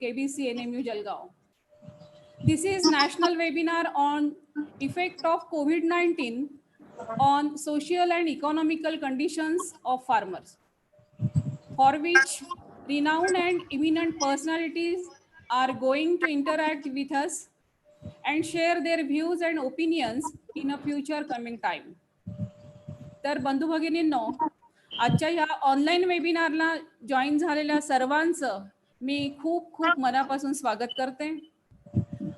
KBC NMU Jalgaon. This is national webinar on effect of COVID-19 on social and economical conditions of farmers, for which renowned and eminent personalities are going to interact with us and share their views and opinions in a future coming time. तर बंधू भगिनींनो, आजच्या या online वेबिनारला join झालेल्या सर्वांचं मी खूप खूप मनापासून स्वागत करते.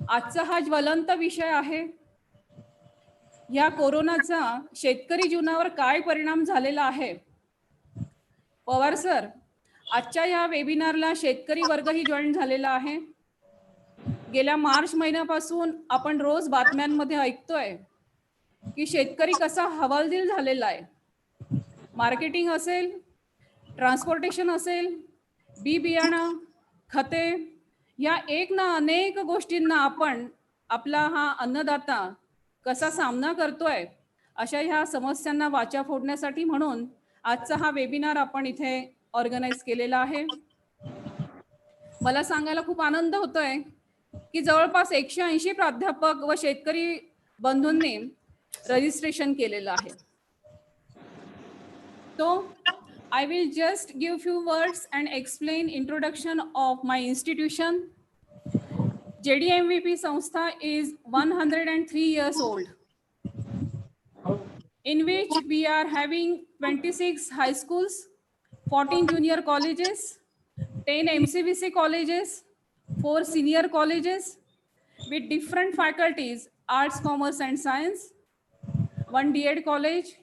आजचा हा ज्वलंत विषय आहे, या कोरोनाचा शेतकरी जीवनावर काय परिणाम झालेला आहे. पवार सर, आजच्या या वेबिनारला शेतकरी वर्गही जॉईन झालेला आहे. गेल्या मार्च महिन्यापासून आपण रोज बातम्यांमध्ये ऐकतोय की शेतकरी कसा हवालदिल झालेला आहे. मार्केटिंग असेल, ट्रान्सपोर्टेशन असेल, बी बियाणं, खते, या एक ना अनेक गोष्टींना आपण आपला हा अन्नदाता कसा सामना करतोय, अशा ह्या समस्यांना वाचा फोडण्यासाठी म्हणून आजचा हा वेबिनार आपण इथे ऑर्गनाइज केलेला आहे. मला सांगायला खूप आनंद होतोय की जवळपास 180 प्राध्यापक व शेतकरी बंधूंनी रजिस्ट्रेशन केलेलं आहे. So I will just give few words and explain introduction of my institution. JDMVP Sanstha is 103 years old, in which we are having 26 high schools, 14 junior colleges, 10 MCVC colleges, 4 senior colleges with different faculties, arts, commerce and science, 1 DED college,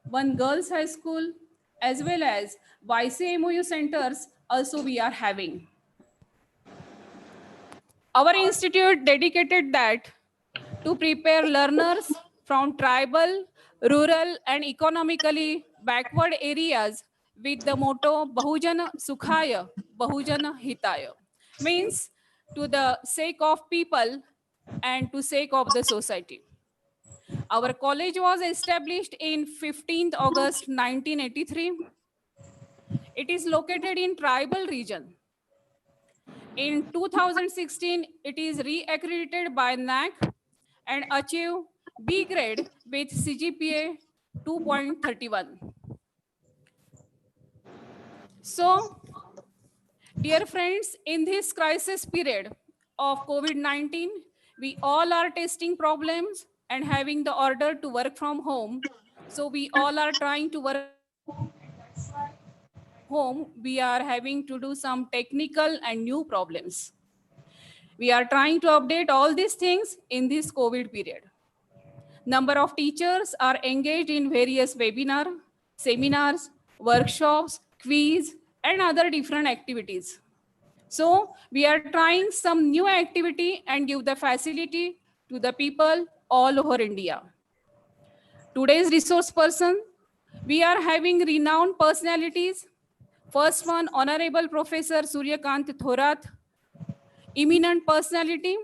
1 girls high school, as well as YCMOU centers also we are having. Our institute dedicated that to prepare learners from tribal, rural and economically backward areas with the motto Bahujana Sukhaya, Bahujana Hitaya, means to the sake of people and to sake of the society. Our college was established in 15th August 1983. It is located in tribal region. In 2016, it is re-accredited by NAC and achieved B grade with CGPA 2.31. So, dear friends, in this crisis period of COVID-19, we all are testing problems and having the order to work from home. So we all are trying to work home. We are having to do some technical and new problems. We are trying to update all these things in this COVID period. Number of teachers are engaged in various webinars, seminars, workshops, quiz, and other different activities. So we are trying some new activity and give the facility to the people all over India. Today's resource person, we are having renowned personalities. First one, Honorable Professor Suryakant Thorat, eminent personality,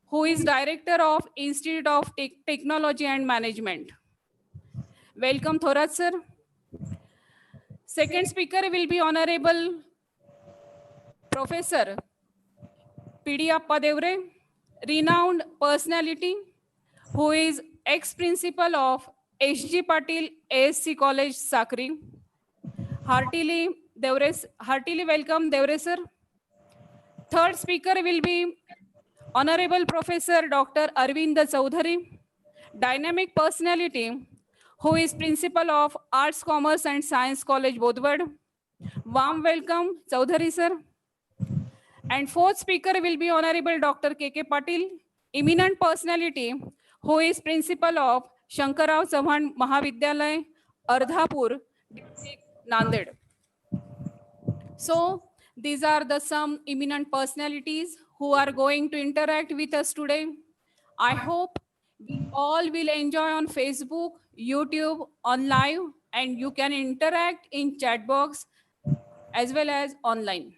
who is Director of Institute of Technology and Management. Welcome, Thorat sir. Second speaker will be Honorable Professor P.R.Ghogrey, renowned personality, who is ex-principal of H.G. Patil ASC College, Sakri. Heartily welcome, Devre sir. Third speaker will be Honorable Professor Dr. Arvind Chaudhary, dynamic personality, who is principal of Arts, Commerce and Science College, Bodhwad. Warm welcome, Chaudhary sir. And fourth speaker will be Honorable Dr. K.K. Patil, eminent personality, who is principal of Shankarrao Chauhan Mahavidyalay, Ardhapur, district, Nanded. So these are the some eminent personalities who are going to interact with us today. I hope we all will enjoy on Facebook, YouTube, on live, and you can interact in chat box as well as online.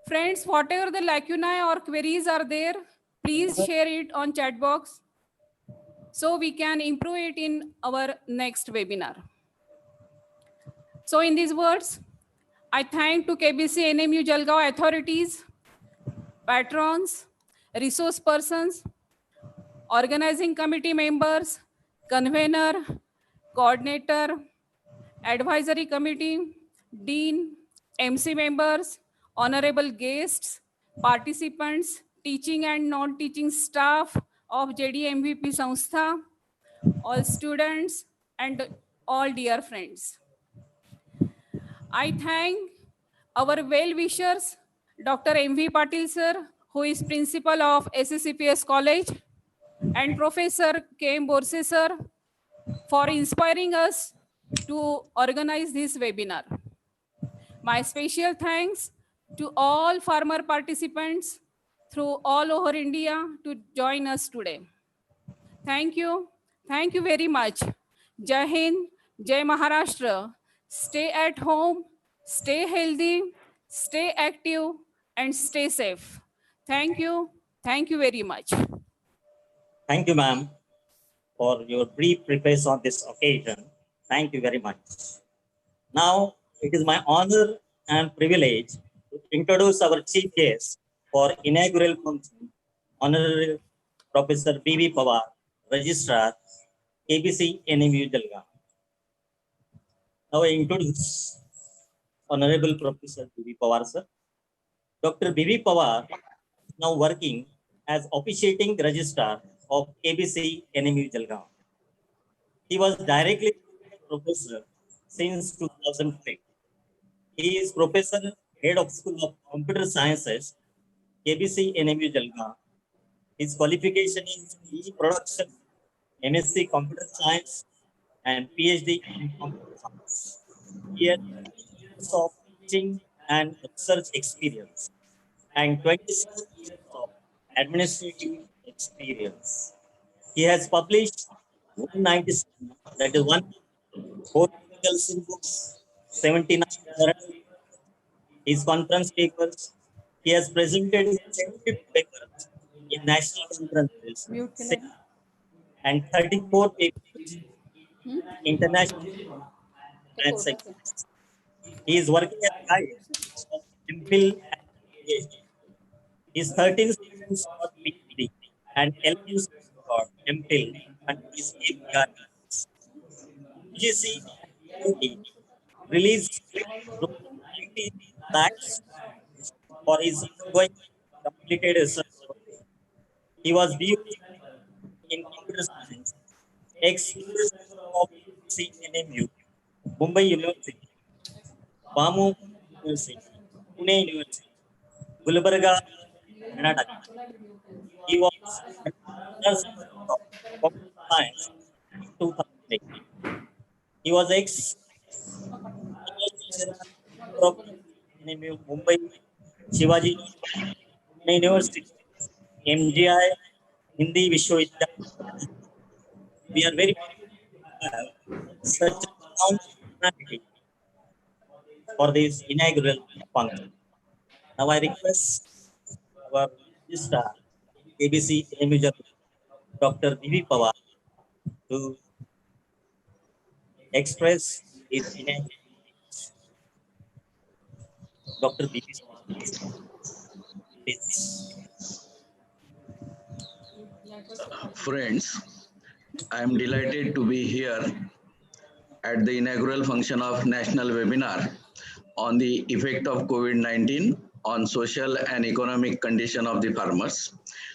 Friends, whatever the lacunae or queries are there, please share it on chat box so we can improve it in our next webinar. So in these words, I thank to KBC NMU Jalgaon authorities, patrons, resource persons, organizing committee members, convener, coordinator, advisory committee, dean, MC members, honorable guests, participants, teaching and non-teaching staff of JDMVP Sanstha, all students, and all dear friends. I thank our well-wishers, Dr. M.V. Patil sir, who is principal of SSVP'S College, and Professor K.M. Borse sir, for inspiring us to organize this webinar. My special thanks to all farmer participants through all over India to join us today. Thank you. Thank you very much. Jai Hind, Jai Maharashtra. Stay at home, stay healthy, stay active, and stay safe. Thank you. Thank you very much. Thank you, ma'am, for your brief preface on this occasion. Thank you very much. Now, it is my honor and privilege to introduce our chief guest for inaugural function, Honorable Professor B.V. Pawar, Registrar, KBC NMU Jalgaon. Now I introduce Honorable Professor B.V. Pawar, sir. Dr. B.V. Pawar is now working as officiating registrar of KBC NMU Jalgaon. He was directly professor since 2005. He is professor, head of School of Computer Sciences, KBC NMU Jalgaon. His qualification is e-production, MSc Computer Science, and PhD in Computer Science. He has years of teaching and research experience and 27 years of administrative experience. He has published 197, that is 4 articles in books, 79 journal, his conference papers. He has presented 70 papers in national conferences and 34 papers in international and sections. He is working as a guide of MPhil and PhD. His 13 students got PhD and 11 students got MPhil under his APR. UGC and UAE released rupees 90 lakhs for his ongoing completed research project. He was BUD in computer science, ex-professor of CNMU, Mumbai University, Bamu University, Pune University, Gulbarga, Karnataka. He was honors of computer science in 2008. He was ex-lecturer of CNMU, Mumbai, Shivaji Pune University, MGI, Hindi Vishwavidyalaya. We are very proud to have such a renowned personality for this inaugural function. Now I request our registrar, KBC NMU Dr. B.V. Pawar to express his inaugural. Dr. B.V. please. Friends, I am delighted to be here at the inaugural function of national webinar on the effect of COVID-19 on social and economic condition of the farmers,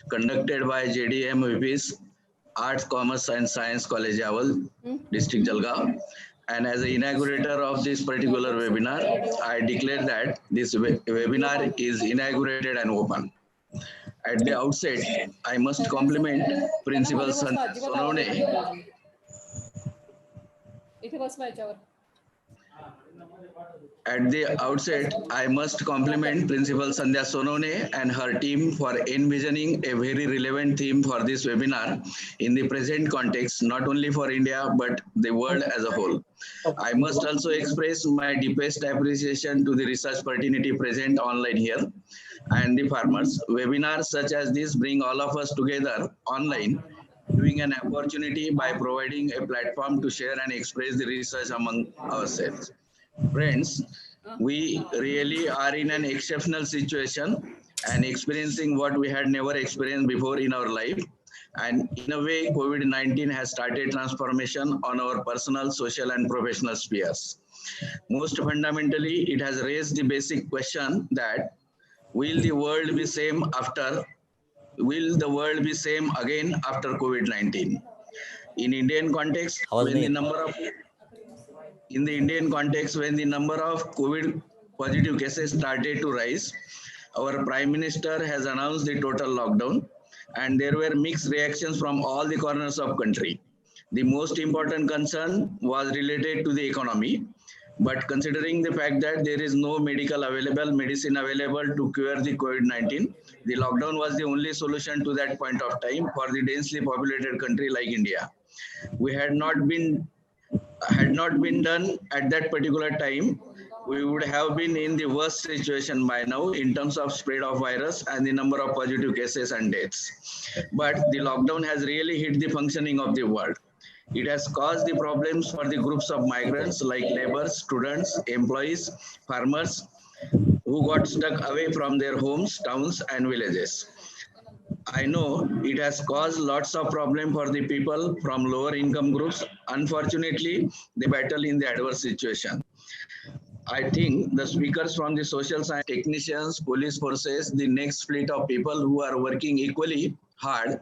conducted by JDMVP's Arts, Commerce and Science College, Awal, District Jalgaon. And as the inaugurator of this particular webinar, I declare that this webinar is inaugurated and open. At the outset, I must compliment Principal Sonone. At the outset, I must compliment Principal Sandhya Sonone and her team for envisioning a very relevant theme for this webinar in the present context, not only for India, but the world as a whole. I must also express my deepest appreciation to the research fraternity present online here and the farmers. Webinars such as this bring all of us together online, giving an opportunity by providing a platform to share and express the research among ourselves. Friends, We really are in an exceptional situation and experiencing what we had never experienced before in our life. And in a way, COVID-19 has started transformation on our personal, social, and professional spheres. Most fundamentally, it has raised the basic question that will the world be same after, will the world be same again after COVID-19? In Indian context, when the number of when the number of COVID positive cases started to rise, our Prime Minister has announced the total lockdown, and there were mixed reactions from all the corners of country. The most important concern was related to the economy, but considering the fact that there is no medicine available to cure the COVID-19, the lockdown was the only solution to that point of time for the densely populated country like India. We had not been done at that particular time, we would have been in the worst situation by now in terms of spread of virus and the number of positive cases and deaths. But the lockdown has really hit the functioning of the world. It has caused the problems for the groups of migrants like laborers, students, employees, farmers who got stuck away from their homes, towns, and villages. I know it has caused lots of problem for the people from lower income groups. Unfortunately, they battle in the adverse situation. I think the speakers from the social science, technicians, police forces, the next fleet of people who are working equally hard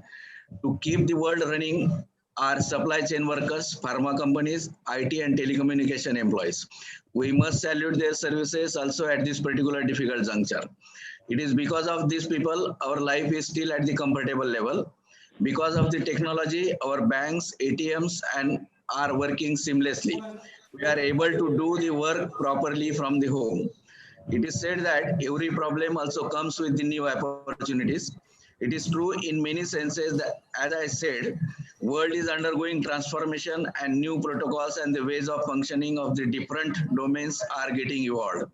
to keep the world running are supply chain workers, pharma companies, IT and telecommunication employees. We must salute their services also at this particular difficult juncture. It is because of these people, our life is still at the comfortable level. Because of the technology, our banks, ATMs, and are working seamlessly. We are able to do the work properly from the home. It is said that every problem also comes with the new opportunities. It is true in many senses that, as I said, world is undergoing transformation and new protocols and the ways of functioning of the different domains are getting evolved.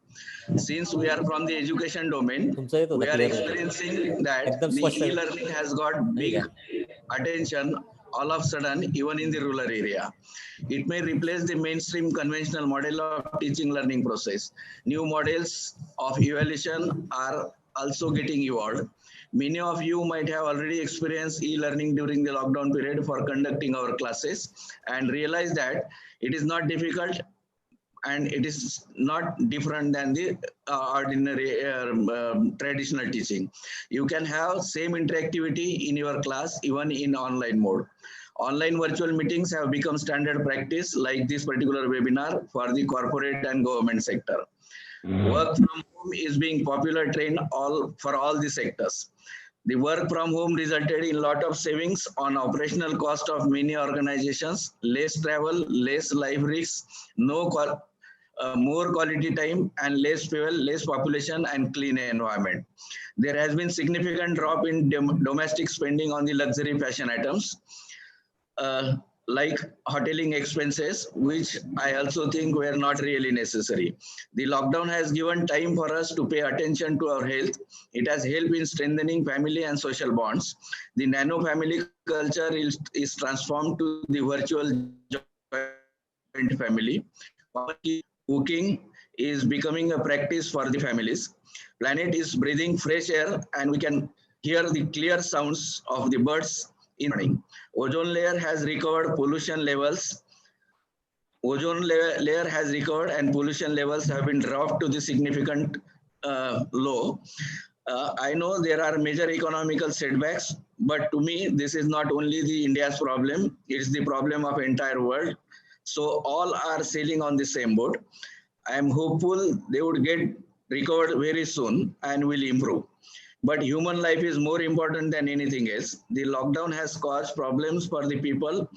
Since we are from the education domain, we are experiencing that the e-learning has got big attention all of a sudden, even in the rural area. It may replace the mainstream conventional model of teaching learning process. New models of evaluation are also getting evolved. Many of you might have already experienced e-learning during the lockdown period for conducting our classes and realize that it is not difficult and it is not different than the ordinary traditional teaching. You can have same interactivity in your class even in online mode. Online virtual meetings have become standard practice like this particular webinar for the corporate and government sector. Work from home is being popular trend for all the sectors. The work from home resulted in a lot of savings on operational cost of many organizations, less travel, less life risks, more quality time and less fuel, less population and clean environment. There has been significant drop in domestic spending on the luxury fashion items. Like hoteling expenses, which I also think were not really necessary. The lockdown has given time for us to pay attention to our health. It has helped in strengthening family and social bonds. The nano family culture is transformed to the virtual joint family. Cooking is becoming a practice for the families. Planet is breathing fresh air and we can hear the clear sounds of the birds in the morning. Ozone layer has recovered pollution levels. Ozone layer has recovered and pollution levels have been dropped to the significant low. I know there are major economical setbacks, but to me, this is not only the India's problem, it's the problem of entire world. So all are sailing on the same boat. I am hopeful they would get recovered very soon and will improve. But human life is more important than anything else. The lockdown has caused problems for the people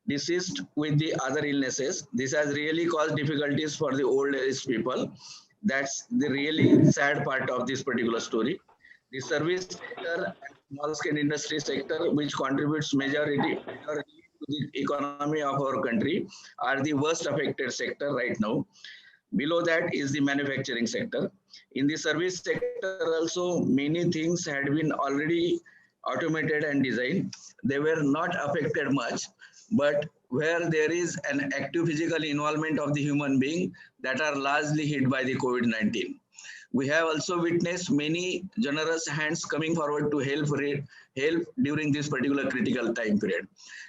deceased with the other illnesses. This has really caused difficulties for the old age people. That's the really sad part of this particular story. The service sector and small scale industry sector, which contributes majority to the economy of our country, are the worst affected sector right now. Below that is the manufacturing sector. In the service sector also, many things had been already automated and designed. They were not affected much, but where there is an active physical involvement of the human being that are largely hit by the COVID-19. We have also witnessed many generous hands coming forward to help during this particular critical time period.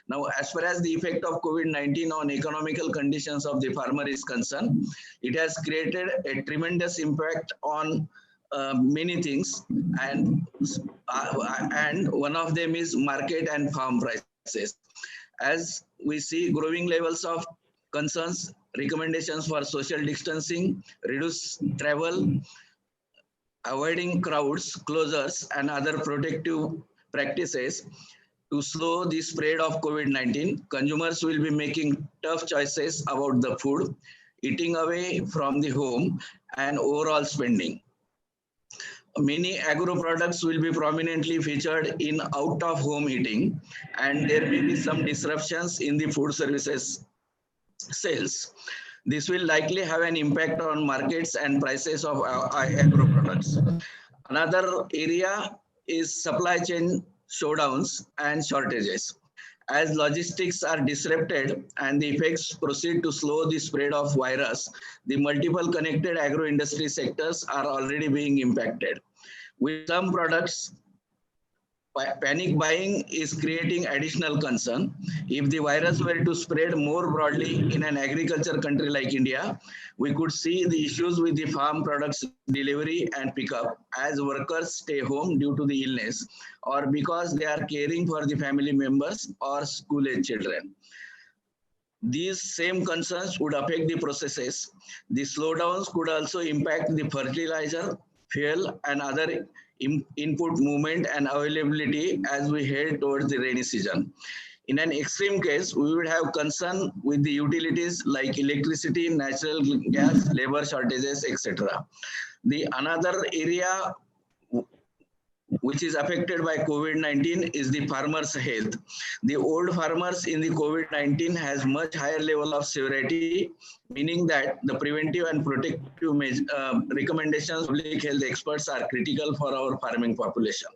Now, as far as the effect of COVID-19 on economical conditions of the farmer is concerned, it has created a tremendous impact on many things, and one of them is market and farm prices. As we see growing levels of concerns, recommendations for social distancing, reduce travel, avoiding crowds, closures, and other protective practices to slow the spread of COVID-19, consumers will be making tough choices about the food, eating away from the home, and overall spending. Many agro products will be prominently featured in out-of-home eating, and there may be some disruptions in the food services sales. This will likely have an impact on markets and prices of agro products. Another area is supply chain showdowns and shortages. As logistics are disrupted and the effects proceed to slow the spread of virus, the multiple connected agro-industry sectors are already being impacted. With some products, panic buying is creating additional concern. If the virus were to spread more broadly in an agriculture country like India, we could see the issues with the farm products delivery and pickup as workers stay home due to the illness or because they are caring for the family members or school-age children. These same concerns would affect the processes. The slowdowns could also impact the fertilizer, fuel, and other input movement and availability as we head towards the rainy season. In an extreme case, we would have concern with the utilities like electricity, natural gas, labor shortages, etc. The another area which is affected by COVID-19 is the farmers' health. The old farmers in the COVID-19 has much higher level of severity, meaning that the preventive and protective recommendations of public health experts are critical for our farming population.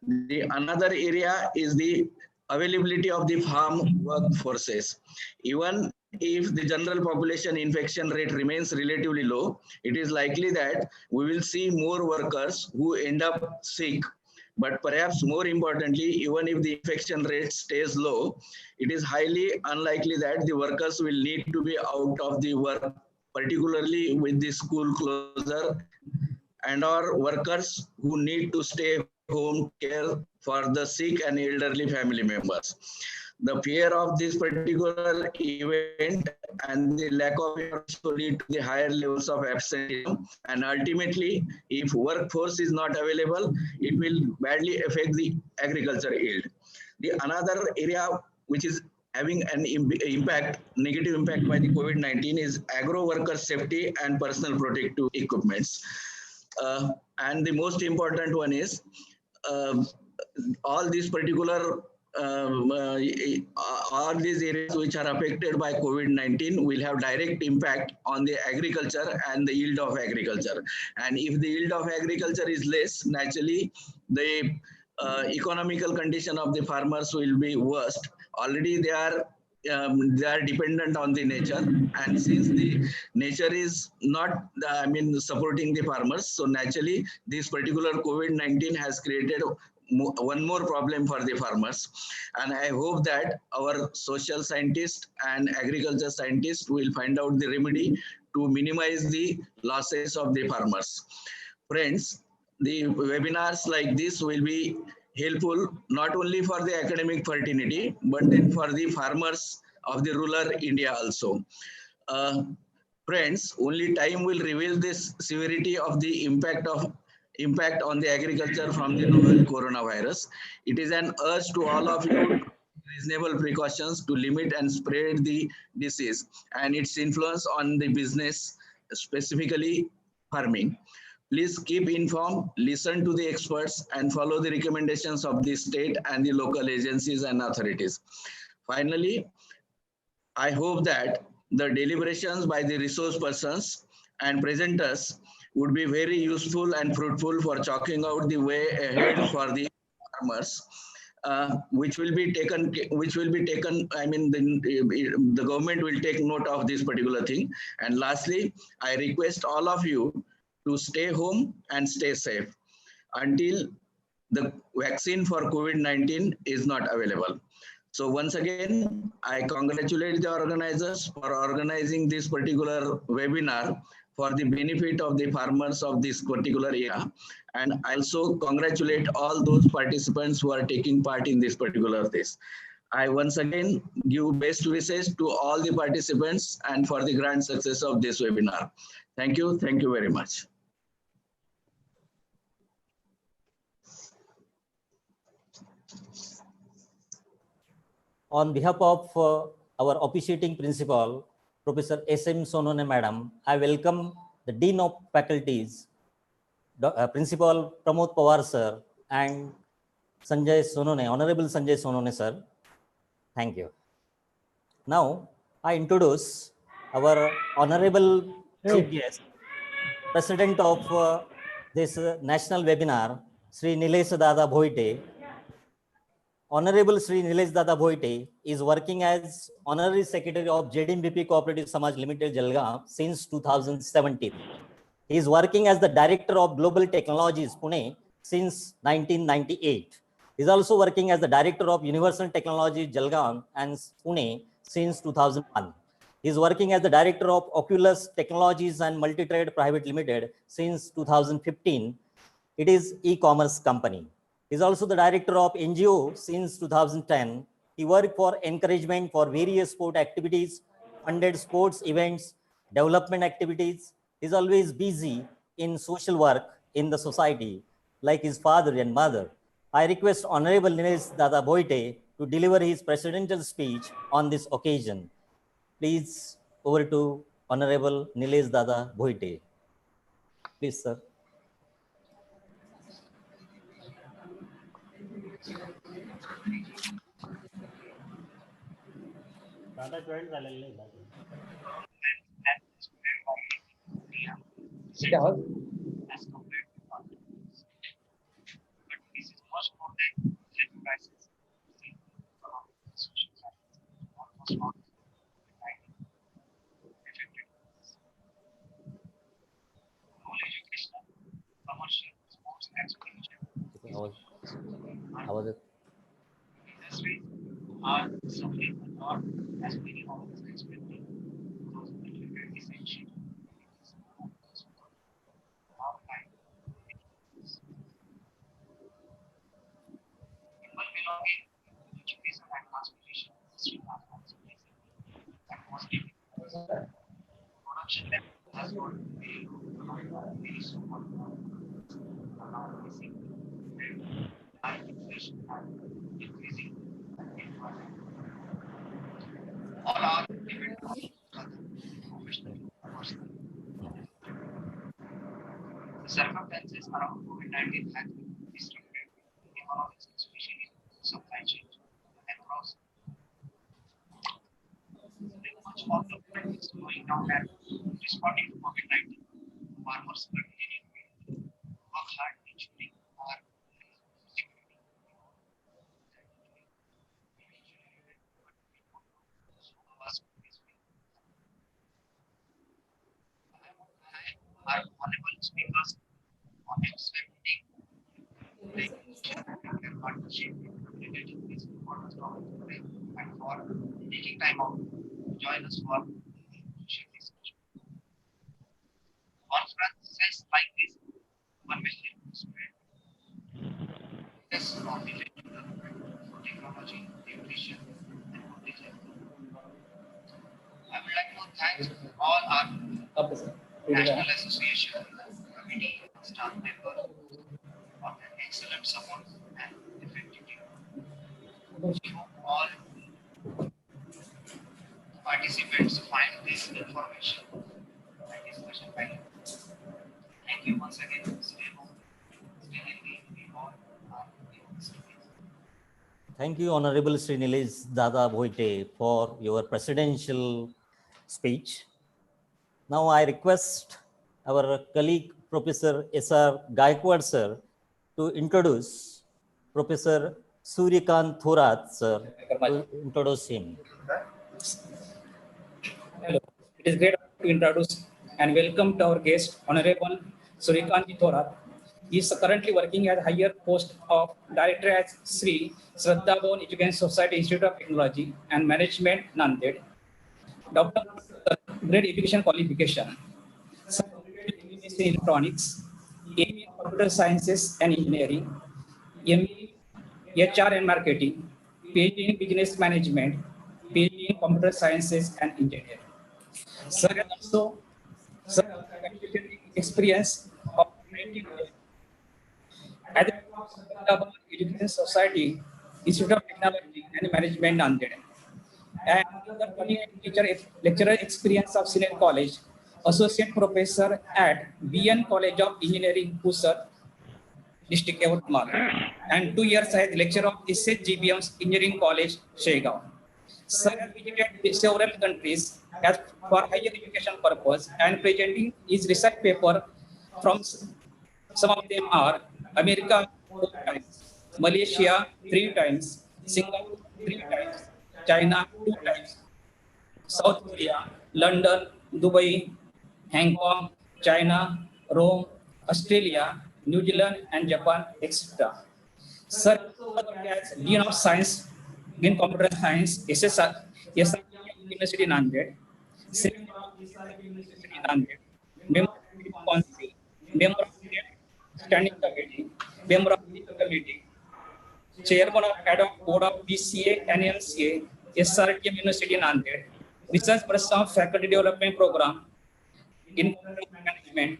The another area is the availability of the farm workforces. Even if the general population infection rate remains relatively low, it is likely that we will see more workers who end up sick. But perhaps more importantly, even if the infection rate stays low, it is highly unlikely that the workers will need to be out of the work, particularly with the school closure and or workers who need to stay home care for the sick and elderly family members. The fear of this particular event and the lack of also lead to the higher levels of absenteeism, and ultimately, if workforce is not available, it will badly affect the agriculture yield. The another area which is having an negative impact by the COVID-19 is agro worker safety and personal protective equipments. And the most important one is all these particular all these areas which are affected by COVID-19 will have direct impact on the agriculture and the yield of agriculture. And if the yield of agriculture is less, naturally the economical condition of the farmers will be worst. Already they are dependent on the nature, and since the nature is not supporting the farmers, so naturally this particular COVID-19 has created one more problem for the farmers. And I hope that our social scientists and agriculture scientists will find out the remedy to minimize the losses of the farmers. Friends, the webinars like this will be helpful not only for the academic fraternity, but then for the farmers of the rural India also. Friends, only time will reveal this severity of the impact on the agriculture from the novel coronavirus. It is an urge to all of you to take reasonable precautions to limit and spread the disease and its influence on the business, specifically farming. Please keep informed, listen to the experts, and follow the recommendations of the state and the local agencies and authorities. Finally, I hope that the deliberations by the resource persons and presenters would be very useful and fruitful for chalking out the way ahead for the farmers. which will be taken. I mean, the government will take note of this particular thing. And lastly, I request all of you to stay home and stay safe until the vaccine for COVID-19 is not available. So once again, I congratulate the organizers for organizing this particular webinar for the benefit of the farmers of this particular area. And I also congratulate all those participants who are taking part in this particular this. I once again give best wishes to all the participants and for the grand success of this webinar. Thank you. Thank you very much. On behalf of our officiating principal, Professor S.M. Sonone Madam, I welcome the Dean of Faculties, Principal Pramod Pawar Sir, and Sanjay Sonone, Honorable Sanjay Sonone Sir. Thank you. Now, I introduce our Honorable Chief Guest, President of this national webinar, Sri Nilesh Dada Bhoite. Honorable Sri Nilesh Dada Bhoite is working as Honorary Secretary of JDMVP Cooperative Samaj Limited, Jalgaon since 2017. He is working as the Director of Global Technologies, Pune, since 1998. He is also working as the Director of Universal Technology, Jalgaon and Pune since 2001. He is working as the Director of Oculus Technologies and Multitrade Private Limited since 2015. It is e-commerce company. He is also the director of NGO since 2010. He worked for encouragement for various sport activities, funded sports events, development activities. He is always busy in social work in the society, like his father and mother. I request Honorable Nilesh Dada Bhoite to deliver his presidential speech on this occasion. Please, over to Honorable Nilesh Dada Bhoite. Please, sir. दादा join झालेलं नाही बाकी as compared to others. But this is much more than health crisis, social crisis, almost not affected all educational, commercial, sports, exploration. Industries are suffering a lot as many of us expected. Those are essential. People belonging to education and transportation industry are also facing and mostly production level has got very low, very super now facing high inflation and increasing employment. All are dependent on professional personal. The circumstances around COVID-19 have disrupted economics, especially supply chain across. Much of the world is going down and responding to COVID-19. Farmers continue to work hard ensuring our security. Our honorable speakers on expecting partnership related to this important topic today and for taking time out to join us for share discussion. Conferences like this, one will help to spread this knowledge for technology, nutrition, and nutrition. I would like to thank all our National Association committee staff members for their excellent support and effective team. We hope all participants find this information and discussion valuable. Thank you once again. Stay home, stay healthy. We all are students. Thank you, Honorable Sri Nilesh Dada Bhoite, for your presidential speech. Now I request our colleague, Professor S.R. Gaikwad sir, to introduce Professor Suryakant Thorat, sir, to introduce him. Hello, it is great to introduce and welcome to our guest, Honorable Suryakanti Thorat. He is currently working at higher post of Director at Sri Shraddha Bhavan Education Society Institute of Technology and Management, Nanded. Dr. Great Education Qualification. Sir completed MSc in Electronics, MA in Computer Sciences and Engineering, MA HR and Marketing, PhD in Business Management, PhD in Computer Sciences and Engineering. Sir has also contributed experience of 19 at the Shraddha Education Society, Institute of Technology and Management, Nanded, and another 28 lecturer experience of Senior College, Associate Professor at BN College of Engineering, Pusar, District Yavutmal, and 2 years as lecturer of SSVP'S Engineering College, Shegaon. Sir has visited several countries for higher education purpose and presenting his research paper from some of them are America 4 times, Malaysia 3 times, Singapore 3 times, China 2 times, South Korea, London, Dubai, Hong Kong, China, Rome, Australia, New Zealand, and Japan, etc. Sir worked as Dean of Science in Computer Science, SSVP'S University Nanded, Secretary of SSVP'S University Nanded, member of the council, member of the standing committee, member of the committee, chairman of ad hoc board of BCA and MCA, SRTM University Nanded, research person of faculty development program in management,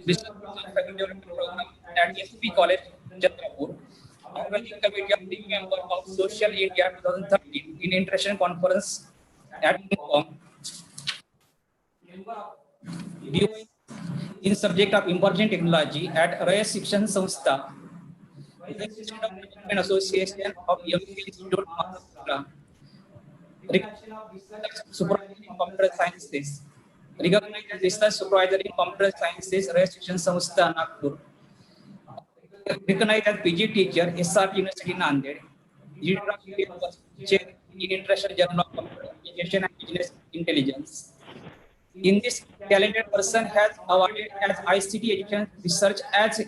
research person of faculty development program at SP College, Chandrapur, organizing committee of the member of Social India 2013 in International Conference at Hong Kong, in subject of emerging technology at Raya Shikshan Samstha, Vice President of Management Association of MCA Institute, Maharashtra, supervisor in computer sciences, recognized as research supervisor in computer sciences, Raya Shikshan Samstha, Nagpur, recognized as PG teacher, SRT University, Nanded, chair in International Journal of Computer Application and Business Intelligence. In this, talented person has awarded as ICT Education Research as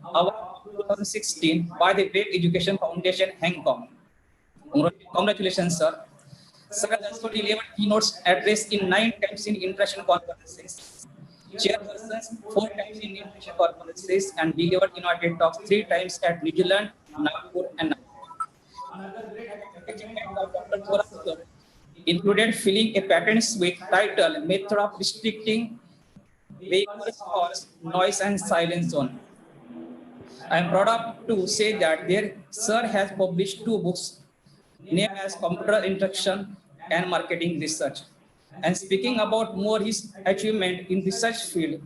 award 2016 by the Great Education Foundation, Hong Kong. Congratulations, sir. Sir has also delivered keynotes address in 9 times in international conferences, chairpersons 4 times in international conferences, and delivered inaugural talks 3 times at New Zealand, Nagpur, and another great achievement of Dr. Thorat included filling a patent suite titled Method of Restricting Vehicles for Noise and Silence Zone. I am proud to say that their sir has published 2 books named as Computer Instruction and Marketing Research. And speaking about more his achievement in research field,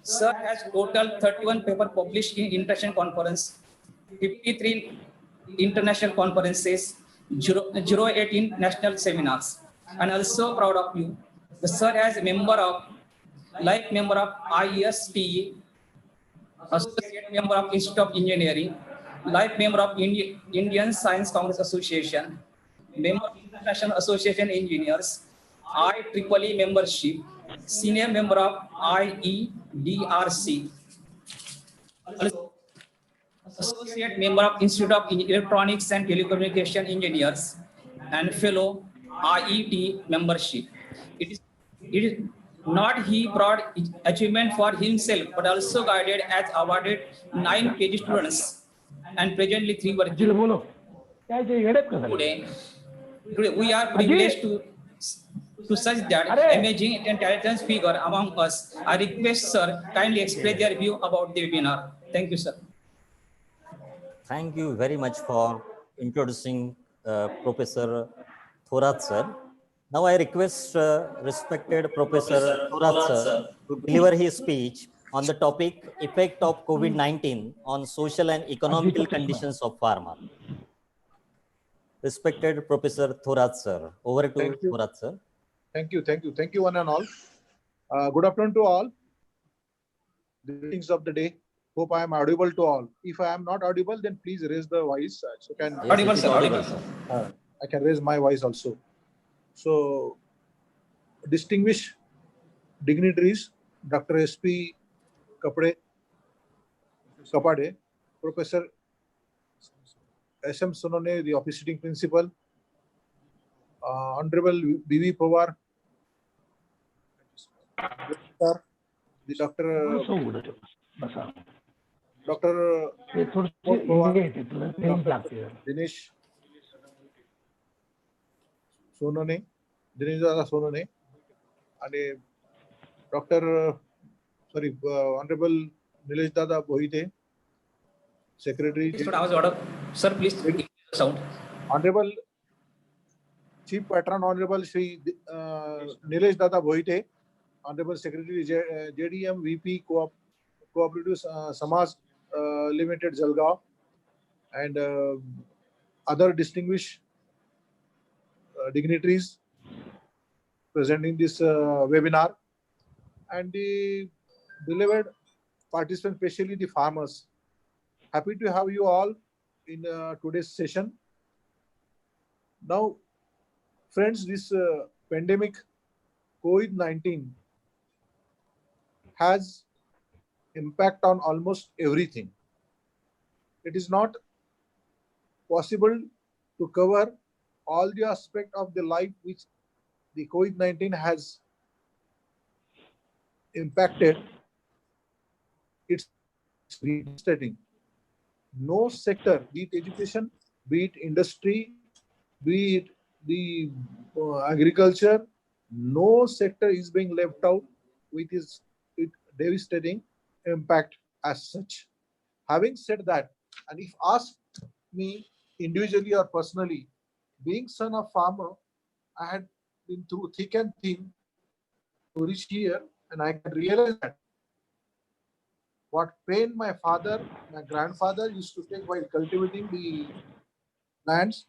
sir has total 31 papers published in international conference, 53 international conferences, 018 national seminars. And also proud of you, the sir has a member of, like member of ISTE, associate member of Institute of Engineering, life member of Indian Science Congress Association, member of International Association Engineers, IEEE membership, senior member of IEDRC, associate member of Institute of Electronics and Telecommunication Engineers, and fellow IET membership. It is not he brought achievement for himself, but also guided as awarded 9 KG students and presently 3 working. Today we are privileged to such that amazing and talented figure among us. I request sir kindly express their view about the webinar. Thank you, sir. Thank you very much for introducing Professor Thorat, sir. Now I request respected Professor Thorat, sir, to deliver his speech on the topic Effect of COVID-19 on Social and Economical Conditions of Farmer. Respected Professor Thorat, sir. Over to Thorat, sir. Thank you one and all. Good afternoon to all. The greetings of the day Hope I am audible to all. If I am not audible, then please raise the voice. So can Yes, Audible, it is sir, audible, audible. sir. I can raise my voice also. So, distinguished dignitaries, Dr. S.P. Kapade, Professor S.M. Sonone, the office sitting principal, Honorable B.V. Pawar, sir, the Dr. ते थोडीशी Pawar, हे येते तुला range लागते जरा. Dinesh Sonone, Dinesh Dada Sonone, and Dr. Honorable Nilesh Dada Bohite, Secretary, Please, थोड़ा आवाज वाढव. Sir, please increase the sound. Honorable Chief Patron, Honorable Shri Nilesh Dada Bohite, Honorable Secretary JDM VP Cooperative Samaj Limited Jalgaon, and other distinguished dignitaries present in this webinar, and the beloved participants, especially the farmers. Happy to have you all in today's session. Now, friends, this pandemic COVID-19 has impact on almost everything. It is not possible to cover all the aspect of the life which the COVID-19 has impacted. It's devastating. No sector, be it education, be it industry, be it the agriculture, no sector is being left out with its devastating impact as such. Having said that, and if asked me individually or personally, being son of farmer, I had been through thick and thin to reach here, and I can realize that what pain my father, my grandfather used to take while cultivating the lands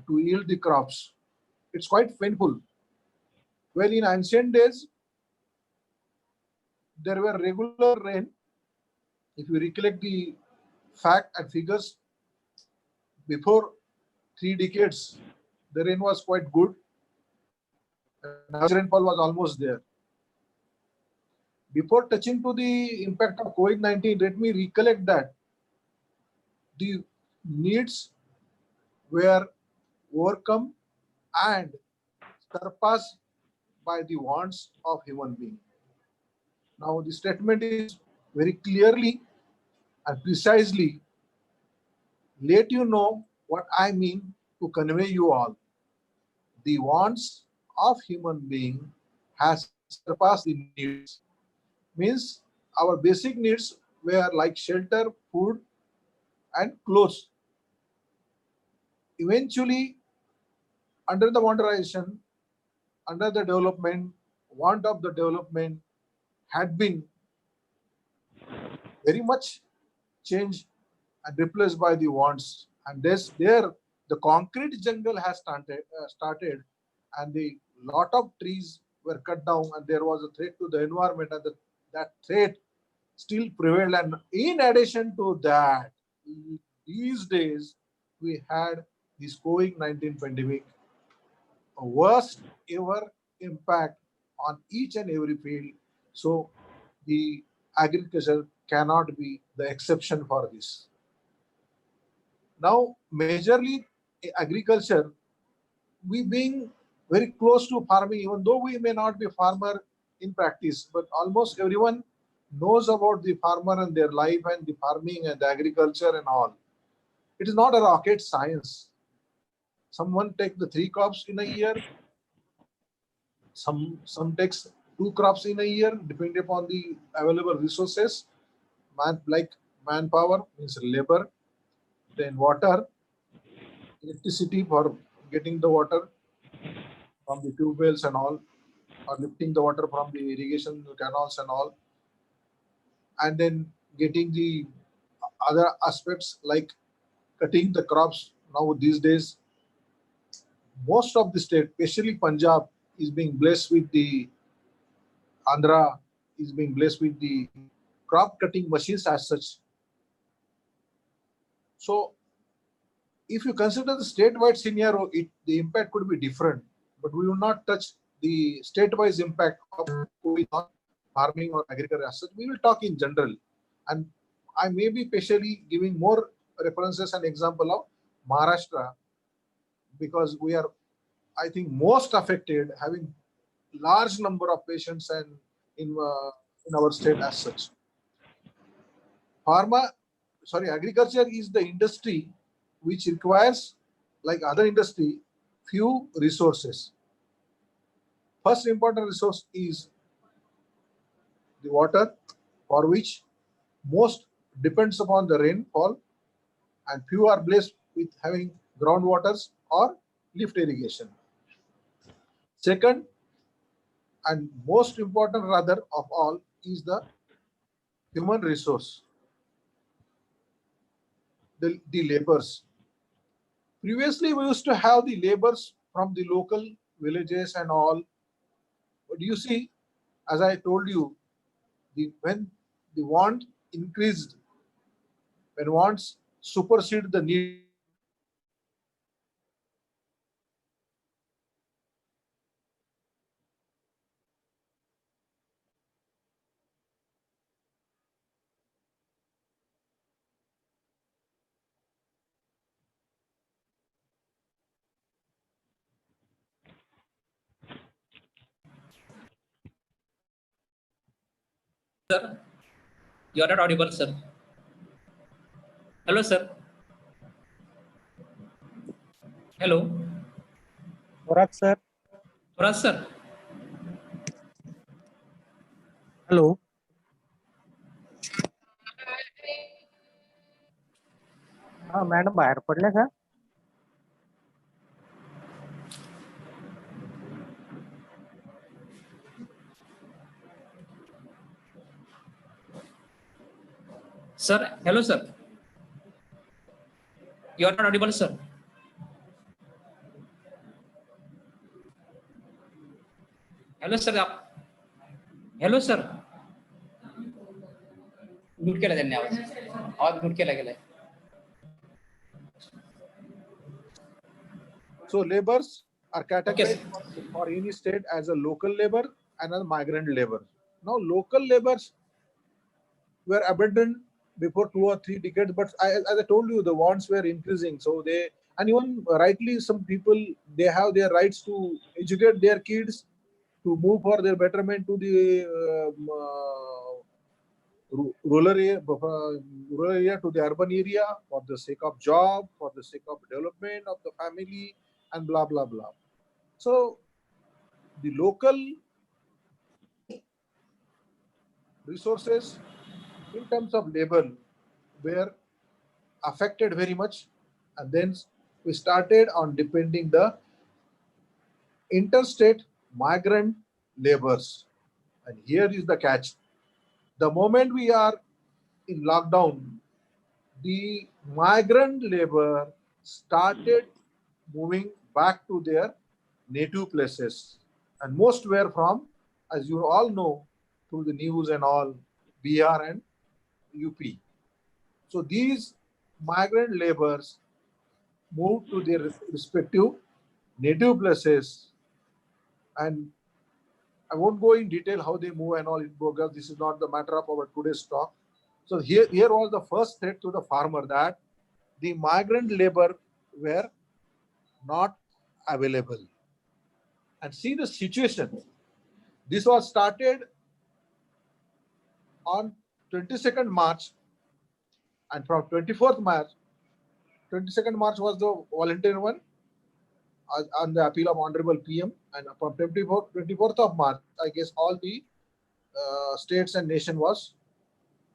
to yield the crops. It's quite painful. Well, in ancient days, there were regular rain. If you recollect the fact and figures, before 3 decades, the rain was quite good. And rainfall was almost there. Before touching to the impact of COVID-19, let me recollect that the needs were overcome and surpassed by the wants of human being. Now, the statement is very clearly and precisely let you know what I mean to convey you all. The wants of human being has surpassed the needs. Means our basic needs were like shelter, food, and clothes. Eventually, under the modernization, under the development, want of the development had been very much changed and replaced by the wants. And there the concrete jungle has started, and the lot of trees were cut down, and there was a threat to the environment, and that threat still prevailed. And in addition to that, these days we had this COVID-19 pandemic, a worst ever impact on each and every field. So the agriculture cannot be the exception for this. Now, majorly agriculture, we being very close to farming, even though we may not be farmer in practice, but almost everyone knows about the farmer and their life and the farming and the agriculture and all. It is not a rocket science. Someone take the 3 crops in a year. Some takes 2 crops in a year, depending upon the available resources. Like manpower means labor, then water, electricity for getting the water from the tube wells and all, or lifting the water from the irrigation canals and all, and then getting the other aspects like cutting the crops. Now these days, most of the state, especially Punjab, is being blessed with the Andhra is being blessed with the crop cutting machines as such. So if you consider the statewide scenario, the impact could be different, but we will not touch the statewide impact of COVID on farming or agriculture as such. We will talk in general, and I may be specially giving more references and example of Maharashtra, because we are, I think, most affected, having large number of patients and in our state as such. Agriculture is the industry which requires, like other industry, few resources. First important resource is the water, for which most depends upon the rainfall, and few are blessed with having groundwaters or lift irrigation. Second, and most important rather of all, is the human resource, the laborers. Previously, we used to have the laborers from the local villages and all. But you see, as I told you, when the want increased, when wants supersede the need, Sir, you are not audible, sir. Hello, sir. Hello. Parag sir. Parag, sir. Hello. हा madam बाहेर पडल्या का? Sir, hello, sir. You are not audible, sir. Hello, sir. Hello, sir. Mute केला त्यांनी आवाज mute केला गेलाय. So laborers are categorized for any state as a local labor and a migrant labor. Now local laborers were abandoned before 2 or 3 decades, but as I told you, the wants were increasing. So they, and even rightly, some people, they have their rights to educate their kids, to move for their betterment to the rural area to the urban area, for the sake of job, for the sake of development of the family, and blah blah blah. So the local resources in terms of labor were affected very much, and then we started on depending the interstate migrant laborers. And here is the catch: the moment we are in lockdown, the migrant labor started moving back to their native places, and most were from, as you all know through the news and all, Bihar and UP. So these migrant laborers moved to their respective native places, and I won't go in detail how they move and all, because this is not the matter of our today's talk. So here was the first threat to the farmer, that the migrant labor were not available. And see the situation. This was started on 22nd March, and from 24th March, 22nd March was the volunteer one on the appeal of Honorable PM, and from 24th of March, I guess all the states and nation was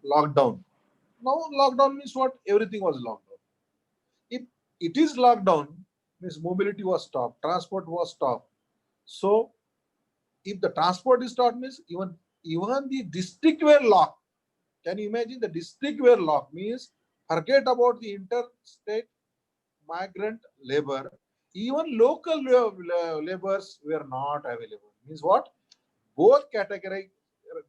locked down. Now lockdown means what? Everything was locked down. If it is locked down, means mobility was stopped, transport was stopped. So if the transport is stopped, means even the district were locked. Can you imagine? The district were locked, means forget about the interstate migrant labor. Even local laborers were not available. Means what? Both categories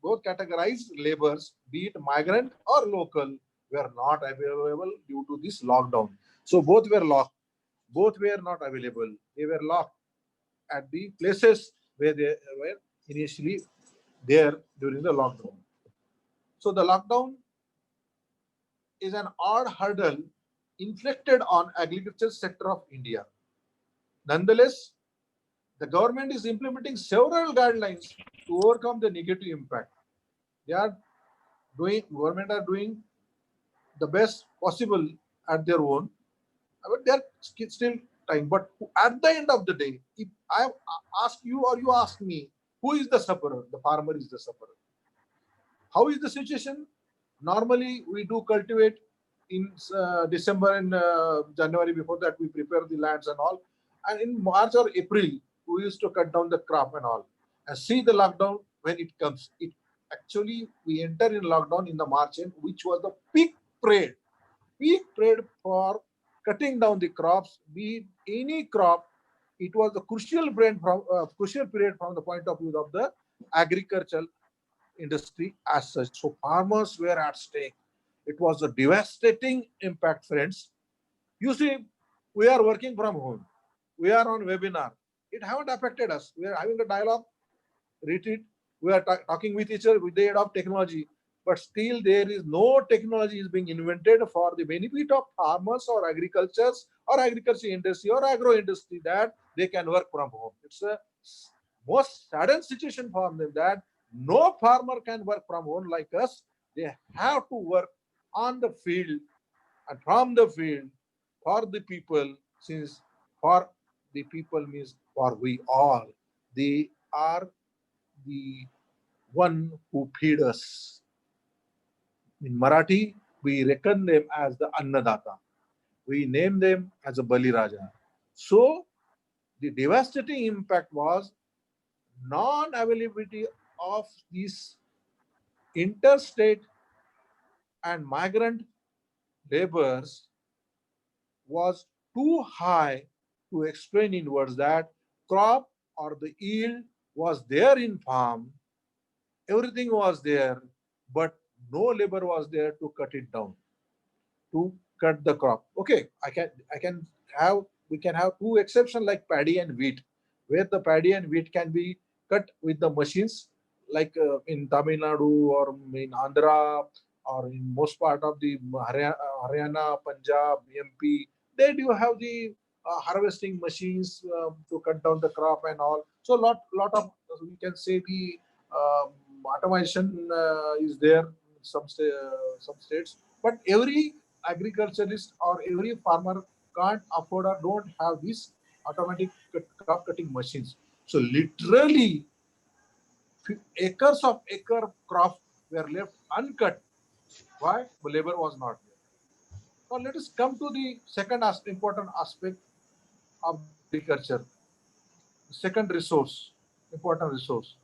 both categorized laborers, be it migrant or local, were not available due to this lockdown. So both were locked. Both were not available. They were locked at the places where they were initially there during the lockdown. So the lockdown is an odd hurdle inflicted on agriculture sector of India. Nonetheless, the government is implementing several guidelines to overcome the negative impact. They are government are doing the best possible at their own, but they are still trying. But at the end of the day, if I ask you or you ask me, who is the sufferer? The farmer is the sufferer. How is the situation? Normally, we do cultivate in December and January. Before that, we prepare the lands and all. And in March or April, we used to cut down the crop and all. And see the lockdown when it comes. It actually we enter in lockdown in the March end, which was the peak period for cutting down the crops, be it any crop. It was the crucial period from the point of view of the agricultural industry as such. So farmers were at stake. It was a devastating impact, friends. You see, we are working from home. We are on webinar. It haven't affected us. We are having a dialogue, retreat. We are talking with each other with the aid of technology. But still, there is no technology is being invented for the benefit of farmers or agricultures or agriculture industry or agro industry that they can work from home. It's a most sudden situation for them that no farmer can work from home like us. They have to work on the field and from the field for the people, since for the people means for we all. They are the one who feed us. In Marathi, we reckon them as the Annadata. We name them as a Bali Raja. So the devastating impact was non-availability of these interstate and migrant laborers was too high to explain in words that crop or the yield was there in farm, everything was there, but no labor was there to cut it down, to cut the crop. Okay, I can have we can have two exceptions like paddy and wheat, where the paddy and wheat can be cut with the machines, like in Tamil Nadu or in Andhra or in most part of the Haryana, Punjab, MP. They do have the harvesting machines to cut down the crop and all. So lot of we can say the automation is there in some states, but every agriculturist or every farmer can't afford or don't have these automatic crop cutting machines. So literally acres of acre crop were left uncut. Why? The labor was not there. Now let us come to the second important aspect of the agriculture. The second resource, important resource.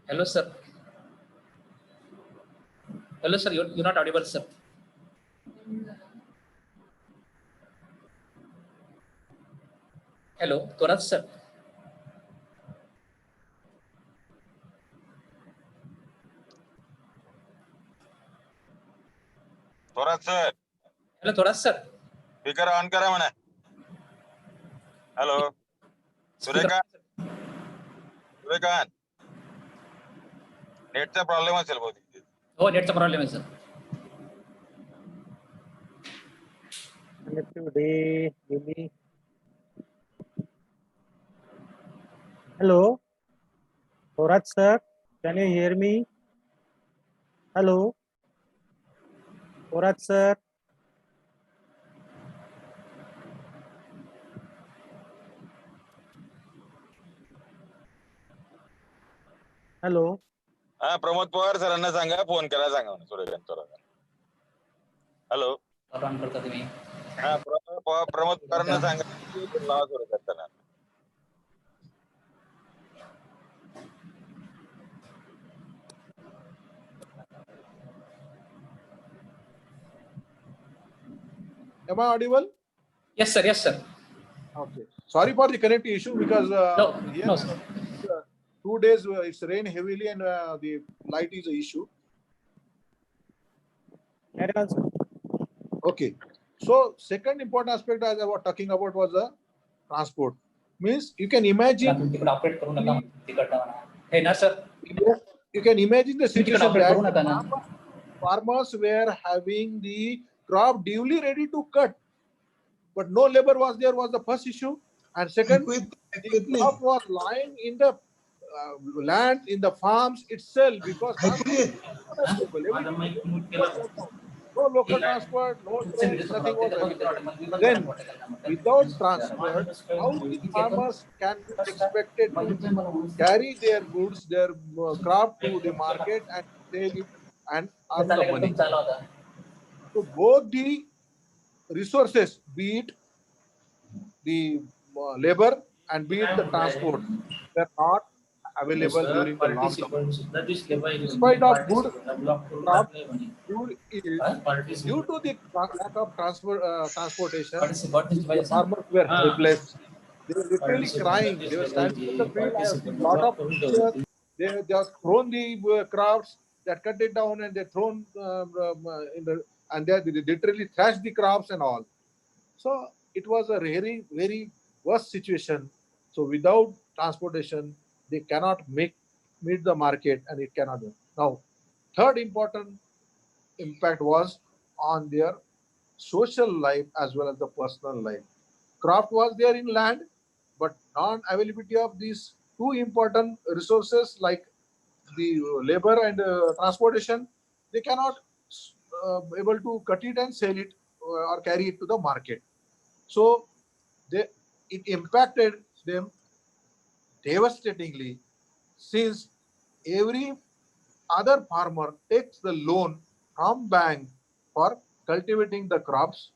Hello, sir. Hello, sir. You're not audible, sir. Hello, Torat, sir. Thorat sir Hello, Torat, sir. Speaker on करा म्हणा. Hello Speaker. Suryakant नेटचा problem असेल बहुतेक. Oh, netचा problem आहे, sir. Connectivity, maybe. Hello, Horat sir, can you hear me? Hello, Horat sir. Hello. हा प्रमोद पवार सरांना सांगा phone करा सांगा म्हणून Suryakant Thorat. Hello on करता तुम्ही. हा प्रमोद पवारांना सांगा लावा सूर्यकांत सरांना. Am I audible? Yes, sir. Yes, sir. Okay. Sorry for the connectivity issue because here No, sir. 2 days it's rain heavily and the light is an issue. Carry on, sir. Okay. So second important aspect as I was talking about was the transport. Means you can imagine. तिकडे operate करू नका तिकडनं. हे ना sir. You can imagine the situation operate करू that नका ना. farmers were having the crop duly ready to cut, but no labor was there was the first issue. And second, the crop was lying in the land, in the farms itself because no local transport, no trains, nothing was available. Then, without transport, how the farmers can be expected to carry their goods, their crop to the market and sell it and earn the money? So both the resources, be it the labor and be it the transport, were not available during the lockdown. Despite of good crop yields, due to the lack of transportation, the farmers were helpless. They were literally crying. They were standing in the field. I have seen a lot of pictures. They just thrown the crops, that cut it down, and they thrown and they literally thrashed the crops and all. So it was a very, very worst situation. So without transportation, they cannot meet the market, and it cannot be. Now, third important impact was on their social life as well as the personal life. Craft was there in land, but non-availability of these two important resources like the labor and transportation, they cannot able to cut it and sell it or carry it to the market. So it impacted them devastatingly, since every other farmer takes the loan from bank for cultivating the crops,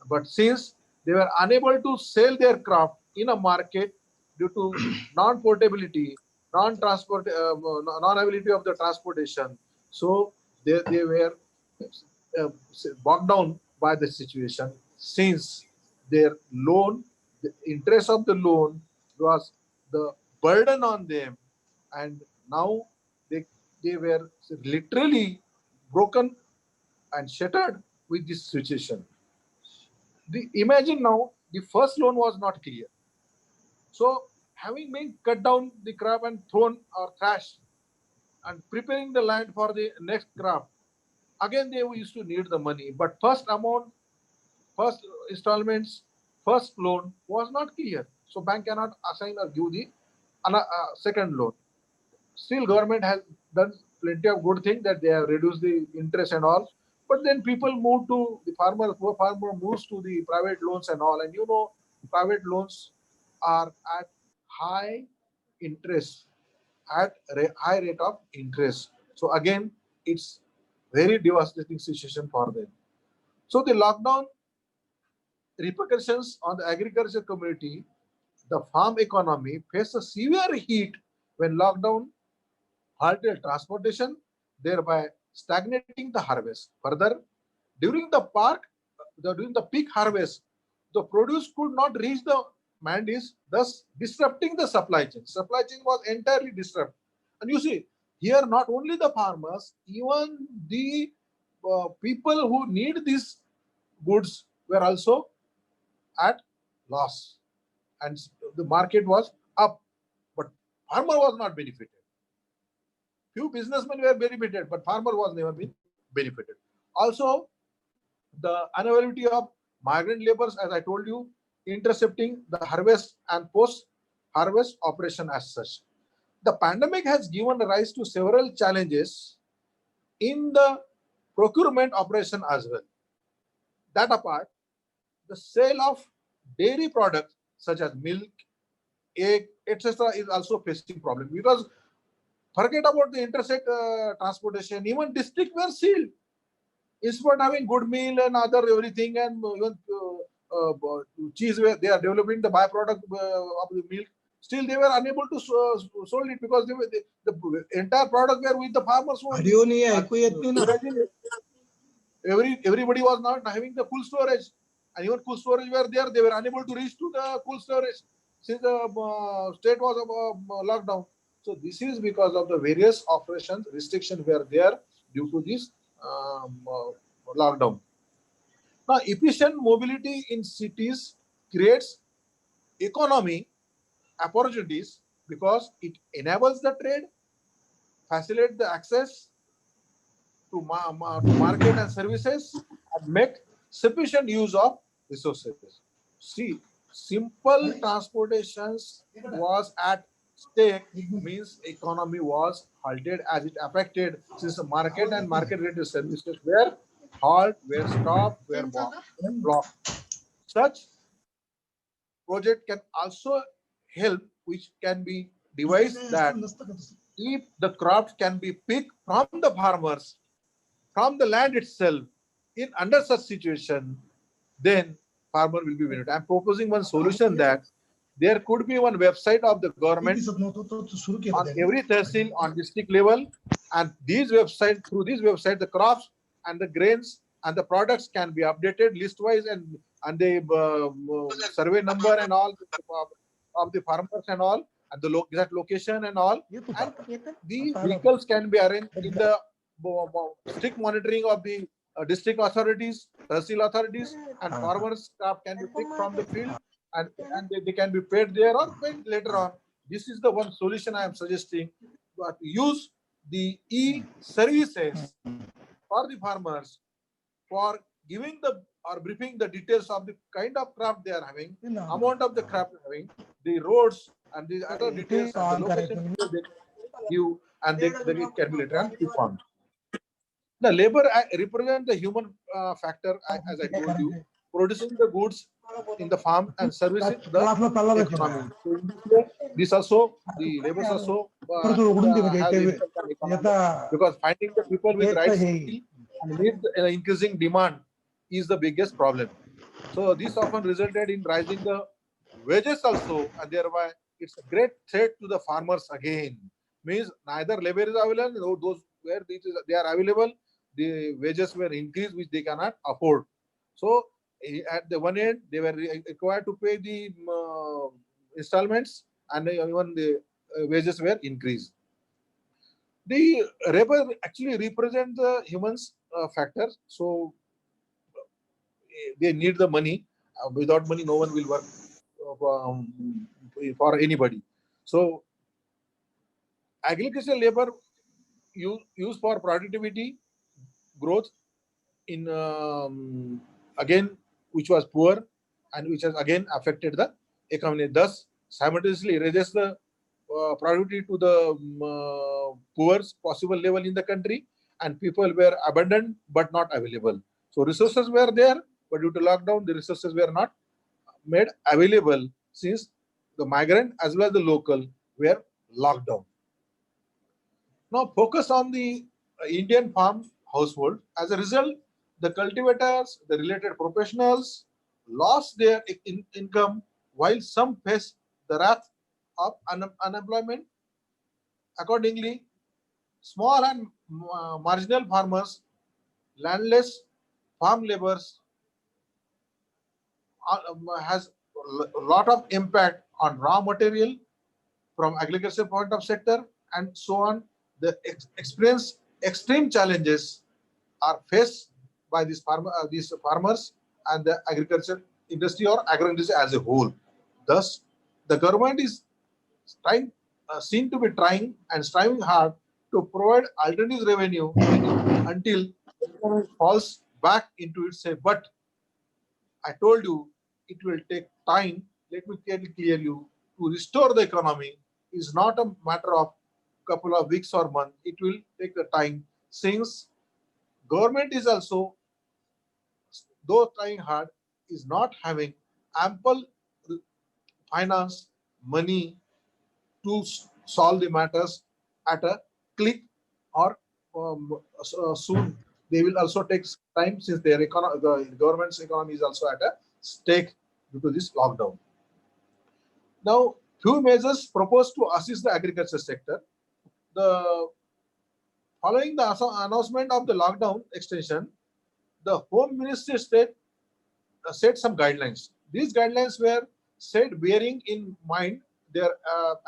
but since they were unable to sell their crop in a market due to non-portability, non-availability of the transportation, so they were uh, bogged down by the situation, since their loan, the interest of the loan was the burden on them, and now they were literally broken and shattered with this situation. Imagine now the first loan was not clear. So having been cut down the crop and thrown or thrashed and preparing the land for the next crop, again they used to need the money. But first amount, first installments, first loan was not clear. So bank cannot assign or give the second loan. Still government has done plenty of good things, that they have reduced the interest and all. But then people move to the farmer, poor farmer moves to the private loans and all. And private loans are at high interest, at high rate of interest. So again, it's very devastating situation for them. So the lockdown repercussions on the agriculture community, the farm economy faced a severe heat when lockdown halted transportation, thereby stagnating the harvest. Further, during during the peak harvest, the produce could not reach the mandis, thus disrupting the supply chain. Supply chain was entirely disrupted. And you see, here not only the farmers, even the people who need these goods were also at loss. And the market was up, but farmer was not benefited. Few businessmen were benefited, but farmer was never been benefited. Also, the unavailability of migrant laborers, as I told you, intercepting the harvest and post-harvest operation as such. The pandemic has given rise to several challenges in the procurement operation as well. That apart, the sale of dairy products such as milk, egg, etc. is also facing problem, because Forget about the interstate transportation. Even district were sealed. Instead of having good meal and other everything, and even cheese, where they are developing the byproduct of the milk, still they were unable to sold it because the entire product were with the farmers only. Everybody was not having the full storage, and even full storage were there, they were unable to reach to the full storage since the state was lockdown. So this is because of the various operations restrictions were there due to this lockdown. Now, efficient mobility in cities creates economy opportunities because it enables the trade, facilitate the access to market and services, and make sufficient use of resources. See, simple transportations was at stake means economy was halted as it affected since the market and market related services were halt, were stopped, were blocked. Such project can also help, which can be devised that if the crops can be picked from the farmers, from the land itself, in under such situation, then farmer will be benefited. I'm proposing one solution that there could be one website of the government on every tehsil on district level, and these websites, through this website, the crops and the grains and the products can be updated list-wise, and the survey number and all of the farmers and all, and the exact location and all, and the vehicles can be arranged in the strict monitoring of the district authorities, tehsil authorities, and farmers staff can be picked from the field, and they can be paid there or paid later on. This is the one solution I am suggesting. But use the e-services for the farmers for giving the or briefing the details of the kind of craft they are having, amount of the craft having, the roads and the other details and the location they give, and it can be later on informed. The labor represent the human factor, as I told you, producing the goods in the farm and servicing the economy. So in this way, this also, the labors also have the effect on economy, because finding the people with right skill and meet the increasing demand is the biggest problem. So this often resulted in rising the wages also, and thereby it's a great threat to the farmers again. Means neither labor is available, those where they are available, the wages were increased, which they cannot afford. So at the one end, they were required to pay the installments, and even the wages were increased. The labor actually represent the humans factor. So they need the money. Without money, no one will work for anybody. So agricultural labor used for productivity growth in again, which was poor and which has again affected the economy. Thus, simultaneously raises the productivity to the poorest possible level in the country, and people were abundant but not available. So resources were there, but due to lockdown, the resources were not made available since the migrant as well as the local were locked down. Now focus on the Indian farm household. As a result, the cultivators, the related professionals lost their income, while some faced the wrath of unemployment. Accordingly, small and marginal farmers, landless farm laborers has a lot of impact on raw material from agriculture point of sector and so on. The experience extreme challenges are faced by these farmers and the agriculture industry or agro industry as a whole. Thus, the government is trying, seen to be trying and striving hard to provide alternative revenue until the economy falls back into its shape. But I told you it will take time. Let me clear you, to restore the economy is not a matter of couple of weeks or months. It will take the time, since government is also, though trying hard, is not having ample finance money to solve the matters at a click, or soon they will also take time, since the government's economy is also at a stake due to this lockdown. Now, few measures proposed to assist the agriculture sector. Following the announcement of the lockdown extension, the Home Ministry set some guidelines. These guidelines were set bearing in mind their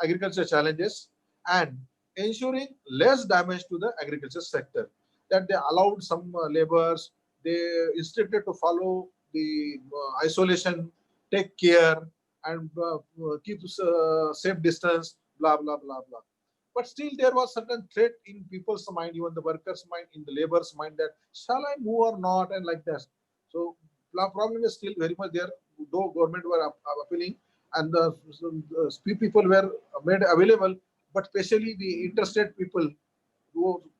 agriculture challenges and ensuring less damage to the agriculture sector. That they allowed some laborers, they instructed to follow the isolation, take care, and keep safe distance, blah, blah, blah, blah. But still, there was certain threat in people's mind, even the workers' mind, in the labor's mind, that shall I move or not, and like that. So the problem is still very much there, though government were appealing, and the few people were made available, but especially the interstate people,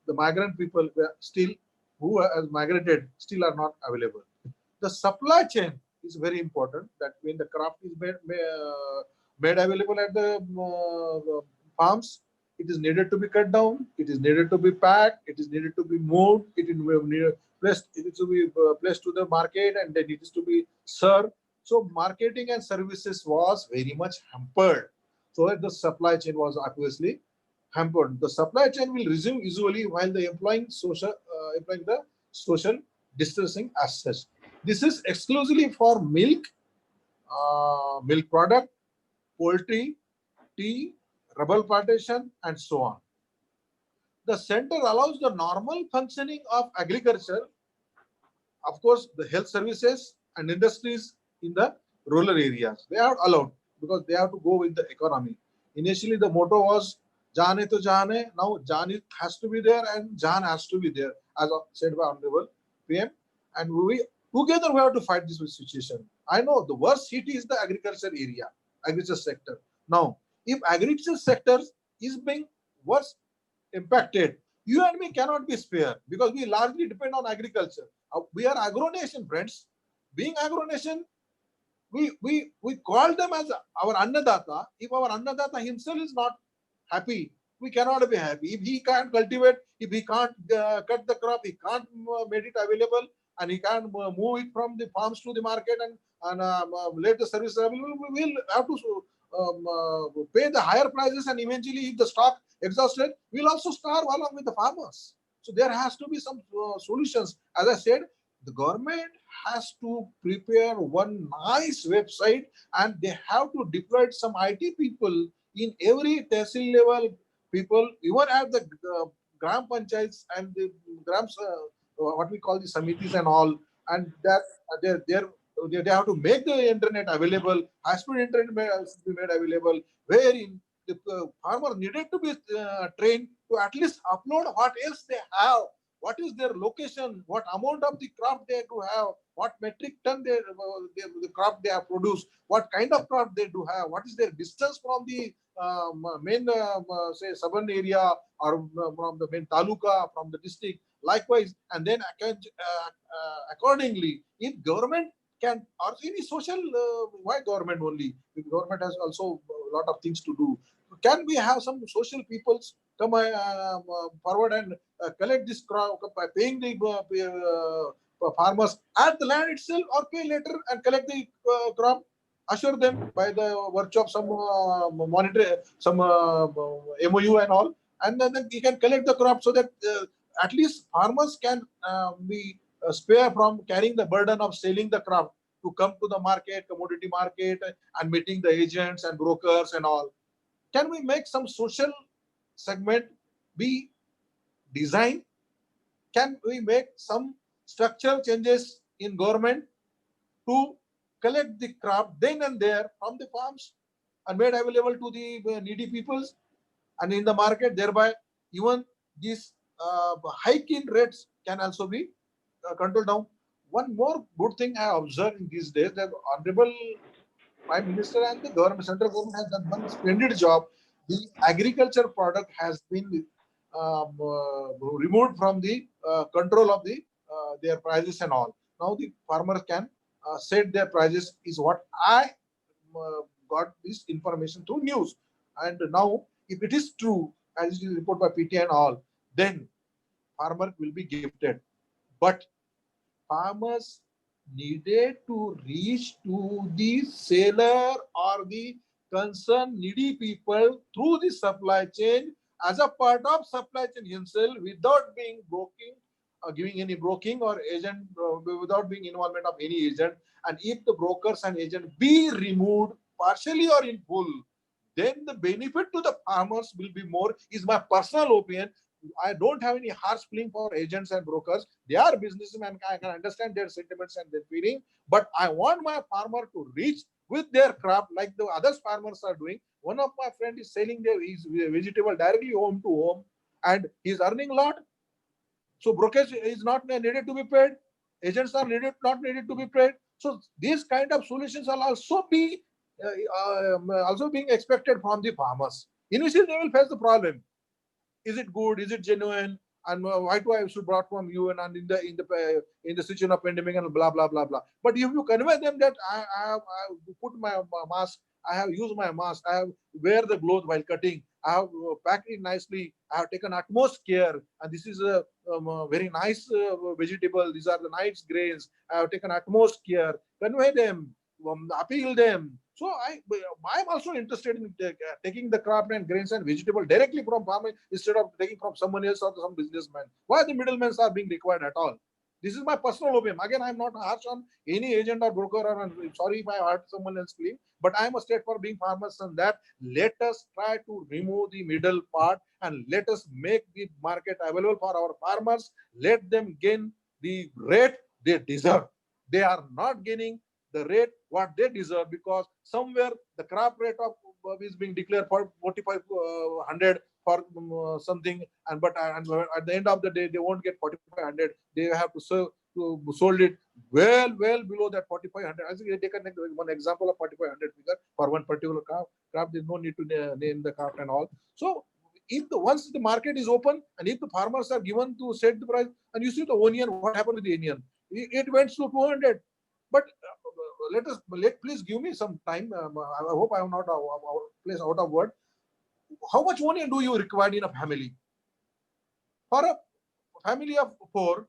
the migrant people were still, who have migrated, still are not available. The supply chain is very important, that when the crop is made available at the farms, it is needed to be cut down, it is needed to be packed, it is needed to be moved, it is needs to be placed to the market, and then it is to be served. So marketing and services was very much hampered. So that the supply chain was obviously hampered. The supply chain will resume usually while the employing the social distancing as such. This is exclusively for milk, milk product, poultry, tea, rubber plantation, and so on. The center allows the normal functioning of agriculture, of course, the health services and industries in the rural areas. They are allowed because they have to go with the economy. Initially, the motto was "Jane to Jane." Now, Jane has to be there and Jan has to be there, as said by Honorable PM. And we together we have to fight this situation. I know the worst hit is the agriculture area, agriculture sector. Now, if agriculture sector is being worse impacted, you and me cannot be spared because we largely depend on agriculture. We are agro nation, friends. Being agro nation, we call them as our annadata. If our annadata himself is not happy, we cannot be happy. If he can't cultivate, if he can't cut the crop, he can't make it available, and he can't move it from the farms to the market and let the service available, we will have to pay the higher prices, and eventually, if the stock exhausted, we'll also starve along with the farmers. So there has to be some solutions. As I said, the government has to prepare one nice website, and they have to deploy some IT people in every tehsil level, people, even at the gram panchayats and the grams, what we call the samitis and all, and that they have to make the internet available, high-speed internet has to be made available, wherein the farmer needed to be trained to at least upload what else they have, what is their location, what amount of the crop they do have, what metric ton the crop they have produced, what kind of crop they do have, what is their distance from the main, say, suburban area, or from the main taluka, from the district, likewise, and then accordingly, if government can, or any social, why government only? If government has also a lot of things to do. Can we have some social peoples come forward and collect this crop by paying the farmers at the land itself, or pay later and collect the crop? Assure them by the workshop some monitor, some MOU and all, and then you can collect the crop, so that at least farmers can be spare from carrying the burden of selling the crop to come to the market, commodity market, and meeting the agents and brokers and all. Can we make some social segment be designed? Can we make some structural changes in government to collect the crop then and there from the farms and made available to the needy peoples and in the market, thereby even these hike in rates can also be controlled down. One more good thing I observed in these days, that Honorable Prime Minister and the government, central government has done one splendid job. The agriculture product has been removed from the control of the their prices and all. Now the farmers can set their prices, is what I got this information through news. And now, if it is true, as it is reported by PT and all, then farmer will be gifted. But farmers needed to reach to the seller or the concerned needy people through the supply chain as a part of supply chain himself without being broking, giving any broking or agent, without being involvement of any agent. And if the brokers and agent be removed partially or in full, then the benefit to the farmers will be more, is my personal opinion. I don't have any harsh feeling for agents and brokers. They are businessmen. I can understand their sentiments and their feeling, but I want my farmer to reach with their craft like the other farmers are doing. One of my friend is selling their his vegetable directly home to home, and he's earning a lot. So brokerage is not needed to be paid. Agents are not needed to be paid. So these kind of solutions will also being expected from the farmers. Initially, they will face the problem. Is it good? Is it genuine? And why do I should brought from you and in the situation of pandemic and blah blah blah blah. But if you convey them that I put my mask, I have used my mask, I have wear the gloves while cutting, I have packed it nicely, I have taken utmost care, and this is a very nice vegetable. These are the nice grains. I have taken utmost care. Convey them, appeal them. So I'm also interested in taking the crop and grains and vegetable directly from farmer instead of taking from someone else or some businessman. Why the middlemen are being required at all? This is my personal opinion. Again, I'm not harsh on any agent or broker, or I'm sorry if I hurt someone else feeling, but I'm a state for being farmers and that let us try to remove the middle part and let us make the market available for our farmers. Let them gain the rate they deserve. They are not gaining the rate what they deserve because somewhere the crop rate of is being declared for 4,500 for something, and at the end of the day they won't get 4,500. They have to sold it well below that 4,500. I think they take one example of 4,500 figure for one particular crop. There's no need to name the crop and all. So if once the market is open and if the farmers are given to set the price, and you see the onion, what happened with the onion? It went to 200. But please give me some time. I hope I am not placed out of word. How much onion do you require in a family? For a family of 4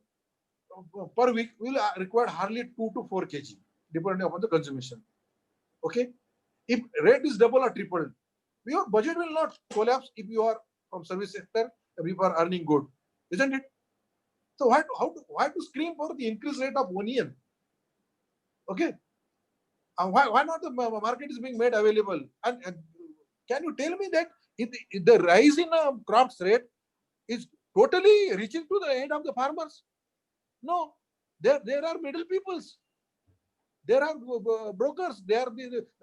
per week, will require hardly 2 to 4 kg, depending upon the consumption. Okay, if rate is double or tripled, your budget will not collapse if you are from service sector, if you are earning good, isn't it? So why to scream for the increased rate of onion? Okay, why not the market is being made available? And can you tell me that if the rise in crops rate is totally reaching to the end of the farmers? No, there are middle peoples. There are brokers.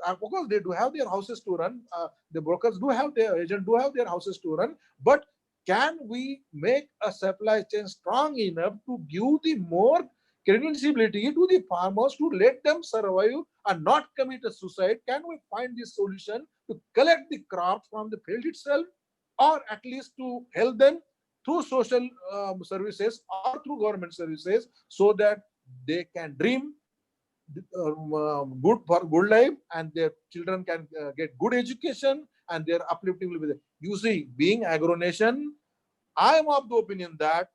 Of course, they do have their houses to run. The brokers do have their agent do have their houses to run. But can we make a supply chain strong enough to give the more credibility to the farmers to let them survive and not commit a suicide? Can we find this solution to collect the crops from the field itself, or at least to help them through social services or through government services so that they can dream good for good life and their children can get good education and their uplifting will be there. You see, being agro nation, I am of the opinion that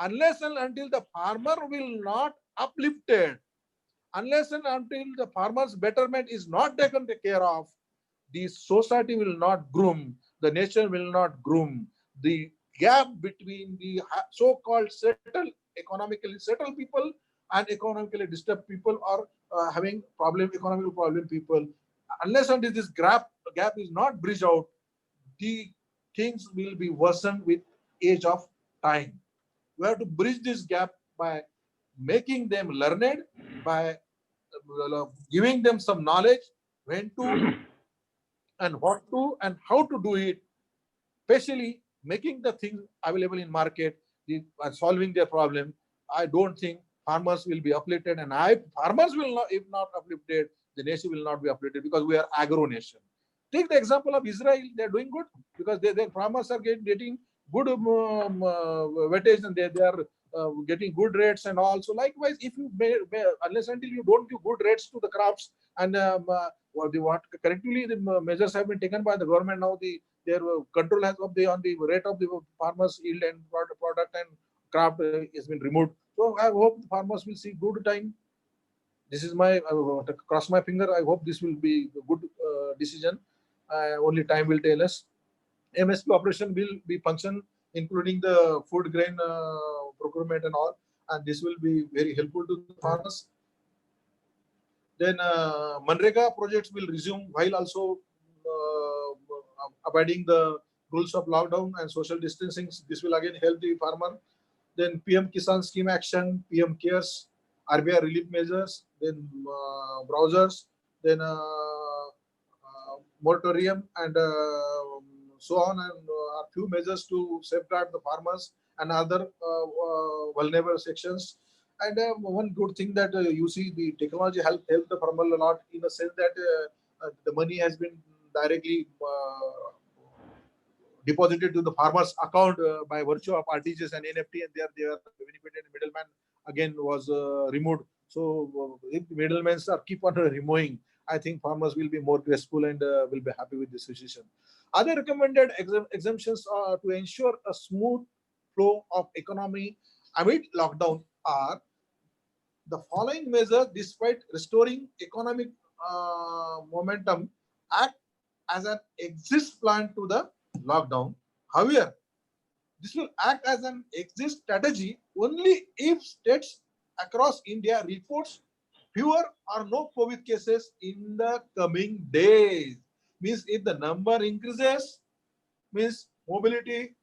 unless and until the farmer will not uplifted, unless and until the farmer's betterment is not taken care of, the society will not groom, the nation will not groom. The gap between the so-called economically settled people and economically disturbed people or having economical problem people, unless until this gap is not bridged out, the things will be worsened with age of time. We have to bridge this gap by making them learned, by giving them some knowledge when to and what to and how to do it, especially making the things available in market, solving their problem. I don't think farmers will be uplifted, and farmers will not, if not uplifted, the nation will not be uplifted because we are agro nation. Take the example of Israel; they are doing good because their farmers are getting good weightage and they are getting good rates and all. So likewise, if you unless until you don't give good rates to the crops and what correctly the measures have been taken by the government now, the their control has of the on the rate of the farmers' yield and product and craft has been removed. So I hope the farmers will see good time. This is my cross my finger. I hope this will be a good decision. Only time will tell us. MSP operation will be function, including the food grain procurement and all, and this will be very helpful to the farmers. Then Manrega projects will resume while also abiding the rules of lockdown and social distancing. This will again help the farmer. Then PM Kisan scheme action, PM cares, RBI relief measures, then browsers, then moratorium and so on, and a few measures to safeguard the farmers and other vulnerable sections. And one good thing that you see, the technology help the farmer a lot in the sense that the money has been directly deposited to the farmer's account by virtue of RTGS and NFT, and they are benefited. Middleman again was removed. So if middlemen are keep on removing, I think farmers will be more graceful and will be happy with this decision. Other recommended exemptions to ensure a smooth flow of economy amid lockdown are the following measures. Despite restoring economic momentum, act as an exit plan to the lockdown. However, this will act as an exit strategy only if states across India reports fewer or no COVID cases in the coming days. Means if the number increases, means mobility,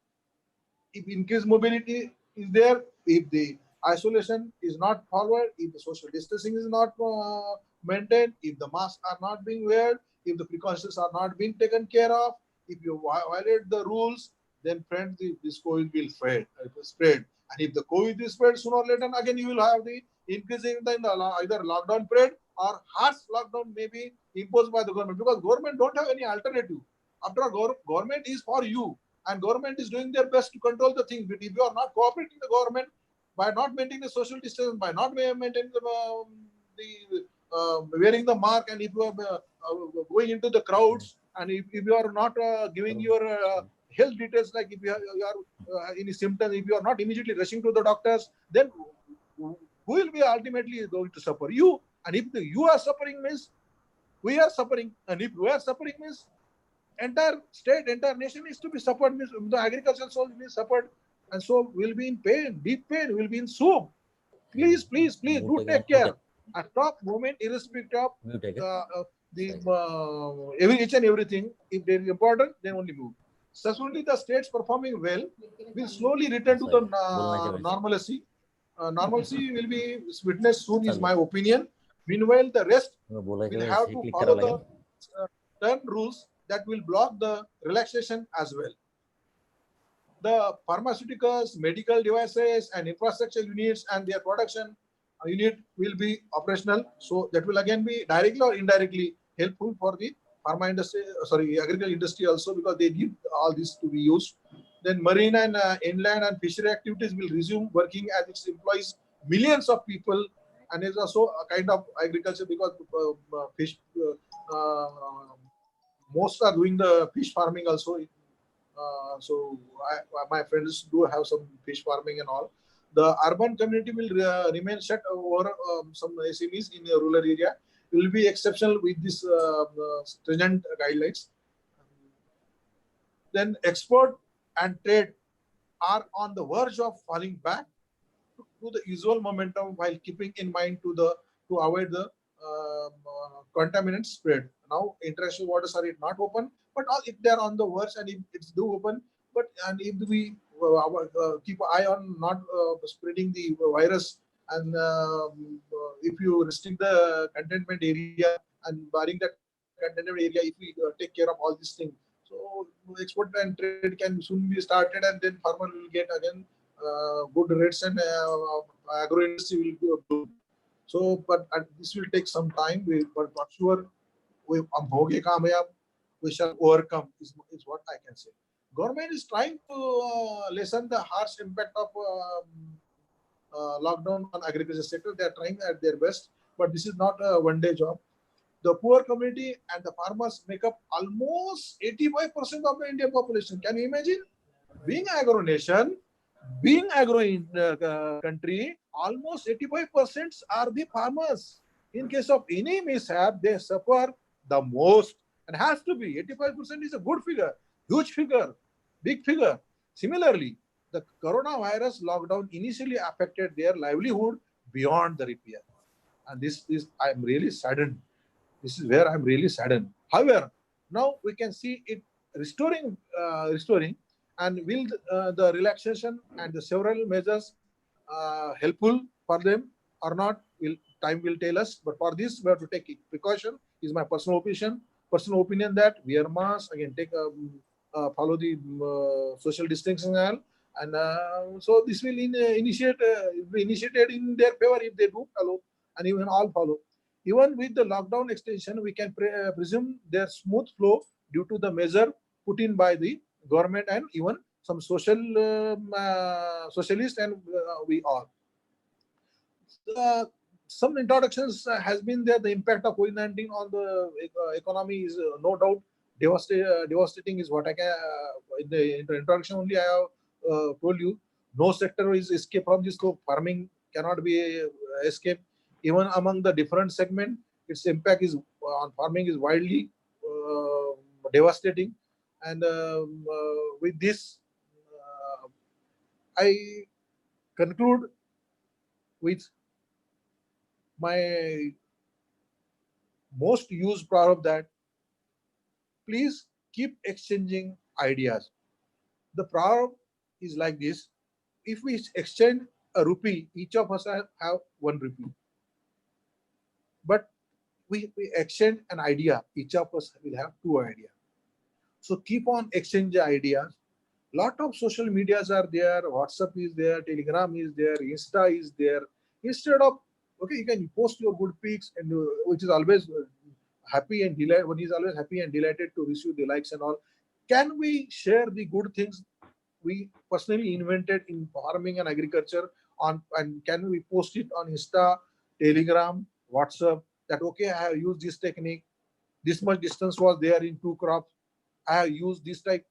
if increased mobility is there, if the isolation is not followed, if the social distancing is not maintained, if the masks are not being wear, if the precautions are not being taken care of, if you violate the rules, then friends, this COVID will spread. And if the COVID is spread sooner or later, again you will have the increase in the either lockdown period or harsh lockdown may be imposed by the government, because government don't have any alternative. After all, government is for you, and government is doing their best to control the thing. But if you are not cooperating the government by not maintaining the social distance, by not maintaining the wearing the mark, and if you are going into the crowds, and if you are not giving your health details, like if you are any symptoms, if you are not immediately rushing to the doctors, then who will be ultimately going to suffer? You. And if you are suffering, means we are suffering. And if we are suffering, means entire state, entire nation is to be suffered. Means the agricultural soil will be suffered, and so we'll be in pain, deep pain. We'll be in soup. Please, please, please do take care. At top moment, irrespective of each and everything, if they are important, then only move. Subsequently, the states performing well will slowly return to the normalcy. Normalcy will be witnessed soon, is my opinion. Meanwhile, the rest will have to follow the stern rules that will block the relaxation as well. The pharmaceuticals, medical devices, and infrastructure units and their production unit will be operational. So that will again be directly or indirectly helpful for the pharma industry, agricultural industry also, because they need all this to be used. Then marine and inland and fishery activities will resume working, as it employs millions of people, and is also a kind of agriculture, because fish, most are doing the fish farming also. So my friends do have some fish farming and all. The urban community will remain shut over some SMEs in the rural area. It will be exceptional with this stringent guidelines. Then export and trade are on the verge of falling back to the usual momentum, while keeping in mind to avoid the contaminant spread. Now international waters are not open, but if they are on the verge, and if it's do open, but and if we keep an eye on not spreading the virus, and if you restrict the containment area, and barring that containment area, if we take care of all these things, so export and trade can soon be started, and then farmer will get again good rates, and agro industry will grow. So, but this will take some time. But for sure, we shall overcome. Is what I can say. Government is trying to lessen the harsh impact of lockdown on agriculture sector. They are trying at their best, but this is not a one-day job. the poor community and the farmers make up almost 85% of the Indian population. Can you imagine? Being agro nation, being agro country, almost 85% are the farmers. In case of any mishap, they suffer the most, and has to be. 85% is a good figure, huge figure, big figure. Similarly, the coronavirus lockdown initially affected their livelihood beyond the repair. And this is, I'm really saddened. This is where I'm really saddened. However, now we can see it restoring, and will the relaxation and the several measures helpful for them or not? Time will tell us. But for this, we have to take precaution. Is my personal opinion. Personal opinion that wear mask again, take follow the social distancing and so this will be initiated in their favor if they do follow, and even all follow. Even with the lockdown extension, we can presume their smooth flow due to the measure put in by the government and even some socialists and we all. Some introductions has been there. The impact of COVID-19 on the economy is no doubt devastating. Is what I can in the introduction only I have told you. No sector is escape from this. So farming cannot be escape. Even among the different segment, its impact is on farming is widely devastating. And with this, I conclude with my most used proverb that please keep exchanging ideas. The proverb is like this: if we exchange a rupee, each of us have 1 rupee. But we exchange an idea, each of us will have 2 ideas. So keep on exchanging ideas. Lot of social medias are there, WhatsApp is there, Telegram is there, Insta is there. Instead of, okay, you can post your good pics, and which is always happy and delighted, one is always happy and delighted to receive the likes and all. Can we share the good things we personally invented in farming and agriculture on, and can we post it on Insta, Telegram, WhatsApp, that okay, I have used this technique, this much distance was there in 2 crops, I have used this type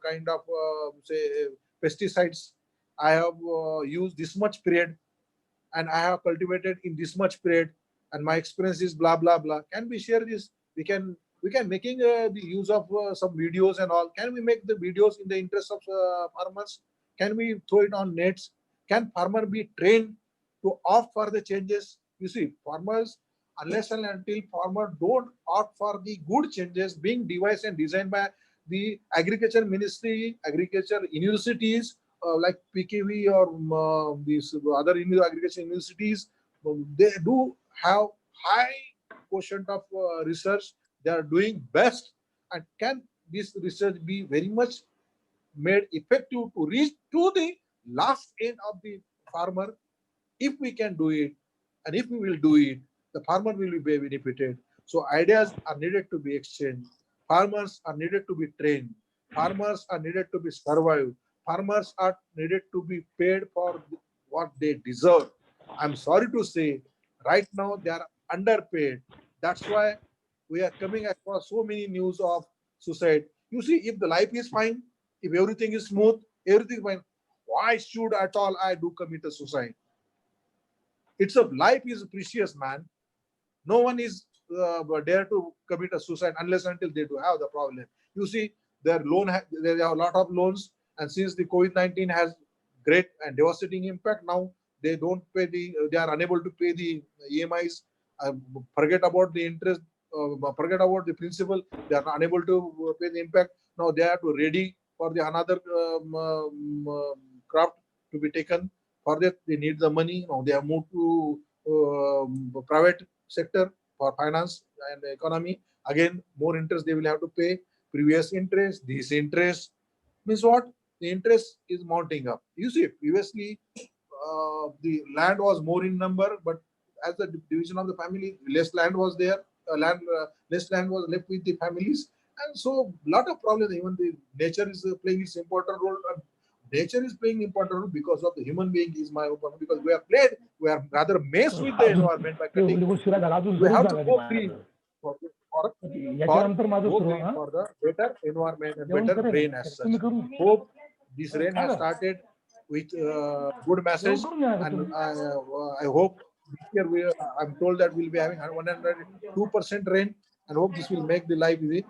kind of say pesticides, I have used this much period, and I have cultivated in this much period, and my experience is blah blah blah. Can we share this? We can making the use of some videos and all. Can we make the videos in the interest of farmers? Can we throw it on nets? Can farmer be trained to opt for the changes? You see, farmers, unless and until farmer don't opt for the good changes being devised and designed by the agriculture ministry, agriculture universities, like PKV or these other agriculture universities, they do have high quotient of research. They are doing best, and can this research be very much made effective to reach to the last end of the farmer? If we can do it, and if we will do it, the farmer will be benefited. So ideas are needed to be exchanged. Farmers are needed to be trained. Farmers are needed to be survived. Farmers are needed to be paid for what they deserve. I'm sorry to say, right now they are underpaid. That's why we are coming across so many news of suicide. You see, if the life is fine, if everything is smooth, everything is fine, why should at all I do commit a suicide? It's a life is precious, man. No one is dare to commit a suicide unless until they do have the problem. You see, their loan there are a lot of loans, and since the COVID-19 has great and devastating impact, now they don't pay they are unable to pay the EMIs. Forget about the interest. Forget about the principal. They are unable to pay the impact. Now they are to ready for the another craft to be taken. For that, they need the money. Now they have moved to private sector for finance and economy. Again, more interest they will have to pay. Previous interest, this interest means what? The interest is mounting up. You see, previously the land was more in number, but as the division of the family, less land was there. Less land was left with the families, and so lot of problems. Even the nature is playing its important role. Nature is playing important role because of the human being is my opinion, because we are rather messed with the environment by cutting. We have to go green. for याच्यानंतर माझं go सुरू green हा. for the better environment and जेवण better करेल. rain as such. तुम्ही करून Hope this rain has Hello. started with good message, जेवण करून घ्या ना and तुम्ही. I hope this year I'm told that we'll be having 102% rain, and hope this will make the life easy.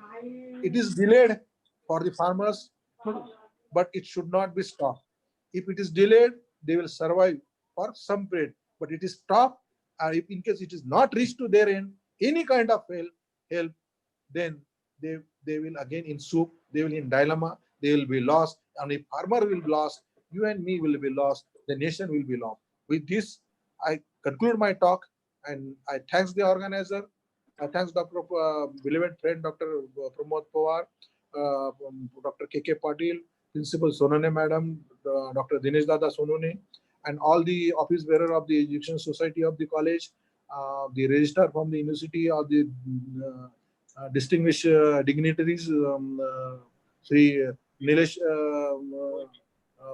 It is delayed for the farmers, but it should not be stopped. If it is delayed, they will survive for some period, but it is stopped. And if in case it is not reached to their end, any kind of help, then they will again in soup, they will in dilemma, they will be lost, and if farmer will be lost, you and me will be lost, the nation will be lost. With this, I conclude my talk, and I thanks the organizer. I thanks Dr. Beloved friend Dr. Pramod Pawar, Dr. K.K. Patil, Principal Sonone Madam, Dr. Dinesh Dada Sonone, and all the office bearer of the Egyptian Society of the college, the registrar from the university, or the distinguished dignitaries, Sri Nilesh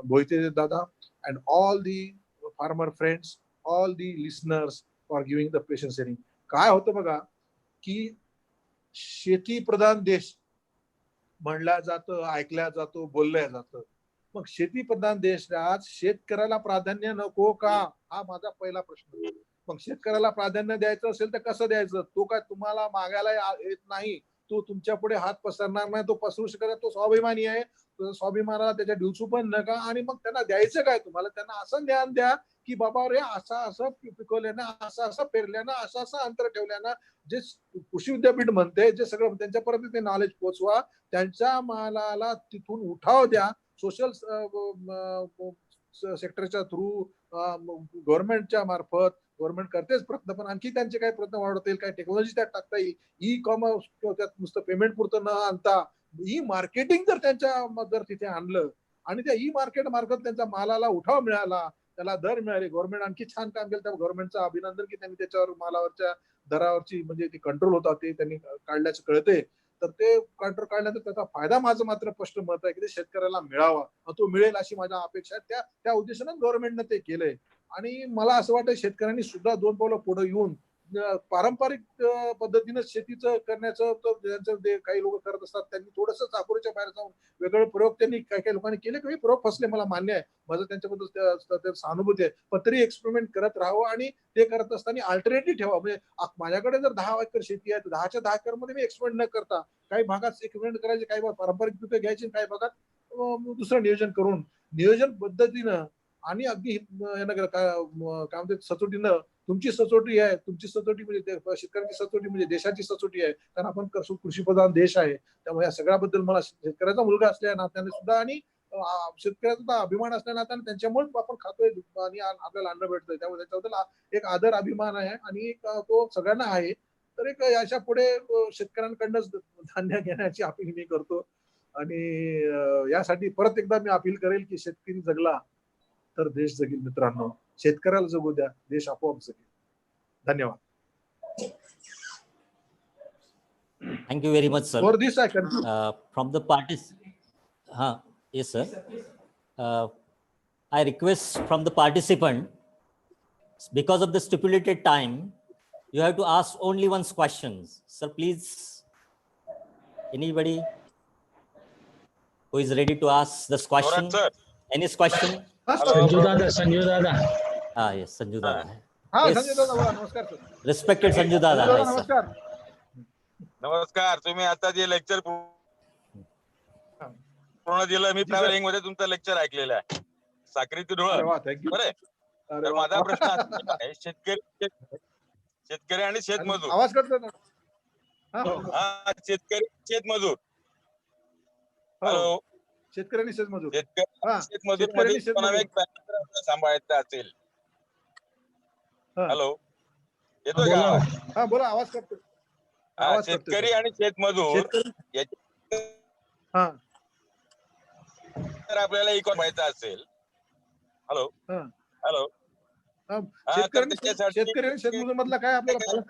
Boite Dada, and all the farmer friends, all the listeners for giving the patient sharing. काय होतं बघा की शेती प्रधान देश म्हणल्या जातं, ऐकल्या जातो, बोलल्या जातं. मग शेती प्रधान देशात शेतकऱ्याला प्राधान्य नको का, हा माझा पहिला प्रश्न. मग शेतकऱ्याला प्राधान्य द्यायचं असेल तर कसं द्यायचं? तो काय तुम्हाला मागायला येत नाही, तो तुमच्या पुढे हात पसरणार नाही, तो पसरू शकत, तो स्वाभिमानी आहे. स्वाभिमानाला त्याच्या दिवसू पण नका. आणि मग त्यांना द्यायचं काय? तुम्हाला त्यांना असं ज्ञान द्या की बाबा रे, असं असं पिकवल्यानं, असं असं पेरल्यानं, असं असं अंतर ठेवल्यानं, जे कृषी विद्यापीठ म्हणते, जे सगळं त्यांच्यापर्यंत ते नॉलेज पोहोचवा. त्यांच्या मालाला तिथून उठाव द्या. सोशल सेक्टरच्या थ्रू, गव्हर्नमेंटच्या मार्फत, गव्हर्नमेंट करतेच प्रयत्न, पण आणखी त्यांचे काही प्रयत्न वाढवता येईल, काही टेक्नॉलॉजी त्यात टाकता येईल. ई कॉमर्स त्यात नुसतं पेमेंट पुरतं न आणता ई मार्केटिंग जर त्यांच्या जर तिथे आणलं आणि त्या ई मार्केट मार्फत त्यांच्या मालाला उठाव मिळाला, त्याला दर मिळाले, गव्हर्नमेंट आणखी छान काम केलं, त्या गव्हर्नमेंटचं अभिनंदन की त्यांनी त्याच्यावर मालावरच्या दरावरची म्हणजे ती कंट्रोल होता ते त्यांनी काढल्याचं कळते. तर ते कंट्रोल काढल्यानंतर त्याचा फायदा माझं मात्र स्पष्ट मत आहे की ते शेतकऱ्याला मिळावा, तो मिळेल अशी माझ्या अपेक्षा आहे. त्या उद्देशानं गव्हर्नमेंटनं ते केलंय. आणि मला असं वाटतं शेतकऱ्यांनी सुद्धा 2 पावलं पुढे येऊन पारंपरिक पद्धतीनं शेतीचं करण्याचं ज्यांचं काही लोक करत असतात, त्यांनी थोडंसं चाकोरीच्या बाहेर जाऊन वेगळे प्रयोग त्यांनी काही काही लोकांनी केले. काही प्रयोग फसले, मला मान्य आहे, माझं त्यांच्याबद्दल सहानुभूती आहे, पण तरी एक्सपेरिमेंट करत राहावं. आणि ते करत असताना अल्टरनेटिव्ह ठेवा. म्हणजे माझ्याकडे जर 10 एकर शेती आहे, तर 10च्या 10 एकर मध्ये मी एक्सपेरिमेंट न करता काही भागात एक्सपेरिमेंट करायचे, काही पारंपरिक पिकं घ्यायची, काही भागात दुसरं नियोजन पद्धतीनं आणि अगदी काय म्हणते सचोटीनं. तुमची सचोटी आहे, तुमची सचोटी म्हणजे शेतकऱ्यांची सचोटी म्हणजे देशाची सचोटी आहे, कारण आपण कृषी प्रधान देश आहे. त्यामुळे या सगळ्याबद्दल मला शेतकऱ्याचा मुलगा असल्या नात्याने सुद्धा आणि शेतकऱ्याचा अभिमान असल्या नात्याने त्यांच्यामुळे आपण खातोय आणि आपल्याला अन्न भेटतोय, त्यामुळे त्याच्याबद्दल एक आदर अभिमान आहे आणि तो सगळ्यांना आहे. तर एक याच्या पुढे शेतकऱ्यांकडनंच धान्य घेण्याची अपील मी करतो. आणि यासाठी परत एकदा मी अपील करेल की शेतकरी जगला तर देश जगेल. मित्रांनो, शेतकऱ्याला जगू द्या, देश आपोआप जगेल. धन्यवाद. Thank you very much, sir. For this I conclude. From the parties, yes, sir. I request from the participant, because of the stipulated time, you have to ask only one questions. Sir, please, anybody who is ready to ask this question? Sir. Any question? Sanju दादा. Yes, Sanju Dada. Yes. Sanju Dada, बोला. नमस्कार sir. Respected Sanju Dada. नमस्कार. नमस्कार. तुम्ही आता जे lecture पूर्ण दिलं, मी travelling मध्ये तुमचं लेक्चर ऐकलेलं आहे. साक्रीची डोळं. बरं. तर माझा प्रश्न आहे, शेतकरी आणि शेतमजूर. आवाज करतो ना. शेतकरी शेतमजूर. हॅलो. शेतकरी आणि शेतमजूर. शेतमजूर मध्ये सांभाळायचं असेल. हॅलो, येतोय का आवाज? हा बोला, आवाज करतो. शेतकरी आणि शेतमजूर जर आपल्याला इकॉन व्हायचं असेल. हॅलो. शेतकरी आणि शेतमजूर मधला काय आपल्याला.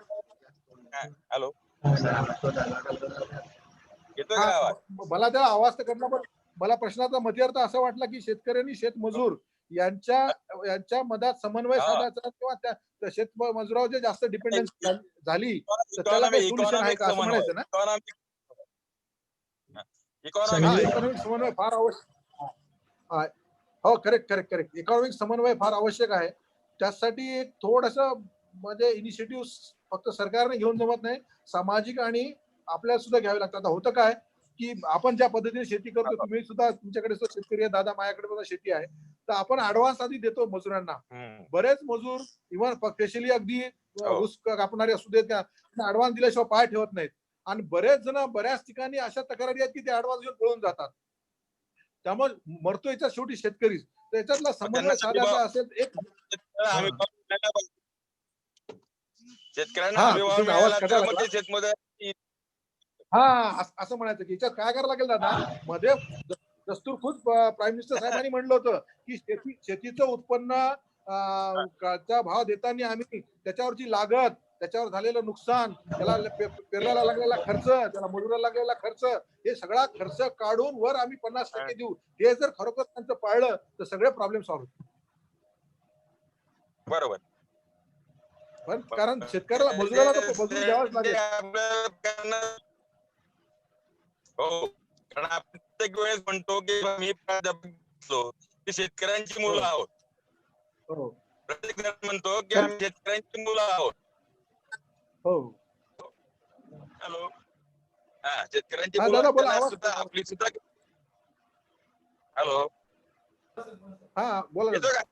हॅलो, येतोय का आवाज? मला त्याला आवाज तर करणार, पण मला प्रश्नाचा मध्यर्थ असा वाटला की शेतकरी आणि शेतमजूर यांच्या मधात समन्वय साधायचा किंवा त्या शेतमजुरावर जे जास्त डिपेंडन्स झाली तर त्याला काही सोल्युशन आहे का असं म्हणायचं ना? इकॉनॉमिक समन्वय फार आवश्यक. हो, करेक्ट. इकॉनॉमिक समन्वय फार आवश्यक आहे. त्यासाठी एक थोडंसं म्हणजे इनिशिएटिव्ह फक्त सरकारने घेऊन जमत नाही, सामाजिक आणि आपल्याला सुद्धा घ्यावे लागतात. आता होतं काय की आपण ज्या पद्धतीने शेती करतो, तुम्ही सुद्धा तुमच्याकडे शेतकरी आहे, दादा माझ्याकडे सुद्धा शेती आहे, तर आपण ऍडव्हान्स आधी देतो मजुरांना. बरेच मजूर इव्हन स्पेशली अगदी ऊस कापणारे असू देत, ऍडव्हान्स दिल्याशिवाय पाय ठेवत नाहीत. आणि बरेच जण बऱ्याच ठिकाणी अशा तक्रारी आहेत की ते ऍडव्हान्स घेऊन पळून जातात. त्यामुळे मरतो याच्या शेवटी शेतकरी. त्याच्यातला समन्वय साधायचा असेल एक शेतकऱ्यांना आवाज असं म्हणायचं की याच्यात काय करायला लागेल दादा. मध्ये दस्तूर खुद प्राईम मिनिस्टर साहेबांनी म्हणलं होतं की शेतीचं उत्पन्न चा भाव देताना आम्ही त्याच्यावरची लागत, त्याच्यावर झालेलं नुकसान, त्याला पेरल्याला लागलेला खर्च, त्याला मजुराला लागलेला खर्च, हे सगळा खर्च काढून वर आम्ही 50% देऊ. हे जर खरोखर त्यांचं पाळलं तर सगळे प्रॉब्लेम सॉल्व्ह होतील. बरोबर. पण कारण शेतकऱ्याला मजुराला तर मजूर द्यावाच लागेल. हो, कारण आपण प्रत्येक वेळेस म्हणतो की शेतकऱ्यांची मुलं आहोत. प्रत्येक जण म्हणतो की आम्ही शेतकऱ्यांची मुलं आहोत. हो, हॅलो. हा, शेतकऱ्यांची मुलं सुद्धा आपली सुद्धा. हॅलो. हा बोला. येतो का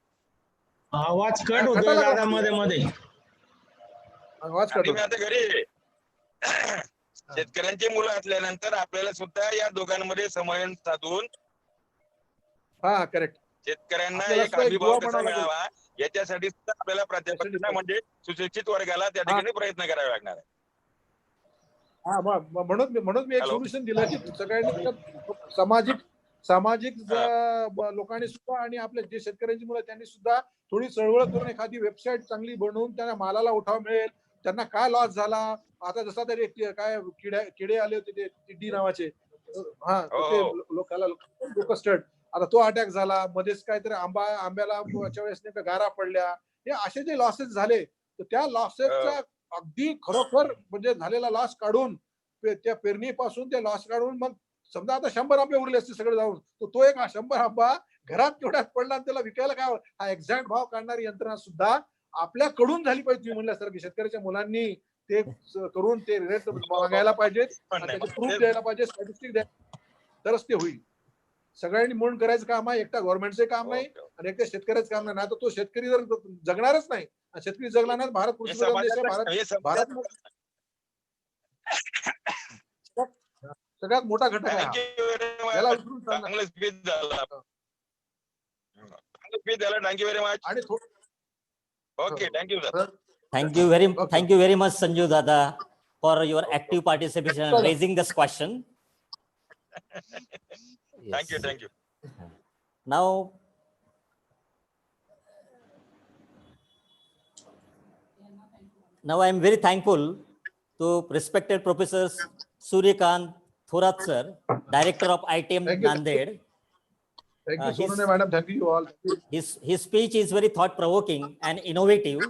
आवाज कट होतोय दादा मध्ये आवाज कट आता घरी शेतकऱ्यांची मुलं असल्यानंतर आपल्याला सुद्धा या दोघांमध्ये समन्वय साधून करेक्ट शेतकऱ्यांना एक अभिभाव कसा मिळावा याच्यासाठी सुद्धा आपल्याला प्राध्यापकांना म्हणजे सुशिक्षित वर्गाला त्या ठिकाणी प्रयत्न करावे लागणार आहे. म्हणून मी एक सोल्युशन दिलं की सगळ्यांनी सामाजिक लोकांनी सुद्धा आणि आपले जे शेतकऱ्यांची मुलं त्यांनी सुद्धा थोडी चळवळ करून एखादी वेबसाईट चांगली बनवून त्यांना मालाला उठाव मिळेल, त्यांना काय लॉस झाला. आता जसा तरी काय किडे आले होते ते टिड्डी नावाचे, लोकस्टर्ड, आता तो अटॅक झाला. मध्येच काहीतरी आंब्याला वेळेस गारा पडल्या. हे असे जे लॉसेस झाले तर त्या लॉसेसचा अगदी खरोखर म्हणजे झालेला लॉस काढून त्या पेरणीपासून ते लॉस काढून मग समजा आता 100 आंबे उरले असते सगळे जाऊन, तो एक 100 आंबा घरात केवढ्यात पडला आणि त्याला विकायला काय, हा एक्झॅक्ट भाव काढणारी यंत्रणा सुद्धा आपल्याकडून झाली पाहिजे. तुम्ही म्हणल्यासारखी शेतकऱ्याच्या मुलांनी ते करून ते रेट मागायला पाहिजेत, त्याचे प्रूफ द्यायला पाहिजे, स्टॅटिस्टिक द्यायला, तरच ते होईल. सगळ्यांनी म्हणून करायचं काम आहे. एकटा गव्हर्नमेंटचे काम नाही आणि एकट्या शेतकऱ्याचं काम नाही. आता तो शेतकरी जर जगणारच नाही, शेतकरी जगला नाही, भारत कृषीप्रधान देश आहे. भारत सगळ्यात मोठा घटक आहे. याला विसरून चांगलं स्पीच झाला. Thank you very much. आणि okay, thank you sir. Thank you very much, Sanju Dada, for your active participation and raising this question. Thank you. Now I am very thankful to respected professors Suryakant Thorat sir, Director of ITM Nanded. Thank you, Sonone madam. Thank you all. His speech is very thought-provoking and innovative.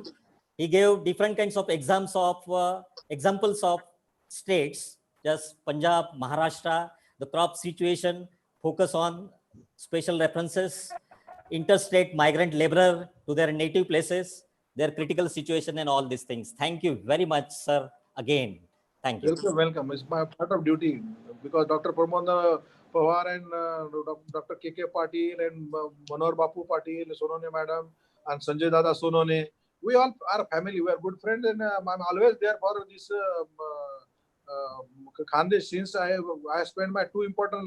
He gave different kinds of examples of states, just Punjab, Maharashtra, the crop situation, focus on special references, interstate migrant laborer to their native places, their critical situation and all these things. Thank you very much, sir, again. Thank you. Welcome. It's my part of duty because Dr. Pramod Pawar and Dr. K.K. Patil and Manohar Bapu Patil, Sonone madam and Sanjay Dada Sonone, we all are family. We are good friends and I'm always there for this Khandesh since I spent my 2 important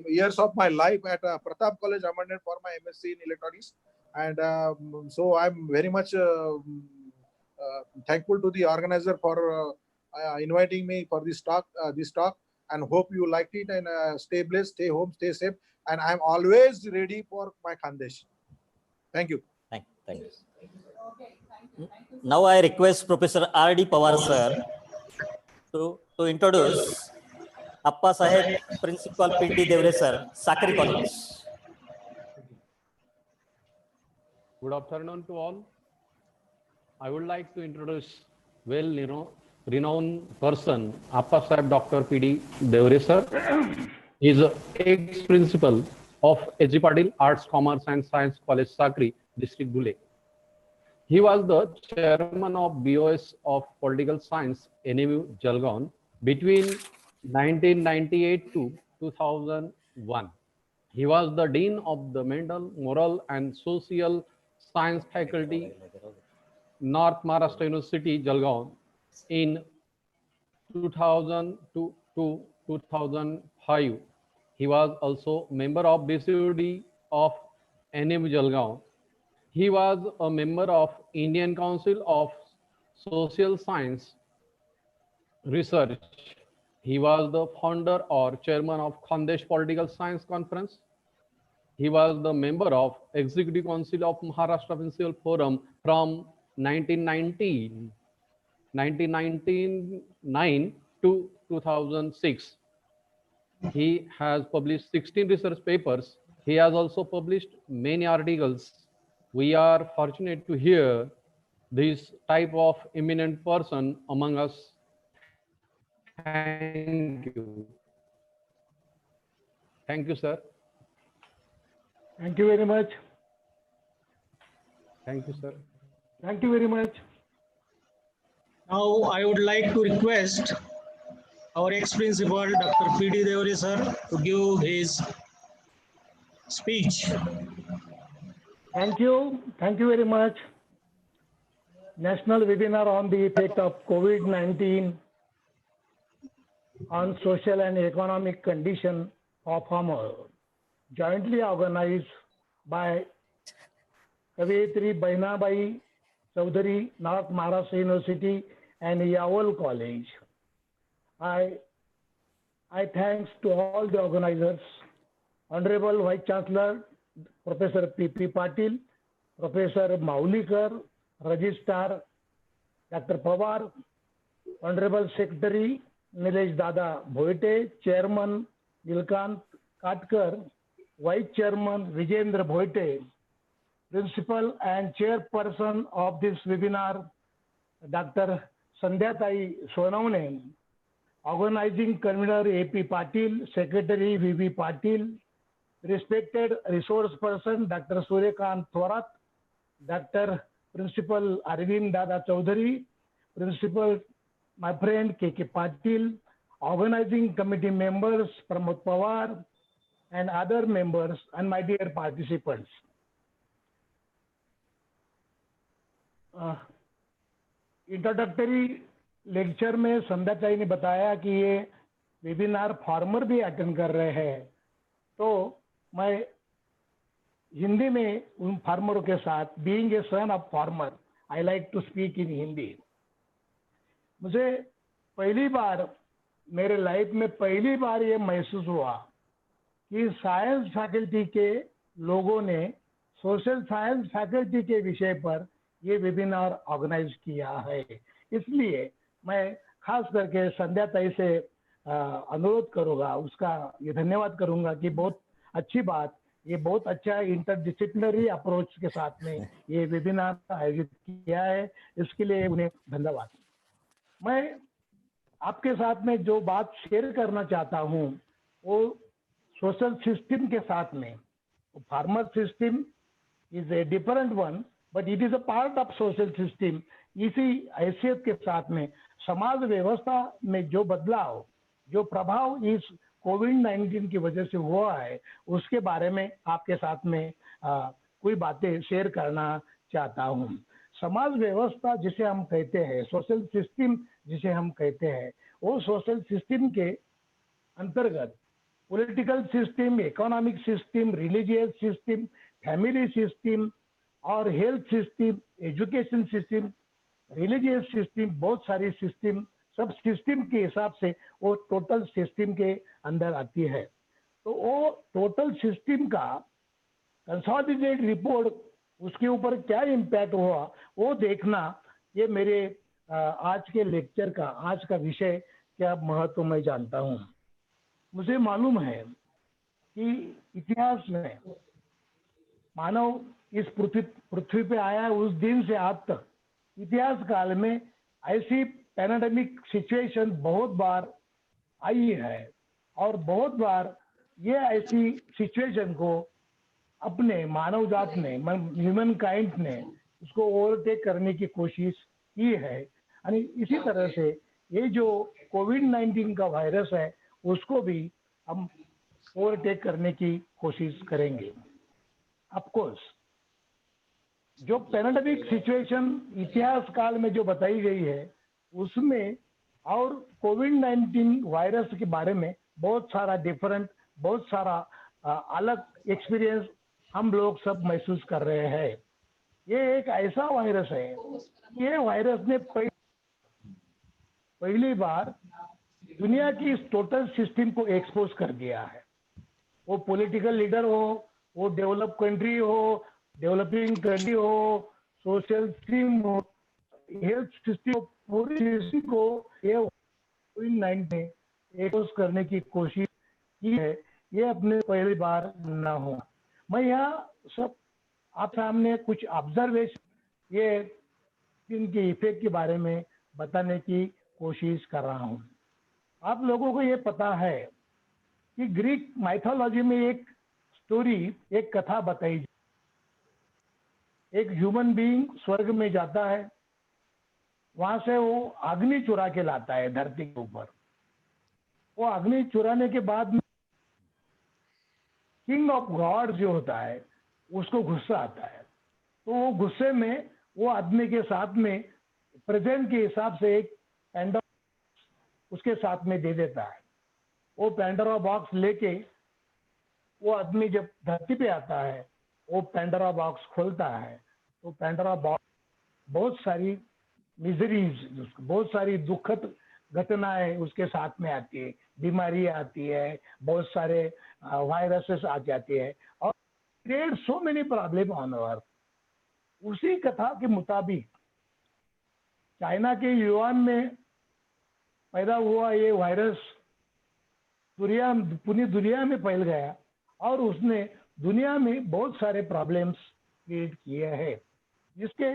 years of my life at Pratap College, Amanded, for my MSc in electronics. And so I'm very much thankful to the organizer for inviting me for this talk, and hope you liked it, and stay blessed, stay home, stay safe, and I'm always ready for my Khandesh. Thank you. Thank you. Now I request Professor R.D. Pawar sir to introduce Appa Saheb, Principal P.T. Devre sir, Sakri College. Good afternoon to all. I would like to introduce renowned person, Dr. P.R.Ghogrey sir. He is ex-principal of H.G. Patil Arts, Commerce and Science College, Sakri, District Dhule. He was the chairman of BOS of Political Science, NMU, Jalgaon, between 1998 to 2001. He was the Dean of the Mental, Moral and Social Science Faculty, North Maharashtra University, Jalgaon, in 2002 to 2005. He was also member of BCUD of NM Jalgaon. He was a member of Indian Council of Social Science Research. He was the founder or chairman of Khandesh Political Science Conference. He was the member of Executive Council of Maharashtra Principal Forum from 1999 to 2006. He has published 16 research papers. He has also published many articles. We are fortunate to hear this type of eminent person among us. Thank you. Thank you, sir. Thank you very much. Thank you, sir. Thank you very much. Now I would like to request our ex-principal, Dr. P.R.Ghogrey sir, to give his speech. Thank you. Thank you very much. National webinar on the effect of COVID-19 on social and economic condition of farmers, jointly organized by Kavitri Bainabai Chaudhary, North Maharashtra University and Yawal College. I thanks to all the organizers, Honorable Vice Chancellor Professor P.P. Patil, Professor Maulikar, Registrar Dr. Pawar, Honorable Secretary Nilesh Dada Bhoite, Chairman Nilkant Katkar, Vice Chairman Vijendra Bhoite, Principal and Chairperson of this webinar, Dr. Sandhyatai Sonavne, Organizing Convener A.P. Patil, Secretary V.B. Patil, respected resource person Dr. Suryakant Thorat, Dr. Principal Arvind Dada Chaudhary, Principal my friend K.K. Patil, organizing committee members Pramod Pawar, and other members and my dear participants. Introductory lecture में संध्या ताई ने बताया कि ये webinar farmer भी attend कर रहे हैं, तो मैं हिंदी में उन फार्मरों के साथ, being a son of farmer, I like to speak in Hindi. मुझे पहली बार मेरे लाइफ में पहली बार ये महसूस हुआ कि साइंस फैकल्टी के लोगों ने सोशल साइंस फैकल्टी के विषय पर ये वेबिनार ऑर्गेनाइज किया है। इसलिए मैं खास करके संध्या ताई से अनुरोध करूंगा, उसका ये धन्यवाद करूंगा कि बहुत अच्छी बात, ये बहुत अच्छा इंटरडिसिप्लिनरी अप्रोच के साथ में ये वेबिनार आयोजित किया है, इसके लिए उन्हें धन्यवाद। मैं आपके साथ में जो बात शेयर करना चाहता हूँ वो सोशल सिस्टम के साथ में, farmer system is a different one but it is a part of social system. इसी हैसियत के साथ में समाज व्यवस्था में जो बदलाव, जो प्रभाव इस कोविड-19 की वजह से हुआ है, उसके बारे में आपके साथ में कोई बातें शेयर करना चाहता हूँ। समाज व्यवस्था जिसे हम कहते हैं, सोशल सिस्टम जिसे हम कहते हैं, वो सोशल सिस्टम के अंतर्गत political system, economic system, religious system, family system और health system, education system, religious system, बहुत सारी सिस्टम, सब सिस्टम के हिसाब से वो टोटल सिस्टम के अंदर आती है। तो वो टोटल सिस्टम का कंसोलिडेटेड रिपोर्ट, उसके ऊपर क्या इम्पैक्ट हुआ वो देखना, ये मेरे आज के लेक्चर का, आज का विषय क्या महत्व मैं जानता हूँ। मुझे मालूम है कि इतिहास में मानव इस पृथ्वी पे आया है उस दिन से आज तक इतिहास काल में ऐसी पैंडेमिक सिचुएशन बहुत बार आई है और बहुत बार ये ऐसी सिचुएशन को अपने मानव जात ने, ह्यूमन काइंड ने उसको ओवरटेक करने की कोशिश की है। यानी इसी तरह से ये जो कोविड-19 का वायरस है उसको भी हम ओवरटेक करने की कोशिश करेंगे। ऑफ कोर्स जो पैंडेमिक सिचुएशन इतिहास काल में जो बताई गई है उसमें और कोविड-19 वायरस के बारे में बहुत सारा डिफरेंट, बहुत सारा अलग एक्सपीरियंस हम लोग सब महसूस कर रहे हैं। ये एक ऐसा वायरस है, ये वायरस ने पहली बार दुनिया की इस टोटल सिस्टम को एक्सपोज कर दिया है। वो पॉलिटिकल लीडर हो, वो डेवलप कंट्री हो, डेवलपिंग कंट्री हो, सोशल सिस्टम हो, हेल्थ सिस्टम, पूरी सिस्टम को ये कोविड-19 ने एक्सपोज करने की कोशिश की है। ये अपने पहली बार ना हो। मैं यहाँ सब आप सामने कुछ ऑब्जर्वेशन ये इनके इफेक्ट के बारे में बताने की कोशिश कर रहा हूँ। आप लोगों को ये पता है कि ग्रीक माइथोलॉजी में एक स्टोरी, एक कथा बताई, एक ह्यूमन बीइंग स्वर्ग में जाता है, वहां से वो अग्नि चुरा के लाता है धरती के ऊपर। वो अग्नि चुराने के बाद में किंग ऑफ गॉड जो होता है उसको गुस्सा आता है, तो वो गुस्से में वो आदमी के साथ में प्रेजेंट के हिसाब से एक पैंडोरा उसके साथ में दे देता है। वो पैंडोरा बॉक्स लेके वो आदमी जब धरती पे आता है वो पैंडोरा बॉक्स खोलता है, तो पैंडोरा बॉक्स बहुत सारी मिजरीज, बहुत सारी दुखद घटनाएं उसके साथ में आती है, बीमारी आती है, बहुत सारे वायरसेस आ जाती है और create so many problem on earth. उसी कथा के मुताबिक चाइना के युआन में पैदा हुआ ये वायरस पूरी दुनिया में फैल गया और उसने दुनिया में बहुत सारे प्रॉब्लम्स क्रिएट किए हैं, जिसके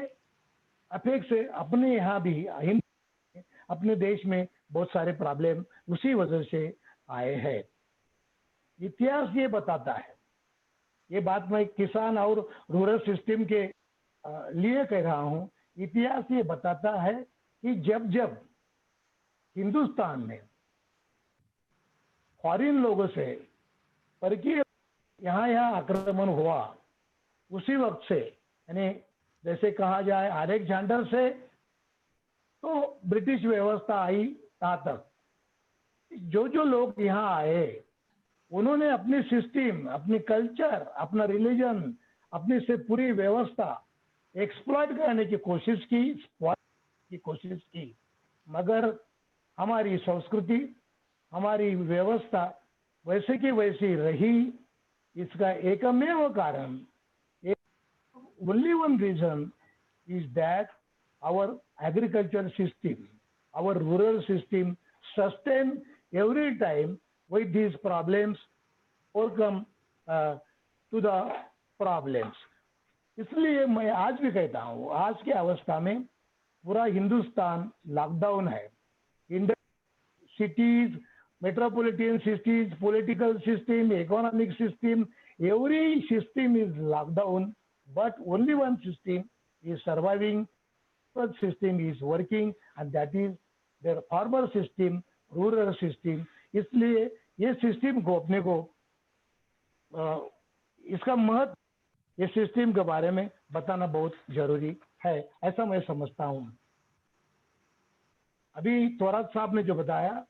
अपेक्षा से अपने यहाँ भी अपने देश में बहुत सारे प्रॉब्लम उसी वजह से आए हैं। इतिहास ये बताता है, ये बात मैं किसान और रूरल सिस्टम के लिए कह रहा हूँ, इतिहास ये बताता है कि जब जब हिंदुस्तान में फॉरेन लोगों से परकीय यहाँ आक्रमण हुआ, उसी वक्त से, यानी जैसे कहा जाए अलेक्जेंडर से तो ब्रिटिश व्यवस्था आई तहाँ तक, जो जो लोग यहाँ आए उन्होंने अपनी सिस्टम, अपनी कल्चर, अपना रिलीजन, अपनी से पूरी व्यवस्था एक्सप्लॉइट करने की कोशिश की, मगर हमारी संस्कृति, हमारी व्यवस्था वैसे की वैसी रही। इसका एकमेव कारण, only one reason is that our agriculture system, our rural system sustain every time with these problems, overcome to the problems. इसलिए मैं आज भी कहता हूँ, आज की अवस्था में पूरा हिंदुस्तान लॉकडाउन है। Cities, metropolitan cities, political system, economic system, every system is locked down, but only one system is surviving, one system is working, and that is their farmer system, rural system. इसलिए ये system को अपने को इसका महत्व, ये system के बारे में बताना बहुत जरूरी है, ऐसा मैं समझता हूँ। अभी तोरात साहब ने जो बताया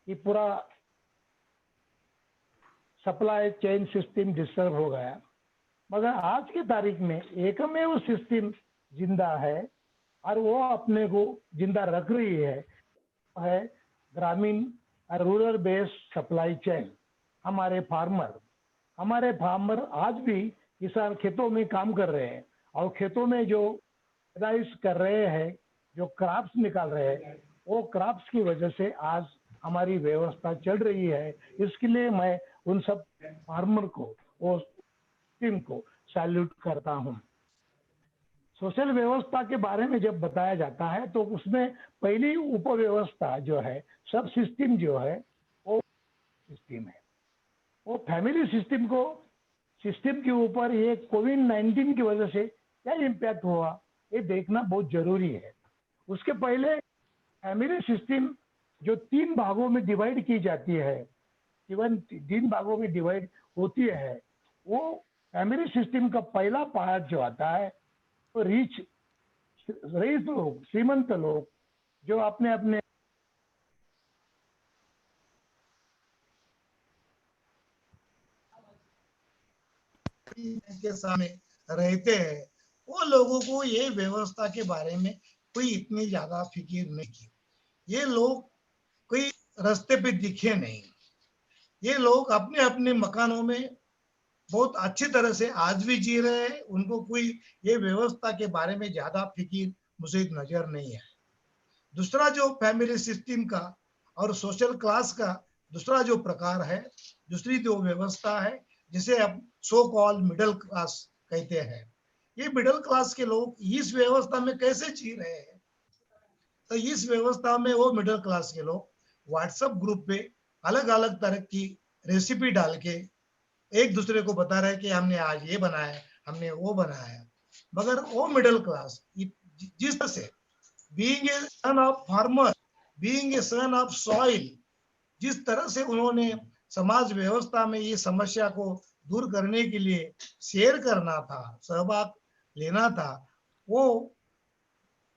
कि पूरा सप्लाई चेन सिस्टम डिस्टर्ब हो गया, मगर आज की तारीख में एकमेव सिस्टम जिंदा है और वो अपने को जिंदा रख रही है ग्रामीण और रूरल बेस्ड सप्लाई चेन। हमारे फार्मर आज भी किसान खेतों में काम कर रहे हैं और खेतों में जो पैदाइश कर रहे हैं, जो क्रॉप्स निकाल रहे हैं, वो क्रॉप्स की वजह से आज हमारी व्यवस्था चल रही है। इसके लिए मैं उन सब फार्मर को, वो टीम को सैल्यूट करता हूँ। सोशल व्यवस्था के बारे में जब बताया जाता है तो उसमें पहली उपव्यवस्था जो है, सब सिस्टम जो है, वो सिस्टम है। वो फैमिली सिस्टम के ऊपर ये कोविड-19 की वजह से क्या इम्पैक्ट हुआ, ये देखना बहुत जरूरी है। उसके पहले फैमिली सिस्टम जो 3 भागों में डिवाइड की जाती है, इवन 3 भागों में डिवाइड होती है, वो फैमिली सिस्टम का पहला पार्ट जो आता है तो रईस लोग, श्रीमंत लोग जो अपने अपने के सामने रहते हैं, वो लोगों को ये व्यवस्था के बारे में कोई इतनी ज्यादा फिक्र नहीं की। ये लोग कोई रास्ते पे दिखे नहीं, ये लोग अपने अपने मकानों में बहुत अच्छी तरह से आज भी जी रहे हैं। उनको कोई ये व्यवस्था के बारे में ज्यादा फिक्र मुझे नजर नहीं है। दूसरा जो फैमिली सिस्टम का और सोशल क्लास का दूसरा जो प्रकार है, दूसरी जो व्यवस्था है, जिसे अब सो कॉल मिडिल क्लास कहते हैं। ये मिडिल क्लास के लोग इस व्यवस्था में कैसे जी रहे हैं? तो इस व्यवस्था में वो मिडिल क्लास के लोग व्हाट्सएप ग्रुप पे अलग अलग तरह की रेसिपी डाल के एक दूसरे को बता रहे कि हमने आज ये बनाया, हमने वो बनाया। मगर वो मिडिल क्लास जिस तरह से being a son of farmer, being a son of soil, जिस तरह से उन्होंने समाज व्यवस्था में ये समस्या को दूर करने के लिए शेयर करना था, सहभाग लेना था, वो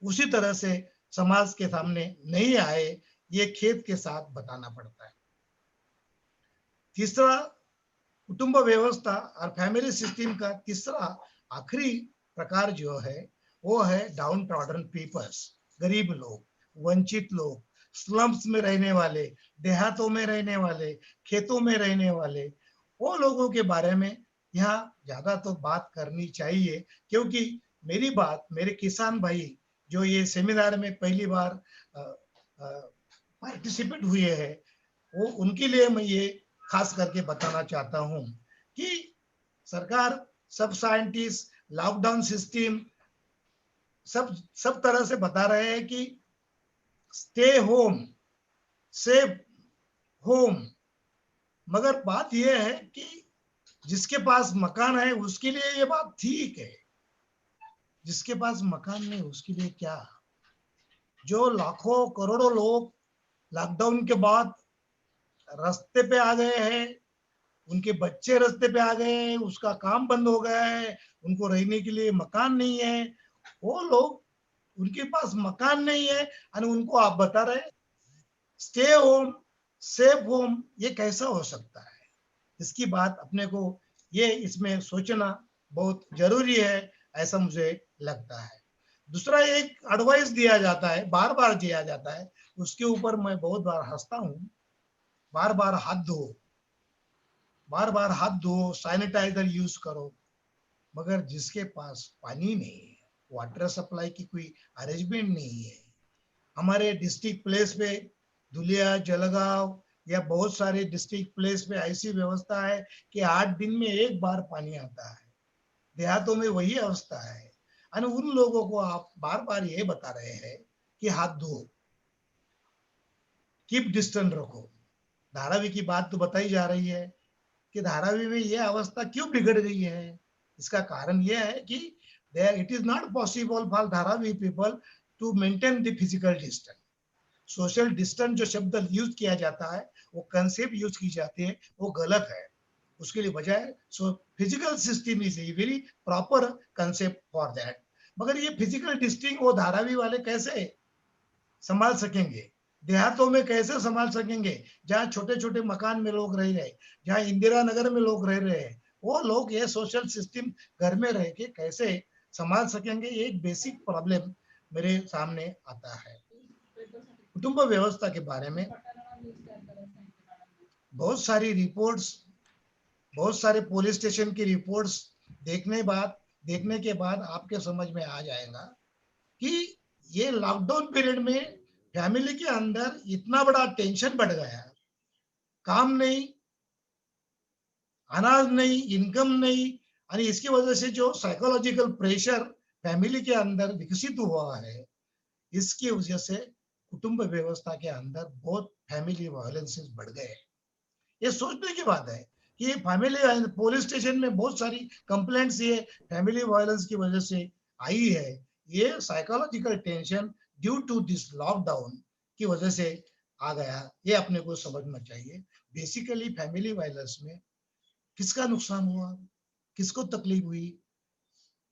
उसी तरह से समाज के सामने नहीं आए। ये खेद के साथ बताना पड़ता है। तीसरा कुटुंब व्यवस्था और फैमिली सिस्टम का तीसरा आखिरी प्रकार जो है वो है डाउन ट्रॉडन पीपल्स, गरीब लोग, वंचित लोग, स्लम्स में रहने वाले, देहातों में रहने वाले, खेतों में रहने वाले, वो लोगों के बारे में यहाँ ज्यादा तो बात करनी चाहिए। क्योंकि मेरी बात मेरे किसान भाई जो ये सेमिनार में पहली बार पार्टिसिपेट हुए हैं, वो उनके लिए मैं ये खास करके बताना चाहता हूं कि सरकार, सब साइंटिस्ट, लॉकडाउन सिस्टम सब तरह से बता रहे हैं कि स्टे होम, सेव होम। मगर बात यह है कि जिसके पास मकान है उसके लिए ये बात ठीक है, जिसके पास मकान नहीं उसके लिए क्या? जो लाखों करोड़ों लोग लॉकडाउन के बाद रास्ते पे आ गए हैं, उनके बच्चे रास्ते पे आ गए हैं, उसका काम बंद हो गया है, उनको रहने के लिए मकान नहीं है, वो लोग उनके पास मकान नहीं है और उनको आप बता रहे स्टे होम, सेफ होम, ये कैसा हो सकता है? इसकी बात अपने को ये इसमें सोचना बहुत जरूरी है, ऐसा मुझे लगता है। दूसरा एक एडवाइस दिया जाता है, बार बार दिया जाता है, उसके ऊपर मैं बहुत बार हंसता हूँ। बार बार हाथ धो, बार बार हाथ धो, सैनिटाइजर यूज करो। मगर जिसके पास पानी नहीं है, वाटर सप्लाई की कोई अरेंजमेंट नहीं है, हमारे डिस्ट्रिक्ट प्लेस पे धुलिया, जलगांव या बहुत सारे डिस्ट्रिक्ट प्लेस पे ऐसी व्यवस्था है कि 8 दिन में एक बार पानी आता है। देहातों में वही अवस्था है और उन लोगों को आप बार बार ये बता रहे हैं कि हाथ धो, कीप डिस्टेंस रखो। धारावी की बात तो बताई जा रही है कि धारावी में यह अवस्था क्यों बिगड़ गई है। इसका कारण यह है कि it is not possible for Dharavi people to maintain the physical distance. Social distance जो शब्द यूज किया जाता है, वो कंसेप्ट यूज की जाती है, वो गलत है। उसके लिए बजाय physical system is a very proper concept for that. मगर ये फिजिकल डिस्टेंस वो धारावी वाले कैसे संभाल सकेंगे? देहातों में कैसे संभाल सकेंगे? जहाँ छोटे छोटे मकान में लोग रह रहे, जहाँ इंदिरा नगर में लोग रह रहे हैं, वो लोग ये सोशल सिस्टम घर में रह के कैसे संभाल सकेंगे? ये एक बेसिक प्रॉब्लम मेरे सामने आता है। कुटुंब व्यवस्था के बारे में बहुत सारी रिपोर्ट्स, बहुत सारे पुलिस स्टेशन की रिपोर्ट्स देखने के बाद आपके समझ में आ जाएगा कि ये लॉकडाउन पीरियड में फैमिली के अंदर इतना बड़ा टेंशन बढ़ गया, काम नहीं, अनाज नहीं, इनकम नहीं, और इसकी वजह से जो साइकोलॉजिकल प्रेशर फैमिली के अंदर विकसित हुआ है, इसकी वजह से कुटुंब व्यवस्था के अंदर बहुत फैमिली वायलेंसेस बढ़ गए। ये सोचने की बात है कि फैमिली पुलिस स्टेशन में बहुत सारी कंप्लेंट्स ये फैमिली वायलेंस की वजह से आई है। ये psychological tension due to this lockdown की वजह से आ गया, ये अपने को समझना चाहिए। बेसिकली फैमिली वायलेंस में किसका नुकसान हुआ, किसको तकलीफ हुई,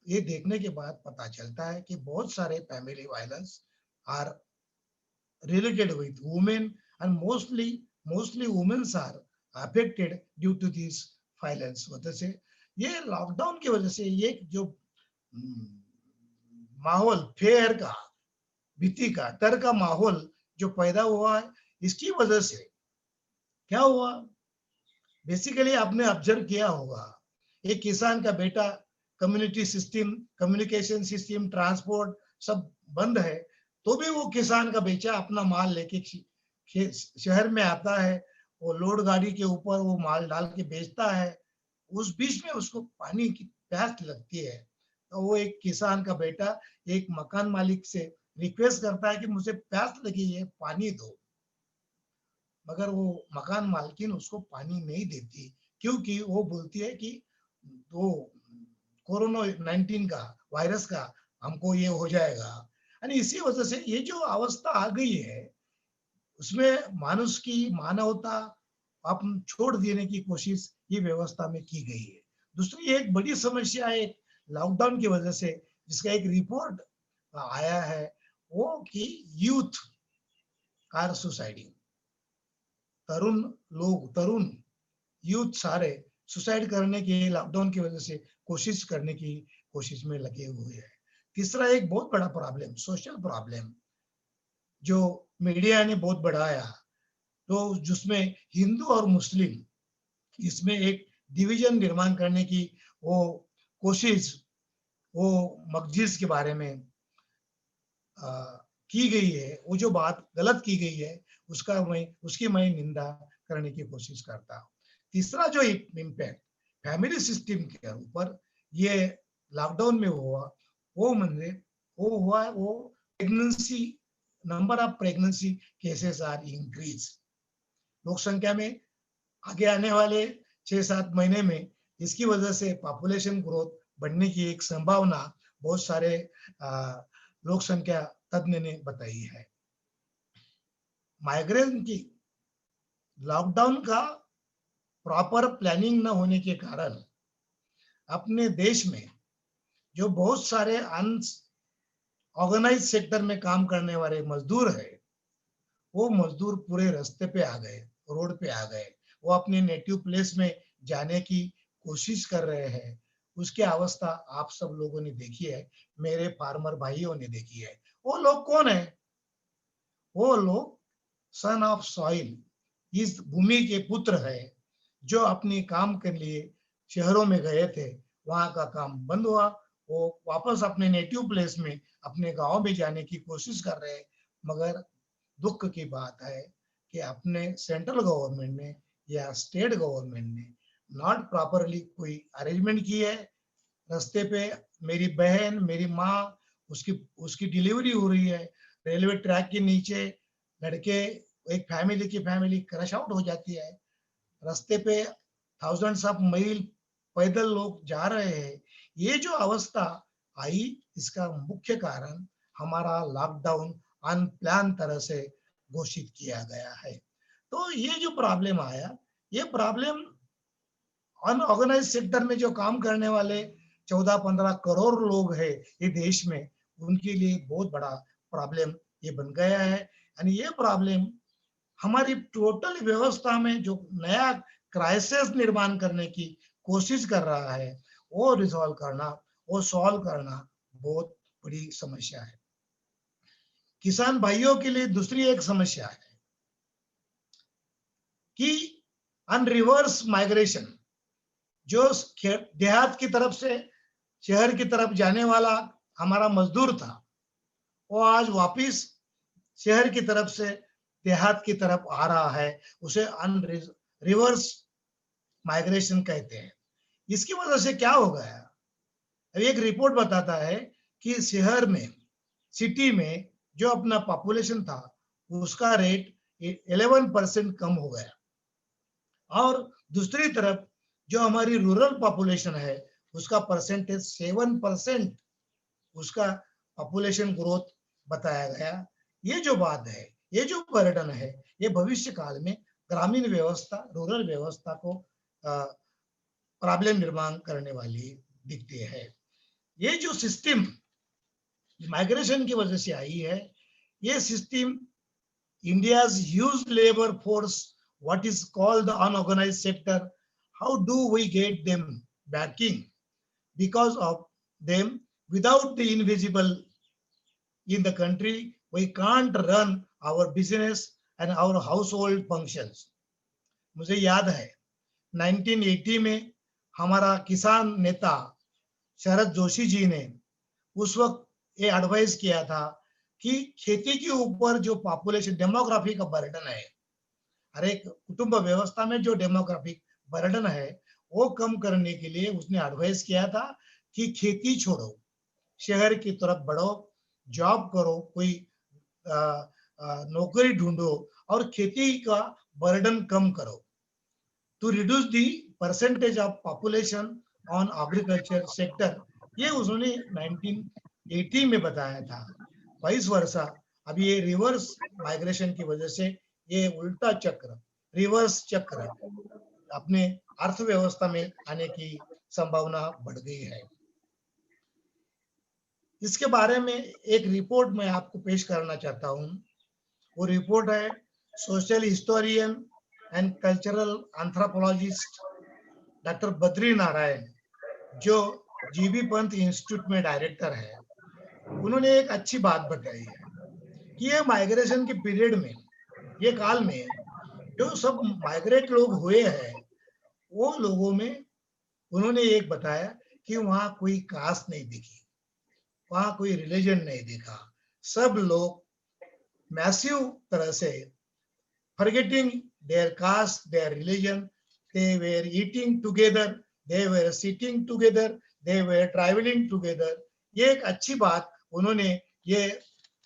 ये देखने के बाद पता चलता है कि बहुत सारे family violence are related with women and mostly women are affected due to this violence। वजह से ये लॉकडाउन की वजह से ये जो माहौल फेयर का, भीति का, डर का माहौल जो पैदा हुआ है, इसकी वजह से क्या हुआ, बेसिकली आपने ऑब्जर्व किया होगा, एक किसान का बेटा, community system, communication system, transport सब बंद है, तो भी वो किसान का बेचा अपना माल लेके शहर में आता है, वो लोड गाड़ी के ऊपर वो माल डाल के बेचता है। उस बीच में उसको पानी की प्यास लगती है, तो वो एक किसान का बेटा एक मकान मालिक से रिक्वेस्ट करता है कि मुझे प्यास लगी है, पानी दो। मगर वो मकान मालकिन उसको पानी नहीं देती, क्योंकि वो बोलती है कि वो कोरोना-19 का वायरस का हमको ये हो जाएगा। यानी इसी वजह से ये जो अवस्था आ गई है, उसमें मानुष की मानवता आप छोड़ देने की कोशिश ये व्यवस्था में की गई है। दूसरी एक बड़ी समस्या है लॉकडाउन की वजह से, जिसका एक रिपोर्ट आया है, वो कि यूथ आर सुसाइडिंग। तरुण यूथ सारे सुसाइड करने की लॉकडाउन की वजह से कोशिश में लगे हुए हैं। तीसरा एक बहुत बड़ा प्रॉब्लम, सोशल प्रॉब्लम, जो मीडिया ने बहुत बढ़ाया, तो जिसमें हिंदू और मुस्लिम इसमें एक डिवीजन निर्माण करने की वो कोशिश, वो मस्जिद के बारे में की गई है, वो जो बात गलत की गई है उसकी मैं निंदा करने की कोशिश करता हूँ। तीसरा जो इम्पैक्ट फैमिली सिस्टम के ऊपर ये लॉकडाउन में हुआ, वो pregnancy, number of pregnancy cases are increase. लोक संख्या में आगे आने वाले 6-7 महीने में इसकी वजह से पॉपुलेशन ग्रोथ बढ़ने की एक संभावना बहुत सारे लोक संख्या तज्ञ ने बताई है। माइग्रेशन की लॉकडाउन का प्रॉपर प्लानिंग न होने के कारण अपने देश में जो बहुत सारे ऑर्गेनाइज सेक्टर में काम करने वाले मजदूर है, वो मजदूर पूरे रास्ते पे आ गए, रोड पे आ गए, वो अपने नेटिव प्लेस में जाने की कोशिश कर रहे हैं। उसकी अवस्था आप सब लोगों ने देखी है, मेरे फार्मर भाइयों ने देखी है। वो लोग कौन है? वो लोग सन ऑफ सॉइल, इस भूमि के पुत्र है, जो अपने काम के लिए शहरों में गए थे, वहां का काम बंद हुआ, वो वापस अपने नेटिव प्लेस में, अपने गांव में जाने की कोशिश कर रहे हैं। मगर दुख की बात है कि अपने सेंट्रल गवर्नमेंट ने या स्टेट गवर्नमेंट ने नॉट प्रॉपरली कोई अरेंजमेंट की है। रास्ते पे मेरी बहन, मेरी माँ, उसकी डिलीवरी हो रही है, रेलवे ट्रैक के नीचे लड़के, एक फैमिली की फैमिली क्रश आउट हो जाती है। रास्ते पे थाउजेंड्स ऑफ मील पैदल लोग जा रहे हैं। ये जो अवस्था आई, इसका मुख्य कारण हमारा लॉकडाउन अनप्लान तरह से घोषित किया गया है। तो ये जो प्रॉब्लम आया, ये प्रॉब्लम अनऑर्गेनाइज सेक्टर में जो काम करने वाले 14-15 करोड़ लोग हैं ये देश में, उनके लिए बहुत बड़ा प्रॉब्लम ये बन गया है। यानी ये प्रॉब्लम हमारी टोटल व्यवस्था में जो नया क्राइसिस निर्माण करने की कोशिश कर रहा है, वो रिजॉल्व करना, वो सॉल्व करना बहुत बड़ी समस्या है। किसान भाइयों के लिए दूसरी एक समस्या है कि अनरिवर्स माइग्रेशन, जो देहात की तरफ से शहर की तरफ जाने वाला हमारा मजदूर था, वो आज वापिस शहर की तरफ से देहात की तरफ आ रहा है, उसे रिवर्स माइग्रेशन कहते हैं। इसकी वजह से क्या हो गया? एक रिपोर्ट बताता है कि शहर में, सिटी में जो अपना पॉपुलेशन था उसका रेट 11% कम हो गया, और दूसरी तरफ जो हमारी रूरल पॉपुलेशन है उसका परसेंटेज 7% उसका पॉपुलेशन ग्रोथ बताया गया। ये जो बात है, ये जो बर्डन है, ये भविष्य काल में ग्रामीण व्यवस्था, रूरल व्यवस्था को प्रॉब्लम निर्माण करने वाली दिखती है। ये जो सिस्टम माइग्रेशन की वजह से आई है, ये system India's huge labor force, what is called the unorganized sector, how do we get them backing? Because of them, without the invisible in the country, we can't run our business and our household functions. मुझे याद है 1980 में हमारा किसान नेता शरद जोशी जी ने उस वक्त ये एडवाइस किया था कि खेती के ऊपर जो पॉपुलेशन डेमोग्राफी का बर्डन है, हर एक कुटुंब व्यवस्था में जो डेमोग्राफिक बर्डन है वो कम करने के लिए उसने एडवाइस किया था कि खेती छोड़ो, शहर की तरफ बढ़ो, जॉब करो, कोई नौकरी ढूंढो और खेती का बर्डन कम करो, to reduce the percentage of population on agriculture sector. ये उन्होंने 1980 में बताया था। 22 वर्ष अभी ये रिवर्स माइग्रेशन की वजह से ये उल्टा चक्र, रिवर्स चक्र अपने अर्थव्यवस्था में आने की संभावना बढ़ गई है। इसके बारे में एक रिपोर्ट मैं आपको पेश करना चाहता हूं। वो रिपोर्ट है social historian and cultural anthropologist doctor Badri Narayan, जो जीबी पंत इंस्टीट्यूट में डायरेक्टर है। उन्होंने एक अच्छी बात बताई है कि ये माइग्रेशन के पीरियड में, ये काल में जो सब माइग्रेट लोग हुए हैं वो लोगों में उन्होंने एक बताया कि वहां कोई कास्ट नहीं दिखी, वहां कोई रिलीजन नहीं दिखा। सब लोग मैसिव तरह से forgetting their caste, their religion, they were eating together, they were sitting together, they were traveling together। ये एक अच्छी बात उन्होंने ये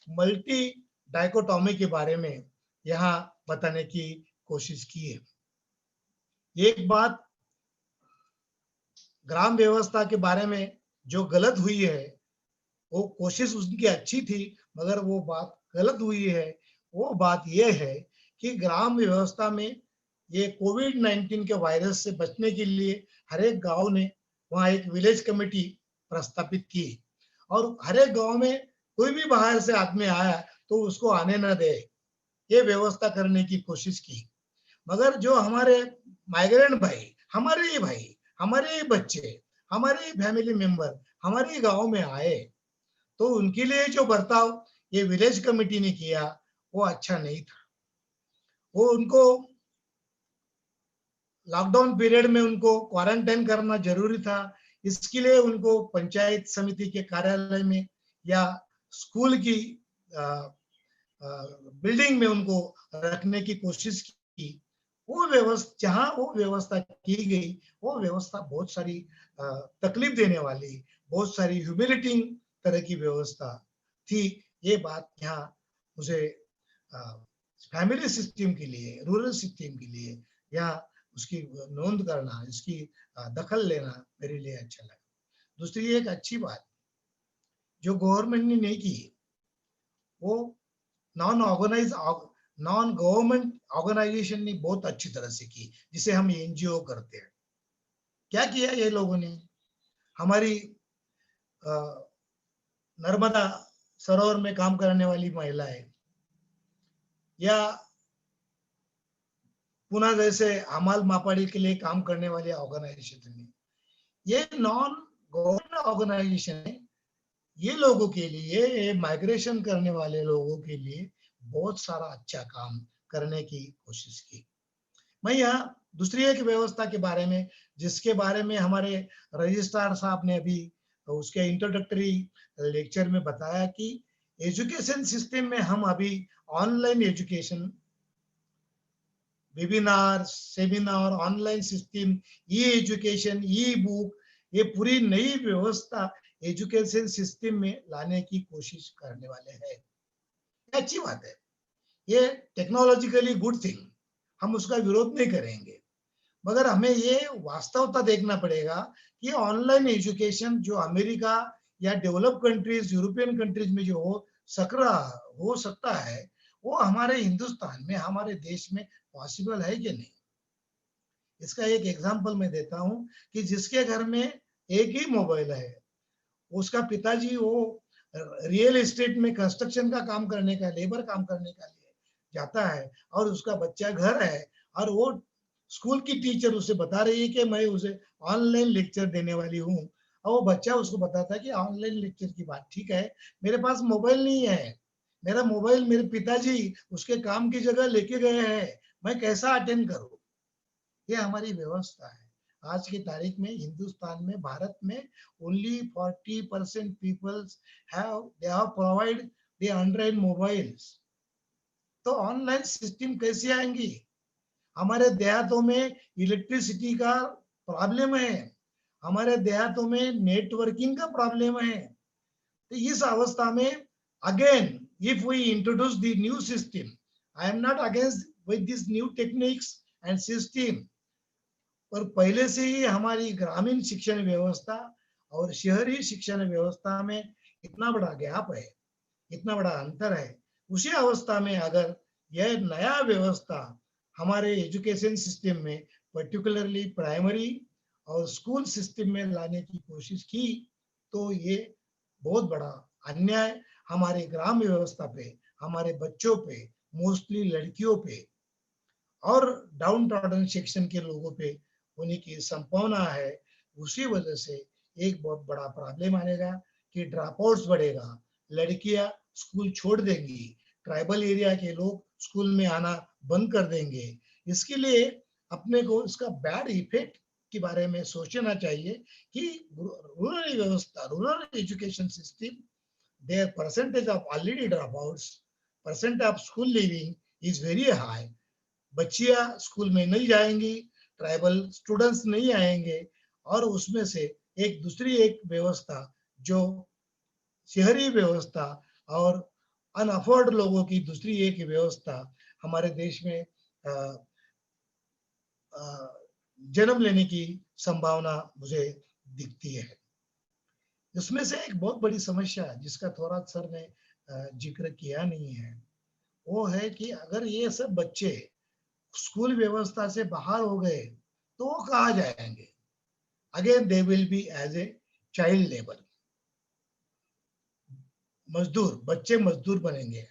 मल्टी डाइकोटॉमी के बारे में यहाँ बताने की कोशिश की है। एक बात ग्राम व्यवस्था के बारे में जो गलत हुई है, वो कोशिश उनकी अच्छी थी मगर वो बात गलत हुई है। वो बात ये है कि ग्राम व्यवस्था में ये कोविड-19 के वायरस से बचने के लिए हर एक गांव ने वहां एक विलेज कमेटी प्रस्तापित की और हर एक गांव में कोई भी बाहर से आदमी आया तो उसको आने न दे, ये व्यवस्था करने की कोशिश की। मगर जो हमारे माइग्रेंट भाई, हमारे ही बच्चे, हमारे ही फैमिली मेंबर हमारे ही गांव में आए तो उनके लिए जो बर्ताव ये विलेज कमेटी ने किया वो अच्छा नहीं था। वो उनको लॉकडाउन पीरियड में उनको क्वारंटाइन करना जरूरी था। इसके लिए उनको पंचायत समिति के कार्यालय में या स्कूल की बिल्डिंग में उनको रखने की कोशिश की। वो व्यवस्था, जहां वो व्यवस्था की गई, वो व्यवस्था बहुत सारी तकलीफ देने वाली, बहुत सारी ह्यूमिलेटिंग तरह की व्यवस्था थी। ये बात यहाँ मुझे फैमिली सिस्टम के लिए, रूरल सिस्टम के लिए यहाँ उसकी नोंद करना, इसकी दखल लेना मेरे लिए अच्छा लगा। दूसरी एक अच्छी बात जो गवर्नमेंट ने नहीं की, वो नॉन गवर्नमेंट ऑर्गेनाइजेशन ने बहुत अच्छी तरह से की, जिसे हम एनजीओ करते हैं। क्या किया ये लोगों ने? हमारी नर्मदा सरोवर में काम करने वाली महिलाएं या पुणे जैसे हमाल मापाड़ी के लिए काम करने वाले ऑर्गेनाइजेशन ने, ये नॉन गवर्नमेंट ऑर्गेनाइजेशन है, ये लोगों के लिए, माइग्रेशन करने वाले लोगों के लिए बहुत सारा अच्छा काम करने की कोशिश की। मैं यहाँ दूसरी एक व्यवस्था के बारे में, जिसके बारे में हमारे रजिस्ट्रार साहब ने अभी उसके इंट्रोडक्टरी लेक्चर में बताया कि एजुकेशन सिस्टम में हम अभी online education, webinar, seminar, online system, e education, e book, ये पूरी नई व्यवस्था एजुकेशन सिस्टम में लाने की कोशिश करने वाले हैं। अच्छी बात है, ये टेक्नोलॉजिकली गुड थिंग, हम उसका विरोध नहीं करेंगे, मगर हमें ये वास्तवता देखना पड़ेगा कि ऑनलाइन एजुकेशन जो अमेरिका या डेवलप कंट्रीज, यूरोपियन कंट्रीज में जो हो सकता है, वो हमारे हिंदुस्तान में, हमारे देश में पॉसिबल है कि नहीं। इसका एक एग्जांपल मैं देता हूं कि जिसके घर में एक ही मोबाइल है, उसका पिताजी वो रियल एस्टेट में कंस्ट्रक्शन का काम करने का, लेबर काम करने का लिए जाता है, और उसका बच्चा घर है और वो स्कूल की टीचर उसे बता रही है कि मैं उसे ऑनलाइन लेक्चर देने वाली हूँ, और वो बच्चा उसको बताता है कि ऑनलाइन लेक्चर की बात ठीक है, मेरे पास मोबाइल नहीं है, मेरा मोबाइल मेरे पिताजी उसके काम की जगह लेके गए हैं, मैं कैसा अटेंड करूँ। ये हमारी व्यवस्था है। आज की तारीख में हिंदुस्तान में, भारत में only 40% peoples have provide the android mobiles. तो ऑनलाइन सिस्टम कैसे आएंगी? हमारे देहातों में इलेक्ट्रिसिटी का प्रॉब्लम है, हमारे देहातों में नेटवर्किंग का प्रॉब्लम है। तो इस अवस्था में again if we introduce the new system, I am not against with this new techniques and system, पर पहले से ही हमारी ग्रामीण शिक्षण व्यवस्था और शहरी शिक्षण व्यवस्था में इतना बड़ा गैप है, इतना बड़ा अंतर है। उसी अवस्था में अगर यह नया व्यवस्था हमारे एजुकेशन सिस्टम में, पर्टिकुलरली प्राइमरी और स्कूल सिस्टम में लाने की कोशिश की, तो ये बहुत बड़ा अन्याय हमारे ग्राम व्यवस्था पे, हमारे बच्चों पे, मोस्टली लड़कियों पे और डाउन टाउन सेक्शन के लोगों पे होने की संभावना है। उसी वजह से एक बहुत बड़ा प्रॉब्लम आएगा कि ड्रॉप आउट्स बढ़ेगा, लड़कियां स्कूल छोड़ देंगी, ट्राइबल एरिया के लोग स्कूल में आना बंद कर देंगे। इसके लिए अपने को इसका बैड इफेक्ट के बारे में सोचना चाहिए कि रूरल व्यवस्था, rural education system, their percentage of already dropouts, percent of school leaving is very high. बच्चियां स्कूल में नहीं जाएंगी, ट्राइबल स्टूडेंट्स नहीं आएंगे, और उसमें से एक दूसरी एक व्यवस्था जो शहरी व्यवस्था और अनअफोर्ड लोगों की दूसरी एक व्यवस्था हमारे देश में जन्म लेने की संभावना मुझे दिखती है। इसमें से एक बहुत बड़ी समस्या जिसका थोड़ा सर ने जिक्र किया नहीं है, वो है कि अगर ये सब बच्चे स्कूल व्यवस्था से बाहर हो गए तो वो कहाँ जाएंगे? Again they will be as a child labour, मजदूर, बच्चे मजदूर बनेंगे।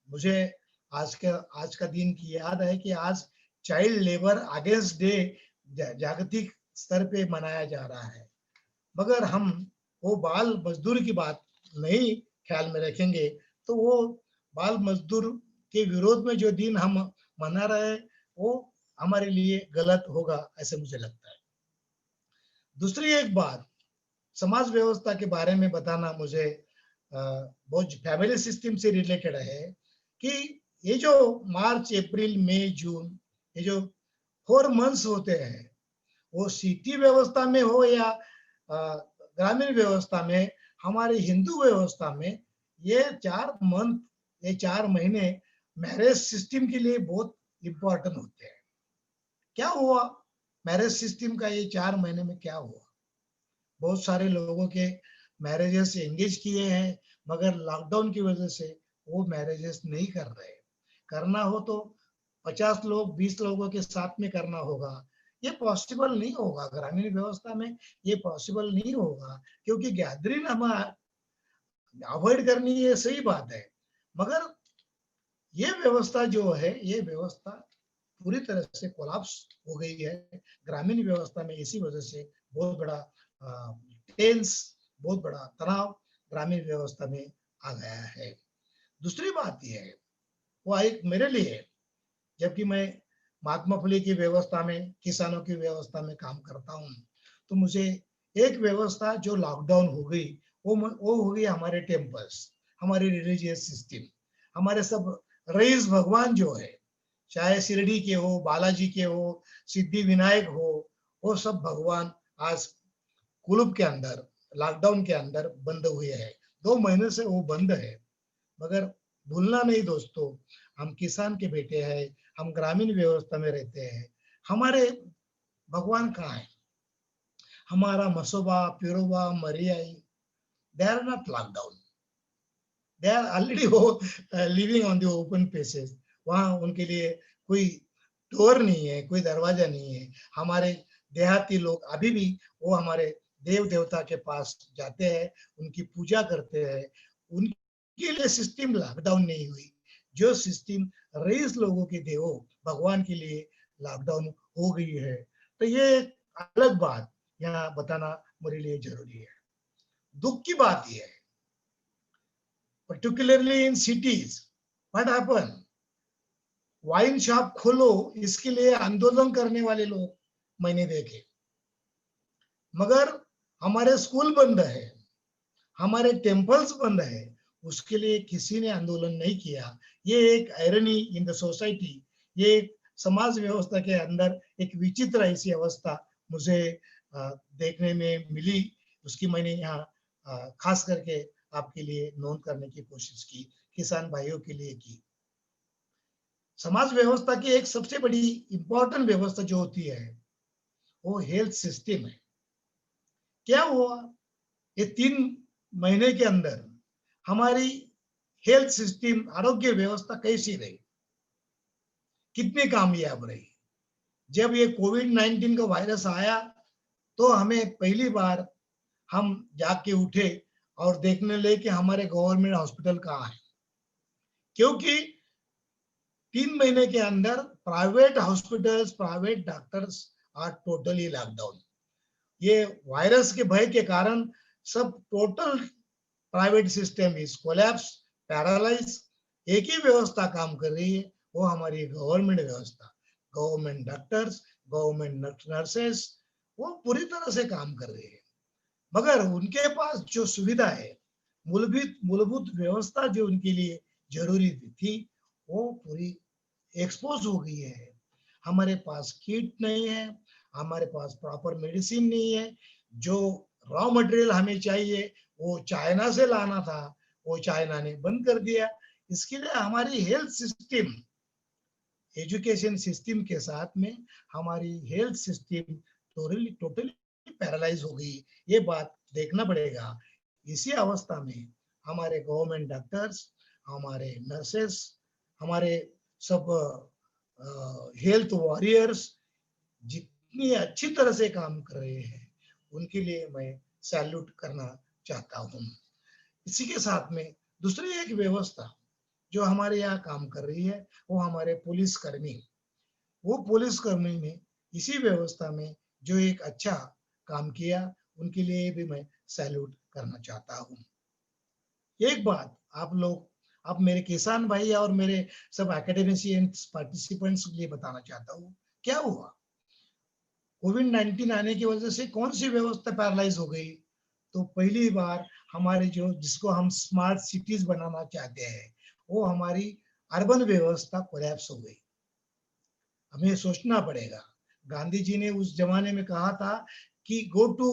मुझे आज का दिन की याद है कि आज चाइल्ड लेबर अगेंस्ट डे जागतिक स्तर पे मनाया जा रहा है, मगर हम वो बाल मजदूर की बात नहीं ख्याल में रखेंगे तो वो बाल मजदूर के विरोध में जो दिन हम मना रहे हैं वो हमारे लिए गलत होगा, ऐसे मुझे लगता है। दूसरी एक बात समाज व्यवस्था के बारे में बताना मुझे बहुत फैमिली सिस्टम से रिलेटेड है कि ये जो मार्च, अप्रैल, मई, जून, ये जो 4 मंथ्स होते हैं, वो सिटी व्यवस्था में हो या ग्रामीण व्यवस्था में, हमारे हिंदू व्यवस्था में ये 4 मंथ, ये 4 महीने मैरिज सिस्टम के लिए बहुत इंपॉर्टेंट होते हैं। क्या हुआ मैरिज सिस्टम का ये 4 महीने में? क्या हुआ? बहुत सारे लोगों के मैरिजेस एंगेज किए हैं, मगर लॉकडाउन की वजह से वो मैरिजेस नहीं कर रहे। करना हो तो 50 लोग, 20 लोगों के साथ में करना होगा, ये पॉसिबल नहीं होगा। ग्रामीण व्यवस्था में ये पॉसिबल नहीं होगा, क्योंकि गैदरिंग हम अवॉइड करनी है, सही बात है, मगर ये व्यवस्था जो है, ये व्यवस्था पूरी तरह से कोलैप्स हो गई है ग्रामीण व्यवस्था में। इसी वजह से बहुत बड़ा टेंस, बहुत बड़ा तनाव ग्रामीण व्यवस्था में आ गया है। दूसरी बात यह है, वो एक मेरे लिए, जबकि मैं महात्मा फुले की व्यवस्था में, किसानों की व्यवस्था में काम करता हूँ, तो मुझे एक व्यवस्था जो लॉकडाउन हो गई वो हो गई हमारे टेम्पल्स, हमारे रिलीजियस सिस्टम, हमारे सब रईस भगवान जो है, चाहे शिरडी के हो, बालाजी के हो, सिद्धि विनायक हो, वो सब भगवान आज कुलूप के अंदर लॉकडाउन के अंदर बंद हुए हैं। 2 महीने से वो बंद है, मगर भूलना नहीं दोस्तों, हम किसान के बेटे हैं, हम ग्रामीण व्यवस्था में रहते हैं। हमारे भगवान कहाँ है? हमारा Masoba, पिरोबा, Mariyai, they are not locked down. They are already living on the open places. वहाँ उनके लिए कोई डोर नहीं है, कोई दरवाजा नहीं है। हमारे देहाती लोग अभी भी वो हमारे देव देवता के पास जाते हैं, उनकी पूजा करते हैं। उनके लिए सिस्टम लॉकडाउन नहीं हुई। जो सिस्टम रईस लोगों के देवो भगवान के लिए लॉकडाउन हो गई है। तो ये अलग बात यहाँ बताना मेरे लिए जरूरी है। दुख की बात यह है, particularly in cities, what happened? Wine shop खोलो, इसके लिए आंदोलन करने वाले लोग मैंने देखे, मगर हमारे स्कूल बंद है, हमारे टेम्पल्स बंद है, उसके लिए किसी ने आंदोलन नहीं किया। ये एक आयरनी इन द सोसाइटी, ये एक समाज व्यवस्था के अंदर एक विचित्र ऐसी अवस्था मुझे देखने में मिली। उसकी मैंने यहाँ खास करके आपके लिए नोट करने की कोशिश की, किसान भाइयों के लिए की। समाज व्यवस्था की एक सबसे बड़ी इंपॉर्टेंट व्यवस्था जो होती है वो हेल्थ सिस्टम है। क्या हुआ ये 3 महीने के अंदर हमारी हेल्थ सिस्टम, आरोग्य व्यवस्था कैसी रही, कितनी कामयाब रही? जब ये कोविड-19 का वायरस आया तो हमें पहली बार हम जाग के उठे और देखने लगे कि हमारे गवर्नमेंट हॉस्पिटल कहाँ है, क्योंकि 3 महीने के अंदर private hospitals, private doctors are totally lockdown. ये वायरस के भय के कारण सब total private system is collapse, paralyse. एक ही व्यवस्था काम कर रही है, वो हमारी गवर्नमेंट व्यवस्था। गवर्नमेंट डॉक्टर्स, गवर्नमेंट नर्सेस वो पूरी तरह से काम कर रही है, मगर उनके पास जो सुविधा है, मूलभूत व्यवस्था जो उनके लिए जरूरी थी, वो पूरी एक्सपोज हो गई है। हमारे पास किट नहीं है, हमारे पास प्रॉपर मेडिसिन नहीं है। जो रॉ मटेरियल हमें चाहिए वो चाइना से लाना था, वो चाइना ने बंद कर दिया। इसके लिए हमारी हेल्थ सिस्टम, एजुकेशन सिस्टम के साथ में हमारी हेल्थ सिस्टम टोटली पैरालाइज हो गई। ये बात देखना पड़ेगा। इसी अवस्था में हमारे गवर्नमेंट डॉक्टर्स, हमारे नर्सेस, हमारे सब हेल्थ वॉरियर्स जितनी अच्छी तरह से काम कर रहे हैं, उनके लिए मैं सैल्यूट करना चाहता हूँ। इसी के साथ में दूसरी एक व्यवस्था जो हमारे यहाँ काम कर रही है वो हमारे पुलिसकर्मी। वो पुलिसकर्मी ने इसी व्यवस्था में जो एक अच्छा काम किया, उनके लिए भी मैं सैल्यूट करना चाहता हूँ। एक बात आप लोग, आप मेरे किसान भाई और मेरे सब एकेडमिशियंस, पार्टिसिपेंट्स के लिए बताना चाहता हूँ। क्या हुआ कोविड-19 आने की वजह से कौन सी व्यवस्था पैरालाइज हो गई? तो पहली बार हमारे जिसको हम स्मार्ट सिटीज बनाना चाहते हैं, वो हमारी अर्बन व्यवस्था कोलैप्स हो गई। हमें सोचना पड़ेगा। गांधी जी ने उस जमाने में कहा था कि go to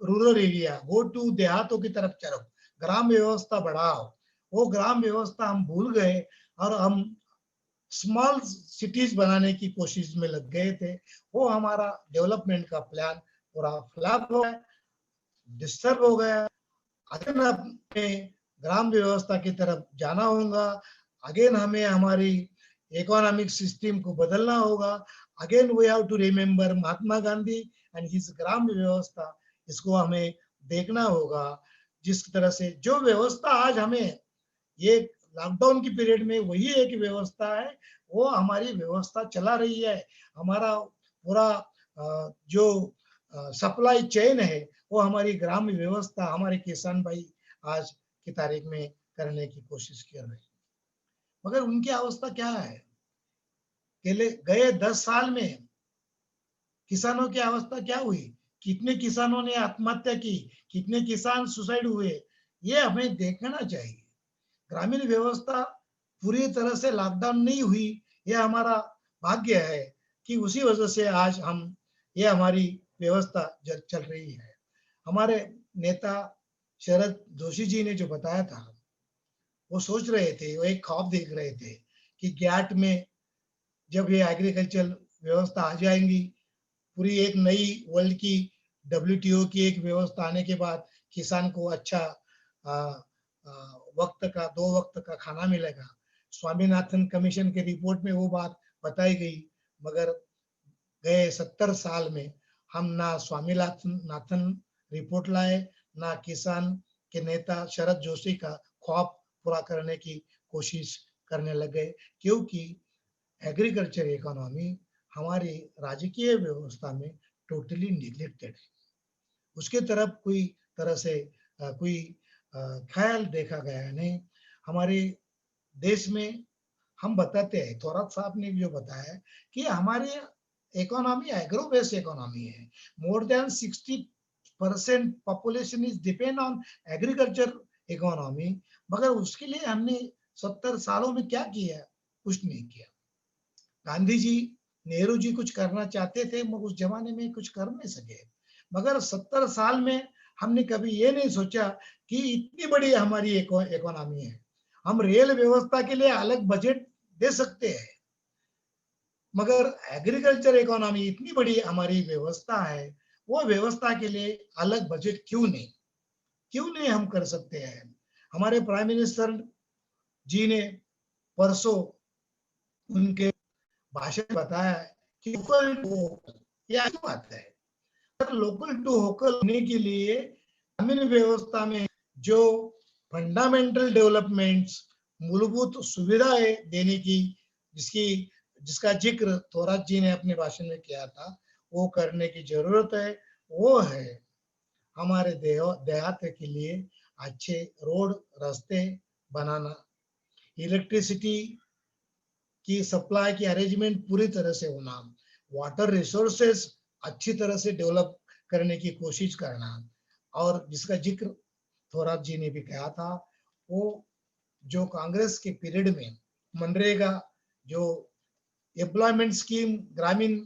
rural area, go to देहातों की तरफ चलो, ग्राम व्यवस्था बढ़ाओ। वो ग्राम व्यवस्था हम भूल गए और हम स्मॉल सिटीज बनाने की कोशिश में लग गए थे। वो हमारा डेवलपमेंट का प्लान पूरा फ्लॉप हो गया, डिस्टर्ब हो गया। अगेन हमें ग्राम व्यवस्था की तरफ जाना होगा, अगेन हमें हमारी इकोनॉमिक सिस्टम को बदलना होगा। Again we have to remember Mahatma Gandhi and his ग्राम व्यवस्था। इसको हमें देखना होगा। जिस तरह से जो व्यवस्था आज हमें ये लॉकडाउन की पीरियड में वही एक व्यवस्था है, वो हमारी व्यवस्था चला रही है। हमारा पूरा जो सप्लाई चेन है वो हमारी ग्राम व्यवस्था, हमारे किसान भाई आज की तारीख में करने की कोशिश कर रहे हैं। मगर उनकी अवस्था क्या है? गए 10 साल में किसानों की अवस्था क्या हुई? कितने किसानों ने आत्महत्या की, कितने किसान सुसाइड हुए, ये हमें देखना चाहिए। ग्रामीण व्यवस्था पूरी तरह से लॉकडाउन नहीं हुई, यह हमारा भाग्य है कि उसी वजह से आज हम ये हमारी व्यवस्था चल रही है। हमारे नेता शरद जोशी जी ने जो बताया था, वो सोच रहे थे, वो एक ख्वाब देख रहे थे कि GATT में जब ये एग्रीकल्चर व्यवस्था आ जाएंगी, पूरी एक नई वर्ल्ड की WTO की एक व्यवस्था आने के बाद किसान को अच्छा वक्त का 2 वक्त का खाना मिलेगा। स्वामीनाथन कमीशन के रिपोर्ट में वो बात बताई गई, मगर गए 70 साल में हम ना स्वामीनाथन रिपोर्ट लाए, ना किसान के नेता शरद जोशी का ख्वाब पूरा करने की कोशिश करने लगे, क्योंकि एग्रीकल्चर इकोनॉमी हमारी राजकीय व्यवस्था में टोटली निग्लेक्टेड है। उसके तरफ कोई तरह से कोई ख्याल देखा गया नहीं। हमारे देश में हम बताते हैं, थोरात साहब ने जो बताया कि हमारे इकोनॉमी एग्रो बेस्ड इकोनॉमी है। More than 60% population is depend on agriculture economy, मगर उसके लिए हमने 70 सालों में क्या किया? कुछ नहीं किया। गांधी जी, नेहरू जी कुछ करना चाहते थे, मगर उस जमाने में कुछ कर नहीं सके। मगर 70 साल में हमने कभी ये नहीं सोचा कि इतनी बड़ी हमारी इकोनॉमी है, हम रेल व्यवस्था के लिए अलग बजट दे सकते हैं, मगर एग्रीकल्चर इकोनॉमी इतनी बड़ी हमारी व्यवस्था है, वो व्यवस्था के लिए अलग बजट क्यों नहीं हम कर सकते हैं? हमारे प्राइम मिनिस्टर जी ने परसों उनके भाषण में बताया कि लोकल टू वोकल, ये अच्छी बात है। लोकल टू वोकल होने के लिए ग्रामीण व्यवस्था में जो फंडामेंटल डेवलपमेंट्स, मूलभूत सुविधाएं देने की जिसका जिक्र थोरात जी ने अपने भाषण में किया था, वो करने की जरूरत है। वो है हमारे देहात के लिए अच्छे रोड रास्ते बनाना, इलेक्ट्रिसिटी की सप्लाई की अरेंजमेंट पूरी तरह से होना, वाटर रिसोर्सेस अच्छी तरह से डेवलप करने की कोशिश करना, और जिसका जिक्र थोरात जी ने भी कहा था, वो जो कांग्रेस के पीरियड में मनरेगा जो एम्प्लॉयमेंट स्कीम ग्रामीण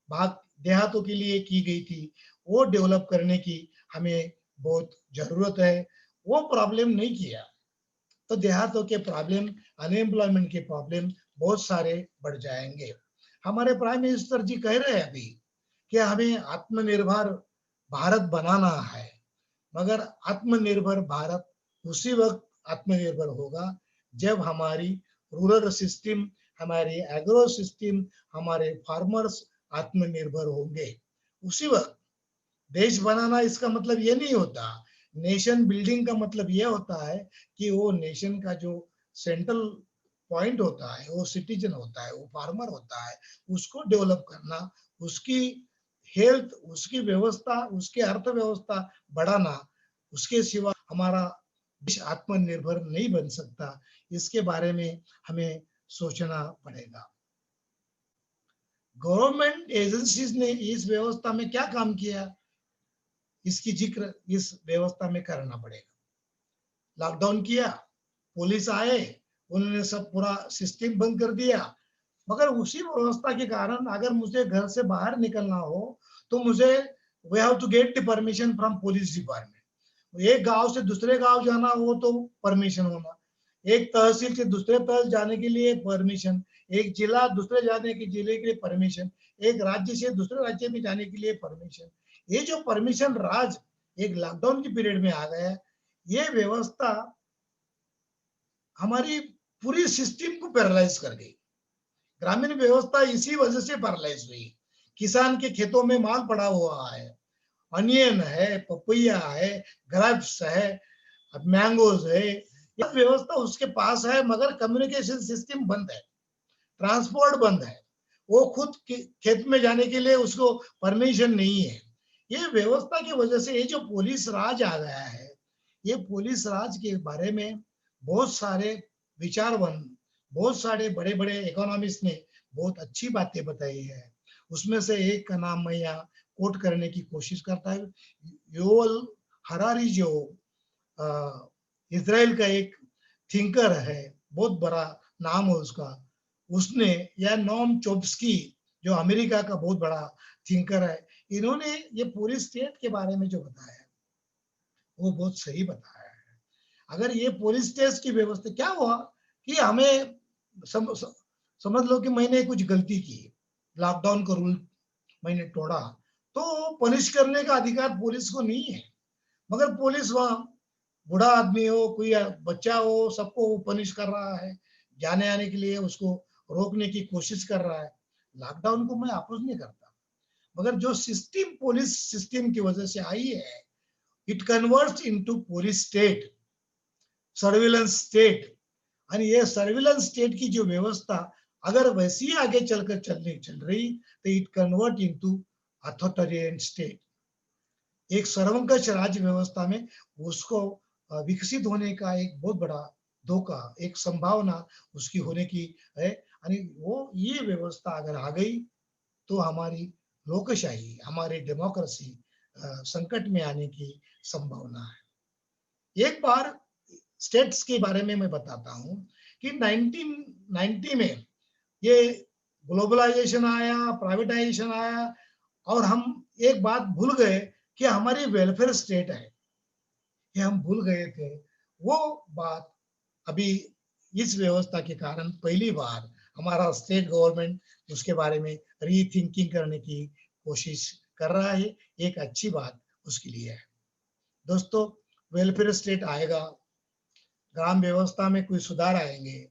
भाग देहातों के लिए की गई थी, वो डेवलप करने की हमें बहुत जरूरत है। वो प्रॉब्लम नहीं किया तो देहातों के प्रॉब्लम, अनएम्प्लॉयमेंट के प्रॉब्लम बहुत सारे बढ़ जाएंगे। हमारे प्राइम मिनिस्टर जी कह रहे हैं अभी कि हमें आत्मनिर्भर भारत बनाना है, मगर आत्मनिर्भर भारत उसी वक्त आत्मनिर्भर होगा जब हमारी रूरल सिस्टम, हमारी एग्रो सिस्टम, हमारे फार्मर्स आत्मनिर्भर होंगे। उसी वक्त देश बनाना इसका मतलब ये नहीं होता, नेशन बिल्डिंग का मतलब ये होता है कि वो नेशन का जो सेंट्रल पॉइंट होता है, वो सिटीजन होता है, वो फार्मर होता है, उसको डेवलप करना, उसकी हेल्थ, उसकी व्यवस्था, उसकी अर्थव्यवस्था बढ़ाना, उसके सिवा हमारा देश आत्मनिर्भर नहीं बन सकता। इसके बारे में हमें सोचना पड़ेगा। गवर्नमेंट एजेंसीज ने इस व्यवस्था में क्या काम किया, इसकी जिक्र इस व्यवस्था में करना पड़ेगा। लॉकडाउन किया, पुलिस आए, उन्होंने सब पूरा सिस्टम बंद कर दिया, मगर उसी व्यवस्था के कारण अगर मुझे घर से बाहर निकलना हो तो मुझे we have to get the permission from police department. एक गांव से दूसरे गांव जाना हो तो परमिशन होना, एक तहसील से दूसरे तहसील जाने के लिए परमिशन, एक जिला दूसरे जाने के जिले के लिए परमिशन, एक राज्य से दूसरे राज्य में जाने के लिए परमिशन। ये जो परमिशन राज एक लॉकडाउन के पीरियड में आ गया, ये व्यवस्था हमारी पूरी सिस्टम को पैरालाइज कर गई। ग्रामीण व्यवस्था इसी वजह से पैरालाइज हुई। किसान के खेतों में माल पड़ा हुआ है, अनियन है, पपैया है, ग्रेप्स है, मैंगोज है, यह व्यवस्था उसके पास है, मगर कम्युनिकेशन सिस्टम बंद है, ट्रांसपोर्ट बंद है, वो खुद खेत में जाने के लिए उसको परमिशन नहीं है। ये व्यवस्था की वजह से ये जो पुलिस राज आ गया है, ये पुलिस राज के बारे में बहुत सारे विचारवन, बहुत सारे बड़े बड़े इकोनॉमिस्ट ने बहुत अच्छी बातें बताई है। उसमें से एक का नाम मैं यहाँ कोट करने की कोशिश करता है। युवल हरारी जो इजराइल का एक थिंकर है, बहुत बड़ा नाम है उसका, उसने, या नॉम चोम्स्की जो अमेरिका का बहुत बड़ा थिंकर है, इन्होंने ये पूरी स्टेट के बारे में जो बताया, वो बहुत सही बताया है। अगर ये पुलिस टेस्ट की व्यवस्था, क्या हुआ कि हमें समझ लो कि मैंने कुछ गलती की, लॉकडाउन का रूल मैंने तोड़ा, तो पनिश करने का अधिकार पुलिस को नहीं है, मगर पुलिस वहां बूढ़ा आदमी हो, कोई बच्चा हो, सबको पनिश कर रहा है, जाने आने के लिए उसको रोकने की कोशिश कर रहा है। लॉकडाउन को मैं अपोज नहीं करता, मगर जो सिस्टम पुलिस सिस्टम की वजह से आई है, it converts into police state, surveillance state, और ये सर्विलेंस स्टेट की जो व्यवस्था अगर वैसी ही आगे चलकर चल रही तो it convert into authoritarian state. एक सर्वंकष राज्य व्यवस्था में उसको विकसित होने का एक बहुत बड़ा धोखा, एक संभावना उसकी होने की है। वो ये व्यवस्था अगर आ गई तो हमारी लोकशाही, हमारी डेमोक्रेसी संकट में आने की संभावना है। एक बार स्टेट्स के बारे में मैं बताता हूं कि 1990 में ये ग्लोबलाइजेशन आया, प्राइवेटाइजेशन आया, और हम एक बात भूल गए कि हमारी वेलफेयर स्टेट है, ये हम भूल गए थे। वो बात अभी इस व्यवस्था के कारण पहली बार हमारा स्टेट गवर्नमेंट उसके बारे में रीथिंकिंग करने की कोशिश कर रहा है। एक अच्छी बात उसके लिए है। दोस्तों, वेलफेयर स्टेट आएगा, ग्राम व्यवस्था में कोई सुधार आएंगे,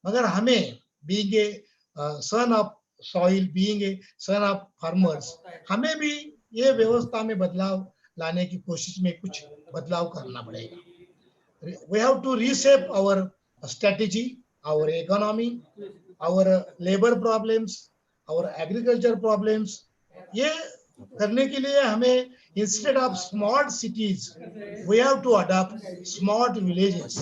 मगर हमें being a son of soil, being a son of farmers, हमें भी ये व्यवस्था में बदलाव लाने की कोशिश में कुछ बदलाव करना पड़ेगा। We have to reshape our strategy, our economy, our labor problems, our agriculture problems. ये करने के लिए हमें instead of smart cities, we have to adopt smart villages.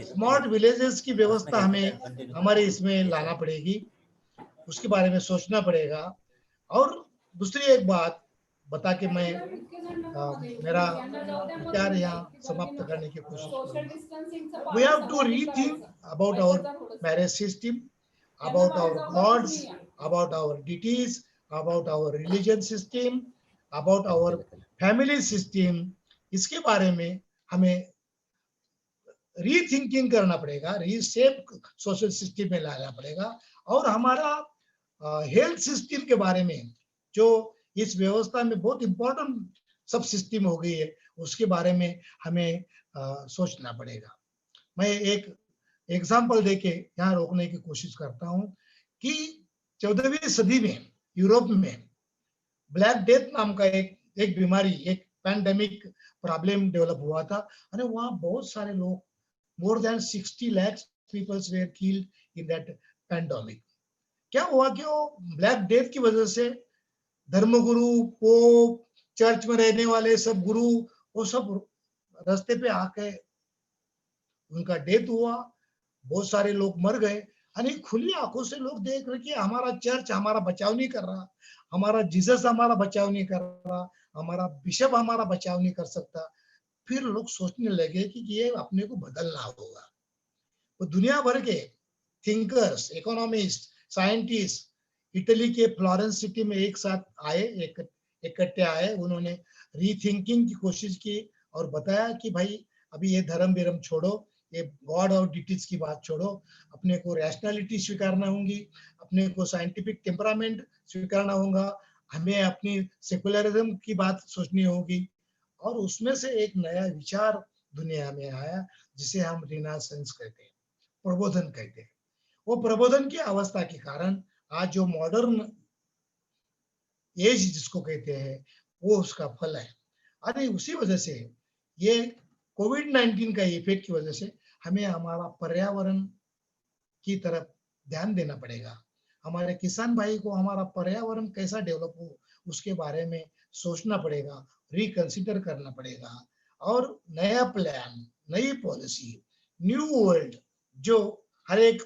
Smart villages की व्यवस्था हमें हमारे इसमें लाना पड़ेगी, उसके बारे में सोचना पड़ेगा। और दूसरी एक बात बता के मैं मेरा विचार यहाँ समाप्त करने की कोशिश करूंगा। We have to rethink about our marriage system, about our gods, about our deities, about our religion system, about our family system. इसके बारे में हमें रीथिंकिंग करना पड़ेगा, रीशेप सोशल सिस्टम में लाना पड़ेगा। और हमारा हेल्थ सिस्टम के बारे में जो इस व्यवस्था में बहुत इंपॉर्टेंट सब सिस्टम हो गई है, उसके बारे में हमें सोचना पड़ेगा। मैं एक एग्जांपल देके यहाँ रोकने की कोशिश करता हूँ कि 14वीं सदी में यूरोप में ब्लैक डेथ नाम का एक बीमारी, एक पैंडेमिक प्रॉब्लम डेवलप हुआ था। अरे वहाँ बहुत सारे लोग, more than 60 lakhs people were killed in that pandemic. क्या हुआ कि वो ब्लैक डेथ की वजह से धर्मगुरु, पोप, चर्च में रहने वाले सब गुरु, वो सब रास्ते पे आके उनका डेथ हुआ, बहुत सारे लोग मर गए। यानी खुली आंखों से लोग देख रहे कि हमारा चर्च हमारा बचाव नहीं कर रहा, हमारा जीसस हमारा बचाव नहीं कर रहा, हमारा बिशप हमारा बचाव नहीं कर सकता। फिर लोग सोचने लगे कि ये अपने को बदलना होगा। वो दुनिया भर के थिंकर्स, इकोनॉमिस्ट, साइंटिस्ट इटली के फ्लोरेंस सिटी में एक साथ आए, इकट्ठे आए। उन्होंने रीथिंकिंग की कोशिश की और बताया कि भाई अभी ये धर्म विरम छोड़ो, ये गॉड और डिटीज की बात छोड़ो, अपने को रैशनैलिटी स्वीकारना होगी, अपने को साइंटिफिक टेम्परामेंट स्वीकारना होगा, हमें अपनी सेकुलरिज्म की बात सोचनी होगी। और उसमें से एक नया विचार दुनिया में आया जिसे हम रिनासेंस कहते हैं, प्रबोधन कहते हैं। वो प्रबोधन की अवस्था के कारण आज जो मॉडर्न एज जिसको कहते हैं वो उसका फल है। अरे उसी वजह से ये कोविड-19 का इफेक्ट की वजह से हमें हमारा पर्यावरण की तरफ ध्यान देना पड़ेगा। हमारे किसान भाई को हमारा पर्यावरण कैसा डेवलप हो उसके बारे में सोचना पड़ेगा, रिकंसिडर करना पड़ेगा। और नया प्लान, नई पॉलिसी, न्यू वर्ल्ड, जो हर एक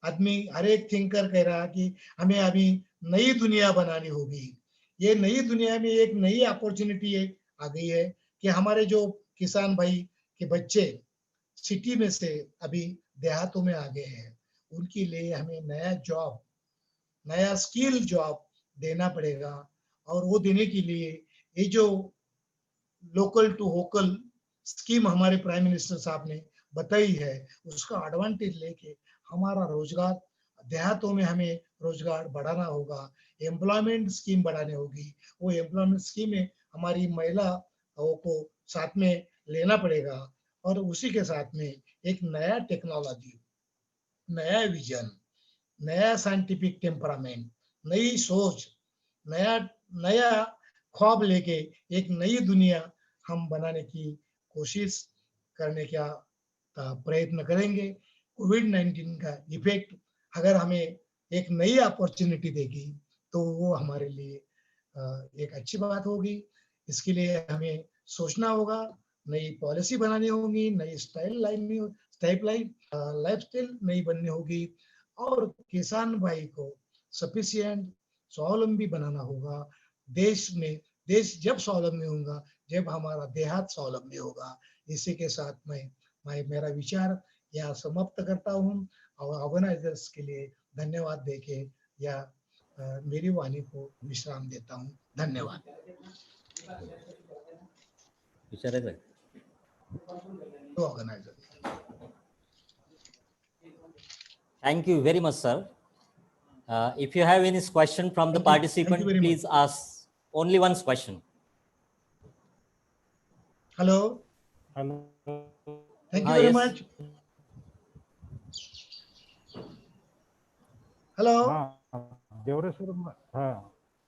आदमी, हर एक थिंकर कह रहा है कि हमें अभी नई दुनिया बनानी होगी। ये नई दुनिया में एक नई अपॉर्चुनिटी आ गई है कि हमारे जो किसान भाई के बच्चे सिटी में से अभी देहातों में आ गए हैं, उनके लिए हमें नया जॉब, नया स्किल जॉब देना पड़ेगा। और वो देने के लिए ये जो लोकल टू वोकल स्कीम हमारे प्राइम मिनिस्टर साहब ने बताई है, उसका एडवांटेज लेके हमारा रोजगार देहातों में हमें रोजगार बढ़ाना होगा, एम्प्लॉयमेंट स्कीम बढ़ानी होगी। वो एम्प्लॉयमेंट स्कीम में हमारी महिलाओं को साथ में लेना पड़ेगा और उसी के साथ में एक नया टेक्नोलॉजी, नया विजन, नया साइंटिफिक टेम्परामेंट, नई सोच, नया नया ख्वाब लेके एक नई दुनिया हम बनाने की कोशिश करने का प्रयत्न करेंगे। कोविड-19 का इफेक्ट अगर हमें एक नई अपॉर्चुनिटी देगी तो वो हमारे लिए एक अच्छी बात होगी। इसके लिए हमें सोचना होगा, नई पॉलिसी बनानी होगी, नई लाइफस्टाइल नई बननी होगी और किसान भाई को सफिशिएंट स्वावलंबी बनाना होगा। देश जब स्वावलंबी होगा जब हमारा देहात स्वावलंबी होगा। इसी के साथ मैं मेरा विचार यहाँ समाप्त करता हूँ और ऑर्गेनाइजर्स के लिए धन्यवाद देके या मेरी वाणी को विश्राम देता हूँ। धन्यवाद। Organiser. Thank you very much, sir. If you have any question from the participant, please ask only one question. Hello. Hello. Thank you very yes. much. Hello. देवरे सर, हाँ,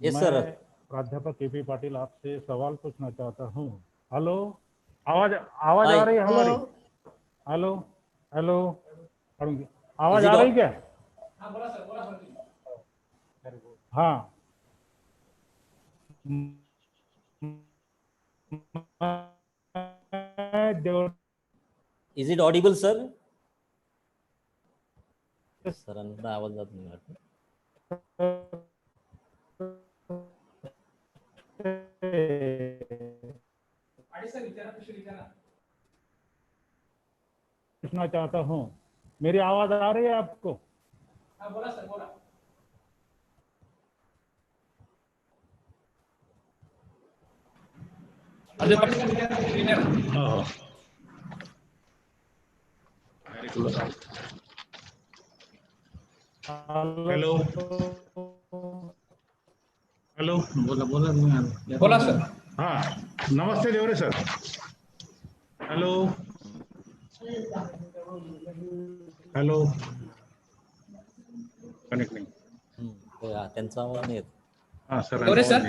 Yes, मैं sir. प्राध्यापक के.पी. पाटिल आपसे सवाल पूछना चाहता हूँ। Hello, आवाज आ रही है हमारी? हेलो हेलो, आवाज आ रही क्या? हाँ, Is it audible, sir? Sir, आवाज जात नाही वाटत. पूछना चाहता हूँ, मेरी आवाज आ रही है आपको? हाँ, बोला सर, बोला। हेलो हेलो, बोला सर। हाँ, नमस्ते देवरे सर। हेलो हेलो, कनेक्ट नाही. त्यांचा आवाज नाही येत. हाँ सर, देवरे सर.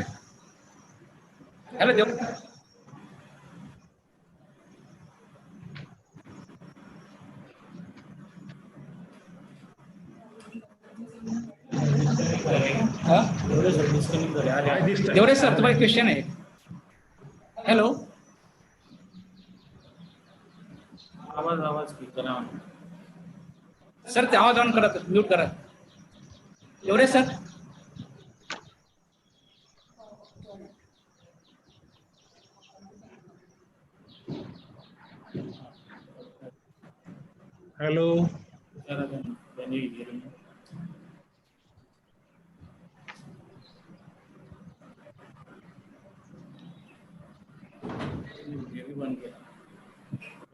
हेलो देवरे. देवरे सर, तुम्हाला क्वेश्चन आहे. हॅलो, आवाज करा सर. ते आवाज ऑन करा, म्यूट करा. देवरे सर. हेलो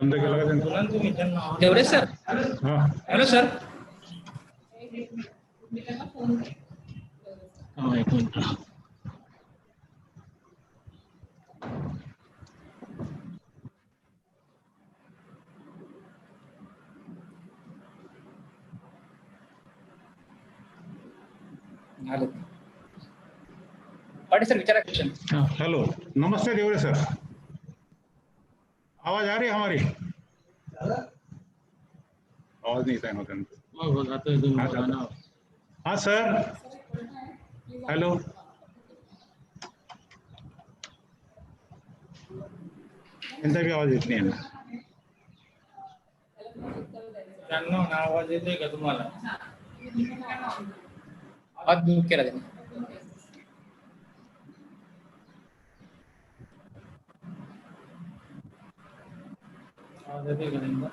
बंद केला का? देवरे सर. हाँ हॅलो सर. एक मिनिट. पाटील सर, विचारा क्वेश्चन. हेलो, नमस्ते देवरे सर. आवाज आ रही है हमारी? आवाज नहीं टाइम होता. हाँ सर. हेलो, इनका भी आवाज इतनी है. त्यांना आवाज येतोय का तुम्हाला? आवाज म्यूट केला त्यांनी. आवाज येतोय का त्यांना?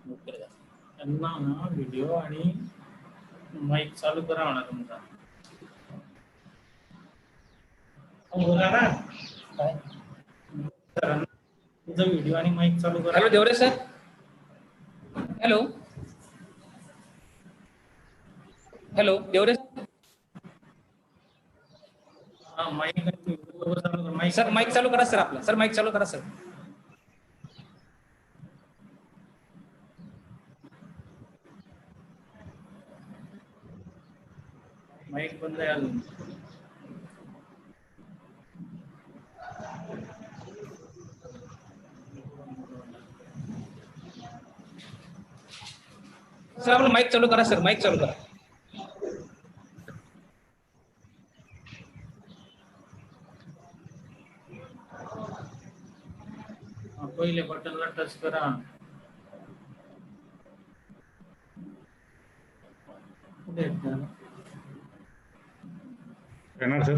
म्यूट केला. त्यांना ना व्हिडिओ आणि माईक चालू करा म्हणा तुमचा. बोला ना काय तुमचा व्हिडिओ आणि माईक चालू करा. हॅलो देवरे सर. हॅलो हॅलो देवरे हा माईक चालू करा. माईक सर माईक चालू करा सर आपला. सर माईक चालू करा सर. माईक बंद आहे अजून. सर आपला माईक चालू करा सर. माईक चालू करा. पहिले बटनला टच करा. येणार सर.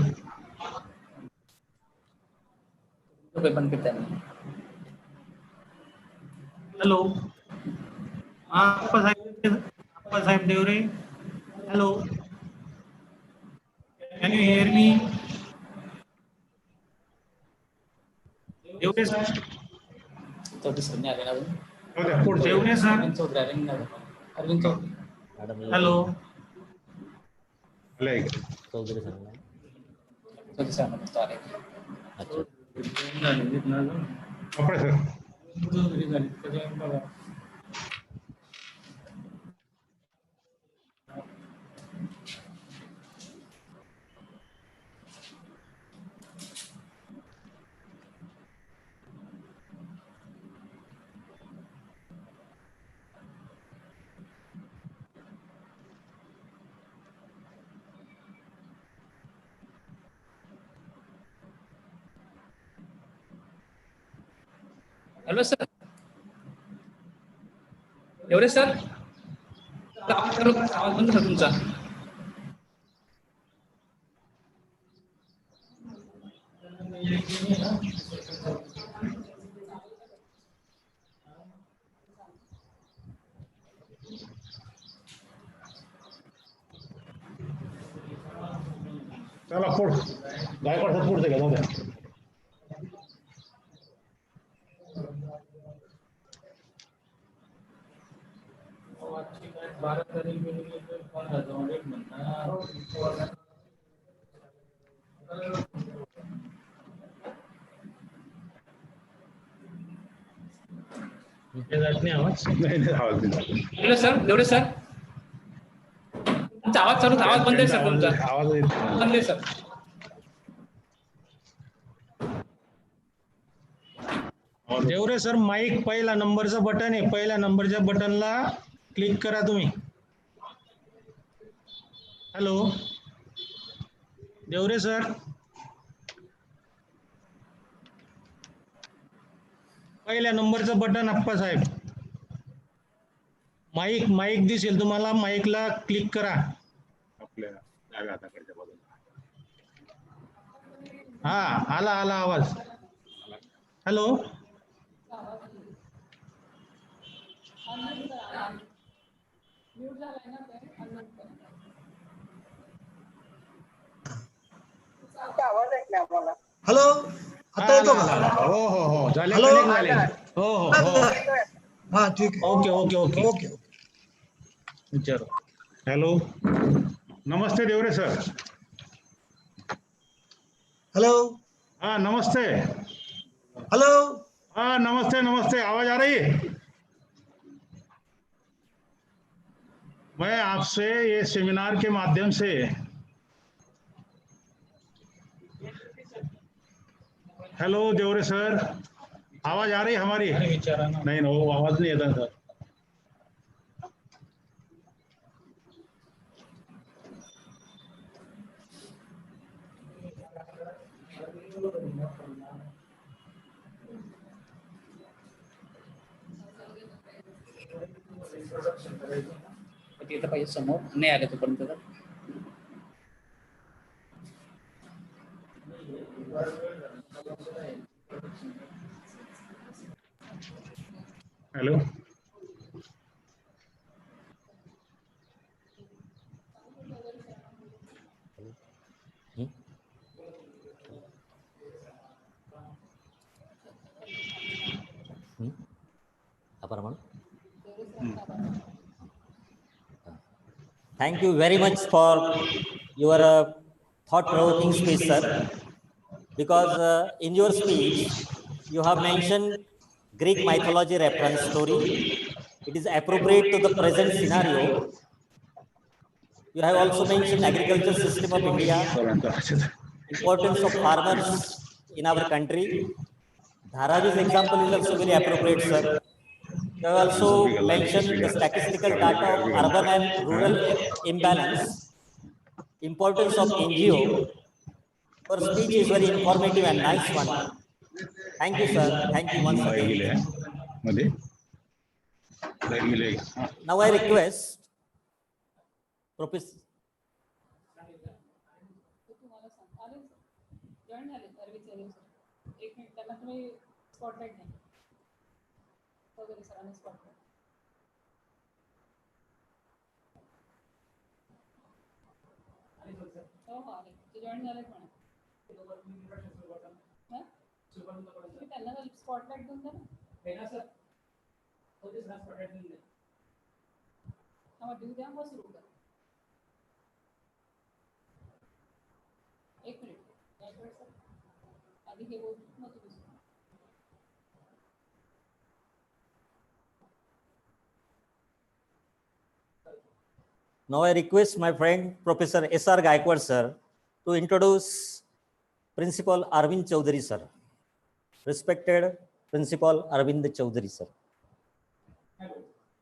बंद करता हॅलो हा साहेब देवरे. हॅलो कॅन यू हिअर मी. देवरे सर. चौधरी सर नाही आले ना देवरे सर. अरविंद चौधरी आले नाही. Arvind Chaudhary. Hello Chaudhary sir Chaudhary sir म्हणतो आले. अच्छा कपडे सर. चौधरी झाले कधी बघा. Hello sir. देवरे सर. आवाज बंद सर तुमचा. चला पुढ. गायकवाड सर पुढचे घ्या जाऊ द्या. आवाज नाही आवाज नाही. Hello sir. देवरे सर. तुमचा आवाज चालू. आवाज बंद आहे सर तुमचा. आवाज बंद आहे सर. देवरे सर माईक पहिला नंबरचं बटन आहे. पहिल्या नंबरच्या बटनला क्लिक करा तुम्ही. हॅलो देवरे सर. पहिल्या नंबरचं बटन अप्पासाहेब. माईक दिसेल तुम्हाला. माईकला क्लिक करा. आपल्या डाव्या हाताकडच्या बाजूला. हा आला आवाज. हॅलो हॅलो आता येतो का? हो झाले. हॅलो कनेक्ट झाले. हो हा ठीक आहे. ओके. विचार. हॅलो नमस्ते देवरे सर. हेलो हाँ नमस्ते. हेलो हाँ नमस्ते. आवाज आ रही है? मैं आपसे ये सेमिनार के माध्यम से हेलो देवरे सर, आवाज आ रही है हमारी? नहीं ना, वो आवाज नहीं आता सर. तिथं पाहिजे समोर नाही आले तोपर्यंत. Hello Thank you very much for your thought-provoking speech, sir. Because in your speech, you have mentioned Greek mythology reference story. It is appropriate to the present scenario. You have also mentioned agriculture system of India, importance of farmers in our country. Dharavi's example is also very appropriate, sir. You have also mentioned the statistical data of urban and rural imbalance, importance of NGO. Your speech is very informative and nice one. Thank you, sir. Thank you once again. Now I request Professor. Now I request my friend Professor S.R. Gaikwad sir to introduce Principal Arvind Chaudhary sir. Respected Principal Arvind Chaudhary sir. Hello.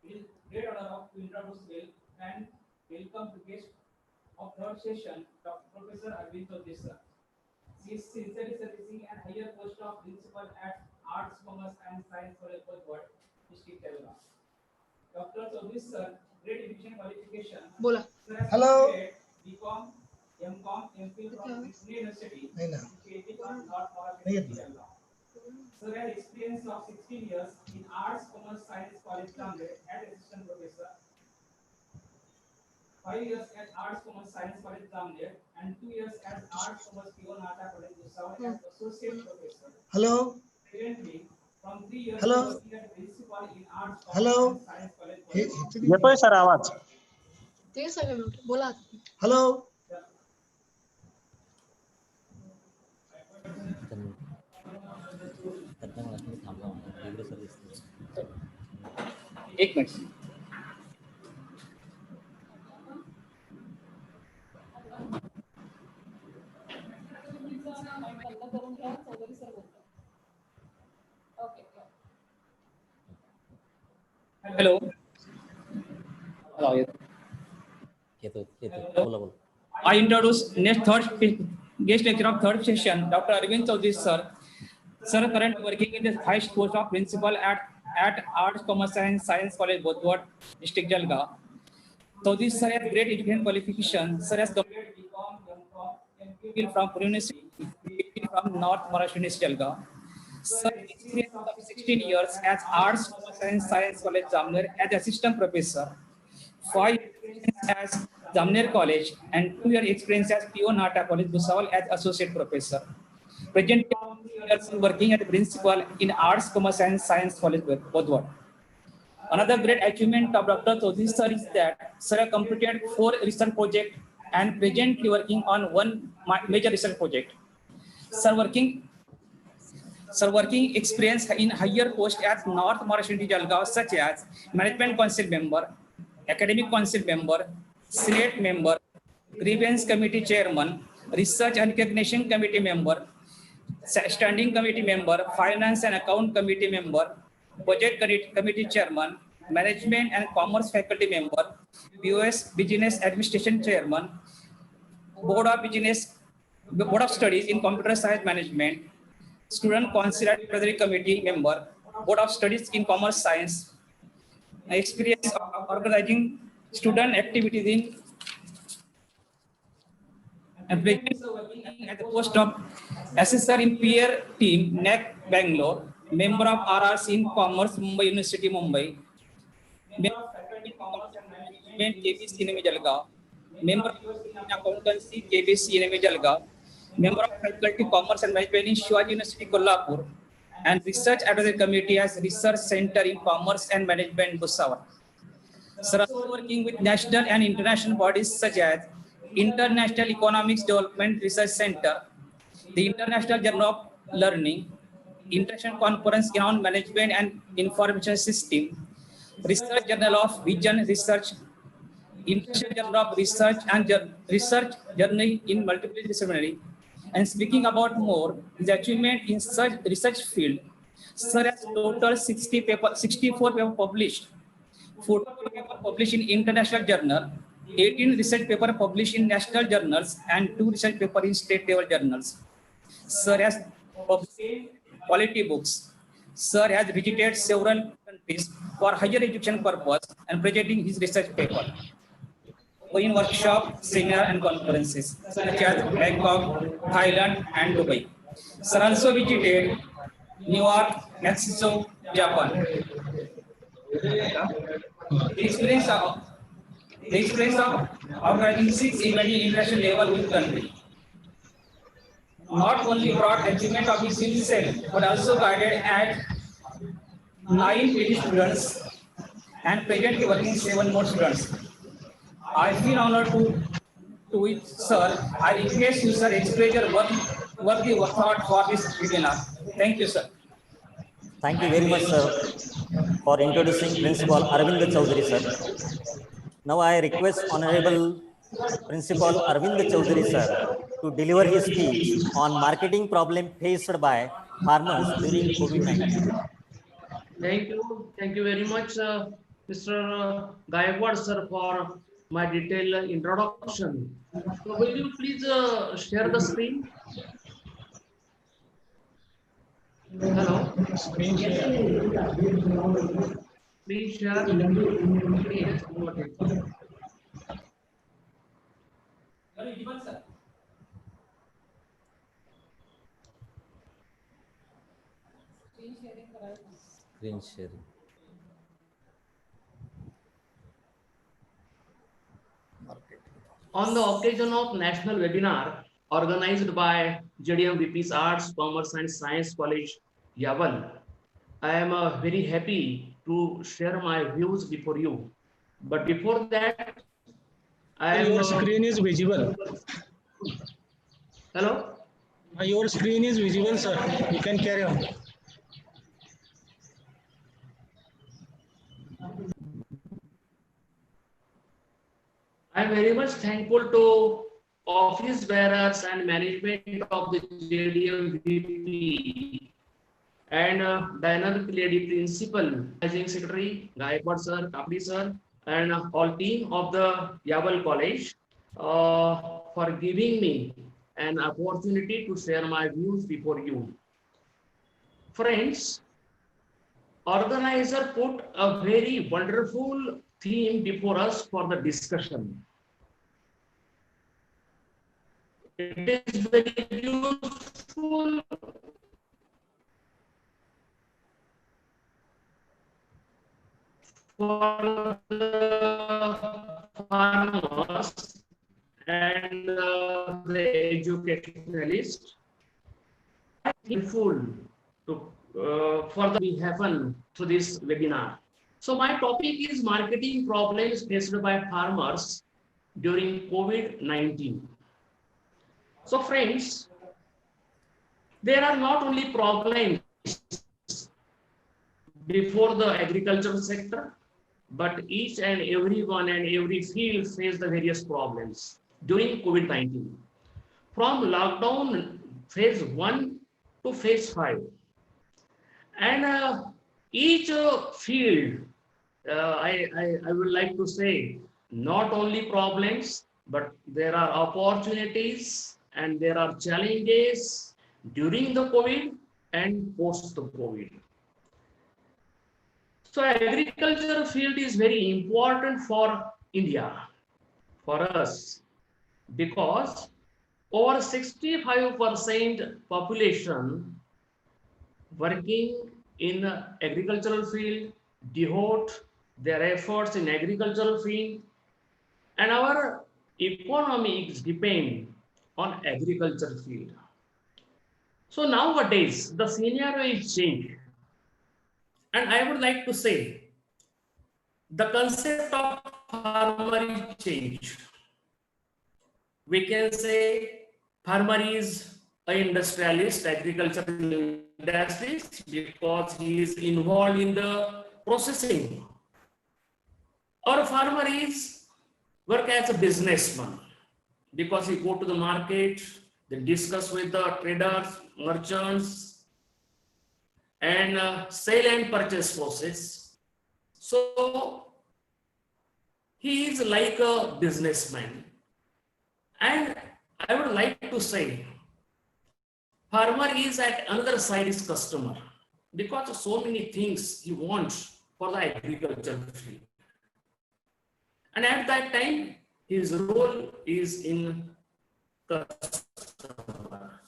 It is great honor to introduce and welcome to guest of third session, Dr. Professor Arvind Chaudhary sir. She is sincerely servicing and higher post of principal at Arts, Commerce and Science College, Bothward, District Kerala. Dr. Chaudhary sir, great education qualification. Bola. Sir, Hello. BCom, MCom, MPhil from Pune University. Sir has experience of 16 years in Arts, Commerce, Science College, Jamnagar as assistant professor. 5 years at Arts, Commerce, Science College, Jamnagar, and 2 years at Arts, Commerce, P.R.Ghogrey College, Bhusawal as associate professor. Hello. Currently, from 3 years Hello. working as principal in Arts, Commerce, Hello. and Science College. येतोय sir आवाज. बोला. Hello. एक minute. Hello. I introduce next third guest lecturer of third session, Dr. Arvind Chaudhary sir. Sir currently working in the highest post of principal at Arts, Commerce and Science College, Bothward, District Jalgaon. Chaudhary sir has great education qualification. Sir has completed BCom, MPhil from Pune University, from North Maharashtra University, Jalgaon. Sir experience of 16 years as Arts, Commerce and Science College, Jamnagar as assistant professor. 5 years as Jamnagar College and 2 years experience as P.R.Ghogrey College, Bhusawal as associate professor. Presently, working as principal in Arts, Commerce and Science College, Bothward. Another great achievement of Dr. Chaudhary sir is that sir has completed 4 research projects and presently working on 1 major research project. Sir working experience in higher post at North Maharashtra Jalgaon, such as Management Council member, Academic Council member, Senate member, Grievance Committee chairman, Research and Recognition Committee member, Standing Committee member, Finance and Account Committee member, Budget Committee chairman, Management and Commerce faculty member, BOS Business Administration chairman, Board of Studies in Computer Science Management, Student Council Advisory Committee member, Board of Studies in Commerce Science, experience of organizing student activities in and working at the post of assessor in peer team, NEC Bangalore, member of RRC in Commerce, Mumbai University, Mumbai, member of faculty Commerce and Management, JBC NME Jalgaon, member of accountancy, JBC NME Jalgaon, member of faculty Commerce and Management in Shivaji University, Kolhapur, and Research Advisory Committee as Research Center in Commerce and Management, Bhusawal. Sir, also working with national and international bodies such as International Economics Development Research Center, the International Journal of Learning, International Conference on Management and Information System, Research Journal of Vision Research, International Journal of Research and Research Journal in Multidisciplinary. And speaking about more, his achievement in such research field, sir has total 64 papers published, 44 papers published in international journal, 18 research papers published in national journals, and 2 research papers in state level journals. Sir has published quality books. Sir has visited several countries for higher education purpose and presenting his research paper in workshop, seminar, and conferences such as Bangkok, Thailand, and Dubai. Sir also visited New York, Mexico, Japan. The experience of organizing 6 events in international level with country not only brought achievement of his himself, but also guided at 9 PhD students and presently working 7 more students. I feel honored to it, sir. I request you, sir, express your worthy thought for this webinar. Thank you, sir. Thank you very much, sir, for introducing Principal Arvind Chaudhary, sir. Now I request Honorable Principal Arvind Chaudhary, sir, to deliver his speech on marketing problem faced by farmers during COVID-19. Thank you very much, Mr. Gaikwad, sir, for my detailed introduction. So will you please share the screen? Hello? Screen share. Please share. Yes, okay. Screen sharing. On the occasion of national webinar organized by SSVP'S Arts, Commerce and Science College, Yaval, I am very happy to share my views before you. But before that, Your screen is visible. Hello? Your screen is visible, sir. You can carry on. I am very much thankful to office bearers and management of the JDMVP and dynamic lady principal, managing secretary, Gaikwad sir, Kapdi sir, and all team of the Yaval College for giving me an opportunity to share my views before you. Friends, organizer put a very wonderful theme before us for the discussion. It is very useful for the farmers and the educationalists. I'm grateful to for the we happen through this webinar. So my topic is marketing problems faced by farmers during COVID-19. So friends, there are not only problems before the agricultural sector, but each and everyone and every field face the various problems during COVID-19. From lockdown phase 1 to phase 5. And each field, I would like to say, not only problems, but there are opportunities and there are challenges during the COVID and post the COVID. So agriculture field is very important for India, for us, because over 65% population working in agricultural field, devote their efforts in agricultural field, and our economics depend on agriculture field. So nowadays, the scenario is changed. And I would like to say, the concept of farmer is changed. We can say farmer is an industrialist, agricultural industrialist, because he is involved in the processing. Or farmer is work as a businessman, because he go to the market, they discuss with the traders, merchants, and sell and purchase process. So he is like a businessman. And I would like to say, farmer is at another side is customer, because of so many things he wants for the agriculture field. And at that time, his role is in customer.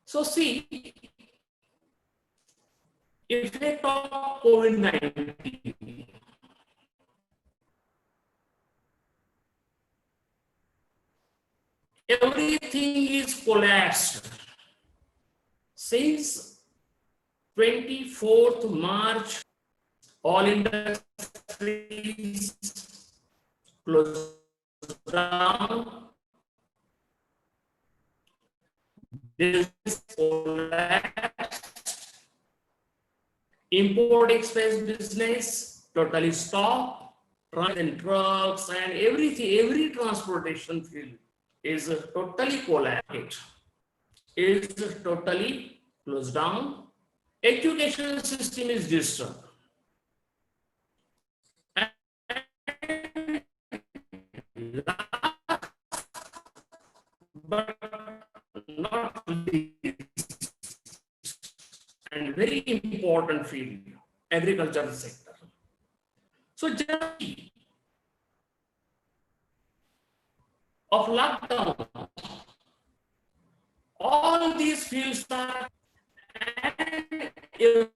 So see, effect of COVID-19. Everything is collapsed. Since 24th March, all industries closed down. Business collapsed. Import-export business totally stopped. And trucks and everything, every transportation field is totally collapsed. Is totally closed down. Education system is disturbed. But not least, and very important field, agricultural sector. So just of lockdown, all these fields are, and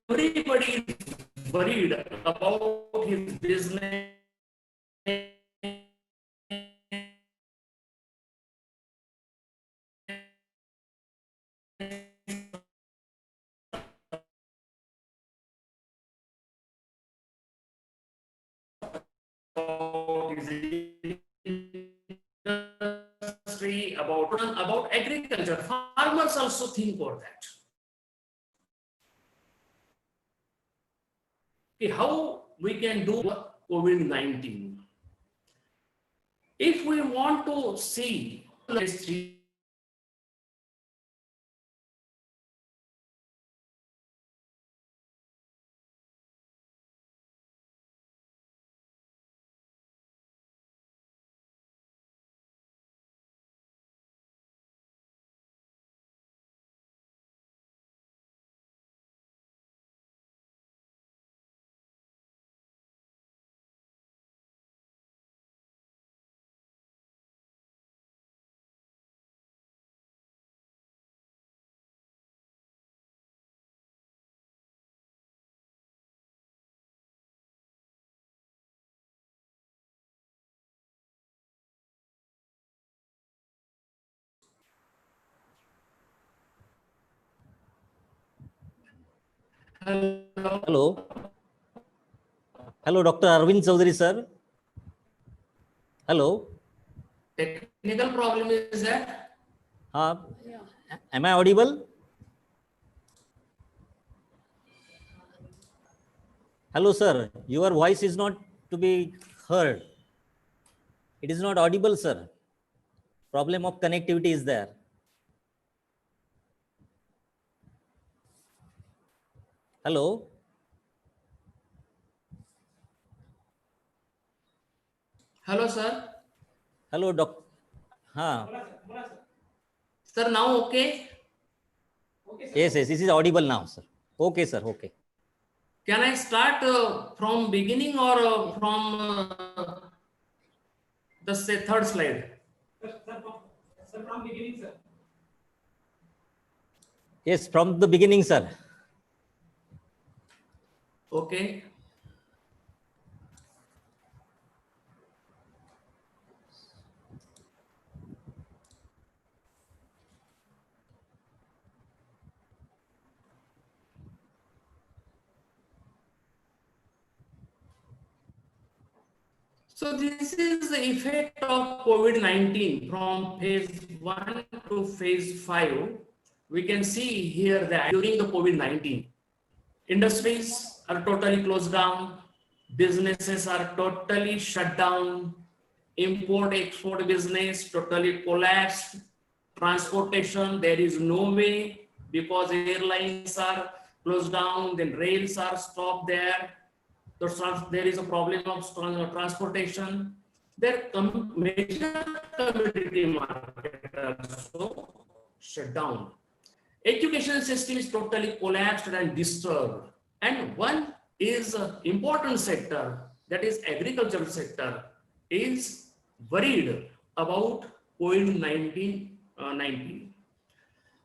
everybody is worried about his business. Industry, about agriculture. Farmers also think about that. Okay, how we can do COVID-19? If we want to see Hello. Hello, Dr. Arvind Chaudhary, sir. Hello. Technical problem is that? Am I audible? Hello, sir. Your voice is not to be heard. It is not audible, sir. Problem of connectivity is there. Hello. Hello, sir. Hello, Doctor. Sir, now okay? Yes, this is audible now, sir. Okay, sir. Okay. Can I start from beginning or from the third slide? Sir, from beginning, sir. Yes, from the beginning, sir. Okay. So this is the effect of COVID-19 from phase 1 to phase 5. We can see here that during the COVID-19, industries are totally closed down, businesses are totally shut down, import-export business totally collapsed, transportation, there is no way because airlines are closed down, then rails are stopped there. There is a problem of transportation. Their major commodity market also shut down. Education system is totally collapsed and disturbed. And one is important sector, that is agricultural sector, is worried about COVID-19.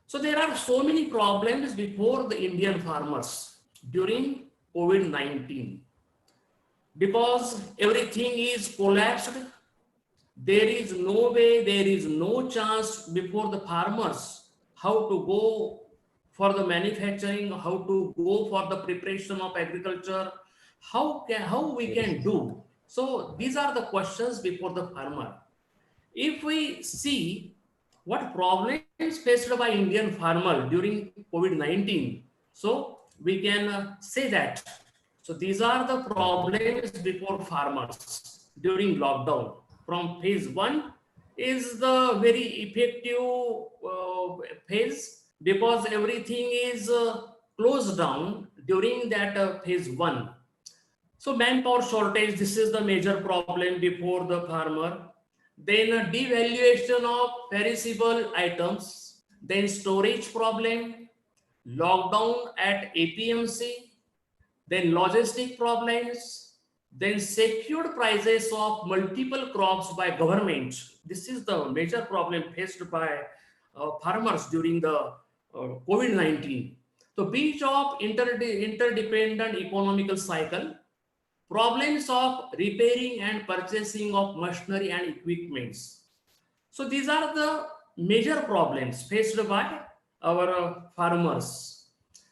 So there are so many problems before the Indian farmers during COVID-19 because everything is collapsed. There is no way, there is no chance before the farmers how to go for the manufacturing, how to go for the preparation of agriculture, how we can do. So these are the questions before the farmer. If we see what problems faced by Indian farmer during COVID-19, so we can say that. So these are the problems before farmers during lockdown. From phase 1 is the very effective phase because everything is closed down during that phase 1. So manpower shortage, this is the major problem before the farmer. Then devaluation of perishable items, then storage problem, lockdown at APMC, then logistic problems, then secured prices of multiple crops by government. This is the major problem faced by farmers during the COVID-19. So beach of interdependent economical cycle, problems of repairing and purchasing of machinery and equipments. So these are the major problems faced by our farmers.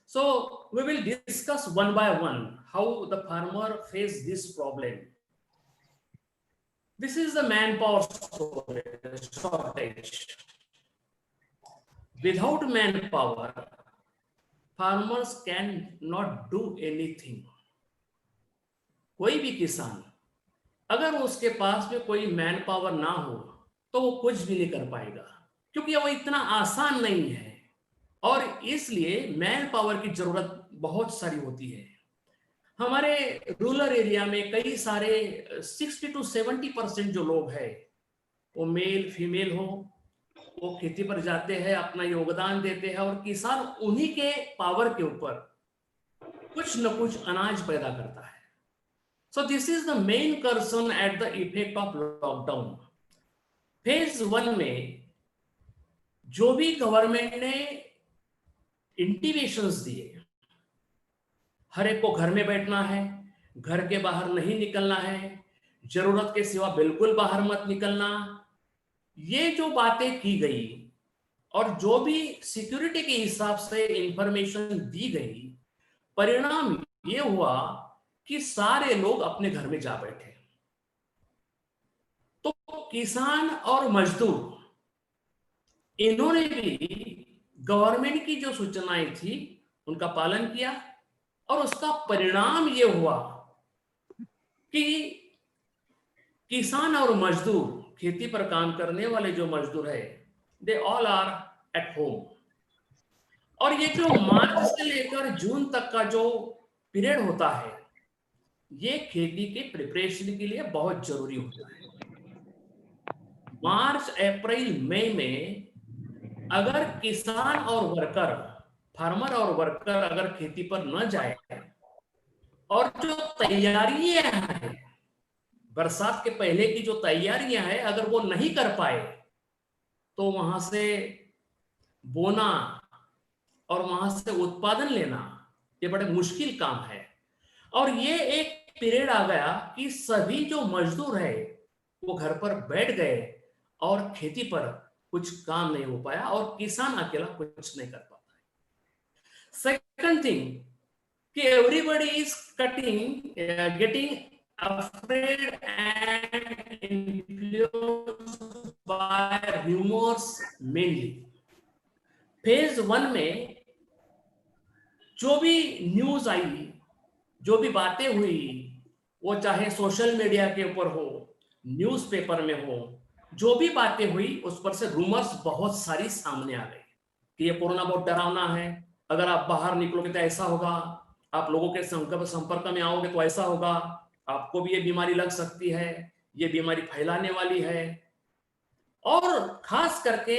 So we will discuss one by one how the farmer face this problem. This is the manpower shortage. Without manpower, farmers cannot do anything. कोई भी किसान अगर उसके पास में कोई man power ना हो तो वो कुछ भी नहीं कर पाएगा क्योंकि वो इतना आसान नहीं है और इसलिए मैन पावर की जरूरत बहुत सारी होती है। हमारे रूरल एरिया में कई सारे 60 to 70% जो लोग हैं वो मेल फीमेल हो, वो खेती पर जाते हैं, अपना योगदान देते हैं और किसान उन्हीं के पावर के ऊपर कुछ न कुछ अनाज पैदा करता है। So this is the main concern at the effect of lockdown. Phase 1 में जो भी गवर्नमेंट ने इंटीमेशंस दिए, हर एक को घर में बैठना है, घर के बाहर नहीं निकलना है, जरूरत के सिवा बिल्कुल बाहर मत निकलना, ये जो बातें की गई और जो भी सिक्योरिटी के हिसाब से इंफॉर्मेशन दी गई, परिणाम ये हुआ कि सारे लोग अपने घर में जा बैठे। तो किसान और मजदूर इन्होंने भी गवर्नमेंट की जो सूचनाएं थी उनका पालन किया और उसका परिणाम ये हुआ कि किसान और मजदूर, खेती पर काम करने वाले जो मजदूर है, they all are at home. और ये जो मार्च से लेकर जून तक का जो पीरियड होता है, ये खेती के प्रिपरेशन के लिए बहुत जरूरी होता है। मार्च अप्रैल मई में अगर किसान और वर्कर, फार्मर और वर्कर अगर खेती पर न जाए और जो तैयारियां हैं, बरसात के पहले की जो तैयारियां हैं, अगर वो नहीं कर पाए तो वहां से बोना और वहां से उत्पादन लेना ये बड़े मुश्किल काम है। और ये एक पीरियड आ गया कि सभी जो मजदूर है वो घर पर बैठ गए और खेती पर कुछ काम नहीं हो पाया और किसान अकेला कुछ नहीं कर पाता है। सेकंड थिंग कि everybody is getting afraid and influenced by rumors mainly. Phase 1 में जो भी न्यूज आई, जो भी बातें हुई, वो चाहे सोशल मीडिया के ऊपर हो, न्यूज़पेपर में हो, जो भी बातें हुई उस पर से रूमर्स बहुत सारी सामने आ गई कि ये कोरोना बहुत डरावना है, अगर आप बाहर निकलोगे तो ऐसा होगा, आप लोगों के संपर्क में आओगे तो ऐसा होगा, आपको भी ये बीमारी लग सकती है, ये बीमारी फैलाने वाली है। और खास करके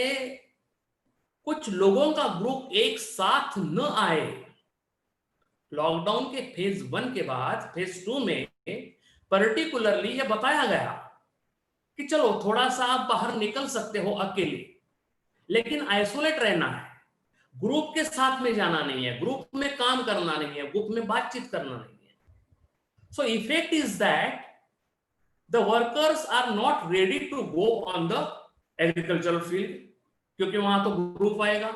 कुछ लोगों का ग्रुप एक साथ न आए। लॉकडाउन के फेज 1 के बाद फेज 2 में पर्टिकुलरली ये बताया गया कि चलो थोड़ा सा आप बाहर निकल सकते हो अकेले, लेकिन आइसोलेट रहना है, ग्रुप के साथ में जाना नहीं है, ग्रुप में काम करना नहीं है, ग्रुप में बातचीत करना नहीं है। So effect is that the workers are not ready to go on the agricultural field, क्योंकि वहां तो ग्रुप आएगा,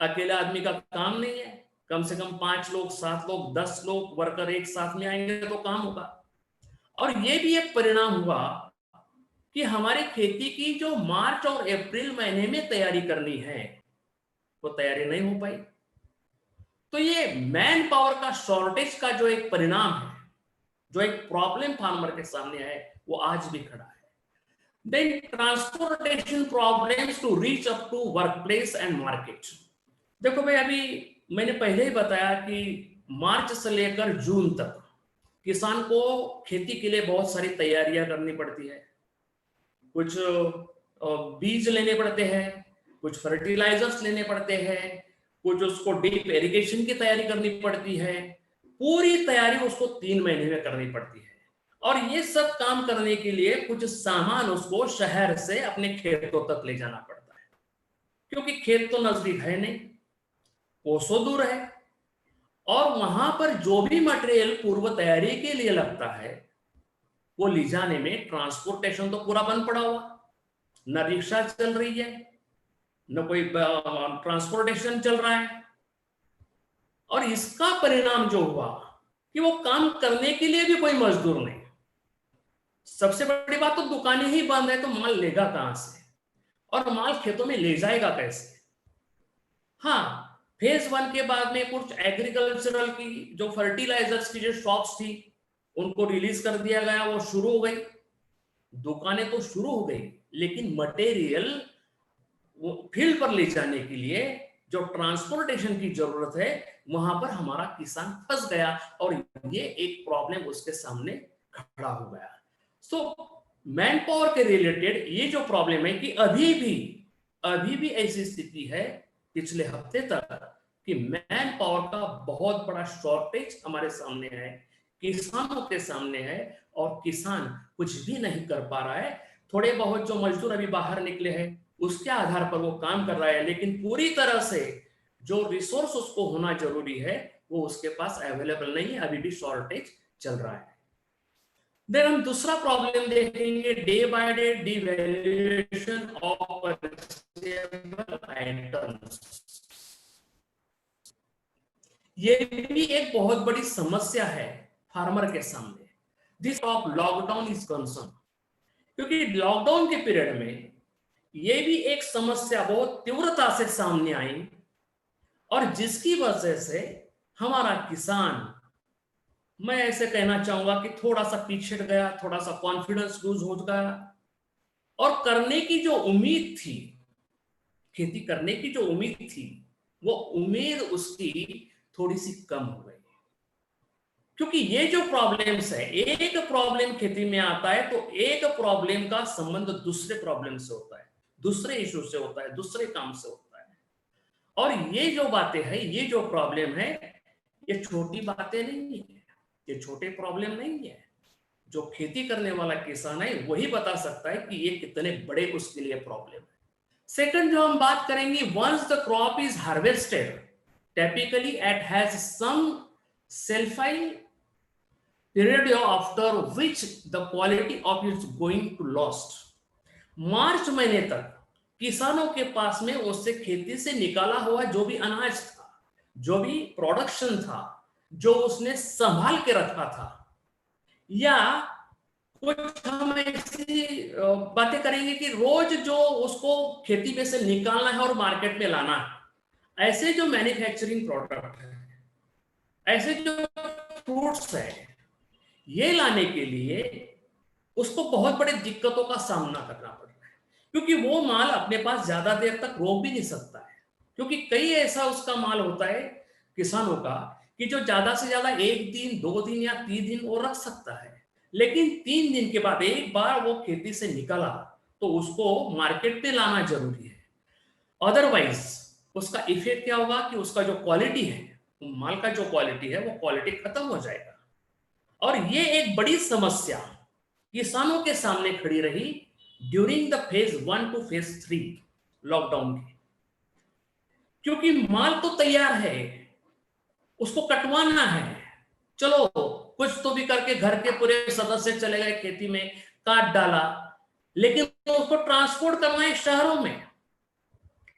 अकेले आदमी का काम नहीं है, कम से कम 5 लोग 7 लोग 10 लोग वर्कर एक साथ में आएंगे तो काम होगा। और ये भी एक परिणाम हुआ कि हमारी खेती की जो मार्च और अप्रैल महीने में तैयारी करनी है वो तैयारी नहीं हो पाई। तो ये मैन पावर का शॉर्टेज का जो एक परिणाम है, जो एक प्रॉब्लम फार्मर के सामने है, वो आज भी खड़ा है। Then transportation problems to reach up to workplace and market. देखो भाई, अभी मैंने पहले ही बताया कि मार्च से लेकर जून तक किसान को खेती के लिए बहुत सारी तैयारियां करनी पड़ती है। कुछ बीज लेने पड़ते हैं, कुछ फर्टिलाइजर्स लेने पड़ते हैं, कुछ उसको डीप इरिगेशन की तैयारी करनी पड़ती है। पूरी तैयारी उसको 3 महीने में करनी पड़ती है। और ये सब काम करने के लिए कुछ सामान उसको शहर से अपने खेतों तक ले जाना पड़ता है, क्योंकि खेत तो नजदीक है नहीं, कोसों दूर है। और वहां पर जो भी मटेरियल पूर्व तैयारी के लिए लगता है वो ले जाने में ट्रांसपोर्टेशन तो पूरा बंद पड़ा हुआ, न रिक्शा चल रही है, न कोई ट्रांसपोर्टेशन चल रहा है। और इसका परिणाम जो हुआ कि वो काम करने के लिए भी कोई मजदूर नहीं। सबसे बड़ी बात तो दुकानें ही बंद है, तो माल लेगा कहां से और माल खेतों में ले जाएगा कैसे। हाँ, फेज 1 के बाद में कुछ एग्रीकल्चरल की जो फर्टिलाइजर्स की जो शॉप्स थी उनको रिलीज कर दिया गया, वो शुरू हो गई, दुकानें तो शुरू हो गई, लेकिन मटेरियल वो फील्ड पर ले जाने के लिए जो ट्रांसपोर्टेशन की जरूरत है वहां पर हमारा किसान फंस गया और ये एक प्रॉब्लम उसके सामने खड़ा हो गया। सो मैन पावर के रिलेटेड ये जो प्रॉब्लम है कि अभी भी ऐसी स्थिति है पिछले हफ्ते तक कि मैन पावर का बहुत बड़ा शॉर्टेज हमारे सामने है, किसानों के सामने है, और किसान कुछ भी नहीं कर पा रहा है। थोड़े बहुत जो मजदूर अभी बाहर निकले हैं उसके आधार पर वो काम कर रहा है, लेकिन पूरी तरह से जो रिसोर्स उसको होना जरूरी है वो उसके पास अवेलेबल नहीं है, अभी भी शॉर्टेज चल रहा है। देन हम दूसरा प्रॉब्लम देखेंगे, day by day devaluation of purchasable items. ये भी एक बहुत बड़ी समस्या है फार्मर के सामने, this of lockdown is concern, क्योंकि लॉकडाउन के पीरियड में ये भी एक समस्या बहुत तीव्रता से सामने आई और जिसकी वजह से हमारा किसान, मैं ऐसे कहना चाहूंगा कि थोड़ा सा पीछे हट गया, थोड़ा सा कॉन्फिडेंस लूज हो गया और करने की जो उम्मीद थी, खेती करने की जो उम्मीद थी, वो उम्मीद उसकी थोड़ी सी कम हो गई। क्योंकि ये जो प्रॉब्लम्स है, एक प्रॉब्लम खेती में आता है तो एक प्रॉब्लम का संबंध दूसरे प्रॉब्लम से होता है, दूसरे इशू से होता है, दूसरे काम से होता है। और ये जो बातें हैं, ये जो प्रॉब्लम है, ये छोटी बातें नहीं है, ये छोटे प्रॉब्लम नहीं है। जो खेती करने वाला किसान है वही बता सकता है कि ये कितने बड़े उसके लिए प्रॉब्लम है। सेकंड जो हम बात करेंगे, once the crop is harvested typically it has some shelf life period after which the quality of it is going to lost। मार्च महीने तक किसानों के पास में उससे खेती से निकाला हुआ जो भी अनाज था, जो भी प्रोडक्शन था, जो उसने संभाल के रखा था, या कुछ हम ऐसी बातें करेंगे कि रोज जो उसको खेती में से निकालना है और मार्केट में लाना है, ऐसे जो मैन्युफैक्चरिंग प्रोडक्ट है, ऐसे जो फ्रूट्स है, ये लाने के लिए उसको बहुत बड़ी दिक्कतों का सामना करना पड़ रहा है, क्योंकि वो माल अपने पास ज्यादा देर तक रोक भी नहीं सकता है, क्योंकि कई ऐसा उसका माल होता है किसानों का कि जो ज्यादा से ज्यादा 1 दिन 2 दिन या 3 दिन वो रख सकता है, लेकिन 3 दिन के बाद एक बार वो खेती से निकला तो उसको मार्केट में लाना जरूरी है। अदरवाइज उसका इफेक्ट क्या होगा कि उसका जो क्वालिटी है, माल का जो क्वालिटी है, वो क्वालिटी खत्म हो जाएगा। और ये एक बड़ी समस्या किसानों के सामने खड़ी रही during the phase 1 two phase 3 lockdown की, क्योंकि माल तो तैयार है, उसको कटवाना है, चलो कुछ तो भी करके घर के पूरे सदस्य चले गए खेती में, काट डाला, लेकिन उसको ट्रांसपोर्ट करना है शहरों में,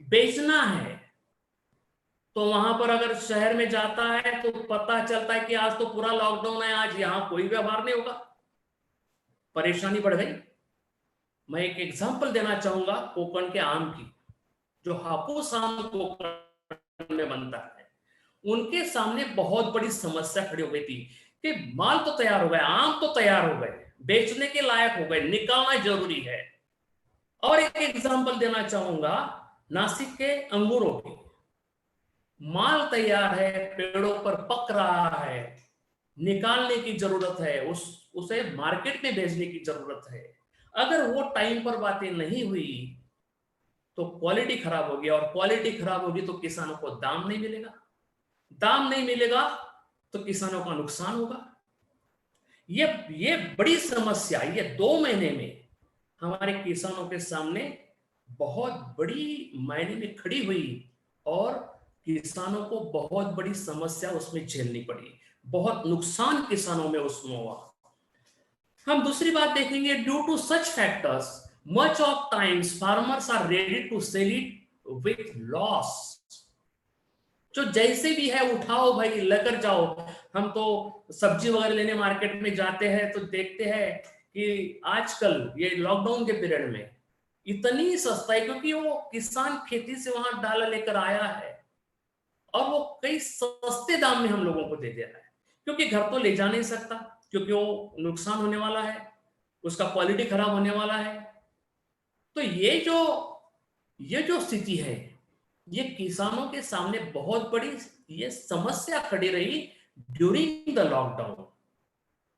बेचना है। तो वहां पर अगर शहर में जाता है तो पता चलता है कि आज तो पूरा लॉकडाउन है, आज यहां कोई व्यवहार नहीं होगा, परेशानी बढ़ गई। मैं एक एग्जांपल देना चाहूंगा कोकण के आम की, जो हापुस आम कोकण में बनता है, उनके सामने बहुत बड़ी समस्या खड़ी हो गई थी कि माल तो तैयार हो गया, आम तो तैयार हो गए, बेचने के लायक हो गए, निकालना जरूरी है। और एक एग्जांपल देना चाहूंगा नासिक के अंगूरों की, माल तैयार है, पेड़ों पर पक रहा है, निकालने की जरूरत है, उसे मार्केट में भेजने की जरूरत है। अगर वो टाइम पर बातें नहीं हुई तो क्वालिटी खराब होगी, और क्वालिटी खराब होगी तो किसानों को दाम नहीं मिलेगा, दाम नहीं मिलेगा तो किसानों का नुकसान होगा। ये बड़ी समस्या ये 2 महीने में हमारे किसानों के सामने बहुत बड़ी मायने में खड़ी हुई, और किसानों को बहुत बड़ी समस्या उसमें झेलनी पड़ी, बहुत नुकसान किसानों में उसमें हुआ। हम दूसरी बात देखेंगे, due to such factors much of times farmers are ready to sell it with loss. जो जैसे भी है उठाओ भाई, लेकर जाओ। हम तो सब्जी वगैरह लेने मार्केट में जाते हैं तो देखते हैं कि आजकल ये लॉकडाउन के पीरियड में इतनी सस्ता है, क्योंकि वो किसान खेती से वहां डाला लेकर आया है और वो कई सस्ते दाम में हम लोगों को दे दे रहा है, क्योंकि घर तो ले जा नहीं सकता, क्योंकि वो नुकसान होने वाला है, उसका क्वालिटी खराब होने वाला है। तो ये जो स्थिति है, ये किसानों के सामने बहुत बड़ी ये समस्या खड़ी रही ड्यूरिंग द लॉकडाउन।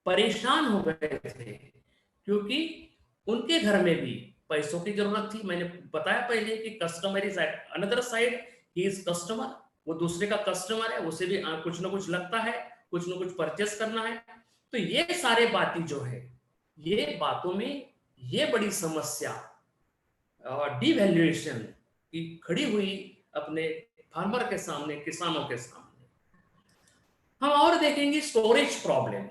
परेशान हो गए थे क्योंकि उनके घर में भी पैसों की जरूरत थी। मैंने बताया पहले कि customer is another side, he is customer, वो दूसरे का कस्टमर है, उसे भी कुछ ना कुछ लगता है, कुछ ना कुछ परचेस करना है। तो ये सारे बातें जो है, ये बातों में ये बड़ी समस्या डिवैल्यूएशन की खड़ी हुई अपने फार्मर के सामने, किसानों के सामने। हम और देखेंगे स्टोरेज प्रॉब्लम।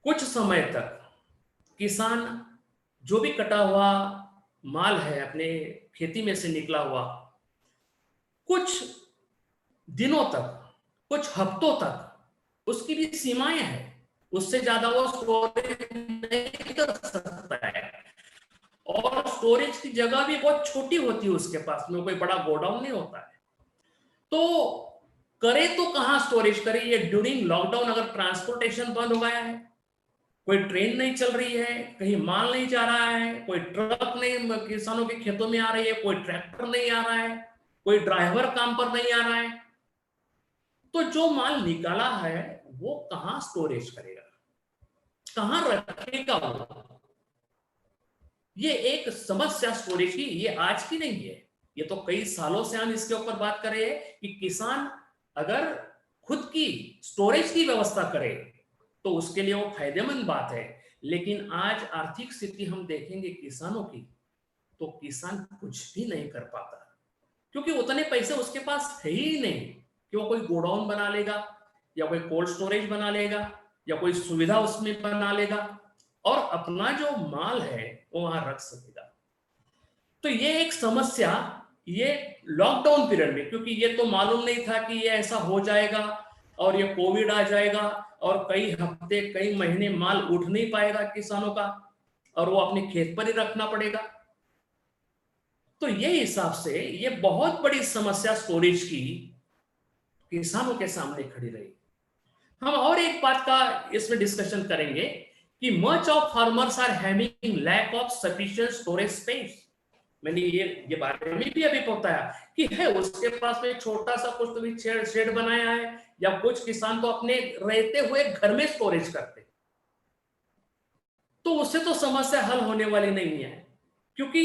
कुछ समय तक किसान जो भी कटा हुआ माल है अपने खेती में से निकला हुआ, कुछ दिनों तक, कुछ हफ्तों तक उसकी भी सीमाएं हैं, उससे ज्यादा वो स्टोरेज नहीं कर सकता है। और स्टोरेज की जगह भी बहुत छोटी होती है उसके पास में, कोई बड़ा गोडाउन नहीं होता है। तो करे तो कहां स्टोरेज करे? ये ड्यूरिंग लॉकडाउन अगर ट्रांसपोर्टेशन बंद हो गया है, कोई ट्रेन नहीं चल रही है, कहीं माल नहीं जा रहा है, कोई ट्रक नहीं किसानों के खेतों में आ रही है, कोई ट्रैक्टर नहीं आ रहा है, कोई ड्राइवर काम पर नहीं आ रहा है, तो जो माल निकाला है वो कहां स्टोरेज करेगा, कहां रखेगा वो? ये एक समस्या स्टोरेज की, ये आज की नहीं है, ये तो कई सालों से हम इसके ऊपर बात कर रहे हैं कि किसान अगर खुद की स्टोरेज की व्यवस्था करे तो उसके लिए वो फायदेमंद बात है। लेकिन आज आर्थिक स्थिति हम देखेंगे किसानों की, तो किसान कुछ भी नहीं कर पाता, क्योंकि उतने पैसे उसके पास है ही नहीं कि वो कोई गोडाउन बना लेगा या कोई कोल्ड स्टोरेज बना लेगा या कोई सुविधा उसमें बना लेगा और अपना जो माल है वो वहां रख सकेगा। तो ये एक समस्या ये लॉकडाउन पीरियड में, क्योंकि ये तो मालूम नहीं था कि ये ऐसा हो जाएगा और ये कोविड आ जाएगा और कई हफ्ते कई महीने माल उठ नहीं पाएगा किसानों का और वो अपने खेत पर ही रखना पड़ेगा। तो ये हिसाब से ये बहुत बड़ी समस्या स्टोरेज की किसानों के सामने खड़ी रही। हम और एक बात का इसमें डिस्कशन करेंगे कि much of farmers are having lack of sufficient storage space. मैंने ये बारे में भी अभी बताया कि है उसके पास में छोटा सा कुछ तो भी शेड बनाया है, या कुछ किसान तो अपने रहते हुए घर में स्टोरेज करते, तो उससे तो समस्या हल होने वाली नहीं है, क्योंकि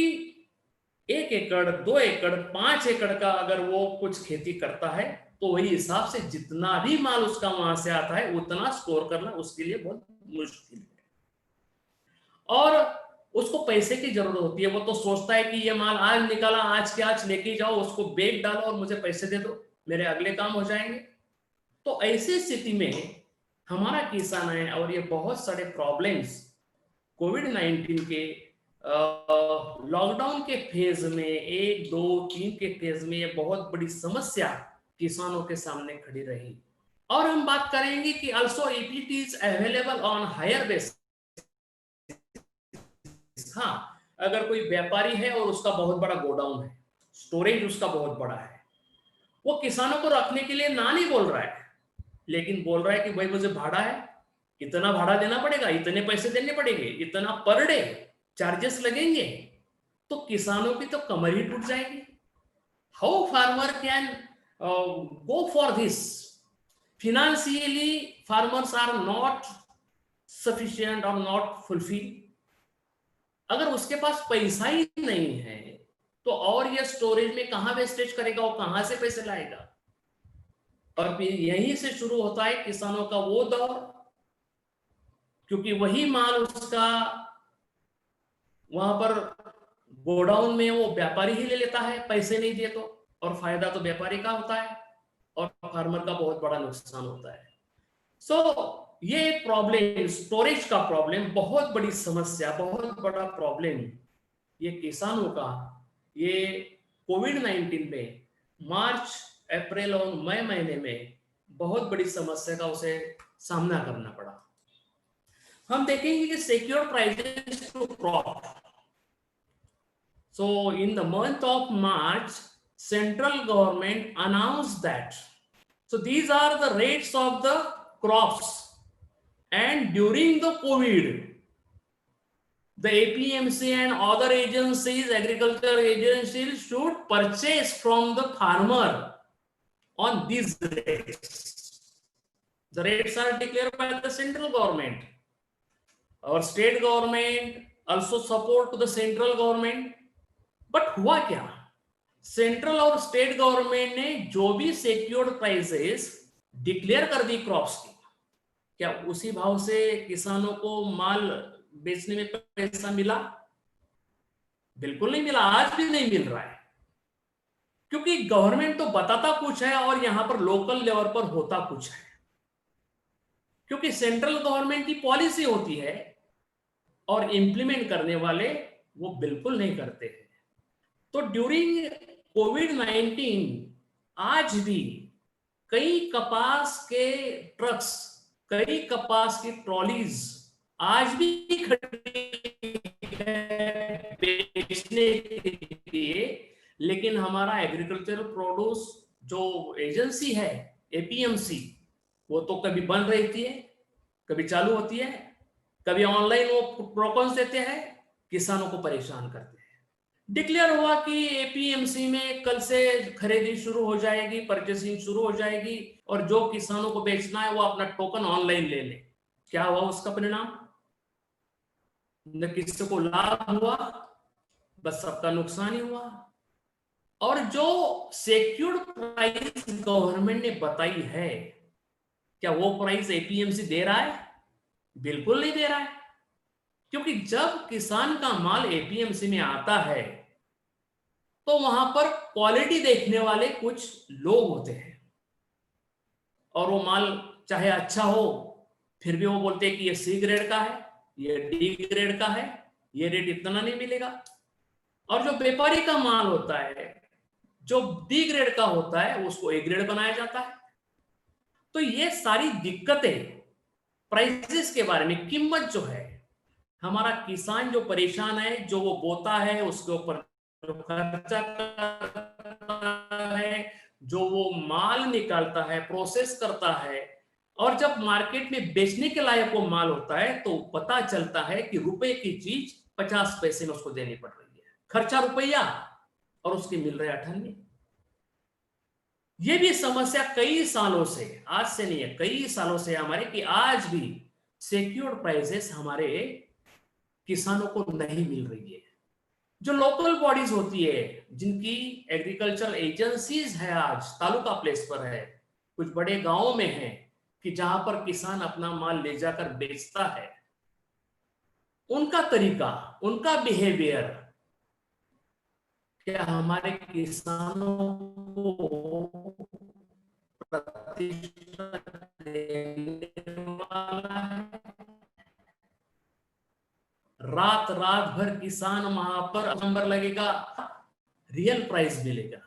1 एकड़ 2 एकड़ 5 एकड़ का अगर वो कुछ खेती करता है तो वही हिसाब से जितना भी माल उसका वहां से आता है उतना स्टोर करना उसके लिए बहुत मुश्किल है, और उसको पैसे की जरूरत होती है। वो तो सोचता है कि ये माल आज निकाला, आज के आज लेके जाओ, उसको बेच डालो और मुझे पैसे दे दो, मेरे अगले काम हो जाएंगे। तो ऐसी स्थिति में हमारा किसान है और ये बहुत सारे प्रॉब्लम्स कोविड-19 के लॉकडाउन के फेज में 1, 2, 3 के फेज में ये बहुत बड़ी समस्या किसानों के सामने खड़ी रही। और हम बात करेंगे कि also if it is available on higher basis, हाँ, अगर कोई व्यापारी है और उसका बहुत बड़ा गोडाउन है, स्टोरेज उसका बहुत बड़ा है, वो किसानों को रखने के लिए ना नहीं बोल रहा है, लेकिन बोल रहा है कि भाई मुझे भाड़ा है, इतना भाड़ा देना पड़ेगा, इतने पैसे देने पड़ेंगे, इतना पर डे चार्जेस लगेंगे, तो किसानों की तो कमर ही टूट जाएगी। How farmer can go for this? Financially, farmers are not sufficient or not fulfilled. अगर उसके पास पैसा ही नहीं है तो और ये स्टोरेज में कहां वेस्टेज करेगा, वो कहां से पैसे लाएगा? और फिर यहीं से शुरू होता है किसानों का वो दौर, क्योंकि वही माल उसका वहां पर गोडाउन में वो व्यापारी ही ले लेता है, पैसे नहीं दिए तो, और फायदा तो व्यापारी का होता है और फार्मर का बहुत बड़ा नुकसान होता है। सो ये प्रॉब्लम, स्टोरेज का प्रॉब्लम, बहुत बड़ी समस्या, बहुत बड़ा प्रॉब्लम ये किसानों का ये कोविड-19 में मार्च, अप्रैल और मई महीने में बहुत बड़ी समस्या का उसे सामना करना पड़ा। हम देखेंगे कि secure prices to crop. So in the month of March, central government announced that. So these are the rates of the crops. And during the COVID, the APMC and other agencies, agriculture agencies should purchase from the farmer on these rates. The rates are declared by the central government. Our state government also support to the central government. But हुआ क्या, central और state government ने जो भी secured prices declare कर दी crops की, क्या उसी भाव से किसानों को माल बेचने में पैसा मिला? बिल्कुल नहीं मिला, आज भी नहीं मिल रहा है, क्योंकि गवर्नमेंट तो बताता कुछ है और यहां पर लोकल लेवल पर होता कुछ है। क्योंकि सेंट्रल गवर्नमेंट की पॉलिसी होती है और इंप्लीमेंट करने वाले वो बिल्कुल नहीं करते हैं। तो ड्यूरिंग कोविड-19 आज भी कई कपास के ट्रक्स, कई कपास की ट्रॉलीज आज भी खड़ी है बेचने के लिए, लेकिन हमारा एग्रीकल्चरल प्रोड्यूस जो एजेंसी है एपीएमसी, वो तो कभी बंद रहती है, कभी चालू होती है, कभी ऑनलाइन वो प्रोकॉन्स देते हैं, किसानों को परेशान करते हैं। डिक्लेयर हुआ कि एपीएमसी में कल से खरीदी शुरू हो जाएगी, परचेसिंग शुरू हो जाएगी और जो किसानों को बेचना है वो अपना टोकन ऑनलाइन ले ले। क्या हुआ उसका परिणाम? न किसी को लाभ हुआ, बस सबका नुकसान ही हुआ। और जो सिक्योर्ड प्राइस गवर्नमेंट ने बताई है, क्या वो प्राइस एपीएमसी दे रहा है? बिल्कुल नहीं दे रहा है, क्योंकि जब किसान का माल एपीएमसी में आता है तो वहां पर क्वालिटी देखने वाले कुछ लोग होते हैं और वो माल चाहे अच्छा हो फिर भी वो बोलते हैं कि ये सी ग्रेड का है, ये डी ग्रेड का है, ये रेट इतना नहीं मिलेगा। और जो व्यापारी का माल होता है, जो डी ग्रेड का होता है, उसको ए ग्रेड बनाया जाता है। तो ये सारी दिक्कतें प्राइसेस के बारे में, कीमत जो है, हमारा किसान जो परेशान है, जो वो बोता है उसके ऊपर जो खर्चा करता है, जो वो माल निकालता है, प्रोसेस करता है, और जब मार्केट में बेचने के लायक वो माल होता है तो पता चलता है कि रुपए की चीज 50 पैसे में उसको देनी पड़ रही है, खर्चा रुपया और उसके मिल रहे 98। ये भी समस्या कई सालों से, आज से नहीं है, कई सालों से हमारे, कि आज भी सिक्योर्ड प्राइसेस हमारे किसानों को नहीं मिल रही है। जो लोकल बॉडीज होती है, जिनकी एग्रीकल्चर एजेंसीज है, आज तालुका प्लेस पर है, कुछ बड़े गांवों में है, कि जहां पर किसान अपना माल ले जाकर बेचता है, उनका तरीका, उनका बिहेवियर, क्या हमारे किसानों को प्रतिष्ठा देने वाला है? रात रात भर किसान वहां पर नंबर लगेगा, रियल प्राइस मिलेगा।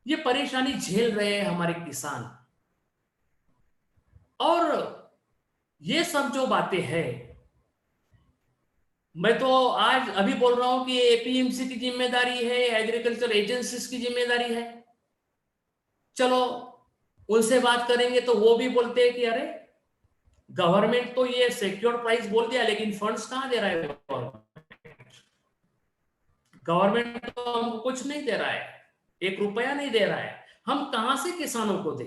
ये परेशानी झेल रहे हैं हमारे किसान। और ये सब जो बातें हैं, मैं तो आज अभी बोल रहा हूं कि एपीएमसी की जिम्मेदारी है, एग्रीकल्चर एजेंसीज की जिम्मेदारी है। चलो उनसे बात करेंगे तो वो भी बोलते हैं कि अरे गवर्नमेंट तो ये सिक्योर प्राइस बोल दिया, लेकिन फंड्स कहां दे रहा है? गवर्नमेंट तो हमको कुछ नहीं दे रहा है, 1 रुपया नहीं दे रहा है, हम कहां से किसानों को दे?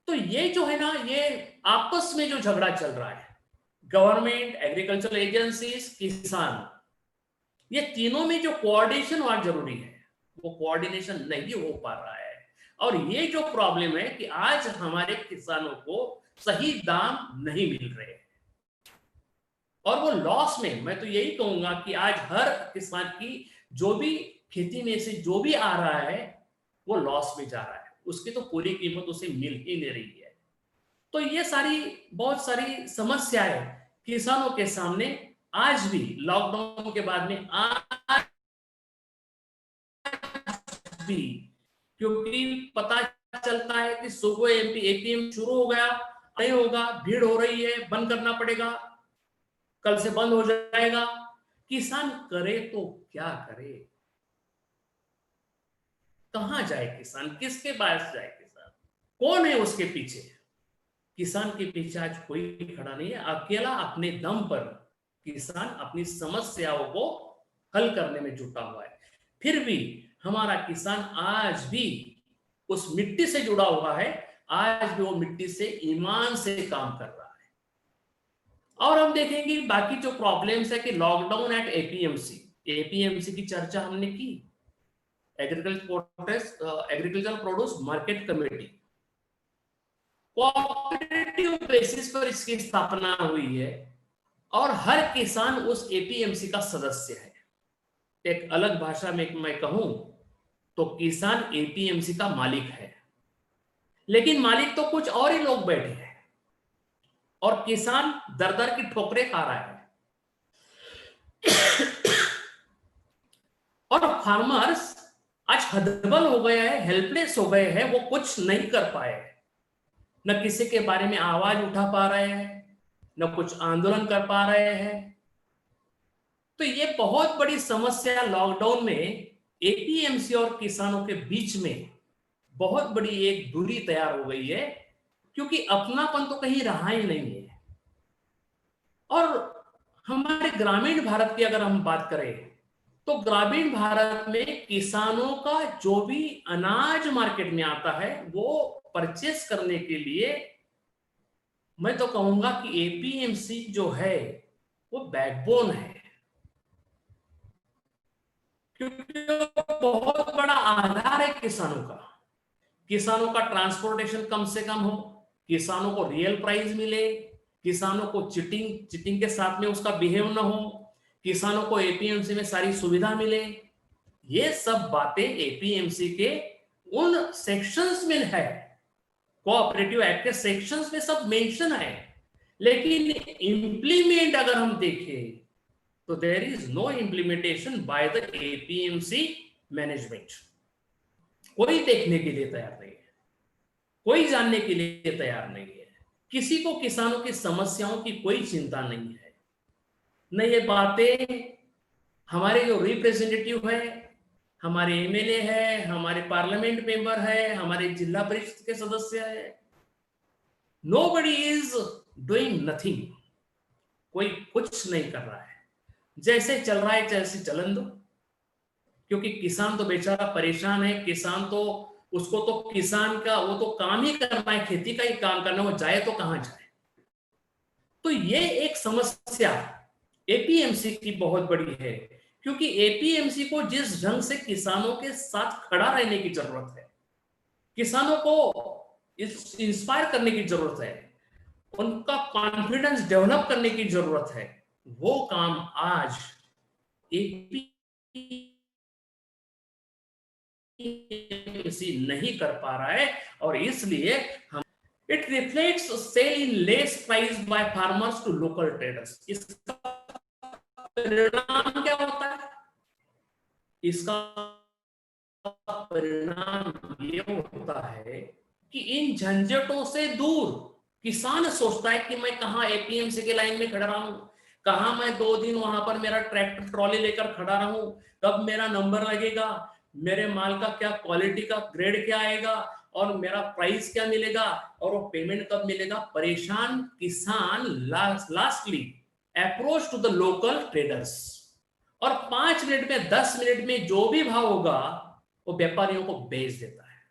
तो ये जो है ना, ये आपस में जो झगड़ा चल रहा है, गवर्नमेंट, एग्रीकल्चर एजेंसीज, किसान, ये तीनों में जो कोऑर्डिनेशन और जरूरी है, वो कोऑर्डिनेशन नहीं हो पा रहा है। और ये जो प्रॉब्लम है कि आज हमारे किसानों को सही दाम नहीं मिल रहे हैं और वो लॉस में, मैं तो यही कहूंगा कि आज हर किसान की जो भी खेती में से जो भी आ रहा है वो लॉस में जा रहा है, उसकी तो पूरी कीमत उसे मिल ही नहीं रही है। तो ये सारी बहुत सारी समस्याएं किसानों के सामने आज भी लॉकडाउन के बाद में आज भी, क्योंकि पता चलता है कि सुबह एटीएम शुरू हो गया, नहीं होगा, भीड़ हो रही है, बंद करना पड़ेगा, कल से बंद हो जाएगा। किसान करे तो क्या करे? कहां जाए किसान? किसके पास जाए किसान? कौन है उसके पीछे? किसान के पीछे आज कोई खड़ा नहीं है। अकेला अपने दम पर किसान अपनी समस्याओं को हल करने में जुटा हुआ है। फिर भी हमारा किसान आज भी उस मिट्टी से जुड़ा हुआ है, आज भी वो मिट्टी से ईमान से काम कर रहा है। और हम देखेंगे बाकी जो प्रॉब्लम्स है कि लॉकडाउन एट एपीएमसी की चर्चा हमने की, agriculture produce market committee, cooperative basis पर इसकी स्थापना हुई है और हर किसान उस एपीएमसी का सदस्य है। एक अलग भाषा में मैं कहूं तो किसान एपीएमसी का मालिक है, लेकिन मालिक तो कुछ और ही लोग बैठे हैं और किसान दर दर की ठोकरें खा रहा है। और फार्मर्स आज हदबल हो गए हैं, हेल्पलेस हो गए हैं, वो कुछ नहीं कर पाए, न किसी के बारे में आवाज उठा पा रहे हैं, न कुछ आंदोलन कर पा रहे हैं। तो ये बहुत बड़ी समस्या लॉकडाउन में एपीएमसी और किसानों के बीच में बहुत बड़ी एक दूरी तैयार हो गई है, क्योंकि अपनापन तो कहीं रहा ही नहीं है। और हमारे ग्रामीण भारत की अगर हम बात करें तो ग्रामीण भारत में किसानों का जो भी अनाज मार्केट में आता है वो परचेस करने के लिए मैं तो कहूंगा कि एपीएमसी जो है वो बैकबोन है, क्योंकि बहुत बड़ा आधार है किसानों का। किसानों का ट्रांसपोर्टेशन कम से कम हो, किसानों को रियल प्राइस मिले, किसानों को चिटिंग के साथ में उसका बिहेव ना हो, किसानों को एपीएमसी में सारी सुविधा मिले। ये सब बातें एपीएमसी के उन सेक्शंस में है, कोऑपरेटिव एक्ट के सेक्शंस में सब मेंशन है, लेकिन इम्प्लीमेंट अगर हम देखें तो there is no implementation by the APMC management. कोई देखने के लिए तैयार नहीं है। कोई जानने के लिए तैयार नहीं है। किसी को किसानों की समस्याओं की कोई चिंता नहीं है। न ये बातें हमारे जो रिप्रेजेंटेटिव है, हमारे एमएलए है, हमारे पार्लियामेंट मेंबर है, हमारे जिला परिषद के सदस्य है, नोबडी इज डूइंग नथिंग। कोई कुछ नहीं कर रहा है। जैसे चल रहा है जैसे चलन दो, क्योंकि किसान तो बेचारा परेशान है। किसान तो, उसको तो किसान का वो तो काम ही करना है, खेती का ही काम करना, वो जाए तो कहां जाए। तो ये एक समस्या एपीएमसी की बहुत बड़ी है, क्योंकि एपीएमसी को जिस ढंग से किसानों के साथ खड़ा रहने की जरूरत है, किसानों को इंस्पायर करने की जरूरत है, उनका कॉन्फिडेंस डेवलप करने की जरूरत है, वो काम आज एपीएमसी नहीं कर पा रहा है। और इसलिए हम it reflects sale in less price by farmers to local traders. इसका परिणाम क्या होता है? इसका परिणाम ये होता है कि इन झंझटों से दूर किसान सोचता है कि मैं कहां एपीएमसी के लाइन में खड़ा रहूं, कहां मैं 2 दिन वहां पर मेरा ट्रैक्टर ट्रॉली लेकर खड़ा रहूं, कब मेरा नंबर लगेगा, मेरे माल का क्या क्वालिटी का ग्रेड क्या आएगा, और मेरा प्राइस क्या मिलेगा, और वो पेमेंट कब मिलेगा। परेशान किसान lastly approach to the local traders, और 5 मिनट में 10 मिनट में जो भी भाव होगा वो व्यापारियों को बेच देता है।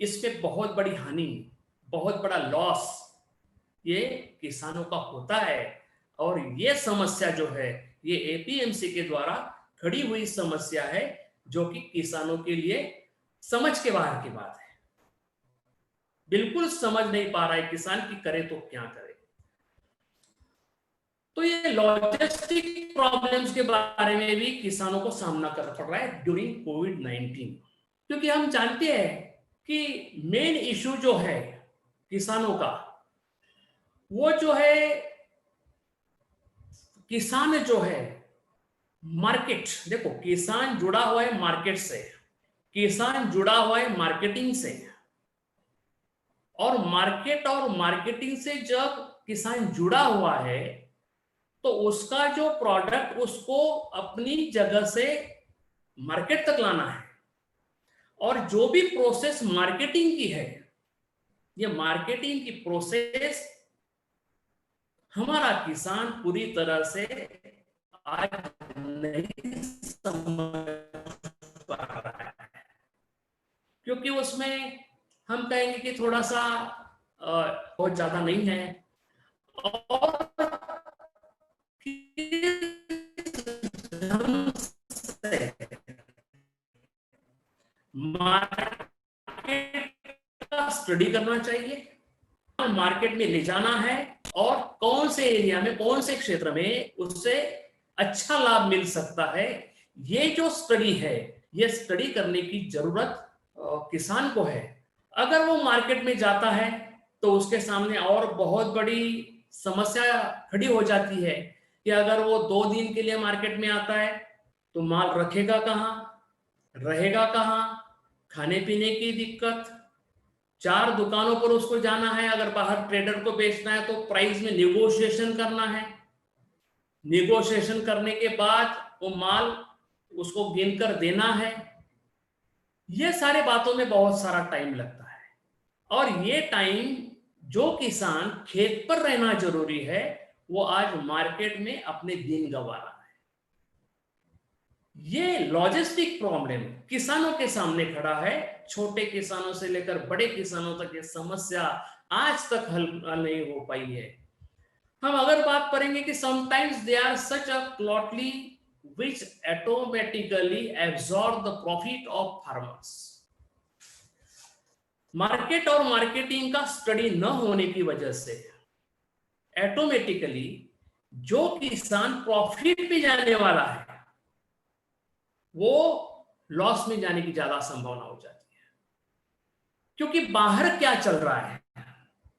इसमें बहुत बड़ी हानि, बहुत बड़ा लॉस ये किसानों का होता है। और ये समस्या जो है ये एपीएमसी के द्वारा खड़ी हुई समस्या है, जो कि किसानों के लिए समझ के बाहर की बात है। बिल्कुल समझ नहीं पा रहा है किसान की करे तो क्या करे। तो ये लॉजिस्टिक प्रॉब्लम्स के बारे में भी किसानों को सामना करना पड़ रहा है ड्यूरिंग कोविड-19, क्योंकि हम जानते हैं कि मेन इशू जो है किसानों का, वो जो है किसान जो है मार्केट, देखो किसान जुड़ा हुआ है मार्केट से, किसान जुड़ा हुआ है मार्केटिंग से, और मार्केट और मार्केटिंग से जब किसान जुड़ा हुआ है तो उसका जो प्रोडक्ट उसको अपनी जगह से मार्केट तक लाना है, और जो भी प्रोसेस मार्केटिंग की है, ये मार्केटिंग की प्रोसेस हमारा किसान पूरी तरह से आज नहीं समझ पा रहा है, क्योंकि उसमें हम कहेंगे कि थोड़ा सा बहुत ज्यादा नहीं है, और मार्केट का स्टडी करना चाहिए, मार्केट में ले जाना है, और कौन से एरिया में, कौन से क्षेत्र में उससे अच्छा लाभ मिल सकता है, ये जो स्टडी है, ये स्टडी करने की जरूरत किसान को है। अगर वो मार्केट में जाता है तो उसके सामने और बहुत बड़ी समस्या खड़ी हो जाती है कि अगर वो 2 दिन के लिए मार्केट में आता है तो माल रखेगा कहाँ, रहेगा कहाँ, खाने पीने की दिक्कत, 4 दुकानों पर उसको जाना है, अगर बाहर ट्रेडर को बेचना है तो प्राइस में निगोशिएशन करना है, निगोशिएशन करने के बाद वो माल उसको गिनकर देना है। ये सारे बातों में बहुत सारा टाइम लगता है, और ये टाइम जो किसान खेत पर रहना जरूरी है वो आज मार्केट में अपने दिन गंवा रहा है। ये लॉजिस्टिक प्रॉब्लम किसानों के सामने खड़ा है, छोटे किसानों से लेकर बड़े किसानों तक ये समस्या आज तक हल नहीं हो पाई है। हम अगर बात करेंगे कि sometimes they are such a costly which automatically absorb the profit of farmers. Market और मार्केटिंग का स्टडी न होने की वजह से ऑटोमेटिकली जो किसान प्रॉफिट में जाने वाला है वो लॉस में जाने की ज्यादा संभावना हो जाती है, क्योंकि बाहर क्या चल रहा है,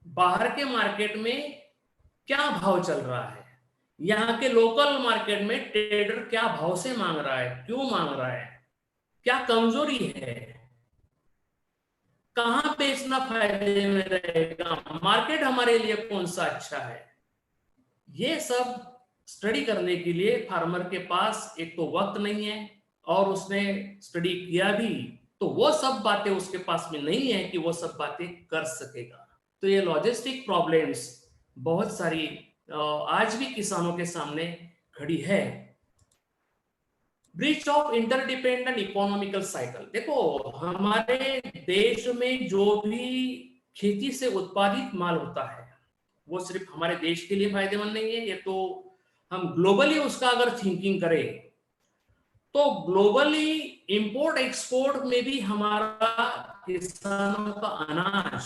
बाहर के मार्केट में क्या भाव चल रहा है, यहाँ के लोकल मार्केट में ट्रेडर क्या भाव से मांग रहा है, क्यों मांग रहा है, क्या कमजोरी है, कहां बेचना फायदे में रहेगा, मार्केट हमारे लिए कौन सा अच्छा है, ये सब स्टडी करने के लिए फार्मर के पास एक तो वक्त नहीं है, और उसने स्टडी किया भी तो वो सब बातें उसके पास में नहीं है कि वो सब बातें कर सकेगा। तो ये लॉजिस्टिक प्रॉब्लम्स बहुत सारी आज भी किसानों के सामने खड़ी है। Breach of interdependent economical cycle, देखो हमारे देश में जो भी खेती से उत्पादित माल होता है वो सिर्फ हमारे देश के लिए फायदेमंद नहीं है, ये तो हम ग्लोबली उसका अगर थिंकिंग करें तो ग्लोबली इंपोर्ट एक्सपोर्ट में भी हमारा किसानों का अनाज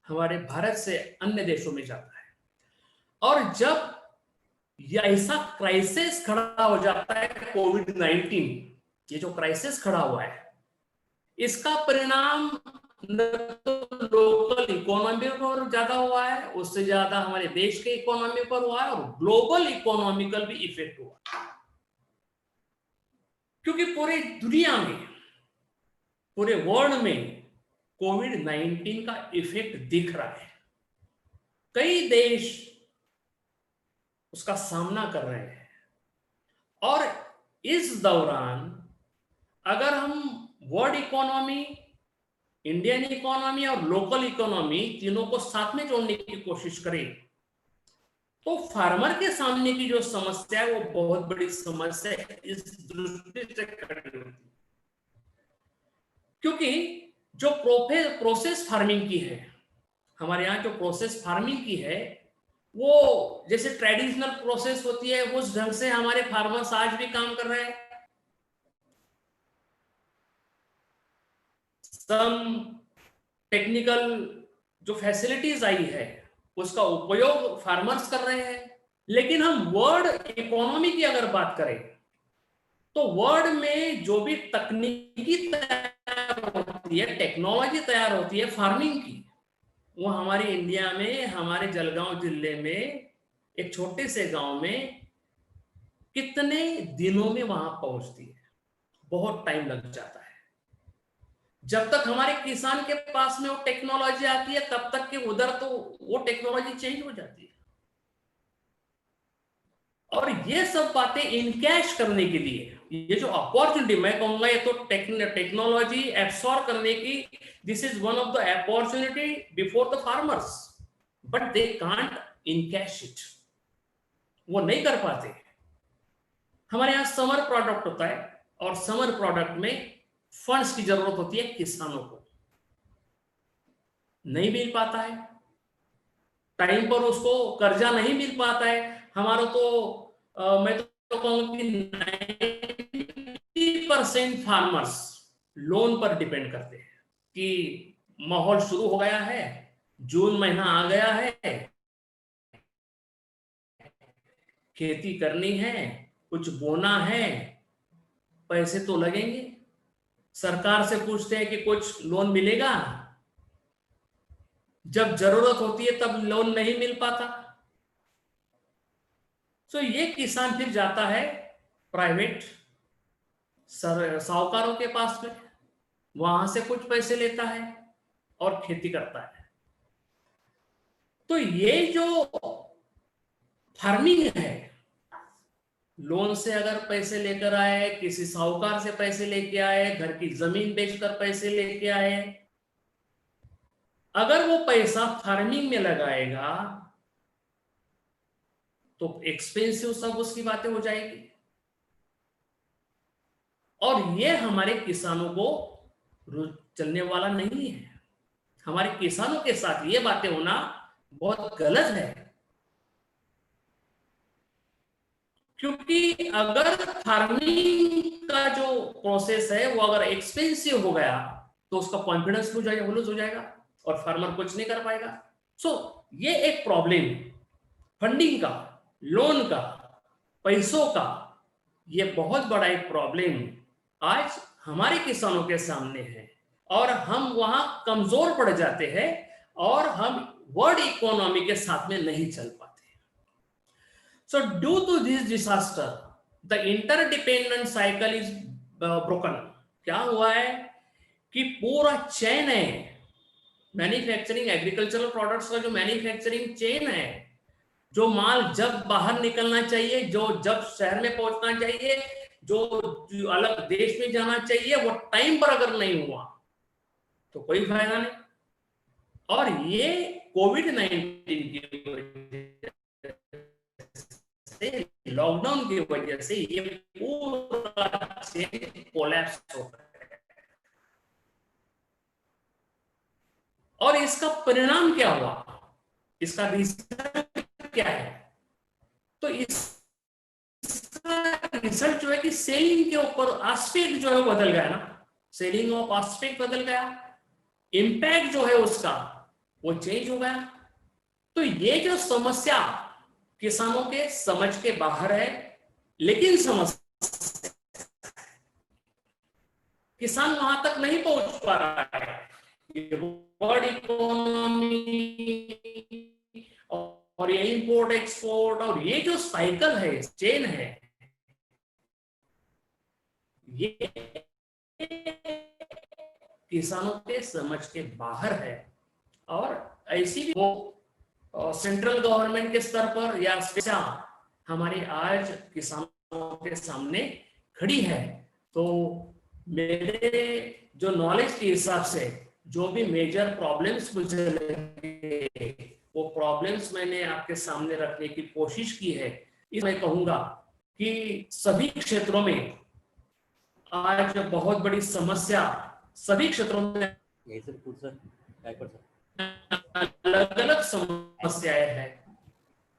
हमारे भारत से अन्य देशों में जाता है। और जब ये ऐसा क्राइसिस खड़ा हो जाता है कोविड-19, ये जो क्राइसिस खड़ा हुआ है इसका परिणाम न तो लोकल इकोनॉमी पर ज्यादा हुआ है, उससे ज्यादा हमारे देश के इकोनॉमी पर हुआ है, और ग्लोबल इकोनॉमिकल भी इफेक्ट हुआ, क्योंकि पूरी दुनिया में, पूरे वर्ल्ड में कोविड-19 का इफेक्ट दिख रहा है। कई देश उसका सामना कर रहे हैं, और इस दौरान अगर हम वर्ल्ड इकोनॉमी, इंडियन इकोनॉमी और लोकल इकोनॉमी तीनों को साथ में जोड़ने की कोशिश करें तो फार्मर के सामने की जो समस्या है वो बहुत बड़ी समस्या है इस दृष्टि से खड़ी होती है, क्योंकि जो प्रोसेस फार्मिंग की है, हमारे यहाँ जो प्रोसेस फार्मिंग की है वो जैसे ट्रेडिशनल प्रोसेस होती है उस ढंग से हमारे फार्मर्स आज भी काम कर रहे हैं। सम टेक्निकल जो फैसिलिटीज आई है उसका उपयोग फार्मर्स कर रहे हैं, लेकिन हम वर्ल्ड इकोनॉमी की अगर बात करें तो वर्ल्ड में जो भी तकनीकी तैयार होती है, टेक्नोलॉजी तैयार होती है फार्मिंग की, वो हमारे इंडिया में, हमारे जलगांव जिले में एक छोटे से गांव में कितने दिनों में वहां पहुंचती है, बहुत टाइम लग जाता है। जब तक हमारे किसान के पास में वो टेक्नोलॉजी आती है तब तक के उधर तो वो टेक्नोलॉजी चेंज हो जाती है। और ये सब बातें इनकैश करने के लिए ये जो अपॉर्चुनिटी, मैं कहूंगा ये तो टेक्नोलॉजी एब्सॉर्ब करने की, this is one of the opportunity before the farmers, but they can't encash it, वो नहीं कर पाते। हमारे यहाँ समर प्रोडक्ट होता है और समर प्रोडक्ट में फंड्स की जरूरत होती है, किसानों को नहीं मिल पाता है, टाइम पर उसको कर्जा नहीं मिल पाता है। हमारा तो मैं तो कहूंगा कि 90% फार्मर्स लोन पर डिपेंड करते हैं कि माहौल शुरू हो गया है, जून महीना आ गया है, खेती करनी है, कुछ बोना है, पैसे तो लगेंगे, सरकार से पूछते हैं कि कुछ लोन मिलेगा, जब जरूरत होती है तब लोन नहीं मिल पाता। तो ये किसान फिर जाता है प्राइवेट साहूकारों के पास में, वहां से कुछ पैसे लेता है और खेती करता है। तो ये जो फार्मिंग है, लोन से अगर पैसे लेकर आए, किसी साहूकार से पैसे लेके आए, घर की जमीन बेचकर पैसे लेके आए, अगर वो पैसा फार्मिंग में लगाएगा तो एक्सपेंसिव सब उसकी बातें हो जाएगी, और ये हमारे किसानों को चलने वाला नहीं है। हमारे किसानों के साथ ये बातें होना बहुत गलत है, क्योंकि अगर फार्मिंग का जो प्रोसेस है वो अगर एक्सपेंसिव हो गया तो उसका कॉन्फिडेंस लूज हो जाएगा और फार्मर कुछ नहीं कर पाएगा। सो ये एक प्रॉब्लम, फंडिंग का, लोन का, पैसों का, ये बहुत बड़ा एक प्रॉब्लम आज हमारे किसानों के सामने है, और हम वहां कमजोर पड़ जाते हैं और हम वर्ल्ड इकोनॉमी के साथ में नहीं चल पाते। So due to this disaster, the interdependent cycle is broken. क्या हुआ है कि पूरा चेन है, मैन्युफैक्चरिंग एग्रीकल्चरल प्रोडक्ट्स का जो मैन्युफैक्चरिंग चेन है, जो माल जब बाहर निकलना चाहिए, जो जब शहर में पहुंचना चाहिए, जो अलग देश में जाना चाहिए, वो टाइम पर अगर नहीं हुआ तो कोई फायदा नहीं। और ये कोविड-19 की वजह से, लॉकडाउन की वजह से ये पूरा चेन कोलैप्स हो गया और इसका परिणाम क्या हुआ, इसका रिजल्ट क्या है? तो इसका रिजल्ट जो है कि सेलिंग के ऊपर एस्पेक्ट जो है वो बदल गया ना, सेलिंग ऑफ एस्पेक्ट बदल गया, इंपैक्ट जो है उसका वो चेंज हो गया। तो ये जो समस्या किसानों के समझ के बाहर है, लेकिन समस्या किसान वहां तक नहीं पहुंच पा रहा है। वर्ल्ड इकोनॉमी और ये इंपोर्ट एक्सपोर्ट और ये जो साइकिल है, चेन है, ये किसानों के समझ के बाहर है। और ऐसी भी वो सेंट्रल गवर्नमेंट के स्तर पर या हमारी आज किसानों के सामने खड़ी है। तो मेरे जो नॉलेज के हिसाब से जो भी मेजर प्रॉब्लम्स मुझे लगे, वो प्रॉब्लम्स मैंने आपके सामने रखने की कोशिश की है। मैं कहूंगा कि सभी क्षेत्रों में आज बहुत बड़ी समस्या, सभी क्षेत्रों में अलग अलग समस्याएं हैं।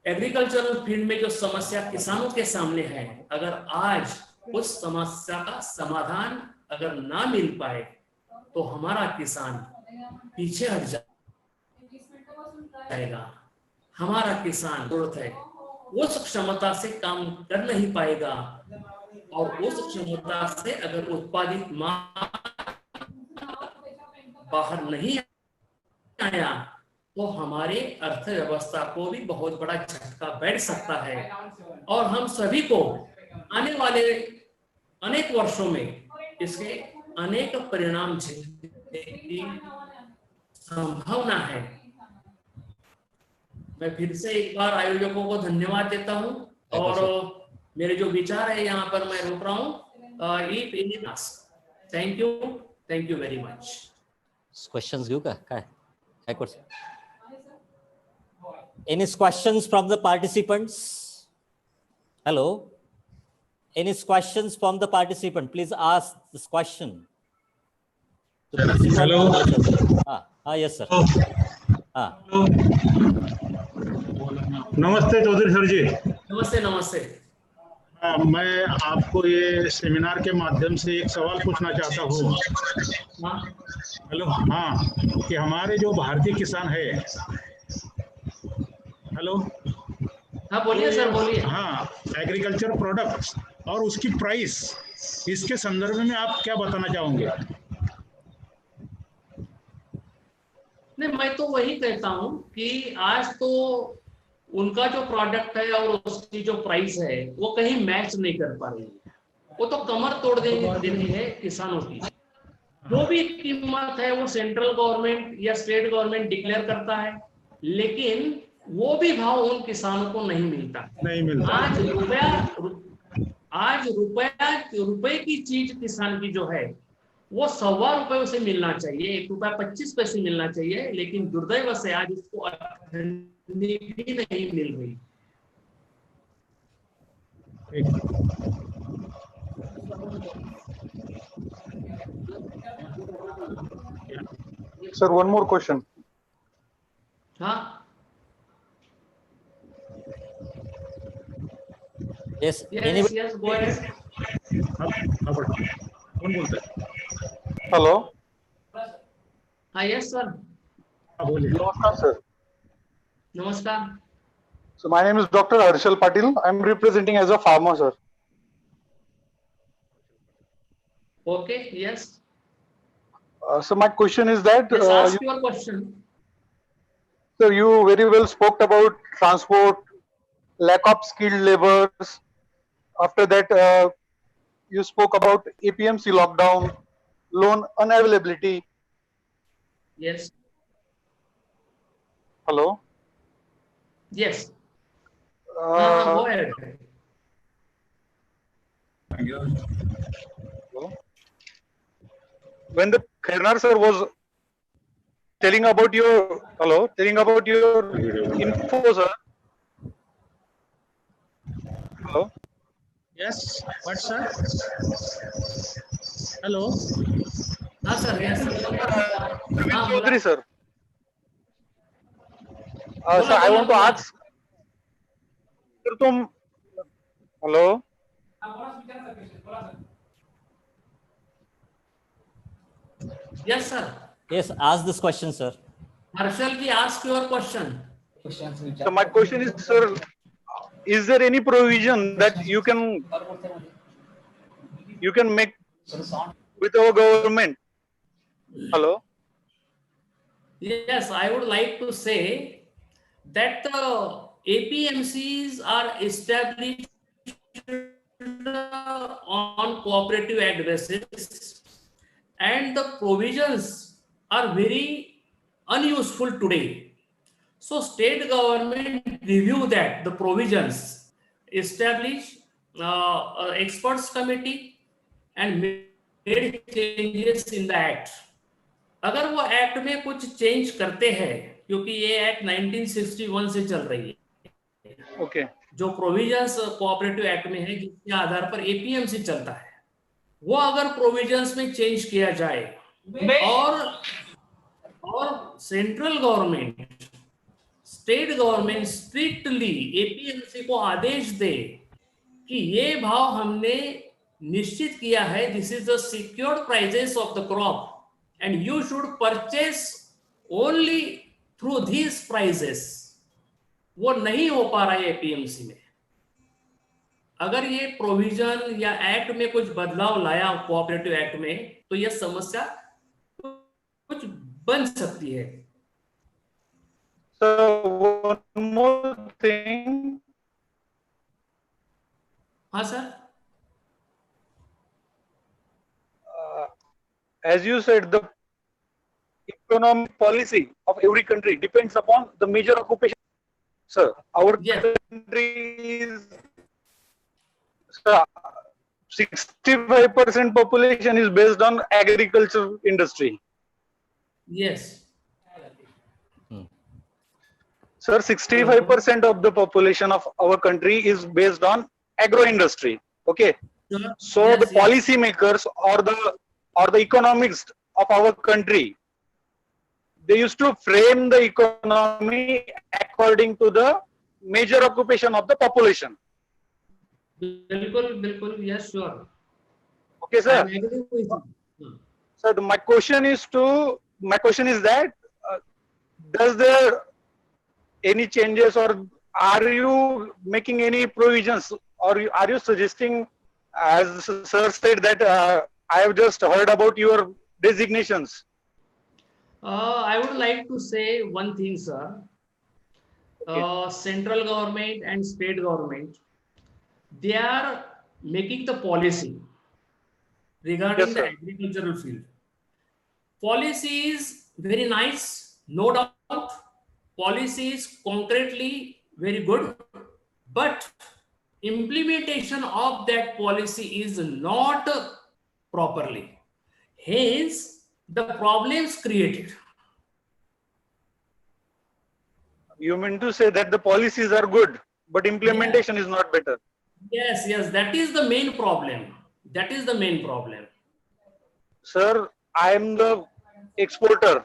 एग्रीकल्चरल फील्ड में जो समस्या किसानों के सामने है, अगर आज उस समस्या का समाधान अगर ना मिल पाए तो हमारा किसान पीछे हट जाएगा। हमारा किसान जरूरत है उस क्षमता से काम कर नहीं पाएगा, और उस क्षमता से अगर उत्पादित माल बाहर नहीं आया तो हमारे अर्थव्यवस्था को भी बहुत बड़ा झटका बैठ सकता है, और हम सभी को आने वाले अनेक वर्षों में इसके अनेक परिणाम झेलने की संभावना है। मैं फिर से एक बार आयोजकों को धन्यवाद देता हूं, और मेरे जो विचार है यहाँ पर मैं रोक रहा हूँ। Thank you very much. Questions घेऊ का काय? काय question? Any questions from the participants? Hello. Any questions from the participant? Please ask this question. Hello. Yes sir. नमस्ते चौधरी सर जी। नमस्ते नमस्ते। मैं आपको ये सेमिनार के माध्यम से एक सवाल पूछना चाहता हूँ। हेलो, हाँ, कि हमारे जो भारतीय किसान है, हेलो, हाँ बोलिए सर बोलिए। हाँ, एग्रीकल्चर प्रोडक्ट्स और उसकी प्राइस, इसके संदर्भ में आप क्या बताना चाहोगे? नहीं, मैं तो वही कहता हूँ कि आज तो उनका जो प्रोडक्ट है और उसकी जो प्राइस है वो कहीं मैच नहीं कर पा रही है। वो तो कमर तोड़ देनी है किसानों की। जो भी कीमत है वो सेंट्रल गवर्नमेंट या स्टेट गवर्नमेंट डिक्लेयर करता है, लेकिन वो भी भाव उन किसानों को नहीं मिलता। आज रुपए की चीज किसान की जो है वो ₹1.25 उसे मिलना चाहिए, ₹1.25 मिलना चाहिए, लेकिन दुर्दैव से आज उसको भी नहीं मिल रही। Sir, one more question. हाँ Yes. Yes, go ahead. कौन बोलता है? Hello. हाँ yes sir. Namaskar sir. नमस्कार। So my name is Dr. Harshal Patil. I'm representing as a farmer, sir. Okay, yes. So my question is that Yes, ask your question. Sir, you very well spoke about transport, lack of skilled laborers. After that, you spoke about APMC lockdown, loan unavailability. Yes. Hello. Yes. Go ahead. When the Khairnar sir was telling about your info, sir. Hello. Yes. What, sir? Hello. Sir. Yes. Chaudhary, sir. बोला, sir, I बोला, want to बोला. ask. Sir, तुम hello. Yes, sir. Yes, ask this question, sir. Harshal ji, ask your question. So my question is, sir, is there any provision that you can make with our government? Hello. Yes, I would like to say that the APMCs are established on cooperative act basis, and the provisions are very unuseful today. So state government review that the provisions, establish experts committee and made changes in the act. अगर वो act में कुछ change करते हैं, क्योंकि ये act 1961 से चल रही है, okay. जो प्रोविजंस कोऑपरेटिव एक्ट में है जिसके आधार पर एपीएमसी चलता है, वो अगर प्रोविजंस में चेंज किया जाए और central government, state government strictly APMC को आदेश दे कि ये भाव हमने निश्चित किया है, this is the secured prices of the crop and you should purchase only through these prices, वो नहीं हो पा रहा है एपीएमसी में. अगर ये प्रोविजन या एक्ट में कुछ बदलाव लाया कोऑपरेटिव एक्ट में, तो ये समस्या कुछ बन सकती है. So one more thing. हाँ sir. As you said, the economic policy of every country depends upon the major occupation. Sir, our country is 65% population is based on agriculture industry. Yes. Sir, 65% of the population of our country is based on agro industry. Okay. So yes, the policy makers or the economics of our country, they used to frame the economy according to the major occupation of the population. बिल्कुल, yes, sure. Okay, sir. So my question is that does there any changes, or are you making any provisions, or are you suggesting, as sir said that I have just heard about your designations? I would like to say one thing, sir. Okay. Central government and state government, they are making the policy regarding the agricultural field. Policy is very nice, no doubt. Policy is concretely very good, but implementation of that policy is not properly. Hence, the problems created. You mean to say that the policies are good, but implementation is not better? Yes, that is the main problem. That is the main problem. Sir, I am the exporter.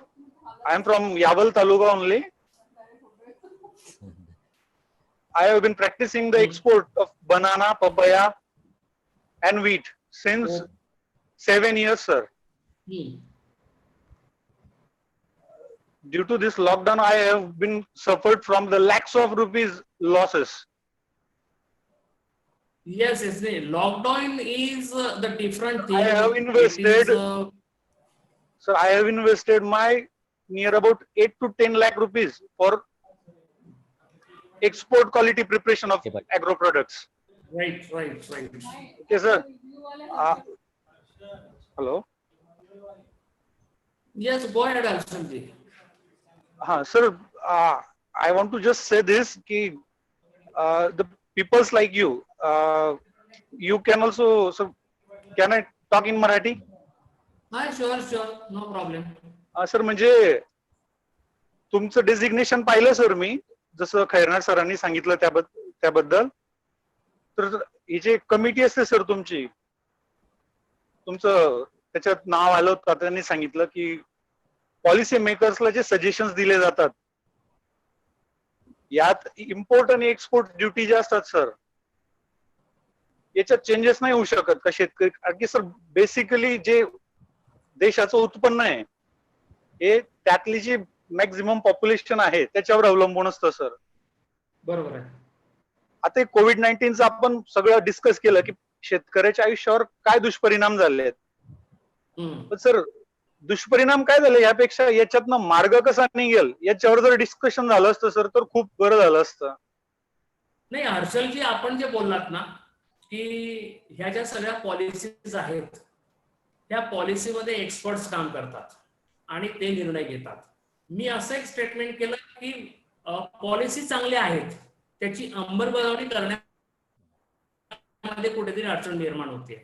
I am from Yaval Taluga only. I have been practicing the export of banana, papaya, and wheat since 7 years, sir. Due to this lockdown, I have been suffered from the lakhs of rupees losses. Yes, lockdown is the different thing. I have invested, sir, I have invested my near about 8 to 10 lakh rupees for export quality preparation of agro products. Right. Okay, sir. Hello. Yes, go ahead, Alshanji. Sir, I want to just say this ki the peoples like you, you can also, so can I talk in Marathi? Sure, no problem. Sir म्हणजे तुमचं designation पाहिलं sir मी, जसं खैरनार सरांनी सांगितलं त्याबद्दल. तर ही जी committee असते sir तुमची, तुमचं त्याच्यात नाव आलं होतं, त्यांनी सांगितलं की पॉलिसी मेकर्सला जे सजेशन्स दिले जातात, यात इम्पोर्ट आणि एक्सपोर्ट ड्युटी जे असतात सर, याच्यात चेंजेस नाही होऊ शकत का शेतकरी? कारण की सर बेसिकली जे देशाचं उत्पन्न आहे हे त्यातली जी मॅक्झिमम पॉप्युलेशन आहे त्याच्यावर अवलंबून असतं सर. बरोबर आहे. आता कोविड-19चं आपण सगळं डिस्कस केलं की शेतकऱ्याच्या आयुष्यावर काय दुष्परिणाम झाले आहेत. पण सर दुष्परिणाम काय झाले यापेक्षा याच्यातनं मार्ग कसा निघेल याच्यावर जर डिस्कशन झालं असतं सर तर खूप बरं झालं असतं. नाही हर्षलजी, आपण जे बोललात ना की ह्या ज्या सगळ्या पॉलिसीज आहेत त्या पॉलिसीमध्ये एक्सपर्ट्स काम करतात आणि ते निर्णय घेतात. मी असं एक स्टेटमेंट केलं की पॉलिसी चांगल्या आहेत, त्याची अंमलबजावणी करण्यामध्ये कुठेतरी अडचण निर्माण होते.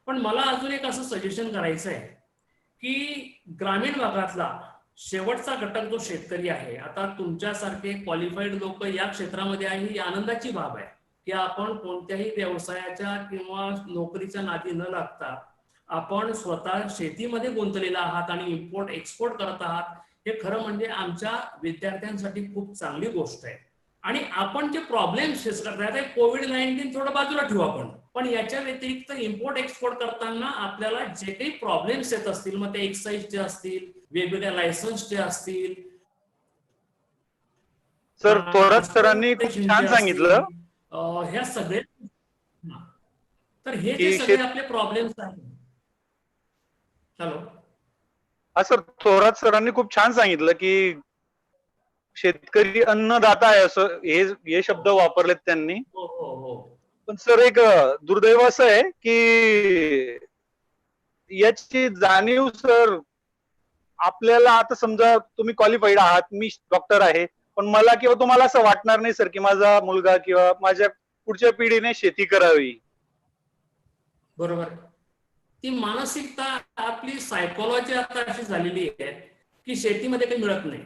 पण मला अजून एक असं सजेशन करायचं आहे की ग्रामीण भागातला शेवटचा घटक जो शेतकरी आहे, आता तुमच्यासारखे क्वालिफाईड लोक या क्षेत्रामध्ये आहे ही आनंदाची बाब आहे की आपण कोणत्याही व्यवसायाच्या किंवा नोकरीच्या नादी न लागता आपण स्वतः शेतीमध्ये गुंतलेला आहात आणि इम्पोर्ट एक्सपोर्ट करत आहात. हे खरं म्हणजे आमच्या विद्यार्थ्यांसाठी खूप चांगली गोष्ट आहे. आणि आपण जे प्रॉब्लेम्स फेस करतात कोविड-19 थोडं बाजूला ठेवू आपण, पण याच्या व्यतिरिक्त इम्पोर्ट एक्सपोर्ट करताना आपल्याला जे काही प्रॉब्लेम्स येत असतील, मग ते एक्साईजचे असतील, वेगवेगळ्या लायसन्सचे असतील. सर थोरात सरांनी खूप छान सांगितलं ह्या सगळे, तर हे जे सगळे आपले प्रॉब्लेम्स आहेत. हॅलो, सर थोरात सरांनी खूप छान सांगितलं की शेतकरी अन्नदाता आहे असं हे शब्द वापरलेत त्यांनी. पण सर एक दुर्दैव असं आहे की याची जाणीव सर आपल्याला, आता समजा तुम्ही क्वालिफाईड आहात, मी डॉक्टर आहे, पण मला किंवा तुम्हाला असं वाटणार नाही सर की माझा मुलगा किंवा माझ्या पुढच्या पिढीने शेती करावी. बरोबर. ती मानसिकता आपली सायकोलॉजी आता अशी झालेली आहे की शेतीमध्ये काही मिळत नाही,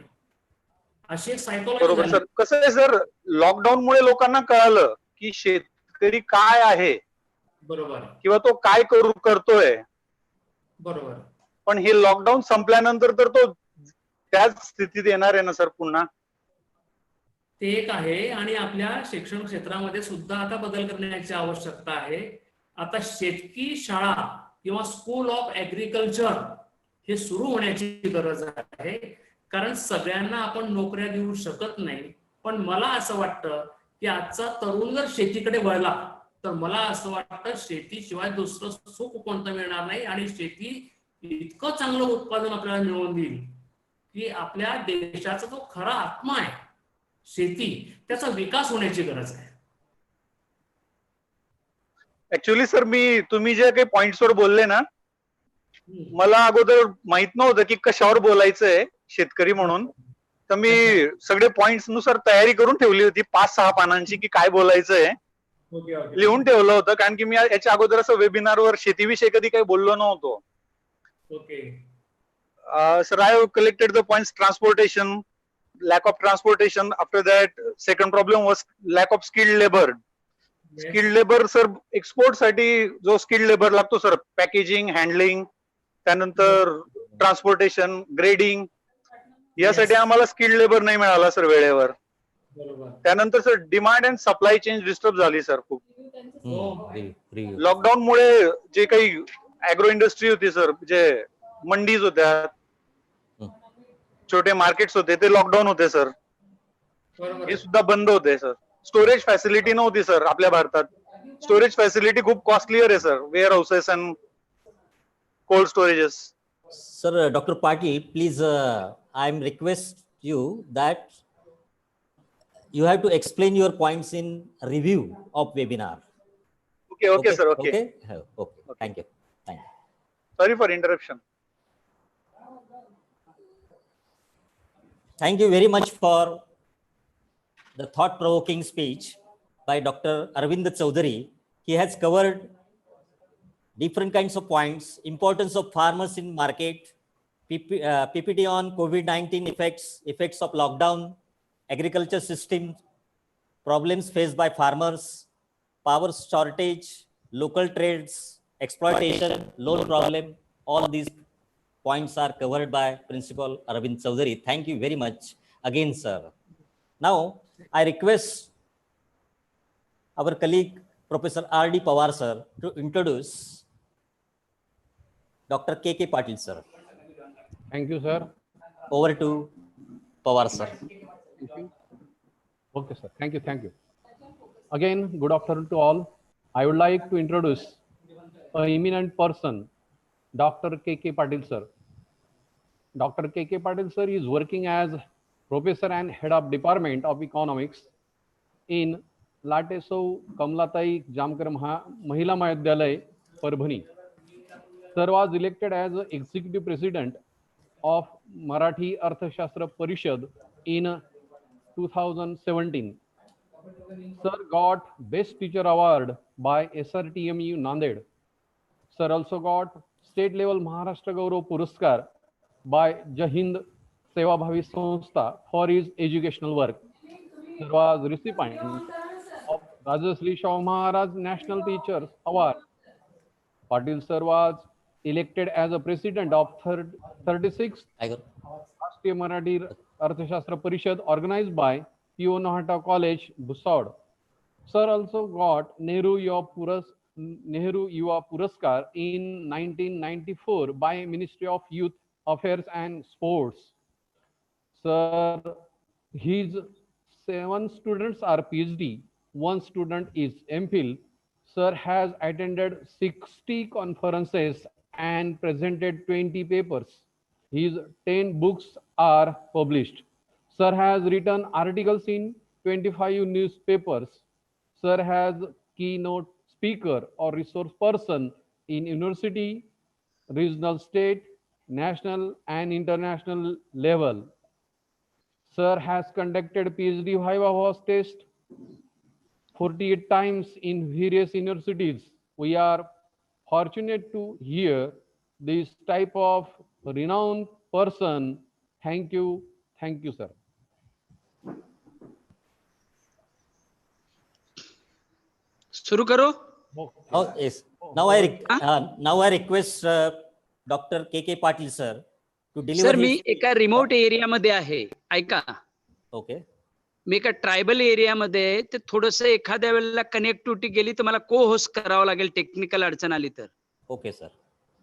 अशी एक सायकोलॉजी. बरोबर सर. कसं आहे सर, लॉकडाऊन मुळे लोकांना कळालं की शेतकरी काय आहे, बरोबर, किंवा तो काय करतोय. बरोबर. पण हे लॉकडाऊन संपल्यानंतर तर तो त्याच स्थितीत येणार आहे ना सर पुन्हा. ते एक आहे. आणि आपल्या शिक्षण क्षेत्रामध्ये सुद्धा आता बदल करण्याची आवश्यकता आहे. आता शेतकी शाळा किंवा स्कूल ऑफ ऍग्रिकल्चर हे सुरू होण्याची गरज आहे, कारण सगळ्यांना आपण नोकऱ्या देऊ शकत नाही. पण मला असं वाटतं की आजचा तरुण जर शेतीकडे वळला तर मला असं वाटतं शेतीशिवाय दुसरं सुख कोणतं मिळणार नाही. आणि शेती इतकं चांगलं उत्पादन आपल्याला मिळवून देईल की आपल्या देशाचा जो खरा आत्मा आहे शेती, त्याचा विकास होण्याची गरज आहे. ऍक्च्युली सर तुम्ही जे काही पॉइंट्सवर बोलले ना, मला अगोदर माहित नव्हतं की कशावर बोलायचंय शेतकरी म्हणून. तर मी सगळे पॉइंट्स नुसार तयारी करून ठेवली होती 5-6 पानांची की काय बोलायचंय, लिहून ठेवलं होतं. कारण की मी याच्या अगोदर असं वेबिनारवर शेतीविषयी कधी काही बोललो नव्हतो. Sir I have collected the points. Transportation, lack of transportation. After that, second problem was lack of skilled labor. Skilled labor sir export साठी जो स्किल्ड लेबर लागतो सर, पॅकेजिंग, हँडलिंग, त्यानंतर ट्रान्सपोर्टेशन, ग्रेडिंग, यासाठी आम्हाला स्किल्ड लेबर नाही मिळाला sir वेळेवर. त्यानंतर sir demand and supply chain disturb झाली सर खूप. लॉकडाऊन मुळे जे काही अॅग्रो इंडस्ट्री होती सर, जे मंडीज होत्या, छोटे मार्केट्स होते, ते लॉकडाऊन होते सर. हे सुद्धा बंद होते सर. स्टोरेज फॅसिलिटी नव्हती सर आपल्या भारतात. स्टोरेज फॅसिलिटी खूप कॉस्टलीयर आहे sir, warehouses and cold storages. Sir, Dr. Patil, please, I'm request you that you have to explain your points in review of webinar. Okay, sir. Okay. Okay. Thank you. Sorry for interruption. Thank you very much for the thought-provoking speech by Dr. Arvind Chaudhary. He has covered different kinds of points, importance of farmers in market, PPT on COVID-19 effects of lockdown, agriculture system, problems faced by farmers, power shortage, local trades, exploitation, loan problem. All these points are covered by Principal Arvind Chaudhary. Thank you very much again, sir. Now, I request our colleague, Professor R.D. Pawar, sir, to introduce Dr. K.K. Patil, sir. Thank you, sir. Over to Pawar, sir. Thank you. Okay, sir. Thank you. Thank you. Again, good afternoon to all. I would like to introduce an eminent person, Dr. K.K. Patil, sir. Dr. K.K. Patil, sir, is working as Professor and Head of Department of Economics in Latesau Kamlatai Jamkar Mahila Mahavidyalay, Parbhani. Sir was elected as Executive President of Marathi Arthashastra Parishad in 2017. Sir got Best Teacher Award by SRTMU Nanded. Sir also got State Level Maharashtra Gaurav Puraskar by Jahind Seva Bhavi Sanstha for his educational work. Sir was recipient of Rajasri Shaw Maharaj National Teachers Award. Patil sir was elected as a president of 36th Rashtriya Marathi Arthashastra Parishad organized by P.O. Nahata College, Bhusawd. Sir also got Nehru Yuva Puraskar in 1994 by Ministry of Youth Affairs and Sports. Sir, his 7 students are PhD, 1 student is MPhil. Sir has attended 60 conferences and presented 20 papers. His 10 books are published. Sir has written articles in 25 newspapers. Sir has keynote speaker or resource person in university, regional, state, national and international level. Sir has conducted PhD Viva Voce test 48 times in various universities. We are fortunate to hear this type of renowned person. Thank you, sir. शुरू करो. Oh, yes. Now I request Dr. K.K. Patil, sir, to deliver. Sir मी एका remote एरियामध्ये आहे, ऐका. Okay. मी एका tribal एरियामध्ये आहे, ते थोडंसं एखाद्या वेळेला कनेक्टिव्हिटी गेली तर मला को होस्ट करावं लागेल, टेक्निकल अडचण आली तर. Okay sir.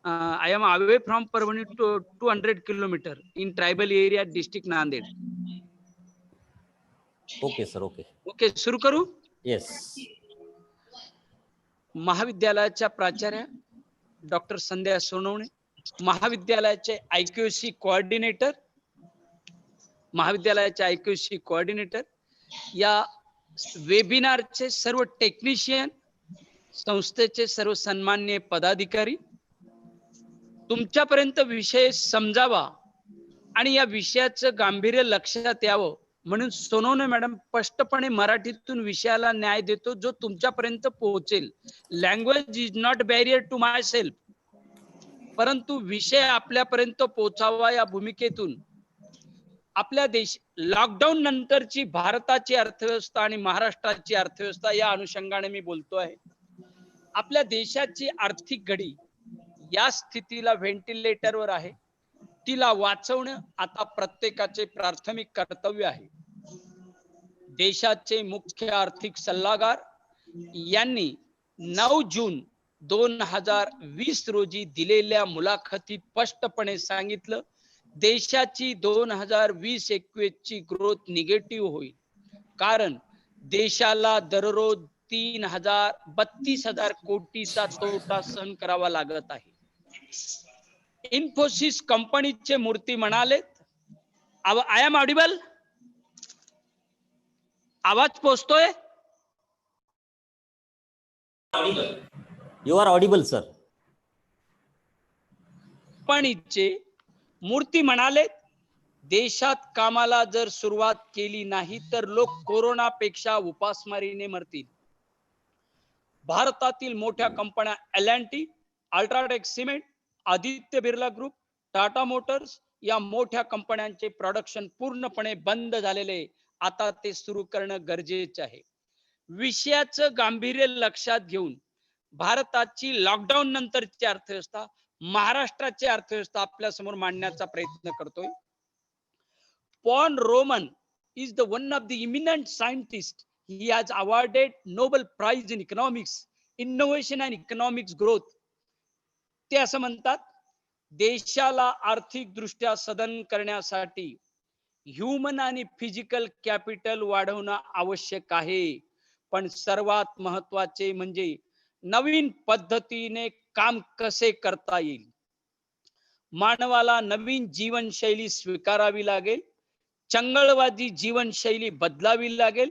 I am away from Parbhani to 200 kilometer in tribal area, district Nanded. Okay, sir. Okay. Okay, सुरू करू? Yes. महाविद्यालयाच्या प्राचार्य डॉक्टर संध्या सोनवणे, महाविद्यालयाचे IQC कोऑर्डिनेटर, महाविद्यालयाचे IQC कोऑर्डिनेटर, या वेबिनारचे सर्व टेक्निशियन, संस्थेचे सर्व सन्माननीय पदाधिकारी, तुमच्यापर्यंत विषय समजावा आणि या विषयाचं गांभीर्य लक्षात यावं म्हणून सोनवणे मॅडम स्पष्टपणे मराठीतून विषयाला न्याय देतो जो तुमच्यापर्यंत पोहोचेल. Language is not barrier to myself, परंतु विषय आपल्यापर्यंत पोहोचावा या भूमिकेतून आपल्या देश लॉकडाऊन नंतरची भारताची अर्थव्यवस्था आणि महाराष्ट्राची अर्थव्यवस्था या अनुषंगाने मी बोलतो आहे. आपल्या देशाची आर्थिक घडी या स्थितीला व्हेंटिलेटरवर आहे, तिला वाचवणं आता प्रत्येकाचे प्राथमिक कर्तव्य आहे. देशाचे मुख्य आर्थिक सल्लागार यांनी 9 जून 2020 रोजी दिलेल्या मुलाखतीत स्पष्टपणे सांगितलं, देशाची 2020-21 ची ग्रोथ निगेटिव्ह होईल, कारण देशाला दररोज 32,000 कोटीचा तोटा सहन करावा लागत आहे. इन्फोसिस कंपनीचे मूर्ती म्हणाले, आय एम ऑडिबल? आवाज पोहोचतोय? You are audible sir. कंपनीचे मूर्ती म्हणाले, देशात कामाला जर सुरुवात केली नाही तर लोक कोरोनापेक्षा उपासमारीने मरतील. भारतातील मोठ्या कंपन्या L&T, UltraTech cement, Aditya Birla group, Tata Motors या मोठ्या कंपन्यांचे प्रोडक्शन पूर्णपणे बंद झालेले. आता ते सुरू करणं गरजेचं आहे. विषयाचं गांभीर्य लक्षात घेऊन भारताची लॉकडाऊन नंतरची अर्थव्यवस्था, महाराष्ट्राची अर्थव्यवस्था आपल्या समोर मांडण्याचा प्रयत्न करतोय. Paul Roman is the one of the eminent scientists. He has awarded Nobel Prize in Economics, Innovation and Economics Growth. ते असं म्हणतात, देशाला आर्थिक दृष्ट्या सधन करण्यासाठी ह्युमन आणि फिजिकल कॅपिटल वाढवणं आवश्यक आहे, पण सर्वात महत्वाचे म्हणजे नवीन पद्धतीने काम कसे करता येईल. मानवाला नवीन जीवनशैली स्वीकारावी लागेल, चंगळवादी जीवनशैली बदलावी लागेल.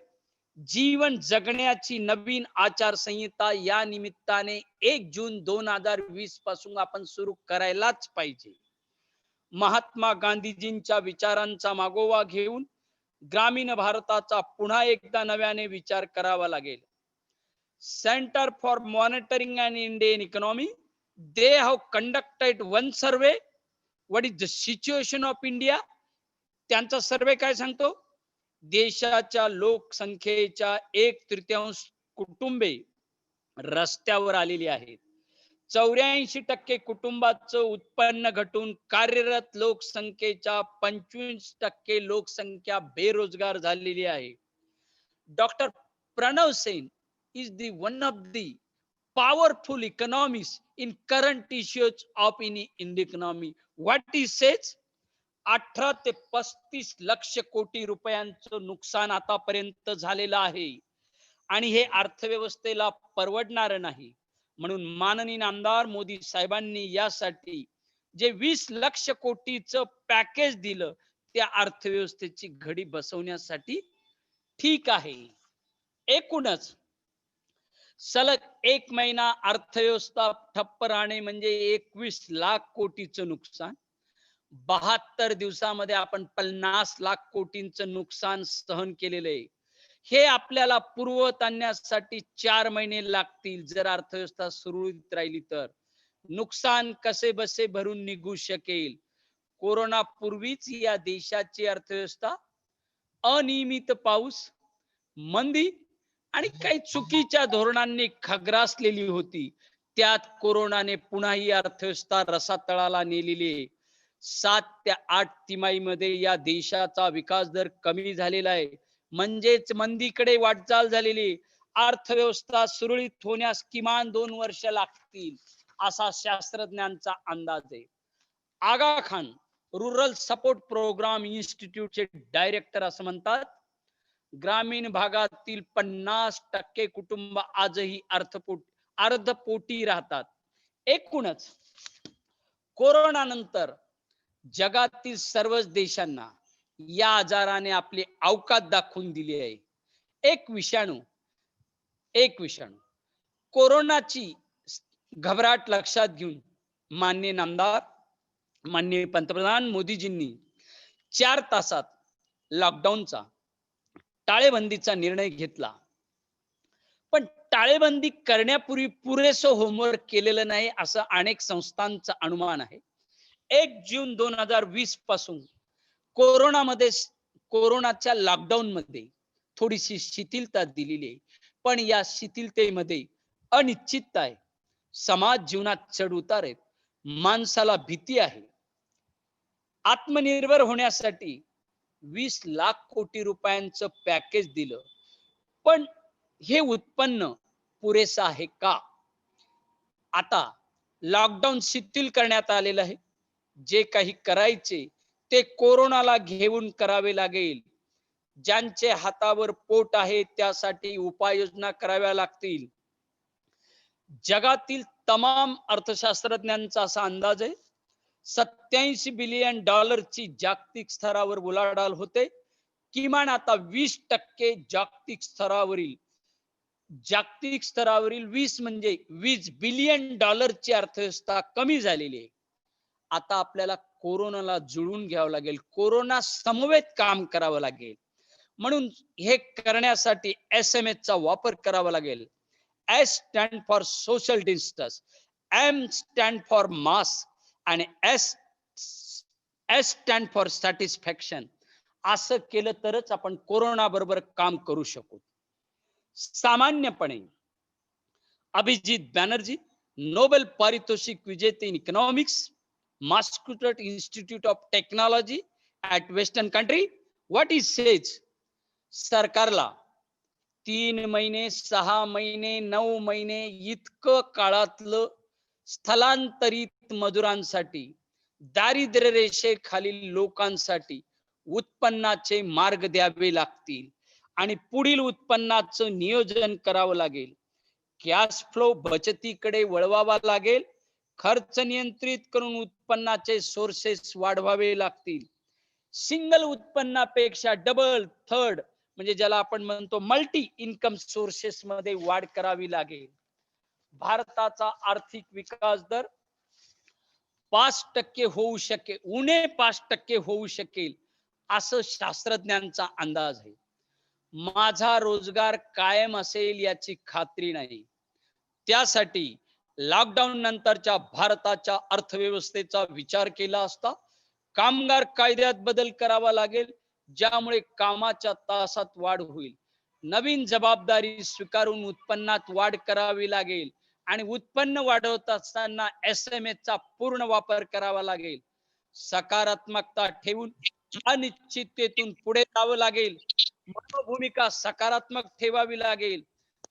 जीवन जगण्याची नवीन आचारसंहिता या निमित्ताने 1 जून 2020 पासून आपण सुरू करायलाच पाहिजे. महात्मा गांधीजींच्या विचारांचा मागोवा घेऊन ग्रामीण भारताचा पुन्हा एकदा नव्याने विचार करावा लागेल. Centre for monitoring and Indian economy, they have conducted one survey, what is the situation of India. त्यांचा सर्वे काय सांगतो, देशाच्या लोकसंख्येच्या 1/3 कुटुंबे रस्त्यावर आलेली आहेत. 84% कुटुंबाचं उत्पन्न घटून कार्यरत लोकसंख्येच्या 25% लोकसंख्या बेरोजगार झालेली आहे. Doctor Pranav Sen is the one of the powerful economists in current issues of in the economy. What he says, 18 ते 35 लक्ष कोटी रुपयांचं नुकसान आतापर्यंत झालेलं आहे आणि हे अर्थव्यवस्थेला परवडणार नाही. म्हणून माननीय आमदार मोदी साहेबांनी यासाठी जे 20 लक्ष कोटीचं पॅकेज दिलं, त्या अर्थव्यवस्थेची घडी बसवण्यासाठी ठीक आहे. एकूणच सलग 1 महिना अर्थव्यवस्था ठप्प राहणे म्हणजे 21 लाख कोटीचं नुकसान. 72 दिवसामध्ये आपण 50 लाख कोटींचं नुकसान सहन केलेलं आहे. हे आपल्याला पूर्ववत आणण्यासाठी 4 महिने लागतील. जर अर्थव्यवस्था सुरळीत राहिली तर नुकसान कसे बसे भरून निघू शकेल. कोरोना पूर्वीच या देशाची अर्थव्यवस्था अनियमित पाऊस, मंदी आणि काही चुकीच्या धोरणांनी खग्रासलेली होती. त्यात कोरोनाने पुन्हा ही अर्थव्यवस्था रसातळाला नेलेली आहे. 7 ते 8 तिमाहीमध्ये या देशाचा विकास दर कमी झालेला आहे, म्हणजेच मंदीकडे वाटचाल झालेली. अर्थव्यवस्था सुरळीत होण्यास किमान 2 वर्ष लागतील असा शास्त्रज्ञांचा अंदाज आहे. Aga Khan rural support programme इन्स्टिट्यूटचे डायरेक्टर असं म्हणतात, ग्रामीण भागातील 50% कुटुंब आजही अर्धपोटी राहतात. एकूणच कोरोना नंतर जगातील सर्वच देशांना या आजाराने आपली अवकात दाखवून दिली आहे. एक विषाणू कोरोनाची घबराट लक्षात घेऊन माननीय नामदार, माननीय पंतप्रधान मोदीजींनी 4 तासात लॉकडाऊनचा, टाळेबंदीचा निर्णय घेतला. पण टाळेबंदी करण्यापूर्वी पुरेसं होमवर्क केलेलं नाही असं अनेक संस्थांचा अनुमान आहे. 1 जून 2020 पासून कोरोनाच्या लॉकडाऊन मध्ये थोडीशी शिथिलता दिलेली आहे, पण या शिथिलतेमध्ये अनिश्चितता आहे. समाज जीवनात चढ उतार आहेत, माणसाला भीती आहे. आत्मनिर्भर होण्यासाठी 20 लाख कोटी रुपयांचं पॅकेज दिलं, पण हे उत्पन्न पुरेसं आहे का? आता लॉकडाऊन शिथिल करण्यात आलेलं आहे. जे काही करायचे ते कोरोनाला घेऊन करावे लागेल. ज्यांचे हातावर पोट आहे त्यासाठी उपाययोजना कराव्या लागतील. जगातील तमाम अर्थशास्त्रज्ञांचा असा अंदाज आहे, $87 बिलियन जागतिक स्तरावर उलाढाल होते. किमान आता 20% जागतिक स्तरावरील 20 म्हणजे $20 बिलियन अर्थव्यवस्था कमी झालेली आहे. आता आपल्याला कोरोनाला जुळून घ्यावं लागेल, कोरोना समवेत काम करावं लागेल. म्हणून हे करण्यासाठी SMS चा वापर करावा लागेल. S stand for social distance, M stand for mask आणि S स्टँड फॉर सॅटिस्फॅक्शन. असं केलं तरच आपण कोरोना बरोबर काम करू शकू. सामान्यपणे अभिजित बॅनर्जी, नोबेल पारितोषिक विजेते in economics, Massachusetts Institute of Technology at Western country, what he says, सरकारला 3 महिने 6 महिने 9 महिने इतकं काळातलं स्थलांतरित मजुरांसाठी, दारिद्र्य रेषेखालील लोकांसाठी उत्पन्नाचे मार्ग द्यावे लागतील आणि पुढील उत्पन्नाचं नियोजन करावं लागेल. कॅश फ्लो बचतीकडे वळवावा लागेल. खर्च नियंत्रित करून उत्पन्नाचे सोर्सेस वाढवावे लागतील. सिंगल उत्पन्नापेक्षा डबल, थर्ड म्हणजे ज्याला आपण म्हणतो मल्टी इन्कम सोर्सेस मध्ये वाढ करावी लागेल. भारताचा आर्थिक विकास दर 5% होऊ शकेल, उणे 5% होऊ शकेल असं शास्त्रज्ञांचा अंदाज आहे. माझा रोजगार कायम असेल याची खात्री नाही. त्यासाठी लॉकडाऊन नंतरच्या भारताच्या अर्थव्यवस्थेचा विचार केला असता कामगार कायद्यात बदल करावा लागेल, ज्यामुळे कामाच्या तासात वाढ होईल. नवीन जबाबदारी स्वीकारून उत्पन्नात वाढ करावी लागेल आणि उत्पन्न वाढवत असताना SMS चा पूर्ण वापर करावा लागेल. सकारात्मकता ठेवून अनिश्चिततेतून पुढे जावं लागेल. मनोभूमिका सकारात्मक ठेवावी लागेल.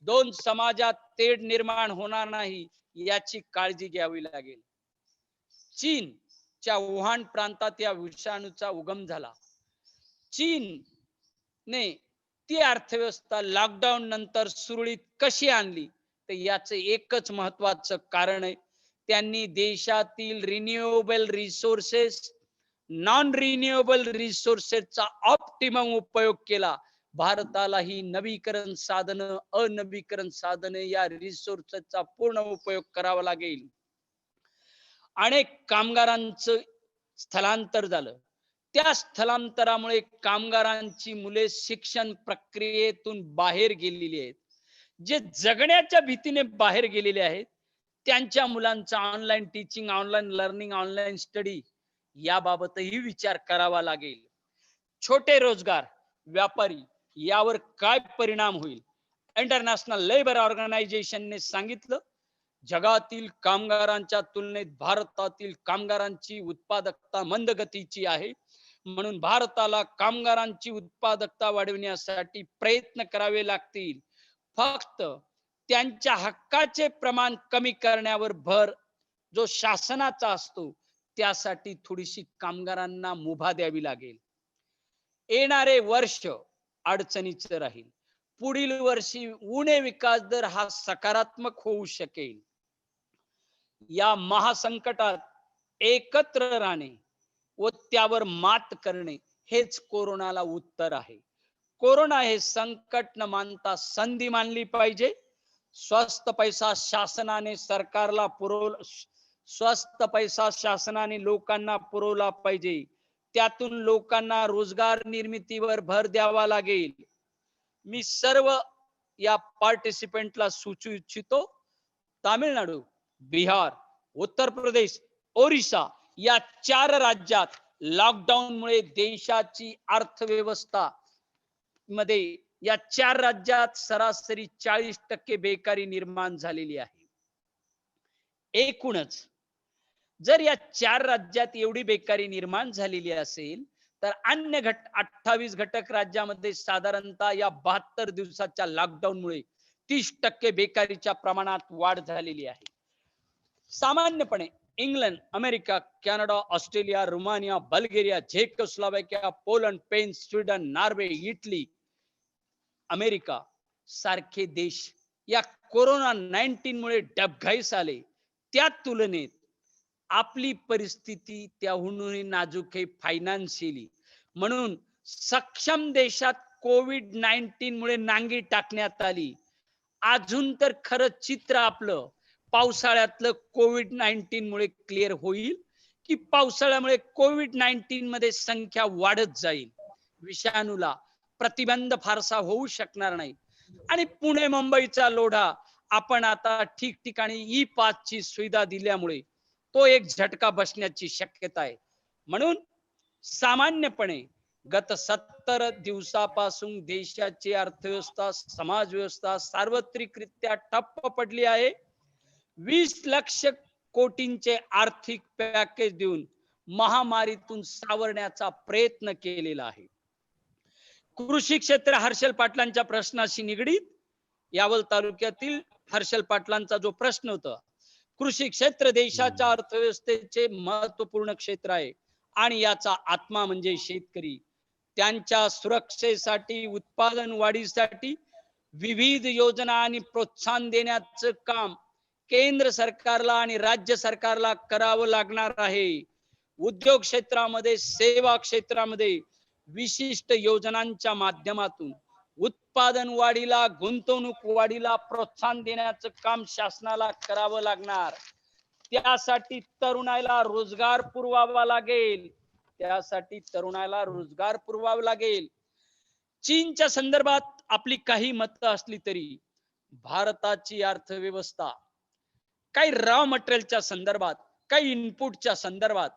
दोन समाजात तेढ निर्माण होणार नाही याची काळजी घ्यावी लागेल. चीनच्या वुहान प्रांतात या विषाणूचा उगम झाला. चीनने ती अर्थव्यवस्था लॉकडाऊन नंतर सुरळीत कशी आणली, तर याचं एकच महत्वाचं कारण आहे, त्यांनी देशातील रिन्युएबल रिसोर्सेस, नॉन रिन्युएबल रिसोर्सेसचा ऑप्टिमम उपयोग केला. भारताला ही नवीकरण साधनं, अनवीकरण साधने या रिसोर्सचा पूर्ण उपयोग करावा लागेल. अनेक कामगारांचं स्थलांतर झालं. त्या स्थलांतरामुळे कामगारांची मुले शिक्षण प्रक्रियेतून बाहेर गेलेली आहेत. जे जगण्याच्या भीतीने बाहेर गेलेले आहेत त्यांच्या मुलांचा online teaching, online learning, online study याबाबतही विचार करावा लागेल. छोटे रोजगार, व्यापारी यावर काय परिणाम होईल? इंटरनॅशनल लेबर ऑर्गनायझेशनने सांगितलं, जगातील कामगारांच्या तुलनेत भारतातील कामगारांची उत्पादकता मंद गतीची आहे. म्हणून भारताला कामगारांची उत्पादकता वाढविण्यासाठी प्रयत्न करावे लागतील. फक्त त्यांच्या हक्काचे प्रमाण कमी करण्यावर भर जो शासनाचा असतो त्यासाठी थोडीशी कामगारांना मुभा द्यावी लागेल. येणारे वर्ष अडचणीचं राहील. पुढील वर्षी उणे विकास दर हा सकारात्मक होऊ शकेल. या महासंकटात एकत्र राहणे व त्यावर मात करणे हेच कोरोनाला उत्तर आहे. कोरोना हे संकट न मानता संधी मानली पाहिजे. स्वस्त पैसा शासनाने सरकारला पुरवला, स्वस्त पैसा शासनाने लोकांना पुरवला पाहिजे. त्यातून लोकांना रोजगार निर्मितीवर भर द्यावा लागेल. मी सर्व या पार्टिसिपेंटला सुचवू इच्छितो, तामिळनाडू, बिहार, उत्तर प्रदेश, ओरिसा या 4 राज्यात लॉकडाऊनमुळे देशाची अर्थव्यवस्था मध्ये या 4 राज्यात सरासरी 40% बेकारी निर्माण झालेली आहे. एकूणच जर या 4 राज्यात एवढी बेकारी निर्माण झालेली असेल तर अन्य 28 घटक राज्यामध्ये साधारणतः या 72 दिवसाच्या लॉकडाऊनमुळे 30% बेकारीच्या प्रमाणात वाढ झालेली आहे. सामान्यपणे England, America, Canada, Australia, Romania, Bulgaria, Czechoslovakia, Poland, Spain, Sweden, Norway, Italy, America सारखे देश या कोरोना 19 मुळे डबघाईस आले. त्या तुलनेत आपली परिस्थिती त्याहूनही नाजूक आहे फायनान्शियली. म्हणून सक्षम देशात कोविड-19 मुळे नांगी टाकण्यात आली. अजून तर खरं चित्र आपलं पावसाळ्यातलं कोविड-19 मुळे क्लिअर होईल की पावसाळ्यामुळे COVID-19 मध्ये संख्या वाढत जाईल, विषाणूला प्रतिबंध फारसा होऊ शकणार नाही आणि पुणे मुंबईचा लोढा आपण आता ठिकठिकाणी E-पास ची सुविधा दिल्यामुळे तो एक झटका बसण्याची शक्यता आहे. म्हणून सामान्यपणे गत 70 दिवसापासून देशाची अर्थव्यवस्था, समाज व्यवस्था सार्वत्रिकरित्या ठप्प पडली आहे. 20 लक्ष कोटींचे आर्थिक पॅकेज देऊन महामारीतून सावरण्याचा प्रयत्न केलेला आहे. कृषी क्षेत्र हर्षल पाटलांच्या प्रश्नाशी निगडीत यावल तालुक्यातील हर्षल पाटलांचा जो प्रश्न होता, कृषी क्षेत्र देशाच्या अर्थव्यवस्थेचे महत्वपूर्ण क्षेत्र आहे आणि याचा आत्मा म्हणजे शेतकरी. त्यांच्या सुरक्षेसाठी, उत्पादन वाढीसाठी विविध योजना आणि प्रोत्साहन देण्याचं काम केंद्र सरकारला आणि राज्य सरकारला करावं लागणार आहे. उद्योग क्षेत्रामध्ये, सेवा क्षेत्रामध्ये विशिष्ट योजनांच्या माध्यमातून उत्पादन वाढीला, गुंतवणूक वाढीला प्रोत्साहन देण्याचं काम शासनाला करावं लागणार. त्यासाठी तरुणाला रोजगार पुरवावा लागेल. चीनच्या संदर्भात आपली काही मतं असली तरी भारताची अर्थव्यवस्था काही रॉ मटेरियलच्या संदर्भात, काही इनपुटच्या संदर्भात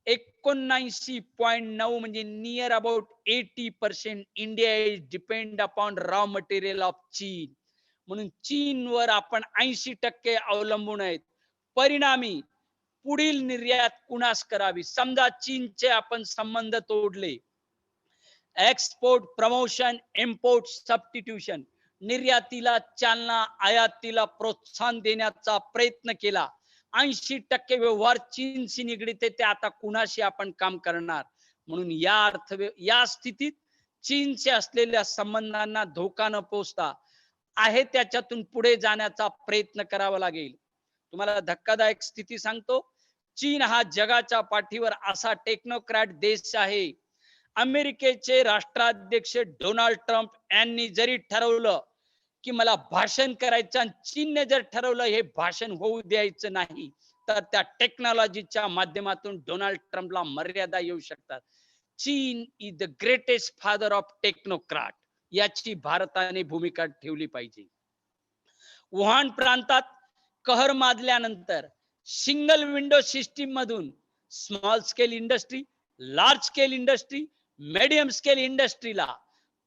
79.9 म्हणजे near about 80% India is depend upon raw material of चीन. म्हणून चीनवर आपण 80% अवलंबून आहेत. परिणामी पुढील निर्यात कुणास करावी? समजा चीनचे आपण संबंध तोडले, एक्सपोर्ट प्रमोशन, इम्पोर्ट सबस्टिट्यूशन, निर्यातीला चालना, आयातीला प्रोत्साहन देण्याचा प्रयत्न केला. 80% व्यवहार चीनशी निगडीत आहे, ते आता कुणाशी आपण काम करणार? म्हणून या स्थितीत चीनशी असलेल्या संबंधांना धोका न पोचता आहे त्याच्यातून पुढे जाण्याचा प्रयत्न करावा लागेल. तुम्हाला धक्कादायक स्थिती सांगतो, चीन हा जगाच्या पाठीवर असा टेक्नोक्रॅट देश आहे. अमेरिकेचे राष्ट्राध्यक्ष डोनाल्ड ट्रम्प यांनी जरी ठरवलं की मला भाषण करायचं आणि चीनने जर ठरवलं हे भाषण होऊ द्यायचं नाही, तर त्या टेक्नॉलॉजीच्या माध्यमातून डोनाल्ड ट्रम्पला मर्यादा येऊ शकतात. Cheen is the greatest father of technocrat, याची भारताने भूमिका ठेवली पाहिजे. वुहान प्रांतात कहर माजल्यानंतर सिंगल विंडो सिस्टीम मधून small scale industry, large scale industry, medium scale इंडस्ट्रीला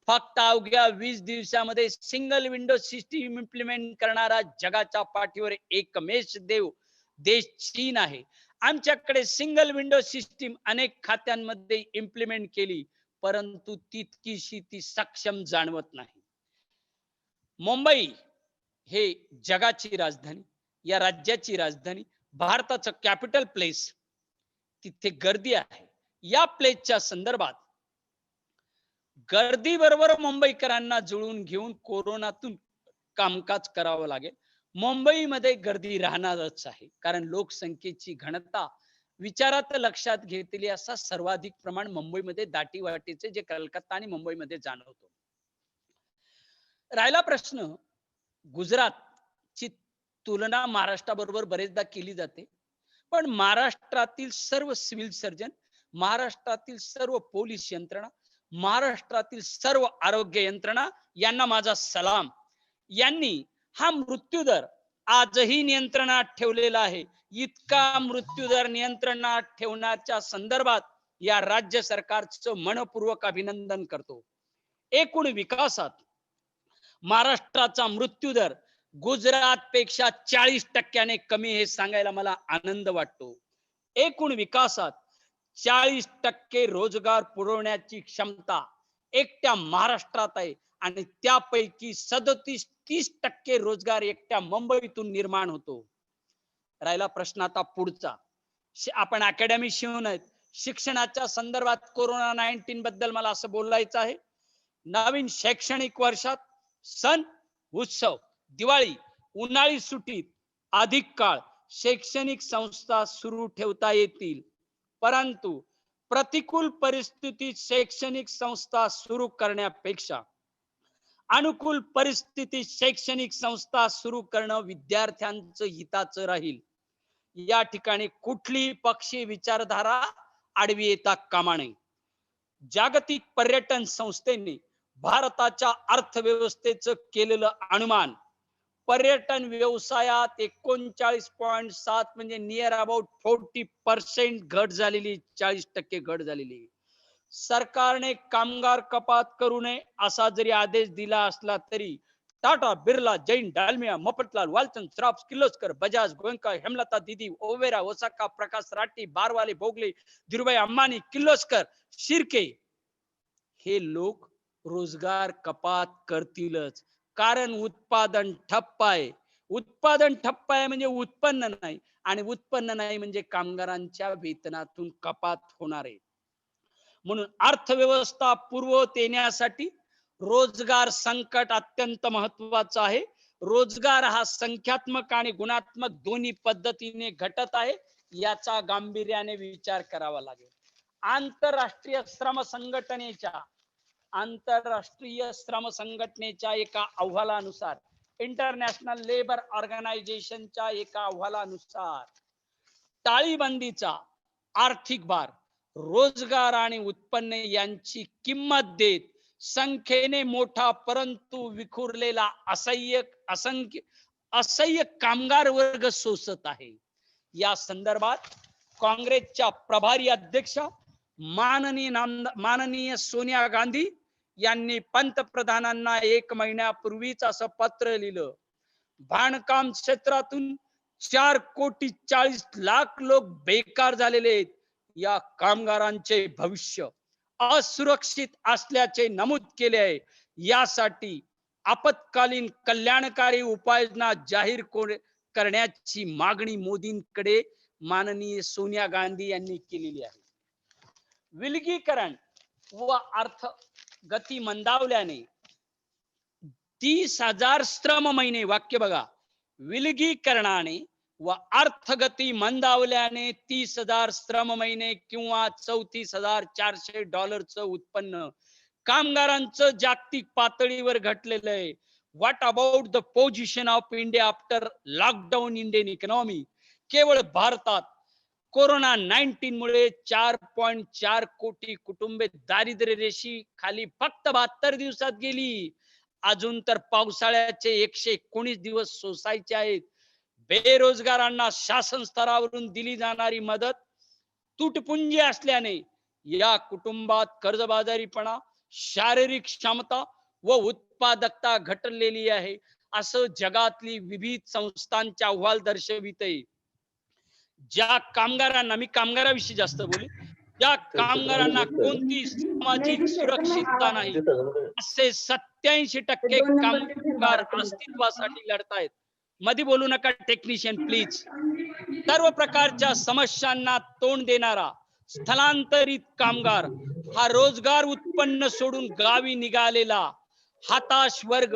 फक्त अवघ्या 20 दिवसामध्ये सिंगल विंडो सिस्टीम इम्प्लिमेंट करणारा जगाच्या पाठीवर एकमेव देश चीन आहे. आमच्याकडे सिंगल विंडो सिस्टीम अनेक खात्यांमध्ये इम्प्लिमेंट केली, परंतु तितकीशी ती सक्षम जाणवत नाही. मुंबई हे जगाची राजधानी, या राज्याची राजधानी, भारताचं कॅपिटल प्लेस, तिथे गर्दी आहे. या प्लेसच्या संदर्भात गर्दी बरोबर मुंबईकरांना जुळवून घेऊन कोरोनातून कामकाज करावं लागेल. मुंबईमध्ये गर्दी राहणारच आहे, कारण लोकसंख्येची घनता विचारात लक्षात घेतली असा सर्वाधिक प्रमाण मुंबईमध्ये दाटीवाटीचे जे कलकत्ता आणि मुंबईमध्ये जाणवतो. राहिला प्रश्न, गुजरातची तुलना महाराष्ट्राबरोबर बरेचदा केली जाते, पण महाराष्ट्रातील सर्व सिव्हिल सर्जन, महाराष्ट्रातील सर्व पोलीस यंत्रणा, महाराष्ट्रातील सर्व आरोग्य यंत्रणा यांना माझा सलाम. यांनी हा मृत्यूदर आजही नियंत्रणात ठेवलेला आहे. इतका मृत्यूदर नियंत्रणात ठेवण्याच्या संदर्भात या राज्य सरकारचं मनपूर्वक अभिनंदन करतो. एकूण विकासात महाराष्ट्राचा मृत्यूदर गुजरात पेक्षा 40% कमी हे सांगायला मला आनंद वाटतो. एकूण विकासात 40% रोजगार पुरवण्याची क्षमता एकट्या महाराष्ट्रात आहे आणि त्यापैकी 37-30% रोजगार एकट्या मुंबईतून निर्माण होतो. राहिला प्रश्न आता पुढचा, आपण अकॅडमी शिवून आहेत, शिक्षणाच्या संदर्भात कोरोना-19 बद्दल मला असं बोलायचं आहे. नवीन शैक्षणिक वर्षात सण, उत्सव, दिवाळी, उन्हाळी सुट्टीत अधिक काळ शैक्षणिक संस्था सुरू ठेवता येतील, परंतु प्रतिकूल परिस्थितीत शैक्षणिक संस्था सुरू करण्यापेक्षा अनुकूल परिस्थितीत शैक्षणिक संस्था सुरू करणं विद्यार्थ्यांचं हिताचं राहील. या ठिकाणी कुठली पक्षी विचारधारा आडवी येता कामा नये. जागतिक पर्यटन संस्थेने भारताच्या अर्थव्यवस्थेचं केलेलं अनुमान पर्यटन व्यवसायात 39.7 म्हणजे नियर अबाउट 40% घट झालेली, 40% घट झालेली. सरकारने कामगार कपात करू नये असा जरी आदेश दिला असला तरी टाटा, बिर्ला, जैन, डालमिया, मफतलाल, वालचंद, श्राफ, किर्लोस्कर, बजाज, गोयंका, हेमलता दीदी, ओवेरा, ओसाका, प्रकाश राठी, बारवाले, भोगले, धीरुभाई अंबानी, किर्लोस्कर, शिर्के हे लोक रोजगार कपात करतीलच. कारण उत्पादन ठप्प आहे. उत्पादन ठप्प आहे म्हणजे उत्पन्न नाही, आणि उत्पन्न नाही म्हणजे कामगारांच्या वेतनातून कपात होणार आहे. म्हणून अर्थव्यवस्था पूर्ववत येण्यासाठी रोजगार संकट अत्यंत महत्वाचं आहे. रोजगार हा संख्यात्मक आणि गुणात्मक दोन्ही पद्धतीने घटत आहे. याचा गांभीर्याने विचार करावा लागेल. आंतरराष्ट्रीय श्रम संघटनेच्या एका अहवालानुसार, इंटरनॅशनल लेबर ऑर्गनायझेशनच्या एका अहवालानुसार टाळीबंदीचा आर्थिक भार रोजगार आणि उत्पन्न यांची किंमत देत संख्येने मोठा परंतु विखुरलेला असह्य कामगार वर्ग सोसत आहे. या संदर्भात काँग्रेसच्या प्रभारी अध्यक्षा माननीय सोनिया गांधी यांनी पंतप्रधानांना 1 महिन्यापूर्वीच असं पत्र लिहिलं. बांधकाम क्षेत्रातून 4,40,00,000 लोक बेकार झालेले आहेत. या कामगारांचे भविष्य असुरक्षित असल्याचे नमूद केले आहे. यासाठी आपत्कालीन कल्याणकारी उपाययोजना जाहीर करण्याची मागणी मोदींकडे माननीय सोनिया गांधी यांनी केलेली आहे. विलगीकरण व अर्थ गती मंदावल्याने 30,000 श्रम महिने, वाक्य बघा, विलगीकरणाने व अर्थगती मंदावल्याने 30,000 श्रम महिने किंवा $34,400 उत्पन्न कामगारांचं जागतिक पातळीवर घटलेलं आहे. What about the position of India after lockdown Indian economy? केवळ भारतात कोरोना 19 मुळे 4.4 कोटी कुटुंबे दारिद्र्य रेषी खाली फक्त 72 दिवसात गेली. अजून तर पावसाळ्याचे 119 दिवस सोसायचे आहेत. बेरोजगारांना शासन स्तरावरून दिली जाणारी मदत तुटपुंजी असल्याने या कुटुंबात कर्जबाजारीपणा, शारीरिक क्षमता व उत्पादकता घटलेली आहे, असं जगातली विविध संस्थांच्या अहवाल दर्शविते. ज्या कामगारांना, मी कामगाराविषयी जास्त बोलू, ज्या कामगारांना कोणती सामाजिक सुरक्षितता नाही असे 87% कामगार अस्तित्वासाठी लढतायत. मध्ये बोलू नका टेक्निशियन प्लीज. सर्व प्रकारच्या समस्यांना तोंड देणारा स्थलांतरित कामगार हा रोजगार उत्पन्न सोडून गावी निघालेला हताश वर्ग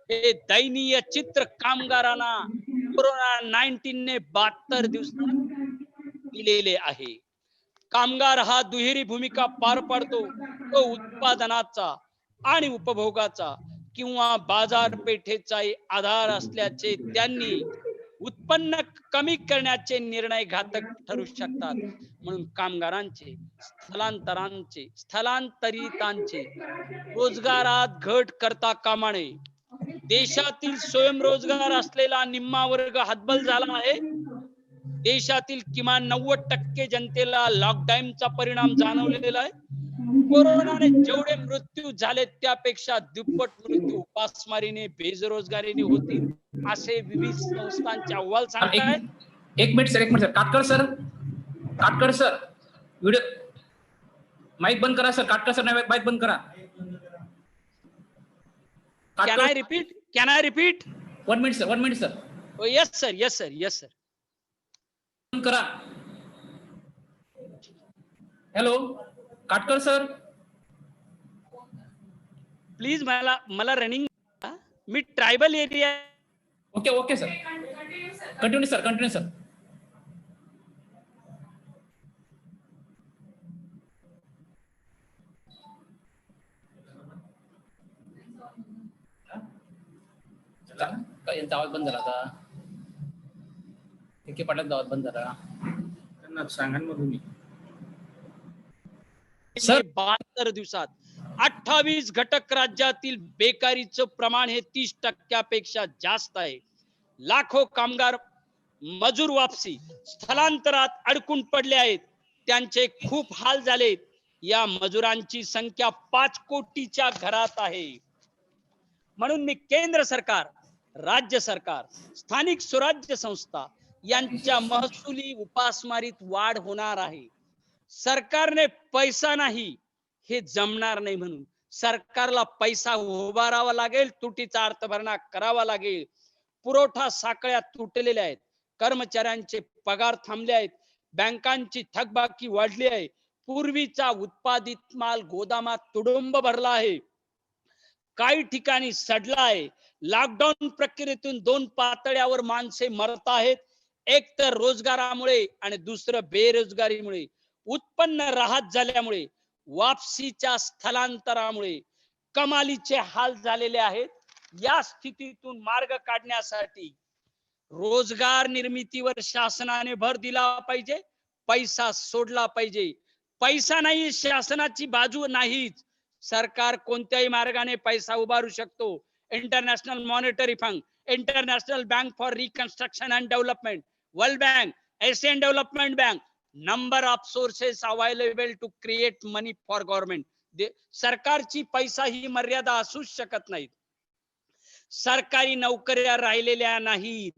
हे दयनीय चित्र कामगारांना कोरोना 19 ने 72 दिवसात दिलेले आहे. कामगार हा दुहेरी भूमिका पार पाडतो, तो उत्पादनाचा आणि उपभोगाचा किंवा बाजारपेठेचाही आधार असल्याचे त्यांनी उत्पन्न कमी करण्याचे निर्णय घातक ठरू शकतात. म्हणून कामगारांचे, स्थलांतरितांचे रोजगारात घट करता कामा नये. देशातील स्वयंरोजगार असलेला निम्मा वर्ग हतबल झाला आहे. देशातील किमान 90% जनतेला लॉकडाऊनचा परिणाम जाणवलेला आहे. कोरोनाने जेवढे मृत्यू झाले त्यापेक्षा दुप्पट मृत्यू उपासमारीने, बेरोजगारीने होतील असे विविध संस्थांचे अहवाल सांगतायत. एक मिनिट सर, काटकर सर व्हिडिओ माईक बंद करा सर. काटकर सर माईक बंद करा. Can I repeat? 1 minute sir. Oh yes sir. बंद करा. हॅलो काटकर सर, प्लीज मला रनिंग, मी tribal area. Okay sir, continue sir. यांचा आवाज बंद झाला आता. एके पाठात गावात बंद झाला त्यांना सांगा ना तुम्ही. 72 दिवसात 28 घटक राज्यातील बेकारीचं प्रमाण हे 30% जास्त आहे. लाखो कामगार मजूर वापसी स्थलांतरात अडकून पडले आहेत, त्यांचे खूप हाल झालेत. या मजुरांची संख्या 5 कोटीच्या घरात आहे. म्हणून मी केंद्र सरकार, राज्य सरकार, स्थानिक स्वराज्य संस्था यांच्या महसुली उपासमारीत वाढ होणार आहे. सरकारने पैसा नाही हे जमणार नाही, म्हणून सरकारला पैसा उभारावा लागेल, तुटीचा अर्थभरणा करावा लागेल. पुरवठा साखळ्या तुटलेल्या आहेत, कर्मचाऱ्यांचे पगार थांबले आहेत, बँकांची थकबाकी वाढली आहे, पूर्वीचा उत्पादित माल गोदामात तुडुंब भरला आहे, काही ठिकाणी सडला आहे. लॉकडाऊन प्रक्रियेतून 2 पातळ्यावर माणसे मरत आहेत. एक तर रोजगारामुळे आणि दुसरं बेरोजगारीमुळे, उत्पन्न राहत झाल्यामुळे, वापसीच्या स्थलांतरामुळे कमालीचे हाल झालेले आहेत. या स्थितीतून मार्ग काढण्यासाठी रोजगार निर्मितीवर शासनाने भर दिला पाहिजे, पैसा सोडला पाहिजे. पैसा नाही, शासनाची बाजू नाहीच. सरकार कोणत्याही मार्गाने पैसा उभारू शकतो. International monetary fund, international bank for reconstruction and development, world bank, Asian development bank, number of sources available to create money for government. सरकारची पैसा ही मर्यादा असूच शकत नाही. सरकारी नोकऱ्या राहिलेल्या नाहीत.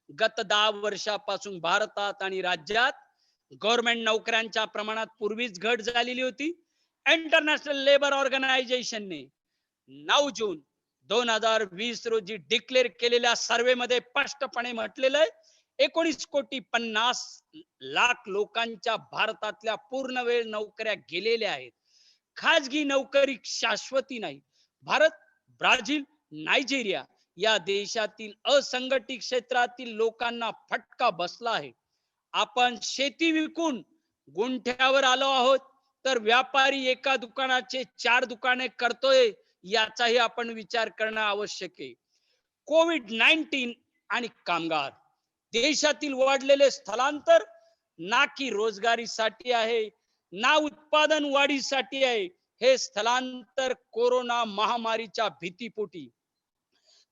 गत 10 वर्षापासून भारतात आणि राज्यात गव्हर्नमेंट नोकऱ्यांच्या प्रमाणात पूर्वीच घट झालेली होती. इंटरनॅशनल लेबर ऑर्गनायझेशनने 9 जून 2020 रोजी डिक्लेअर केलेल्या सर्व्हे मध्ये स्पष्टपणे म्हटलेलं आहे, 19,50,00,000 लोकांच्या भारतातल्या पूर्ण वेळ नोकऱ्या गेलेल्या आहेत. खाजगी नोकरी शाश्वती नाही. भारत, ब्राझील, नायजेरिया या देशातील असंघटित क्षेत्रातील लोकांना फटका बसला आहे. आपण शेती विकून गुंठ्यावर आलो आहोत, तर व्यापारी एका दुकानाचे 4 दुकाने करतोय, याचाही आपण विचार करणं आवश्यक आहे. कोविड-19 आणि कामगार, देशातील वाढलेले स्थलांतर ना की रोजगारीसाठी आहे, ना उत्पादन वाढीसाठी आहे. हे स्थलांतर कोरोना महामारीच्या भीतीपोटी.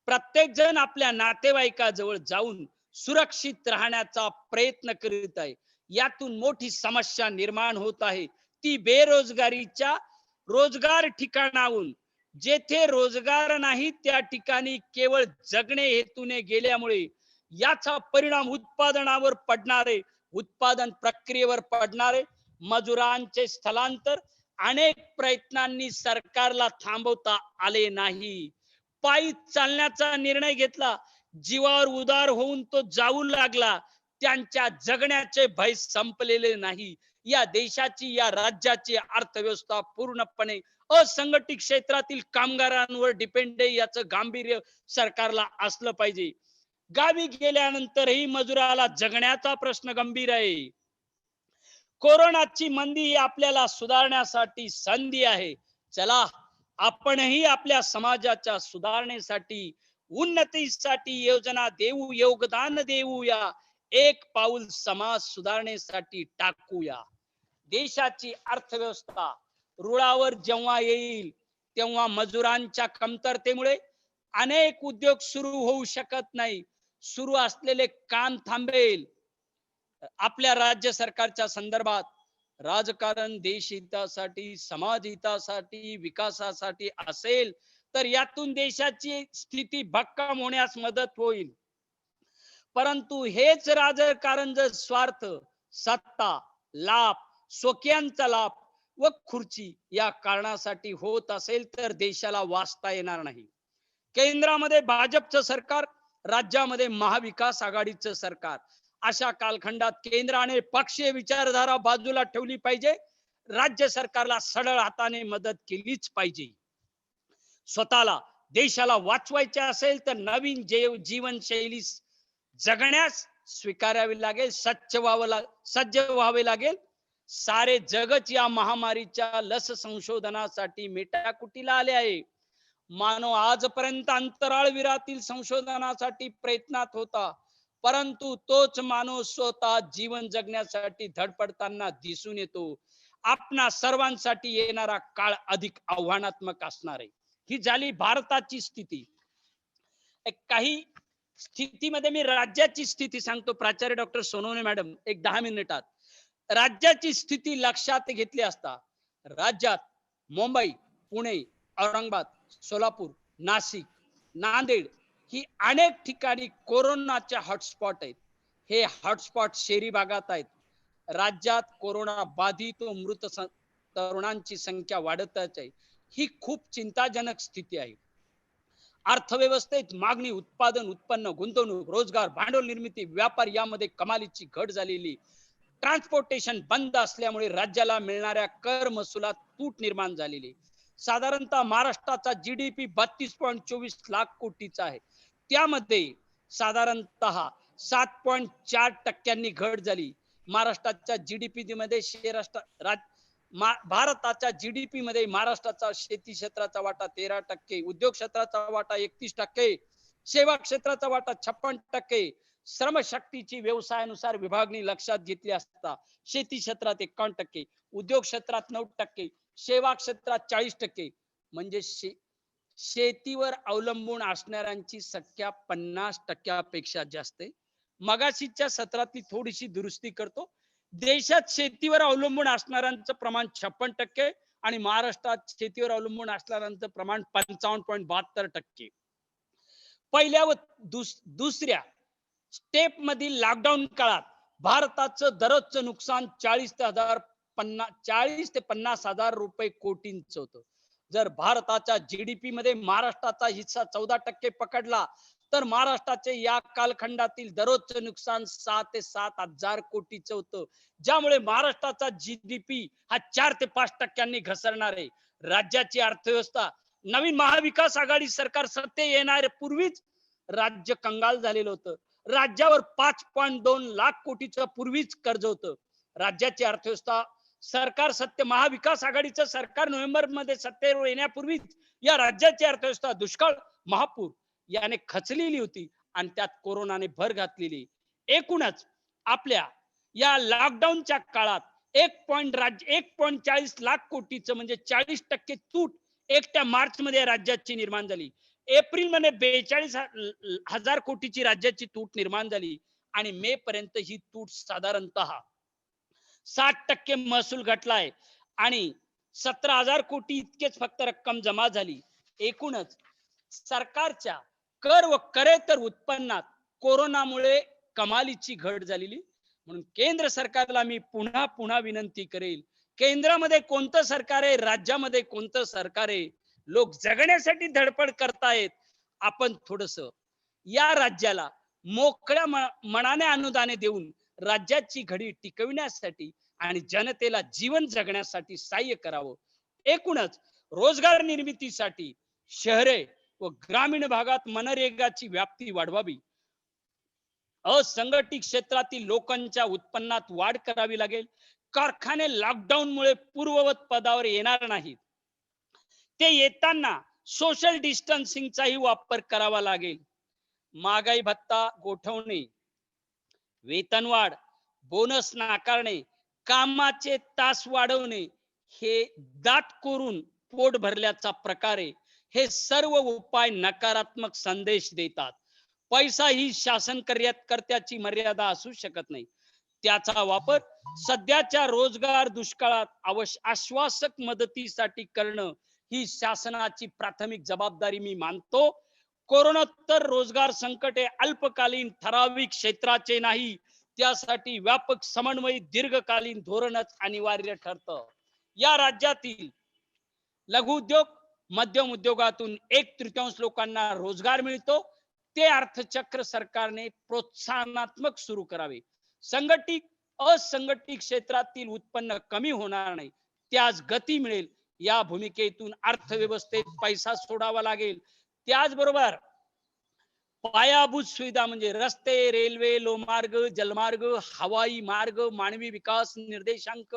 प्रत्येक जण आपल्या नातेवाईकाजवळ जाऊन सुरक्षित राहण्याचा प्रयत्न करीत आहे. यातून मोठी समस्या निर्माण होत आहे, ती बेरोजगारीच्या. रोजगार ठिकाणाहून जेथे रोजगार नाही त्या ठिकाणी केवळ जगणे हेतूने गेल्यामुळे याचा परिणाम उत्पादनावर पडणारे, उत्पादन प्रक्रियेवर पडणारे, मजुरांचे स्थलांतर अनेक प्रयत्नांनी सरकारला थांबवता आले नाही. पायी चालण्याचा निर्णय घेतला, जीवावर उदार होऊन तो जाऊ लागला. त्यांच्या जगण्याचे भय संपलेले नाही. या देशाची, या राज्याची अर्थव्यवस्था पूर्णपणे असंघटित क्षेत्रातील कामगारांवर डिपेंड आहे. याचं गांभीर्य सरकारला असलं पाहिजे. गावी गेल्यानंतरही मजुराला जगण्याचा प्रश्न गंभीर आहे. कोरोनाची मंदी ही आपल्याला सुधारण्यासाठी संधी आहे. चला आपणही आपल्या समाजाच्या सुधारणेसाठी, उन्नतीसाठी योजना देऊ, योगदान देऊया. एक पाऊल समाज सुधारणेसाठी टाकूया. देशाची अर्थव्यवस्था रुळावर जेव्हा येईल, तेव्हा मजुरांच्या कमतरतेमुळे अनेक उद्योग सुरू होऊ शकत नाही. सुरू असलेले काम थांबेल. आपल्या राज्य सरकारच्या संदर्भात राजकारण देश हितासाठी, समाज हितासाठी, विकासासाठी असेल तर यातून देशाची स्थिती भक्कम होण्यास मदत होईल. परंतु हेच राजकारण जर स्वार्थ, सत्ता, लाभ, स्वकीयांचा लाभ व खुर्ची या कारणासाठी होत असेल तर देशाला वाचता येणार नाही. केंद्रामध्ये भाजपचं सरकार, राज्यामध्ये महाविकास आघाडीचं सरकार. अशा कालखंडात केंद्राने पक्षीय विचारधारा बाजूला ठेवली पाहिजे. राज्य सरकारला सरळ हाताने मदत केलीच पाहिजे. स्वतःला, देशाला वाचवायचे असेल तर नवीन जीवनशैली जगण्यास स्वीकारावी लागेल, सज्ज व्हावे लागेल. सारे जगच या महामारीच्या लस संशोधनासाठी मेटाकुटीला आले आहे. मानव आजपर्यंत अंतराळवीरातील संशोधनासाठी प्रयत्नात होता, परंतु तोच माणूस स्वतः जीवन जगण्यासाठी धडपडताना दिसून येतो. आपणा सर्वांसाठी येणारा काळ अधिक आव्हानात्मक असणार आहे. ही झाली भारताची स्थिती. काही स्थितीमध्ये मी राज्याची स्थिती सांगतो. प्राचार्य डॉक्टर सोनवणे मॅडम, एक 10 मिनिटात राज्याची स्थिती लक्षात घेतली असता राज्यात मुंबई, पुणे, औरंगाबाद, सोलापूर, नाशिक, नांदेड ही अनेक ठिकाणी कोरोनाचे हॉटस्पॉट आहेत. हे हॉटस्पॉट शहरी भागात आहेत. राज्यात कोरोना बाधित व मृत तरुणांची संख्या वाढतच आहे. ही खूप चिंताजनक स्थिती आहे. अर्थव्यवस्थेत मागणी, उत्पादन, उत्पन्न, गुंतवणूक, रोजगार, भांडवल निर्मिती, व्यापार यामध्ये कमालीची घट झालेली. ट्रान्सपोर्टेशन बंद असल्यामुळे राज्याला मिळणाऱ्या कर महसुलात तूट निर्माण झालेली. साधारणतः महाराष्ट्राचा जीडीपी 32.24 लाख कोटीचा आहे. त्यामध्ये साधारणतः 7.4% घट झाली. महाराष्ट्राच्या जीडीपी मध्ये भारताच्या जीडीपी मध्ये महाराष्ट्राचा शेती क्षेत्राचा वाटा 13%, उद्योग क्षेत्राचा वाटा 31%, सेवा क्षेत्राचा वाटा 56%, श्रमशक्तीची व्यवसायानुसार विभागणी लक्षात घेतली असता शेती क्षेत्रात 51%, उद्योग क्षेत्रात 9%, सेवा क्षेत्रात 40%, म्हणजे शेतीवर अवलंबून असणाऱ्यांची संख्या 50%पेक्षा जास्त आहे. मगाशीच्या सत्रातली थोडीशी दुरुस्ती करतो. देशात शेतीवर अवलंबून असणाऱ्यांचं प्रमाण 56% आणि महाराष्ट्रात शेतीवर अवलंबून असणाऱ्यांचं प्रमाण 55.72%. पहिल्या व दुसऱ्या स्टेप मधील लॉकडाऊन काळात भारताचं दररोजचं नुकसान 40 ते 50 हजार रुपये कोटींचं होतं. जर भारताच्या जीडीपी मध्ये महाराष्ट्राचा हिस्सा 14% पकडला तर महाराष्ट्राचे या कालखंडातील दररोजचं नुकसान 6 ते 7 हजार कोटीचं होतं. ज्यामुळे महाराष्ट्राचा जीडीपी हा 4 ते 5% घसरणार आहे. राज्याची अर्थव्यवस्था नवीन महाविकास आघाडी सरकार सत्ते येण्यापूर्वीच राज्य कंगाल झालेलं होतं. राज्यावर 5.2 लाख कोटीचं पूर्वीच कर्ज होतं. राज्याची अर्थव्यवस्था महाविकास आघाडीचं सरकार नोव्हेंबर मध्ये सत्तेवर येण्यापूर्वीच या राज्याची अर्थव्यवस्था दुष्काळ, महापूर याने खचलेली होती आणि त्यात कोरोनाने भर घातलेली. एकूणच आपल्या या लॉकडाऊनच्या काळात 1.40 लाख कोटीचं म्हणजे 40% तूट एकट्या मार्च मध्ये राज्याची निर्माण झाली. एप्रिल मध्ये 42,000 कोटीची राज्याची तूट निर्माण झाली आणि मे पर्यंत ही तूट साधारणतः 60% महसूल घटलाय आणि 17,000 कोटी इतकेच फक्त रक्कम जमा झाली. एकूणच सरकारच्या कर व करेतर उत्पन्नात कोरोनामुळे कमालीची घट झालेली. म्हणून केंद्र सरकारला मी पुन्हा पुन्हा विनंती करेल, केंद्रामध्ये कोणतं सरकार आहे, राज्यामध्ये कोणतं सरकार आहे, लोक जगण्यासाठी धडपड करतायत. आपण थोडस या राज्याला मोकळ्या मनाने अनुदाने देऊन राज्याची घडी टिकविण्यासाठी आणि जनतेला जीवन जगण्यासाठी सहाय्य करावं. एकूणच रोजगार निर्मितीसाठी शहरे व ग्रामीण भागात मनरेगाची व्याप्ती वाढवावी. असंघटित क्षेत्रातील लोकांच्या उत्पन्नात वाढ करावी लागेल. कारखाने लॉकडाऊन मुळे पूर्ववत पदावर येणार नाहीत. ते येताना सोशल डिस्टन्सिंगचाही वापर करावा लागेल. महागाई भत्ता गोठवणे, वेतनवाढ, बोनस नाकारणे, कामाचे तास वाढवणे हे दात करून पोट भरल्याचा प्रकार आहे. हे सर्व उपाय नकारात्मक संदेश देतात. पैसा ही शासन कर्त्याची मर्यादा असू शकत नाही. त्याचा वापर सध्याच्या रोजगार दुष्काळात आश्वासक मदतीसाठी करणं ही शासनाची प्राथमिक जबाबदारी मी मानतो. कोरोनोत्तर रोजगार संकट हे अल्पकालीन ठराविक क्षेत्राचे नाही, त्यासाठी व्यापक समन्वयित दीर्घकालीन धोरणच अनिवार्य ठरतं. या राज्यातील लघु उद्योग मध्यम उद्योगातून 1/3 लोकांना रोजगार मिळतो. ते अर्थचक्र सरकारने प्रोत्साहनात्मक सुरू करावे. संघटित असंघटित क्षेत्रातील उत्पन्न कमी होणार नाही, त्यास गती मिळेल. या भूमिकेतून अर्थव्यवस्थेत पैसा सोडावा लागेल. त्याचबरोबर पायाभूत सुविधा म्हणजे रस्ते, रेल्वे, लोहमार्ग, जलमार्ग, हवाई मार्ग, मानवी विकास निर्देशांक,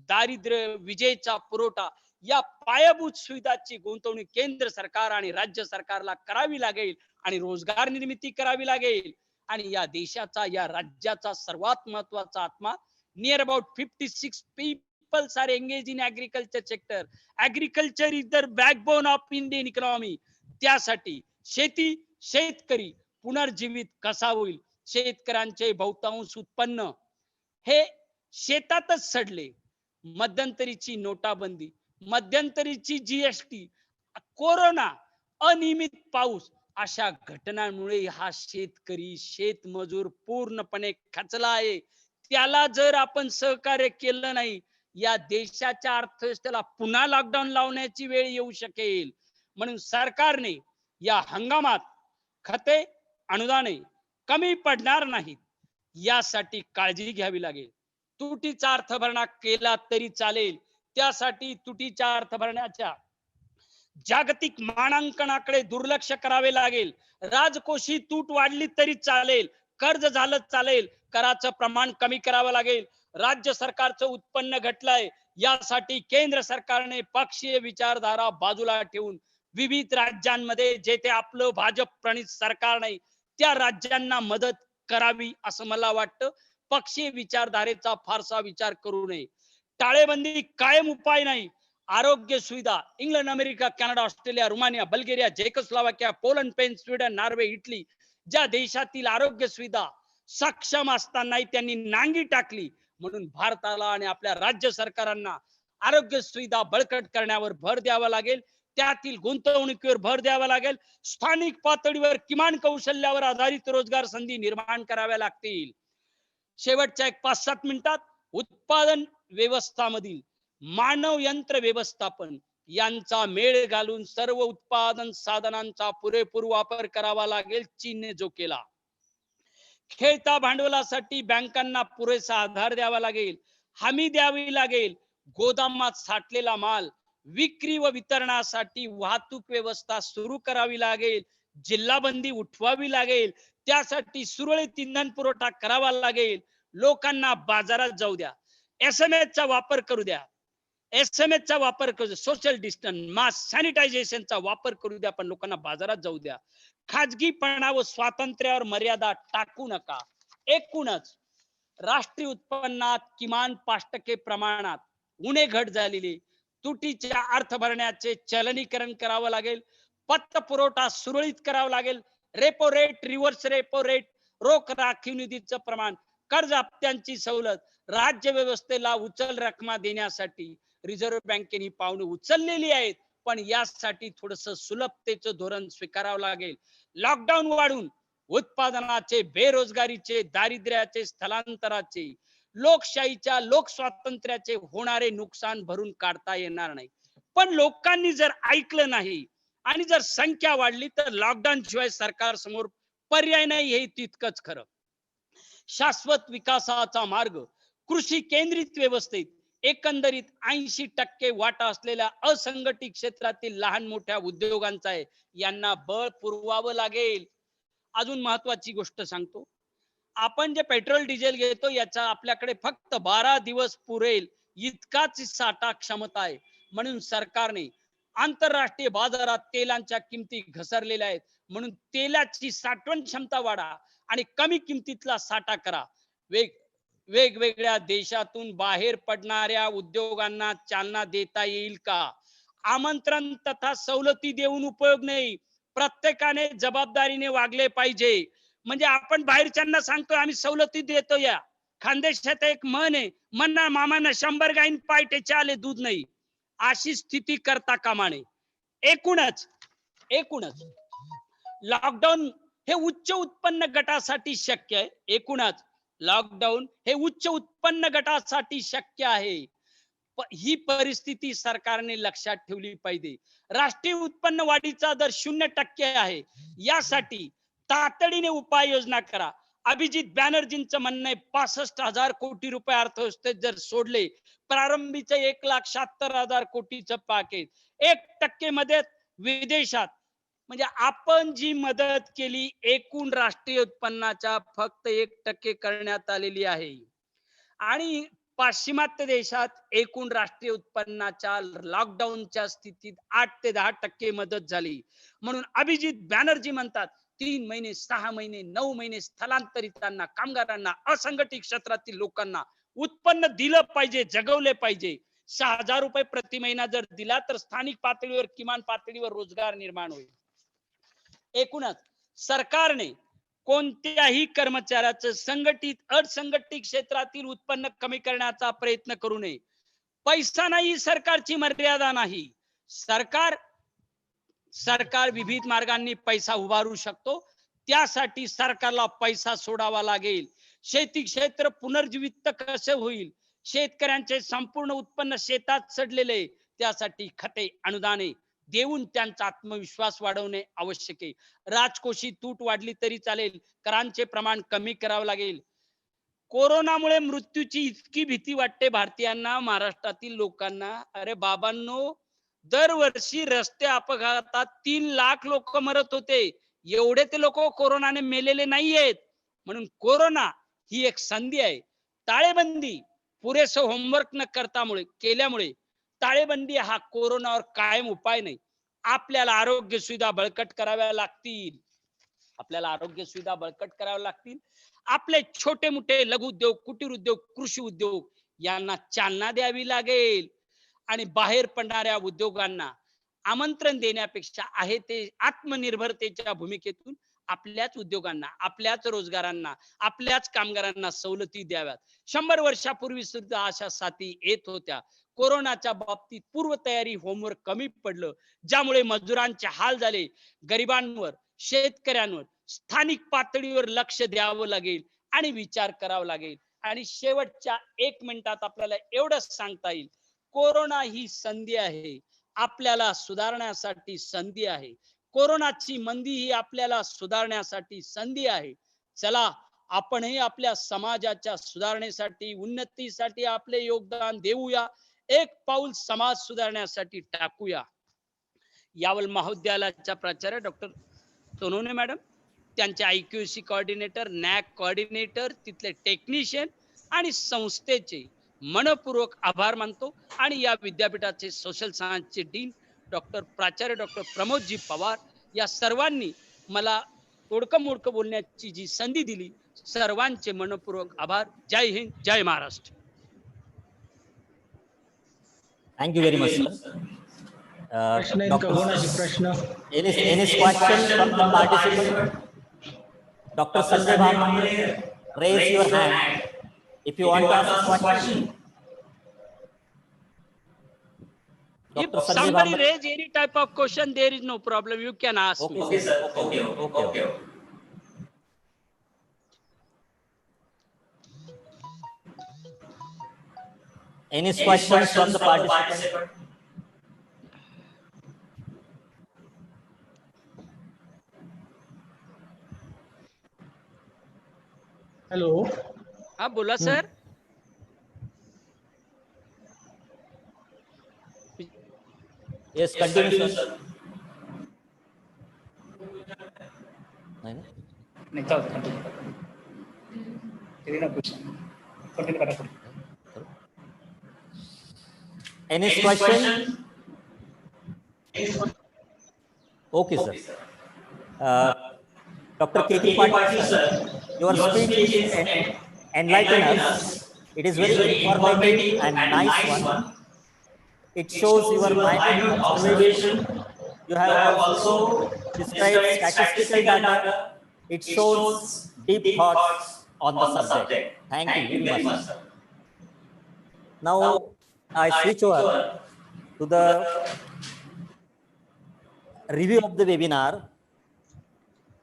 दारिद्र्य, विजेचा पुरवठा या पायाभूत सुविधाची गुंतवणूक केंद्र सरकार आणि राज्य सरकारला करावी लागेल आणि रोजगार निर्मिती करावी लागेल. आणि या देशाचा, या राज्याचा सर्वात महत्वाचा आत्मा. Near about 56 peoples are engage in agriculture sector. Agriculture is the backbone of Indian economy. त्यासाठी शेती, शेतकरी पुनर्जीवित कसा होईल, शेतकऱ्यांचे बहुतांश उत्पन्न हे शेतातच सडले. मध्यंतरीची नोटाबंदी, मध्यंतरीची जीएसटी, कोरोना, अनियमित पाऊस, अशा घटनांमुळे हा शेतकरी, शेतमजूर पूर्णपणे खचला आहे. त्याला जर आपण सहकार्य केलं नाही, या देशाच्या अर्थव्यवस्थेला पुन्हा लॉकडाऊन लावण्याची वेळ येऊ शकेल. म्हणून सरकारने या हंगामात खते, अनुदाने कमी पडणार नाहीत यासाठी काळजी घ्यावी लागेल. तुटीचा अर्थभरणा केला तरी चालेल, त्यासाठी तुटीच्या अर्थभरणाच्या जागतिक मानांकनाकडे दुर्लक्ष करावे लागेल. राजकोषी तूट वाढली तरी चालेल, कर्ज झालं चालेल, कराचं प्रमाण कमी करावं लागेल. राज्य सरकारचं उत्पन्न घटलंय, यासाठी केंद्र सरकारने पक्षीय विचारधारा बाजूला ठेवून विविध राज्यांमध्ये जेथे आपलं भाजप प्रणित सरकार नाही त्या राज्यांना मदत करावी असं मला वाटतं. पक्षीय विचारधारेचा फारसा विचार करू नये. टाळेबंदी कायम उपाय नाही. आरोग्य सुविधा England, America, Canada, Australia, Romania, Bulgaria, Czechoslovakia, Poland, Spain, Sweden, Norway, Italy, ज्या देशातील आरोग्य सुविधा सक्षम असतानाही त्यांनी नांगी टाकली. म्हणून भारताला आणि आपल्या राज्य सरकारांना आरोग्य सुविधा बळकट करण्यावर भर द्यावा लागेल. त्यातील गुंतवणुकीवर भर द्यावा लागेल. स्थानिक पातळीवर किमान कौशल्यावर आधारित रोजगार संधी निर्माण कराव्या लागतील. शेवटच्या 5-7 मिनिटात उत्पादन व्यवस्थामधील मानव यंत्र व्यवस्थापन यांचा मेळ घालून सर्व उत्पादन साधनांचा पुरेपूर वापर करावा लागेल, चीनने जो केला. खेळता भांडवलासाठी बँकांना पुरेसा आधार द्यावा लागेल, हमी द्यावी लागेल. गोदामात साठलेला माल विक्री व वितरणासाठी वाहतूक व्यवस्था सुरू करावी लागेल. जिल्हाबंदी उठवावी लागेल. त्यासाठी सुरळीत इंधन पुरवठा करावा लागेल. लोकांना बाजारात जाऊ द्या, SMS चा वापर करू द्या, SMS चा वापर करू द्या, सोशल डिस्टन्स, मास्क, सॅनिटायझेशनचा वापर करू द्या, पण लोकांना बाजारात जाऊ द्या. खाजगीपणा व स्वातंत्र्यावर मर्यादा टाकू नका. एकूणच राष्ट्रीय उत्पन्नात किमान 5% प्रमाणात उणे घट झालेली, तुटीच्या अर्थ भरण्याचे चलनीकरण करावं लागेल. पतपुरवठा सुरळीत करावा लागेल. Repo rate, reverse repo rate, रोख राखीव निधीचं प्रमाण, कर्ज हप्त्यांची सवलत, राज्य व्यवस्थेला उचल रकमा देण्यासाठी रिझर्व्ह बँकेने पावले उचललेली आहेत, पण यासाठी थोडस सुलभतेचं धोरण स्वीकारावं लागेल. लॉकडाऊन वाढून उत्पादनाचे, बेरोजगारीचे, दारिद्र्याचे, स्थलांतराचे, लोकशाहीच्या, लोक स्वातंत्र्याचे होणारे नुकसान भरून काढता येणार नाही. पण लोकांनी जर ऐकलं नाही आणि जर संख्या वाढली तर लॉकडाऊन शिवाय सरकार समोर पर्याय नाही, हे तितकंच खरं. शाश्वत विकासाचा मार्ग कृषी केंद्रित व्यवस्थेत एकंदरीत 80% वाटा असलेल्या असंघटित क्षेत्रातील लहान मोठ्या उद्योगांचा आहे, यांना बळ पुरवावं लागेल. अजून महत्वाची गोष्ट सांगतो, आपण जे पेट्रोल डिझेल घेतो याचा आपल्याकडे फक्त 12 दिवस पुरेल इतकाच साठा क्षमता आहे. म्हणून सरकारने आंतरराष्ट्रीय बाजारात तेलांच्या किमती घसरलेल्या आहेत, म्हणून तेलाची साठवण क्षमता वाढा आणि कमी किमतीतला साठा करा. वेगवेगळ्या देशातून बाहेर पडणाऱ्या उद्योगांना चालना देता येईल का? आमंत्रण तथा सवलती देऊन उपयोग नाही, प्रत्येकाने जबाबदारीने वागले पाहिजे. म्हणजे आपण बाहेरच्यांना सांगतो आम्ही सवलती देतो, या खानदेशात एक म्हण आहे, म्हणणार मामांना 100 गाईन पायटे चाले दूध नाही, अशी स्थिती करता कामा नये. एकूणच लॉकडाऊन हे उच्च उत्पन्न गटासाठी शक्य आहे. एकूणच लॉकडाऊन हे उच्च उत्पन्न गटासाठी शक्य आहे. ही परिस्थिती सरकारने लक्षात ठेवली पाहिजे. राष्ट्रीय उत्पन्न वाढीचा दर 0% आहे. यासाठी तातडीने उपाययोजना करा. अभिजित बॅनर्जींचं म्हणणं आहे 65,000 कोटी रुपये अर्थव्यवस्थेत जर सोडले, प्रारंभीचं 1,76,000 कोटीचं पॅकेज, 1% मदत विदेशात, म्हणजे आपण जी मदत केली एकूण राष्ट्रीय उत्पन्नाच्या फक्त 1% करण्यात आलेली आहे. आणि पाश्चिमात्य देशात एकूण राष्ट्रीय उत्पन्नाच्या लॉकडाऊनच्या स्थितीत 8 ते 10% मदत झाली. म्हणून अभिजित बॅनर्जी म्हणतात 3 महिने 6 महिने 9 महिने स्थलांतरितांना, कामगारांना, असंघटित क्षेत्रातील लोकांना उत्पन्न दिलं पाहिजे, जगवले पाहिजे. 6,000 रुपये प्रति महिना जर दिला तर स्थानिक पातळीवर किमान पातळीवर रोजगार निर्माण होईल. एकूणच सरकारने कोणत्याही कर्मचाऱ्याचं संघटित असंघटित क्षेत्रातील उत्पन्न कमी करण्याचा प्रयत्न करू नये. पैसा नाही सरकारची मर्यादा नाही. सरकार विविध मार्गांनी पैसा उभारू शकतो. त्यासाठी सरकारला पैसा सोडावा लागेल. शेती क्षेत्र पुनर्जीवित कसे होईल, शेतकऱ्यांचे संपूर्ण उत्पन्न शेतात सडलेले, त्यासाठी खते अनुदाने देऊन त्यांचा आत्मविश्वास वाढवणे आवश्यक आहे. राजकोषी तूट वाढली तरी चालेल, करांचे प्रमाण कमी करावे लागेल. कोरोनामुळे मृत्यूची इतकी भीती वाटते भारतीयांना, महाराष्ट्रातील लोकांना. अरे बाबांनो, दरवर्षी रस्ते अपघातात 3 लाख लोक मरत होते. एवढे ते लोक कोरोनाने मेलेले नाहीयेत. म्हणून कोरोना ही एक संधी आहे. टाळेबंदी पुरेसं होमवर्क न केल्यामुळे टाळेबंदी हा कोरोनावर कायम उपाय नाही. आपल्याला आरोग्य सुविधा बळकट कराव्या लागतील. आपले छोटे मोठे लघु उद्योग, कुटीर उद्योग, कृषी उद्योग यांना चालना द्यावी लागेल. आणि बाहेर पडणाऱ्या उद्योगांना आमंत्रण देण्यापेक्षा आहे ते आत्मनिर्भरतेच्या भूमिकेतून आपल्याच उद्योगांना, आपल्याच रोजगारांना, आपल्याच कामगारांना सवलती द्याव्यात. 100 वर्षापूर्वी सुद्धा अशा साथी येत होत्या. कोरोनाच्या बाबतीत पूर्वतयारी होमवर्क कमी पडलं, ज्यामुळे मजुरांचे हाल झाले. गरिबांवर, शेतकऱ्यांवर स्थानिक पातळीवर लक्ष द्यावं लागेल आणि विचार करावा लागेल. आणि शेवटच्या 1 मिनिटात आपल्याला एवढंच सांगता येईल, कोरोना ही संधी आहे, आपल्याला सुधारण्यासाठी संधी आहे. कोरोनाची मंदी ही आपल्याला सुधारण्यासाठी संधी आहे. चला, आपणही आपल्या समाजाच्या सुधारणेसाठी, उन्नतीसाठी आपले योगदान देऊया. एक पाऊल समाज सुधारण्यासाठी टाकूया. यावल महाविद्यालयाच्या प्राचार्य डॉक्टर सोनवणे मॅडम, त्यांचे IQC कोऑर्डिनेटर, नॅक कोऑर्डिनेटर, तिथले टेक्निशियन आणि संस्थेचे मनपूर्वक आभार मानतो. आणि या विद्यापीठाचे सोशल सायन्सचे डीन प्राचार्य डॉक्टर प्रमोदजी पवार या सर्वांनी मला तोडकं मोडकं बोलण्याची जी संधी दिली, सर्वांचे मनपूर्वक आभार. जय हिंद, जय Maharashtra. Thank you very much, sir. प्रश्न. Any question from the participant? Dr. Sanjay Bhamre, raise your hand if you want to ask a question. If somebody raise any type of question, there is no problem. You can ask. Okay, sir. Okay. Any questions from the participant? Hello. हाँ बोला sir. Yes, continue, sir. नहीं था. Continue करा. Any question? Okay, sir. Dr. K.T. Patil, sir, your speech is enlightening us. It is very informative and nice one. It shows your minute observation. You have also described statistical data. It shows deep thoughts on the subject. Thank you very much, sir. Now, I switch over to the review of the webinar.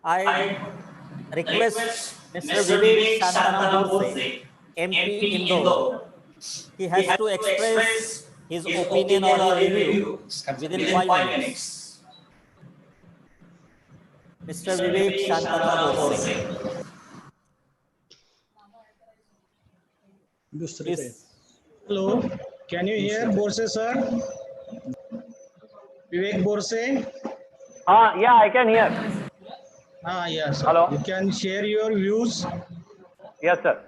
I request Mr. Vivek Shantanam, MP Indore. He has to express his opinion or review within 5 minutes. Mr. Vivek Shantanam. Hello, can you hear Borse sir? Vivek Borse? Yeah, I can hear. Yes. Hello. You can share your views. Yes, sir.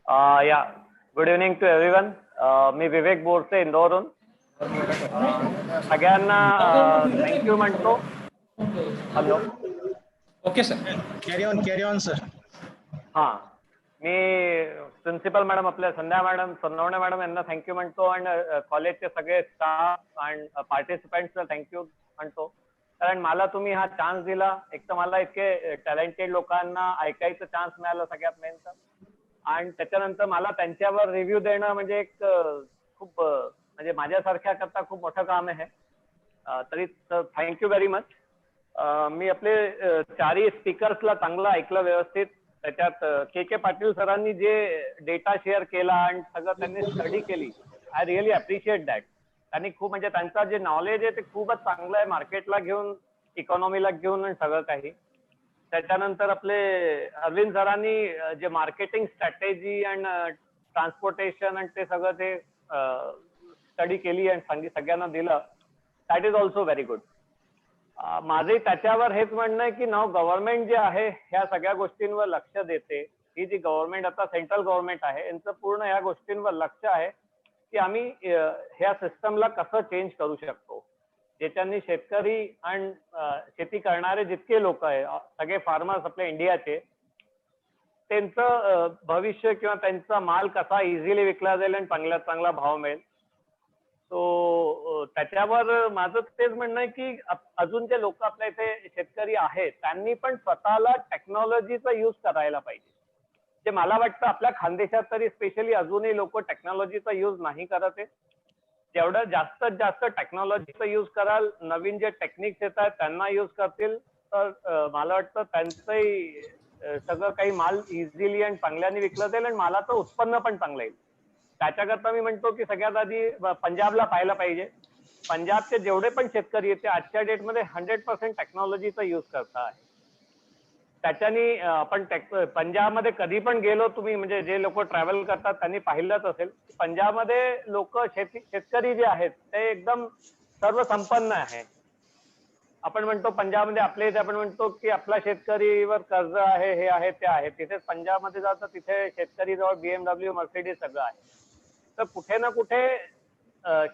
Yeah. Good evening to everyone. Me Vivek Borse, Indore. Again, thank you, Manto. Hello. Okay sir. Carry on sir. हा, मी principal madam आपल्या संध्या madam, Sonawane madam यांना thank you म्हणतो आणि कॉलेजचे सगळे staff आणि पार्टिसिपेंट्सला thank you म्हणतो. कारण मला तुम्ही हा चान्स दिला. एक तर मला इतके टॅलेंटेड लोकांना ऐकायचं चान्स मिळाला सगळ्यात मेन तर, आणि त्याच्यानंतर मला त्यांच्यावर रिव्ह्यू देणं म्हणजे एक खूप म्हणजे माझ्यासारख्या करता खूप मोठं काम आहे. तरी थँक्यू व्हेरी मच. मी आपले चारही स्पीकर्सला चांगलं ऐकलं व्यवस्थित. त्याच्यात के पाटील सरांनी जे डेटा शेअर केला आणि सगळं त्यांनी स्टडी केली, आय रिअली अप्रिशिएट दॅट. त्यांनी खूप म्हणजे त्यांचा जे नॉलेज आहे ते खूपच चांगलं आहे, मार्केटला घेऊन, इकॉनॉमीला घेऊन आणि सगळं काही. त्याच्यानंतर आपले अरविंद सरांनी जे मार्केटिंग स्ट्रॅटेजी आणि ट्रान्सपोर्टेशन आणि ते सगळं ते स्टडी केली आणि सगळ्यांना दिलं, that is also very good. माझे त्याच्यावर हेच म्हणणं आहे की नाव गव्हर्नमेंट जे आहे ह्या सगळ्या गोष्टींवर लक्ष देते. ही जी गव्हर्नमेंट आता सेंट्रल गव्हर्नमेंट आहे यांचं पूर्ण ह्या गोष्टींवर लक्ष आहे की आम्ही ह्या सिस्टमला कसं चेंज करू शकतो, ज्याच्यानी शेतकरी आणि शेती करणारे जितके लोक आहे, सगळे फार्मर्स आपल्या इंडियाचे, त्यांचं भविष्य किंवा त्यांचा माल कसा इझिली विकला जाईल आणि चांगल्यात चांगला भाव मिळेल. सो त्याच्यावर माझं तेच म्हणणं आहे की अजून जे लोक आपल्या इथे शेतकरी आहेत त्यांनी पण स्वतःला टेक्नॉलॉजीचा यूज करायला पाहिजे. जे मला वाटतं आपल्या खानदेशात तरी स्पेशली अजूनही लोक टेक्नॉलॉजीचा यूज नाही करत आहे. जेवढं जास्तीत जास्त टेक्नॉलॉजीचा यूज कराल, नवीन जे टेक्निक्स येतात त्यांना यूज करतील, तर मला वाटतं त्यांचंही सगळं काही माल इझिली आणि चांगल्याने विकलं जाईल आणि मालाचं उत्पन्न पण चांगलं येईल. त्याच्याकरता मी म्हणतो की सगळ्यात आधी पंजाबला पाहायला पाहिजे. पंजाबचे जेवढे पण शेतकरी आहेत ते आजच्या डेटमध्ये 100% टेक्नॉलॉजीचा यूज करतात. त्याच्यानी आपण पंजाबमध्ये कधी पण गेलो तुम्ही, म्हणजे जे लोक ट्रॅव्हल करतात त्यांनी पाहिलंच असेल, पंजाबमध्ये लोक शेतकरी जे आहेत ते एकदम सर्वसंपन्न आहे. आपण म्हणतो पंजाबमध्ये आपल्या इथे आपण म्हणतो की आपला शेतकरीवर कर्ज आहे, हे आहे, ते आहे. तिथे पंजाबमध्ये जातं तिथे शेतकरी जवळ BMW, मर्सिडीज सगळं आहे. तर कुठे ना कुठे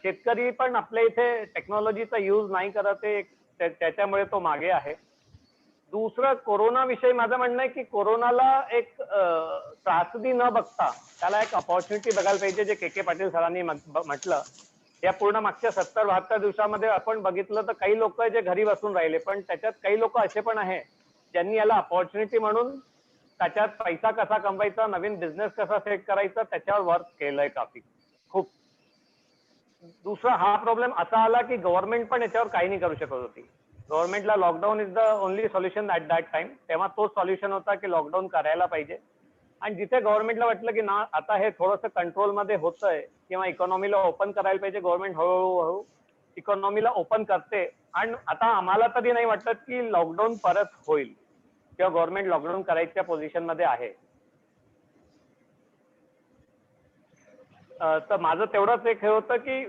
शेतकरी पण आपल्या इथे टेक्नॉलॉजीचा यूज नाही करत आहे, त्याच्यामुळे तो मागे आहे. दुसरं कोरोना विषयी माझं म्हणणं आहे की कोरोनाला एक त्रासदी न बघता त्याला एक अपॉर्च्युनिटी बघायला पाहिजे. जे के पाटील सरांनी म्हटलं, या पूर्ण मागच्या 70-72 दिवसामध्ये आपण बघितलं तर काही लोक जे घरी बसून राहिले, पण त्याच्यात काही लोक असे पण आहे ज्यांनी याला अपॉर्च्युनिटी म्हणून त्याच्यात पैसा कसा कमवायचा, नवीन बिझनेस कसा सेट करायचा त्याच्यावर वर्क केलंय काफी खूप. दुसरा हा प्रॉब्लेम असा आला की गव्हर्नमेंट पण याच्यावर काही नाही करू शकत होती. गव्हर्नमेंटला lockdown is the only solution at that time. तेव्हा तोच सॉल्युशन होता की लॉकडाऊन करायला पाहिजे. आणि जिथे गव्हर्नमेंटला वाटलं की ना आता हे थोडंसं कंट्रोलमध्ये होतंय किंवा इकॉनॉमीला ओपन करायला पाहिजे, गव्हर्नमेंट हळूहळू इकॉनॉमीला ओपन करते. आणि आता आम्हाला तरी नाही वाटत की लॉकडाऊन परत होईल किंवा गव्हर्नमेंट लॉकडाऊन करायच्या पोझिशन मध्ये आहे. तर माझं तेवढंच एक हे होतं की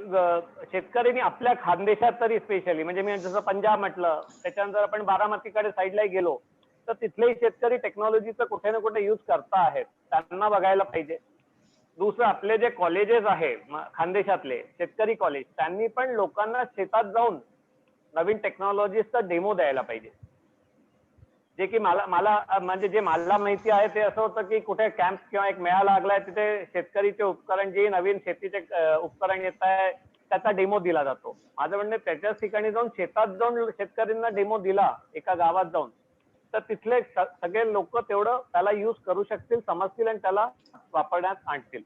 शेतकऱ्यांनी आपल्या खानदेशात तरी स्पेशली, म्हणजे मी जसं पंजाब म्हटलं, त्याच्यानंतर आपण बारामतीकडे साईडला गेलो तर तिथलेही शेतकरी टेक्नॉलॉजीचं कुठे ना कुठे यूज करता आहेत, त्यांना बघायला पाहिजे. दुसरं आपले जे कॉलेजेस आहे खानदेशातले शेतकरी कॉलेज, त्यांनी पण लोकांना शेतात जाऊन नवीन टेक्नॉलॉजीचा डेमो द्यायला पाहिजे. जे की मला म्हणजे जे मला माहिती आहे ते असं होतं की कुठे कॅम्प किंवा एक मेळा लागलाय, तिथे शेतकरीचे उपकरण, जे नवीन शेतीचे उपकरण येत आहे त्याचा डेमो दिला जातो. माझं म्हणणं त्याच्याच ठिकाणी जाऊन शेतात जाऊन शेतकऱ्यांना डेमो दिला एका गावात जाऊन, तर तिथले सगळे लोक तेवढं त्याला यूज करू शकतील, समजतील आणि त्याला वापरण्यात आणतील.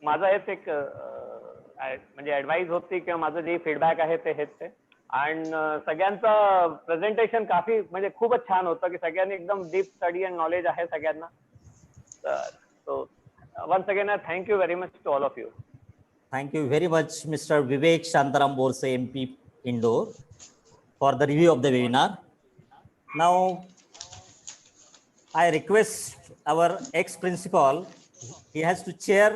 माझा हेच एक म्हणजे ऍडवाइस होती किंवा माझं जे फीडबॅक आहे ते हेच आहे. आणि सगळ्यांचं प्रेझेंटेशन काफी म्हणजे खूपच छान होतं की सगळ्यांनी एकदम डीप स्टडी अँड नॉलेज आहे सगळ्यांना. So once again thank you very much to all of you. Thank you very much, Mr. Vivek Shantaram Borse, MP Indore, for the review of the webinar. Now, I request our ex-principal, he has to chair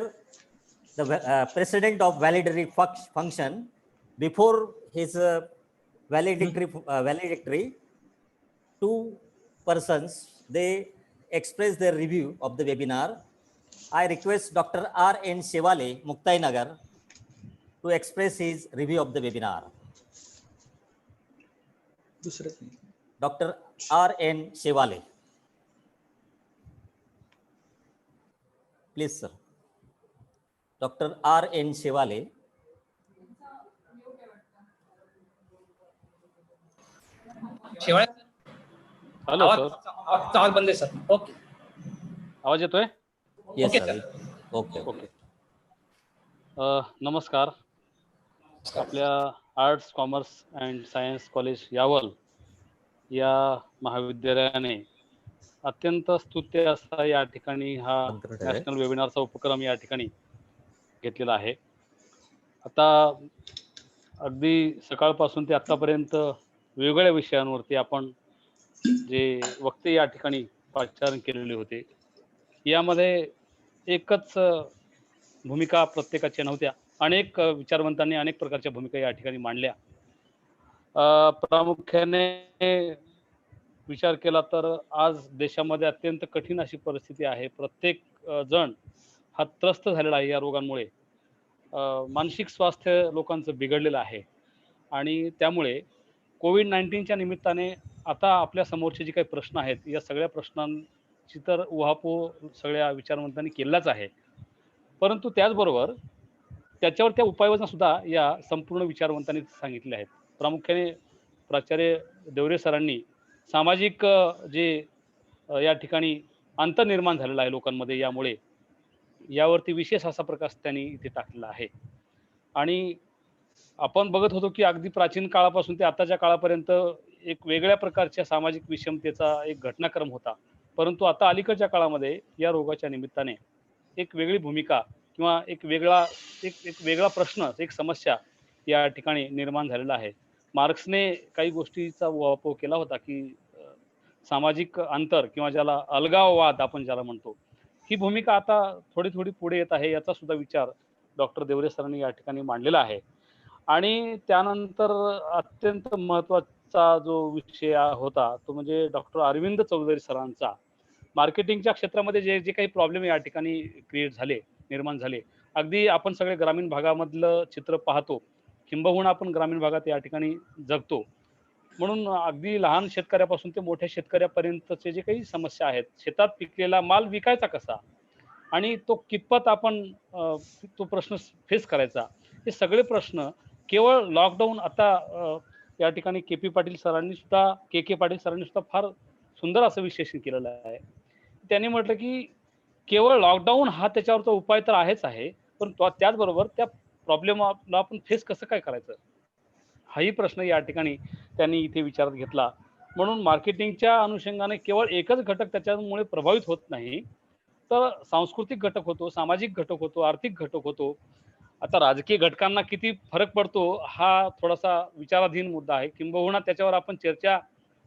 the president of valedictory function. Before his valedictory, two persons, they express their review of the webinar. I request Dr. R.N. Shevale, Muktai Nagar, to express his review of the webinar. Doctor R.N. Shewale, please sir. Doctor R.N. Shewale. Shewale. Hello sir. आवाज बंद आहे sir. Okay. आवाज येतोय? Yes okay sir. Sir. Okay. Okay. नमस्कार. आपल्या arts commerce and science college Yawal या महाविद्यालयाने अत्यंत स्तुत्य असा या ठिकाणी हा नॅशनल वेबिनारचा उपक्रम या ठिकाणी घेतलेला आहे. आता अगदी सकाळपासून ते आतापर्यंत वेगवेगळ्या विषयांवरती आपण जे वक्ते या ठिकाणी पाचारण केलेले होते, यामध्ये एकच भूमिका प्रत्येकाच्या नव्हत्या. अनेक विचारवंतांनी अनेक प्रकारच्या भूमिका या ठिकाणी मांडल्या. प्रामुख्याने विचार केला तर आज देशामध्ये अत्यंत कठीण अशी परिस्थिती आहे. प्रत्येक जण हा त्रस्त झालेला आहे या रोगांमुळे. मानसिक स्वास्थ्य लोकांचं बिघडलेलं आहे आणि त्यामुळे कोविड-19च्या निमित्ताने आता आपल्या समोरचे जे काही प्रश्न आहेत, या सगळ्या प्रश्नांची तर उहापोह सगळ्या विचारवंतांनी केलाच आहे. परंतु त्याचबरोबर त्याच्यावर त्या उपाययोजना सुद्धा या संपूर्ण विचारवंतांनी सांगितल्या आहेत. प्रामुख्याने प्राचार्य देवरे सरांनी सामाजिक जे या ठिकाणी अंतर निर्माण झालेला आहे लोकांमध्ये यामुळे, यावरती विशेष असा प्रकाश त्यांनी इथे टाकलेला आहे. आणि आपण बघत होतो की अगदी प्राचीन काळापासून ते आताच्या काळापर्यंत एक वेगळ्या प्रकारच्या सामाजिक विषमतेचा एक घटनाक्रम होता. परंतु आता अलीकडच्या काळामध्ये या रोगाच्या निमित्ताने एक वेगळी भूमिका किंवा एक वेगळा प्रश्न, एक समस्या या ठिकाणी निर्माण झालेला आहे. मार्क्सने काही गोष्टीचा उहापोह केला होता की सामाजिक अंतर किंवा ज्याला अलगाववाद आपण ज्याला म्हणतो, ही भूमिका आता थोडी थोडी पुढे येत आहे. याचा सुद्धा विचार डॉक्टर देवरे सरांनी या ठिकाणी मांडलेला आहे. आणि त्यानंतर अत्यंत महत्त्वाचा जो विषय होता तो म्हणजे डॉक्टर अरविंद चौधरी सरांचा मार्केटिंगच्या क्षेत्रामध्ये जे काही प्रॉब्लेम या ठिकाणी क्रिएट झाले, निर्माण झाले. अगदी आपण सगळे ग्रामीण भागामधलं चित्र पाहतो, किंबहुना आपण ग्रामीण भागात या ठिकाणी जगतो. म्हणून अगदी लहान शेतकऱ्यापासून ते मोठ्या शेतकऱ्यापर्यंतचे जे काही समस्या आहेत, शेतात पिकलेला माल विकायचा कसा आणि तो कितपत आपण तो प्रश्न फेस करायचा, हे सगळे प्रश्न केवळ लॉकडाऊन आता या ठिकाणी के पाटील सरांनी सुद्धा फार सुंदर असं विश्लेषण केलेलं आहे. त्यांनी म्हटलं की केवळ लॉकडाऊन हा त्याच्यावरचा उपाय तर आहेच आहे, पण त्याचबरोबर त्या प्रॉब्लेमला आपण फेस कसं काय करायचं, हाही प्रश्न या ठिकाणी त्यांनी इथे विचारात घेतला. म्हणून मार्केटिंगच्या अनुषंगाने केवळ एकच घटक त्याच्यामुळे प्रभावित होत नाही, तर सांस्कृतिक घटक होतो, सामाजिक घटक होतो, आर्थिक घटक होतो. आता राजकीय घटकांना किती फरक पडतो हा थोडासा विचाराधीन मुद्दा आहे, किंबहुना त्याच्यावर आपण चर्चा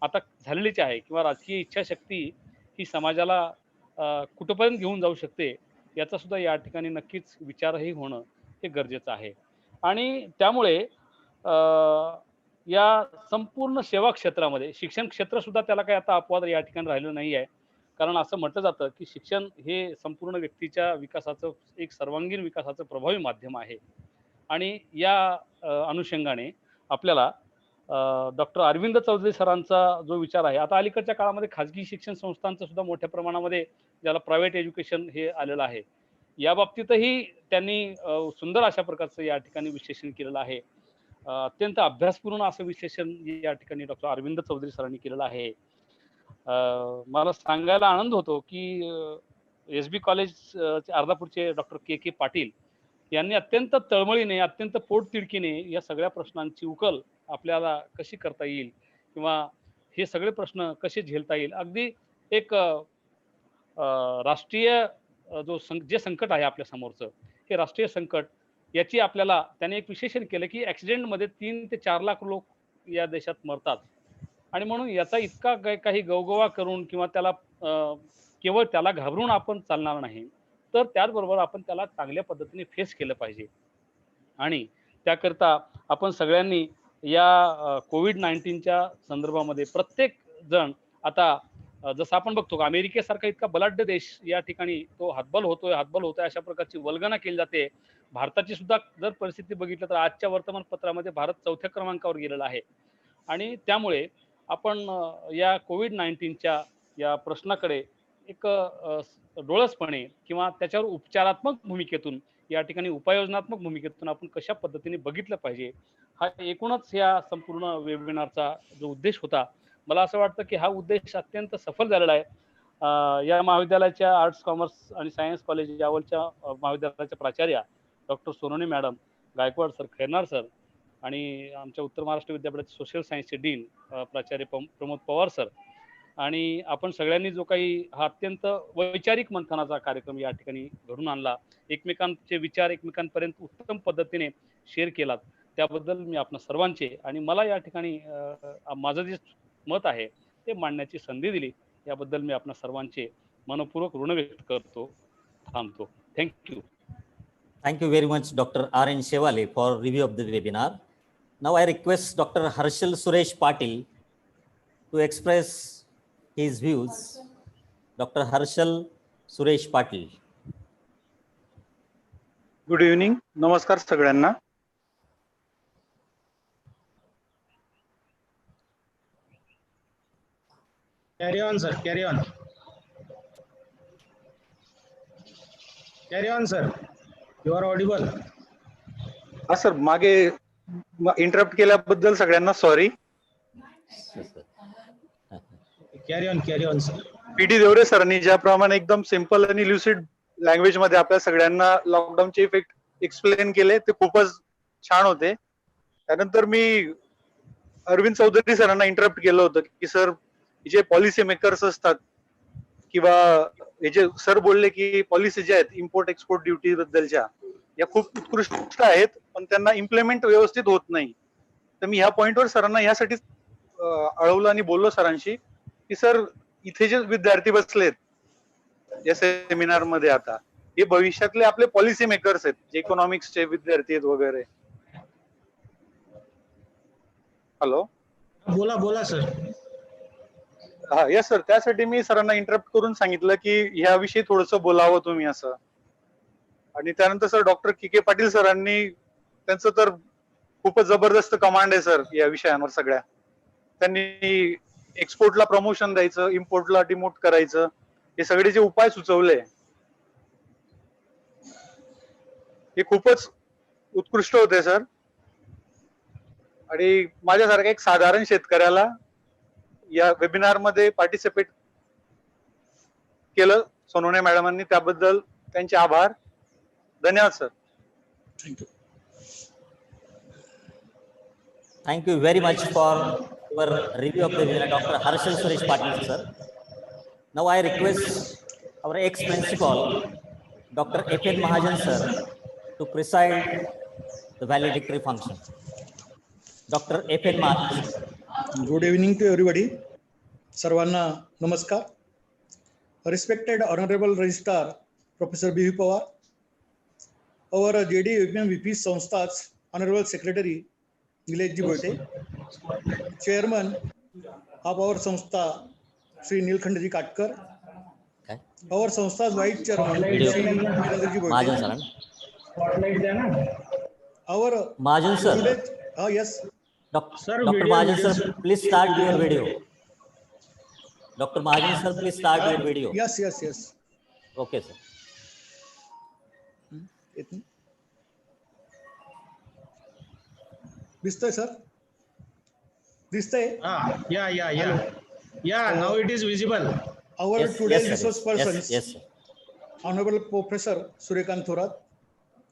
आता झालेलीच आहे. किंवा राजकीय इच्छाशक्ती ही समाजाला कुठंपर्यंत घेऊन जाऊ शकते याचा सुद्धा या ठिकाणी नक्कीच विचारही होणं हे गरजेचं आहे. आणि त्यामुळे या संपूर्ण सेवा क्षेत्रामध्ये शिक्षण क्षेत्र सुद्धा त्याला काही आता अपवाद या ठिकाणी राहिलं नाही आहे. कारण असं म्हटलं जातं की शिक्षण हे संपूर्ण व्यक्तीच्या विकासाचं एक सर्वांगीण विकासाचं प्रभावी माध्यम आहे. आणि या अनुषंगाने आपल्याला डॉक्टर अरविंद चौधरी सरांचा जो विचार आहे, आता अलीकडच्या काळामध्ये खाजगी शिक्षण संस्थांचं सुद्धा मोठ्या प्रमाणामध्ये ज्याला प्रायव्हेट एज्युकेशन हे आलेलं आहे, या बाबतीतही त्यांनी सुंदर अशा प्रकारचं या ठिकाणी विश्लेषण केलेलं आहे. अत्यंत अभ्यासपूर्ण असं विश्लेषण या ठिकाणी डॉक्टर अरविंद चौधरी सरांनी केलेलं आहे. मला सांगायला आनंद होतो की SB कॉलेज अर्धापूरचे डॉक्टर के पाटील यांनी अत्यंत तळमळीने, अत्यंत पोटतिडकीने या सगळ्या प्रश्नांची उकल आपल्याला कशी करता येईल किंवा हे सगळे प्रश्न कसे झेलता येईल, अगदी एक राष्ट्रीय जे संकट आहे आपल्या समोरचं, हे राष्ट्रीय संकट याची आपल्याला त्याने एक विश्लेषण केलं की ॲक्सिडेंटमध्ये 3 ते 4 लाख लोक या देशात मरतात. आणि म्हणून याचा इतका काही गवगवा करून किंवा त्याला केवळ त्याला घाबरून आपण चालणार नाही, तर त्याचबरोबर आपण त्याला चांगल्या पद्धतीने फेस केलं पाहिजे. आणि त्याकरता आपण सगळ्यांनी या कोविड-19च्या संदर्भामध्ये प्रत्येक जण आता जसं आपण बघतो की अमेरिकेसारखा इतका बलाढ्य देश या ठिकाणी तो हातबल होतोय अशा प्रकारची वल्गना केली जाते. भारताची सुद्धा जर परिस्थिती बघितलं तर आजच्या वर्तमानपत्रामध्ये भारत 4थ्या क्रमांकावर गेलेला आहे. आणि त्यामुळे आपण या कोविड-19च्या या प्रश्नाकडे एक डोळसपणे किंवा त्याच्यावर उपचारात्मक भूमिकेतून या ठिकाणी उपाययोजनात्मक भूमिकेतून आपण कशा पद्धतीने बघितलं पाहिजे, हा एकूणच या संपूर्ण वेबिनारचा जो उद्देश होता. मला असं वाटतं की हा उद्देश अत्यंत सफल झालेला आहे. या महाविद्यालयाच्या आर्ट्स, कॉमर्स आणि सायन्स कॉलेज यावलच्या महाविद्यालयाच्या प्राचार्या doctor Sonone madam, Gaikwad sir, Khairnar sir आणि आमच्या उत्तर महाराष्ट्र विद्यापीठाचे सोशल सायन्सचे डीन प्राचार्य प्रमोद पवार सर आणि आपण सगळ्यांनी जो काही हा अत्यंत वैचारिक मंथनाचा कार्यक्रम या ठिकाणी घडून आणला, एकमेकांचे विचार एकमेकांपर्यंत उत्तम पद्धतीने शेअर केलात, त्याबद्दल मी आपणा सर्वांचे आणि मला या ठिकाणी माझं जे मत आहे ते मांडण्याची संधी दिली, याबद्दल मी आपणा सर्वांचे मनपूर्वक ऋण व्यक्त करतो. थांबतो. Thank you. Thank you very much, Dr. R.N. Shevale, for review of the webinar. Now I request Dr. Harshal Suresh Patil to express his views. Dr. Harshal Suresh Patil. Good evening. नमस्कार सगळ्यांना. Carry on, sir. Carry on. Carry on, sir. You are audible. हा sir, मागे interrupt केल्याबद्दल सगळ्यांना sorry. Carry on, carry on, sir. PD देवरे सरांनी ज्याप्रमाणे एकदम सिंपल आणि ल्युसिड लँग्वेज मध्ये आपल्या सगळ्यांना लॉकडाऊनचे इफेक्ट एक्सप्लेन केले, ते खूपच छान होते. त्यानंतर मी अरविंद चौधरी सरांना इंटरप्ट केलं होतं की सर, जे पॉलिसी मेकर्स असतात किंवा हे जे सर बोलले की पॉलिसी ज्या आहेत इम्पोर्ट एक्सपोर्ट ड्युटी बद्दलच्या, या खूप उत्कृष्ट आहेत, पण त्यांना इम्प्लिमेंट व्यवस्थित होत नाही. तर मी ह्या पॉइंटवर सरांना यासाठी अळवलं आणि बोललो सरांशी की सर, इथे जे विद्यार्थी बसलेत या सेमिनार मध्ये आता, हे भविष्यातले आपले पॉलिसी मेकर्स आहेत, जे इकॉनॉमिक्सचे विद्यार्थी आहेत वगैरे. हॅलो, बोला बोला सर. हा यस सर, त्यासाठी मी सरांना इंटरप्ट करून सांगितलं की ह्याविषयी थोडंसं बोलावं तुम्ही असं. आणि त्यानंतर सर डॉक्टर के पाटील सरांनी, त्यांचं तर खूपच जबरदस्त कमांड आहे सर या विषयांवर सगळ्या. त्यांनी एक्सपोर्टला प्रमोशन द्यायचं, इम्पोर्टला डिमोट करायचं, हे सगळे जे उपाय सुचवले हे खूपच उत्कृष्ट होते सर. आणि माझ्यासारख्या एक साधारण शेतकऱ्याला या वेबिनार मध्ये पार्टिसिपेट केलं सोनोने मॅडमांनी, त्याबद्दल त्यांचे आभार. धन्यवाद sir. Thank you. Thank you very much for your review of the webinar, Dr. Harshal Suresh Patil, sir. Now I request our ex-principal, Dr. F.N. Mahajan, sir, to preside the valedictory function. Dr. F.N. Mahajan, sir. Good evening to everybody. Sarvanna namaskar. Respected Honorable Registrar, Professor B.V. Pawar, our JD-VP'S Samsthas, Honorable Secretary, Nilesh Bote, Chairman of our Samstha, Sri Nilkhandji Katkar, our Samstha's Vice Chairman, Sri Nilesh Bote, our Mahajan sir. Yes. Dr. Mahajan sir, please start your video. Dr. Mahajan sir, please start your video. Yes, yes, yes. Okay, sir. दिसतंय sir? दिसतंय? Yeah, now it is visible. Our Yes, today's yes, sir. resource persons, Yes, sir. Honorable Professor Suryakant Thorat,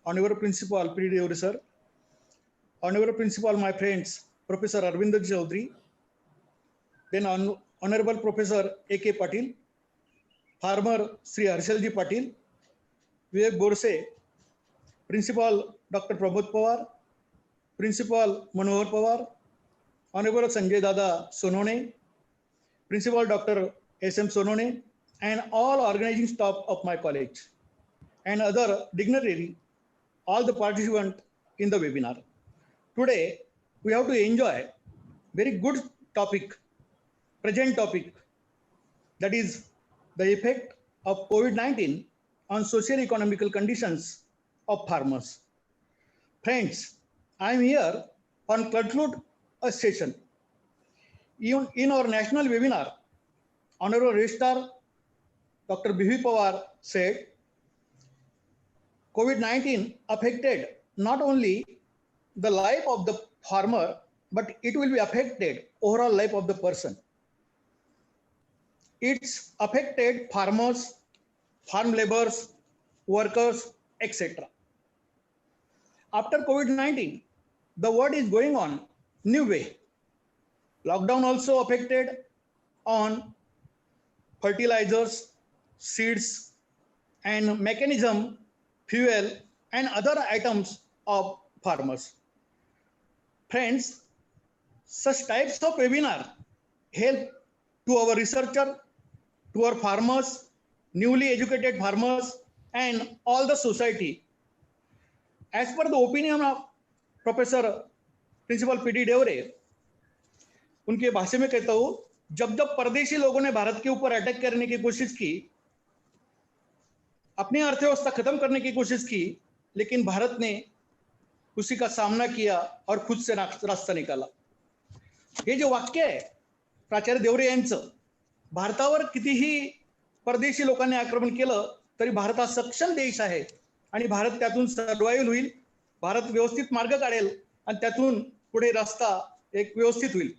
Honorable Principal P.R.Ghogrey sir, Honorable Principal, my friends, Professor Arvind Chaudhary, then Honorable Professor A.K. Patil, Farmer Sri Harshalji Patil, Vivek Borse, Principal Dr. Pramod Pawar, Principal Manohar Pawar, Honorable Sanjay Dada Sonone, Principal Dr. S.M. Sonone, and all organizing staff of my college, and other dignitaries, all the participants in the webinar. Today, we have to enjoy very good topic, present topic, that is the effect of COVID-19 on socio-economical conditions of farmers. Friends, I am here to conclude a session in our national webinar, Honorable Registrar Dr. B.V. Pawar said, COVID-19 affected not only the life of the farmer, but it will be affected overall life of the person. It's affected farmers, farm laborers, workers, etc. After COVID-19, the world is going on new way. Lockdown also affected on fertilizers, seeds, and mechanism, fuel, and other items of farmers. Friends, such types of webinar help to our researcher, to our farmers, newly educated farmers, and all the society. As per the opinion of Professor Principal P.D. Devre, उनके भाषण में कहता हूं, जब जब परदेशी लोगों ने भारत के ऊपर अटैक करने की कोशिश की, अपनी अर्थव्यवस्था खत्म करने की कोशिश की, लेकिन भारत ने उसी का सामना किया और खुद से रास्ता निकाला. हे जे वाक्य आहे प्राचार्य देवरे यांचं, भारतावर कितीही परदेशी लोकांनी आक्रमण केलं तरी भारत हा सक्षम देश आहे आणि भारत त्यातून सर्वाइव्ह होईल, भारत व्यवस्थित मार्ग काढेल आणि त्यातून पुढे रस्ता एक व्यवस्थित होईल.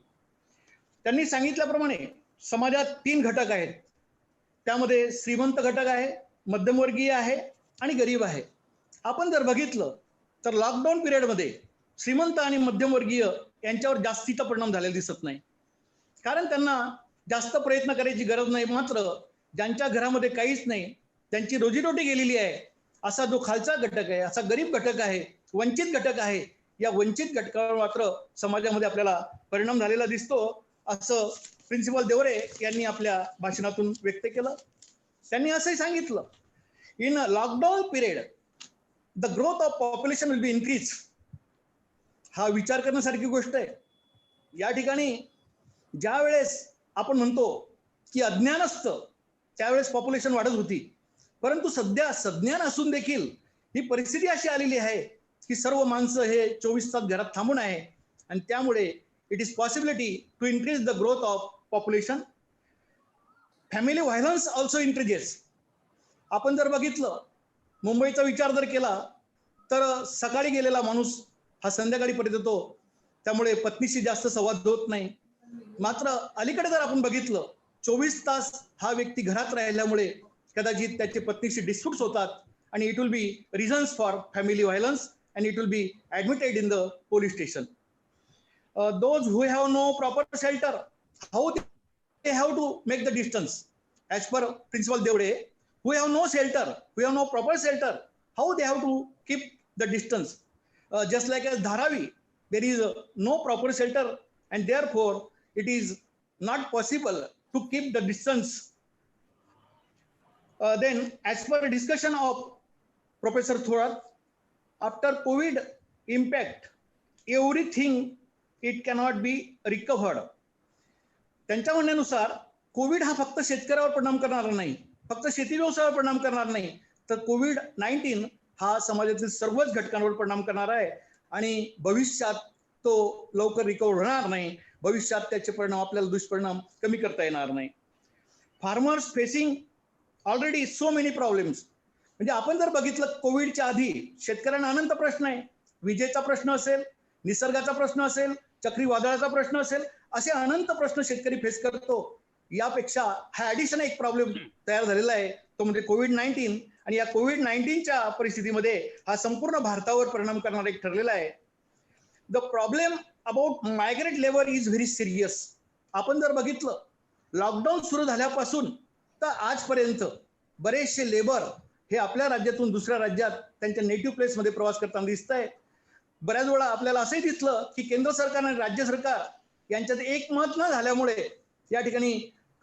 त्यांनी सांगितल्याप्रमाणे समाजात 3 घटक आहेत. त्यामध्ये श्रीमंत घटक आहे, मध्यमवर्गीय आहे आणि गरीब आहे. आपण जर बघितलं तर लॉकडाऊन पिरियडमध्ये श्रीमंत आणि मध्यमवर्गीय यांच्यावर जास्तीचा परिणाम झालेला दिसत नाही, कारण त्यांना जास्त प्रयत्न करायची गरज नाही. मात्र ज्यांच्या घरामध्ये काहीच नाही, त्यांची रोजीरोटी गेलेली आहे, असा जो खालचा घटक आहे, असा गरीब घटक आहे, वंचित घटक आहे, या वंचित घटकावर मात्र समाजामध्ये आपल्याला परिणाम झालेला दिसतो, असं प्रिन्सिपल देवरे यांनी आपल्या भाषणातून व्यक्त केलं. त्यांनी असंही सांगितलं, in lockdown period the growth of population will be increase. हा विचार करण्यासारखी गोष्ट आहे. या ठिकाणी ज्या वेळेस आपण म्हणतो की अज्ञान असतं त्यावेळेस पॉप्युलेशन वाढत होती, परंतु सध्या सज्ञान असून देखील ही परिस्थिती अशी आलेली आहे की सर्व माणसं हे 24 तास घरात थांबून आहे आणि त्यामुळे it is possibility to increase the growth of population. Family violence also increases. आपण जर बघितलं, मुंबईचा विचार जर केला तर सकाळी गेलेला माणूस हा संध्याकाळी परत येतो, त्यामुळे पत्नीशी जास्त संवाद होत नाही. मात्र अलीकडे जर आपण बघितलं, 24 तास हा व्यक्ती घरात राहिल्यामुळे कदाचित त्याचे पत्नीशी डिस्प्यूट्स होतात आणि it will be reasons for family violence and it will be admitted in the police station. Those who have no proper shelter, how they have to make the distance. As per Principal Devre, who have no shelter, who have no proper shelter, how they have to keep the distance. Just like as Dharavi, there is no proper shelter and therefore it is not possible to keep the distance. Then as per discussion of Professor Thorat, after COVID impact, everything it cannot be recovered. त्यांच्या म्हणण्यानुसार Covid हा फक्त शेतकऱ्यावर परिणाम करणार नाही, फक्त शेती व्यवसायावर परिणाम करणार नाही, तर COVID-19 हा समाजातील सर्वच घटकांवर परिणाम करणार आहे आणि भविष्यात तो लवकर रिकवर होणार नाही. भविष्यात त्याचे परिणाम आपल्याला दुष्परिणाम कमी करता येणार नाही. Farmers facing already so many problems. म्हणजे आपण जर बघितलं कोविडच्या आधी शेतकऱ्यांना अनंत प्रश्न आहे. विजेचा प्रश्न असेल, निसर्गाचा प्रश्न असेल, चक्रीवादळाचा प्रश्न असेल, असे अनंत प्रश्न शेतकरी फेस करतो. यापेक्षा हा ऍडिशन एक प्रॉब्लेम तयार झालेला आहे, तो म्हणजे COVID-19. आणि या COVID-19च्या परिस्थितीमध्ये हा संपूर्ण भारतावर परिणाम करणारा एक ठरलेला आहे. The problem about migrate labour is very serious. आपण जर बघितलं, लॉकडाऊन सुरू झाल्यापासून तर आजपर्यंत बरेचसे लेबर हे आपल्या राज्यातून दुसऱ्या राज्यात त्यांच्या नेटिव्ह प्लेसमध्ये प्रवास करताना दिसत आहे. बऱ्याच वेळा आपल्याला असंही दिसलं की केंद्र सरकार आणि राज्य सरकार यांच्यात एकमत न झाल्यामुळे या ठिकाणी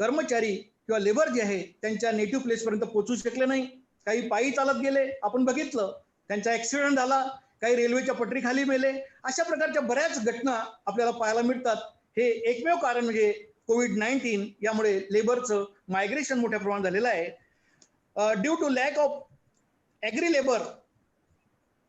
कर्मचारी किंवा लेबर जे आहे त्यांच्या नेटिव्ह प्लेसपर्यंत पोहोचू शकले नाही. काही पायी चालत गेले, आपण बघितलं, त्यांचा ऍक्सिडेंट झाला, काही रेल्वेच्या पटरीखाली मेले. अशा प्रकारच्या बऱ्याच घटना आपल्याला पाहायला मिळतात. हे एकमेव कारण म्हणजे COVID-19. यामुळे लेबरचं मायग्रेशन मोठ्या प्रमाणात झालेलं आहे. Due to lack of agri labour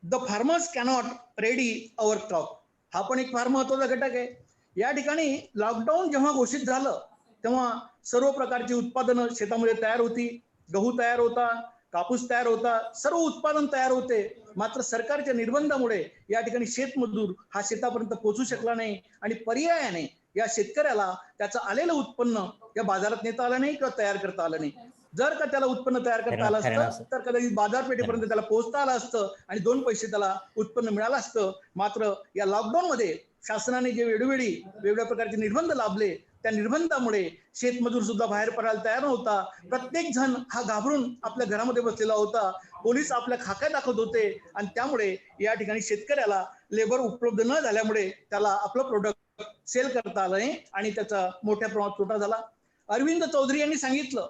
the farmers cannot ready our crop. हा पण एक फार महत्वाचा घटक आहे. या ठिकाणी लॉकडाऊन जेव्हा घोषित झालं तेव्हा सर्व प्रकारची उत्पादनं शेतामध्ये तयार होती, गहू तयार होता, कापूस तयार होता, सर्व उत्पादन तयार होते. मात्र सरकारच्या निर्बंधामुळे या ठिकाणी शेतमजूर हा शेतापर्यंत पोहोचू शकला नाही आणि पर्यायाने या शेतकऱ्याला त्याचं आलेलं उत्पन्न या बाजारात नेता आलं नाही किंवा तयार करता आलं नाही. जर का त्याला उत्पन्न तयार करता आलं असतं तर कदाचित बाजारपेठेपर्यंत त्याला पोहोचता आलं असतं आणि 2 पैसे त्याला उत्पन्न मिळालं असतं. मात्र या लॉकडाऊन मध्ये शासनाने जे वेळोवेळी वेगवेगळ्या प्रकारचे निर्बंध लाभले त्या निर्बंधामुळे शेतमजूर सुद्धा बाहेर पडायला तयार नव्हता. प्रत्येक जण हा घाबरून आपल्या घरामध्ये बसलेला होता. पोलीस आपल्या खाक्या दाखवत होते आणि त्यामुळे या ठिकाणी शेतकऱ्याला लेबर उपलब्ध न झाल्यामुळे त्याला आपलं प्रोडक्ट सेल करता आलं नाही आणि त्याचा मोठ्या प्रमाणात तोटा झाला. अरविंद चौधरी यांनी सांगितलं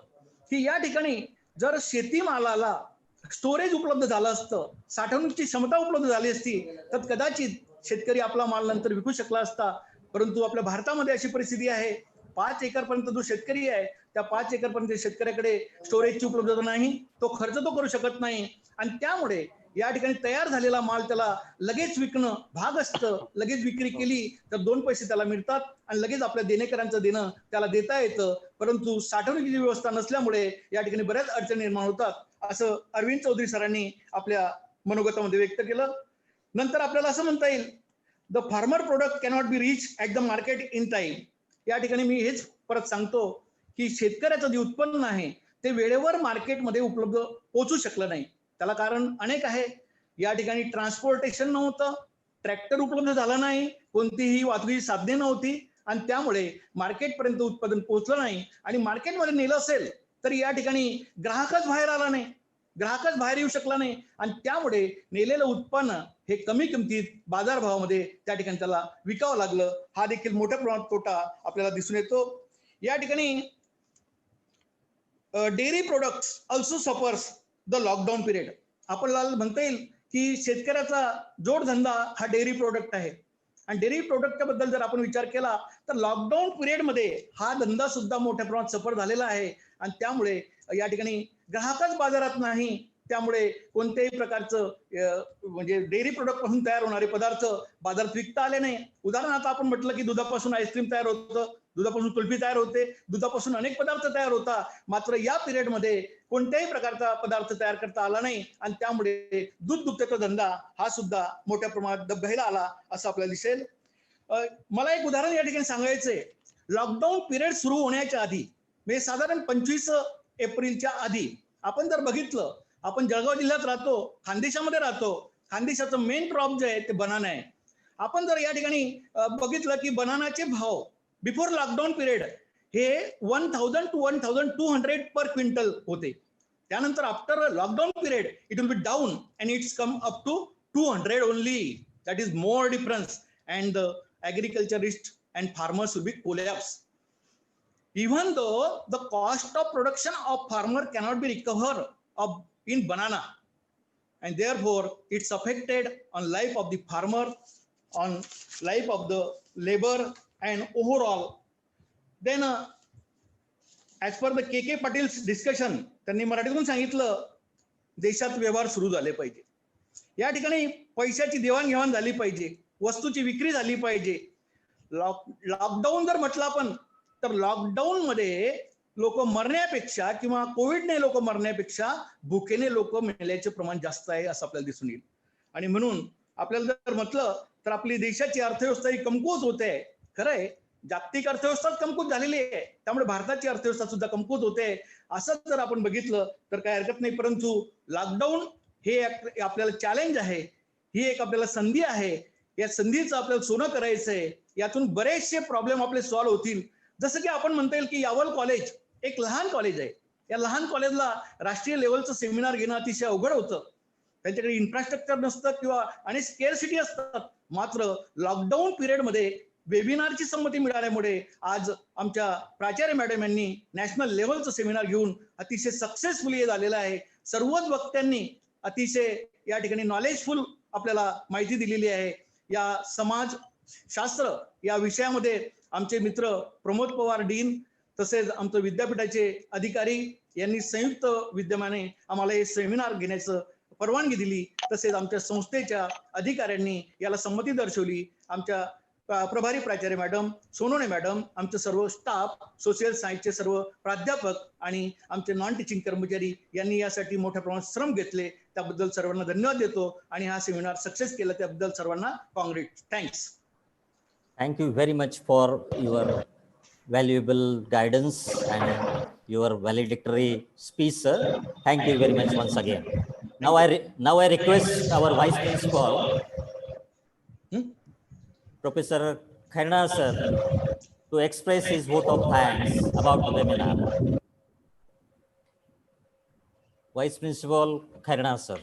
की या ठिकाणी जर शेतीमालाला स्टोरेज उपलब्ध झालं असतं, साठवणुकीची क्षमता उपलब्ध झाली असती तर कदाचित शेतकरी आपला माल नंतर विकू शकला असता. परंतु आपल्या भारतामध्ये अशी परिस्थिती आहे 5 एकरपर्यंत जो शेतकरी आहे त्या 5 एकरपर्यंत शेतकऱ्याकडे स्टोरेजची उपलब्धता नाही, तो खर्च तो करू शकत नाही आणि त्यामुळे या ठिकाणी तयार झालेला माल त्याला लगेच विकणं भाग असतं. लगेच विक्री केली तर 2 पैसे त्याला मिळतात आणि लगेच आपल्या देणेकरांचं देणं त्याला देता येतं. परंतु साठवणुकीची व्यवस्था नसल्यामुळे या ठिकाणी बऱ्याच अडचणी निर्माण होतात असं अरविंद चौधरी सरांनी आपल्या मनोगतामध्ये व्यक्त केलं. नंतर आपल्याला असं म्हणता येईल the farmer product cannot be reach at the market in time. या ठिकाणी मी हेच परत सांगतो की शेतकऱ्याचं जे उत्पन्न आहे ते वेळेवर मार्केटमध्ये उपलब्ध पोहोचू शकलं नाही. त्याला कारण अनेक आहे. या ठिकाणी ट्रान्सपोर्टेशन नव्हतं, ट्रॅक्टर उपलब्ध झाला नाही, कोणतीही वाहतुकीची साधने नव्हती आणि त्यामुळे मार्केटपर्यंत उत्पादन पोहोचलं नाही आणि मार्केटमध्ये नेलं असेल तर या ठिकाणी ग्राहकच बाहेर आला नाही, ग्राहकच बाहेर येऊ शकला नाही आणि त्यामुळे नेलेलं उत्पन्न हे कमी किमतीत बाजारभावामध्ये त्या ठिकाणी त्याला विकावं लागलं. हा देखील मोठ्या प्रमाणात तोटा आपल्याला दिसून येतो. या ठिकाणी dairy products also suffers the lockdown period. आपल्याला म्हणता येईल की शेतकऱ्याचा जोडधंदा हा डेअरी प्रोडक्ट आहे आणि डेअरी प्रोडक्टच्या बद्दल जर आपण विचार केला तर लॉकडाऊन पिरियडमध्ये हा धंदा सुद्धा मोठ्या प्रमाणात सफर झालेला आहे आणि त्यामुळे या ठिकाणी ग्राहकच बाजारात नाही. त्यामुळे कोणत्याही प्रकारचं म्हणजे डेअरी प्रोडक्ट पासून तयार होणारे पदार्थ बाजारात विकता आले नाही. उदाहरणार्थ आपण म्हटलं की दुधापासून आईस्क्रीम तयार होतं, दुधापासून कुल्फी तयार होते, दुधापासून अनेक पदार्थ तयार होता. मात्र या पिरियडमध्ये कोणत्याही प्रकारचा पदार्थ तयार करता आला नाही आणि त्यामुळे दूध दुभत्याचा धंदा हा सुद्धा मोठ्या प्रमाणात डबघाईला आला असं आपल्याला दिसेल. मला एक उदाहरण या ठिकाणी सांगायचंय. लॉकडाऊन पिरियड सुरू होण्याच्या आधी म्हणजे साधारण 25 एप्रिलच्या आधी आपण जर बघितलं, आपण जळगाव जिल्ह्यात राहतो, खानदेशामध्ये राहतो. खानदेशाचं मेन क्रॉप जे आहे ते बनाना आहे. आपण जर या ठिकाणी बघितलं की बनानाचे भाव बिफोर लॉकडाऊन पिरियड हे 1000 to 1200 पर क्विंटल होते. त्यानंतर after lockdown period it will be down and it's come up to 200 only. That is more difference and the agriculturist and farmers will be collapse. Even though the cost of production of farmer cannot be recovered in banana, and therefore it's affected on life of the farmer, on life of the labor and overall. Then as per the K.K. Patil's discussion, त्यांनी मराठीतून सांगितलं देशात व्यवहार सुरू झाले पाहिजे. या ठिकाणी पैशाची देवाणघेवाण झाली पाहिजे, वस्तूची विक्री झाली पाहिजे. लॉकडाऊन जर म्हटलं आपण तर लॉकडाऊन मध्ये लोक मरण्यापेक्षा किंवा कोविडने लोक मरण्यापेक्षा भुकेने लोक मेल्याचे प्रमाण जास्त आहे असं आपल्याला दिसून येईल. आणि म्हणून आपल्याला जर म्हटलं तर आपली देशाची अर्थव्यवस्था ही कमकुवत होते. खरं आहे, जागतिक अर्थव्यवस्था कमकुवत झालेली आहे, त्यामुळे भारताची अर्थव्यवस्था सुद्धा कमकुवत होते. असं जर आपण बघितलं तर काही हरकत नाही. परंतु लॉकडाऊन हे आपल्याला चॅलेंज आहे, ही एक आपल्याला संधी आहे. या संधीचं आपल्याला सोनं करायचंय. यातून बरेचसे प्रॉब्लेम आपले सॉल्व्ह होतील. जसं की आपण म्हणता येईल की यावल कॉलेज एक लहान कॉलेज आहे. या लहान कॉलेजला राष्ट्रीय लेवलचं सेमिनार घेणं अतिशय अवघड होतं. त्यांच्याकडे इन्फ्रास्ट्रक्चर नसतं किंवा आणि स्केअरसिटी असतात. मात्र लॉकडाऊन पिरियडमध्ये वेबिनारची संमती मिळाल्यामुळे आज आमच्या प्राचार्य मॅडम यांनी नॅशनल लेवलचं सेमिनार घेऊन अतिशय सक्सेसफुली झालेलं आहे. सर्वच वक्त्यांनी अतिशय या ठिकाणी नॉलेजफुल आपल्याला माहिती दिलेली आहे. या समाजशास्त्र या विषयामध्ये आमचे मित्र प्रमोद पवार डीन तसेच आमचे विद्यापीठाचे अधिकारी यांनी संयुक्त विद्यमाने आम्हाला हे सेमिनार घेण्याचं परवानगी दिली. तसेच आमच्या संस्थेच्या अधिकाऱ्यांनी याला संमती दर्शवली. आमच्या प्रभारी प्राचार्य मॅडम, सोनोने मॅडम, आमचे सर्व स्टाफ, सोशल सायन्सचे सर्व प्राध्यापक आणि आमचे नॉन टीचिंग कर्मचारी यांनी यासाठी मोठ्या प्रमाणात श्रम घेतले, त्याबद्दल सर्वांना धन्यवाद देतो आणि हा सेमिनार सक्सेस केला त्याबद्दल सर्वांना काँग्रेट. Thanks. Thank you very much for your valuable guidance and your valedictory speech, sir. Thank you very much once again. Now I request our Vice Principal, Professor Khairnar sir, to express his vote of thanks about the webinar. Vice Principal Khairnar sir.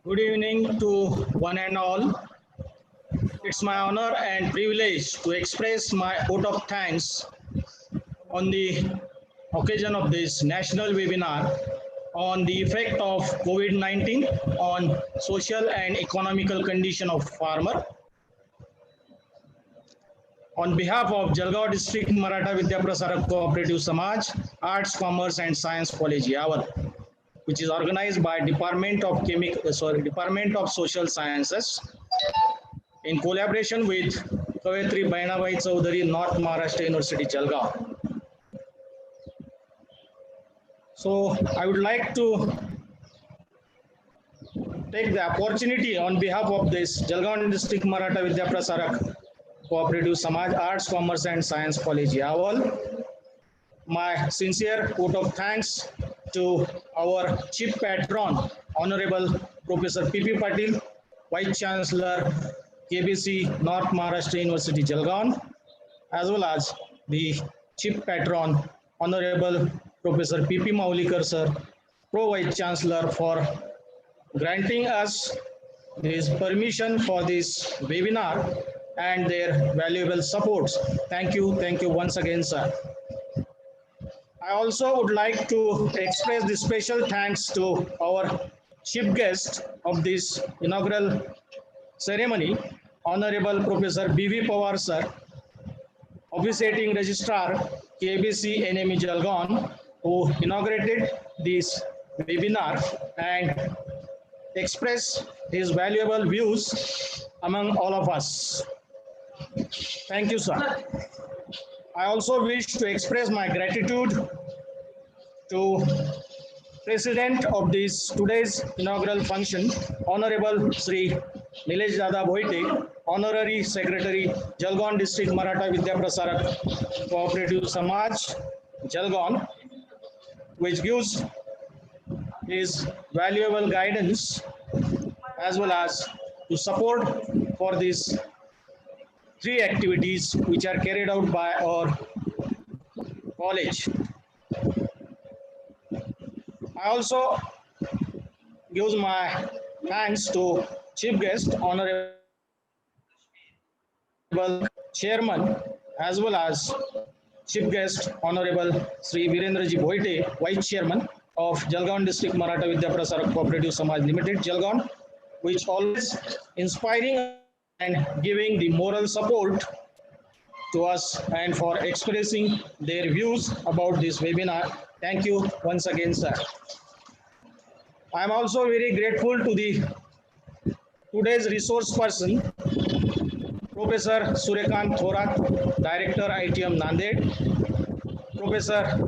Good evening to one and all. It's my honor and privilege to express my vote of thanks on the occasion of this national webinar on the effect of COVID-19 on social and economical condition of farmer. On behalf of Jalgaon District Maratha Vidya Prasarak Cooperative Samaj, Arts, Commerce and Science College Yawar, which is organized by Department of Social Sciences in collaboration with Kavitri Bainabai Chaudhary, North Maharashtra University, Jalgaon. So I would like to take the opportunity on behalf of this Jalgaon District Maratha Vidya Prasarak Cooperative Samaj, Arts, Commerce and Science College Yawal, my sincere vote of thanks to our chief patron, Honorable Professor P.P. Patil, Vice Chancellor, KBC, North Maharashtra University, Jalgaon, as well as the chief patron, Honorable Professor P.P. Maulikar, sir, Pro Vice Chancellor, for granting us this permission for this webinar and their valuable supports. Thank you once again, sir. I also would like to express the special thanks to our chief guest of this inaugural ceremony, Honorable Professor B.V. Pawar, sir, Officiating Registrar, KBC NME Jalgaon, who inaugurated this webinar and express his valuable views among all of us. Thank you, sir. I also wish to express my gratitude to President of this today's inaugural function, Honorable Sri Nilesh Dada Bhoite, Honorary Secretary, Jalgaon District Maratha Vidya Prasarak Cooperative Samaj, Jalgaon, which gives his valuable guidance as well as to support for these three activities which are carried out by our college. I also give my thanks to Chief Guest, Honorable Chairman, as well as Chief Guest, Honorable Sri Virendraji Bhoite, Vice Chairman of Jalgaon District Maratha Vidya Prasarak Cooperative Samaj Limited, Jalgaon, which always inspiring and giving the moral support to us and for expressing their views about this webinar. Thank you once again, sir. I am also very grateful to the today's resource person, Professor Surekant Thorat, Director ITM Nanded, Professor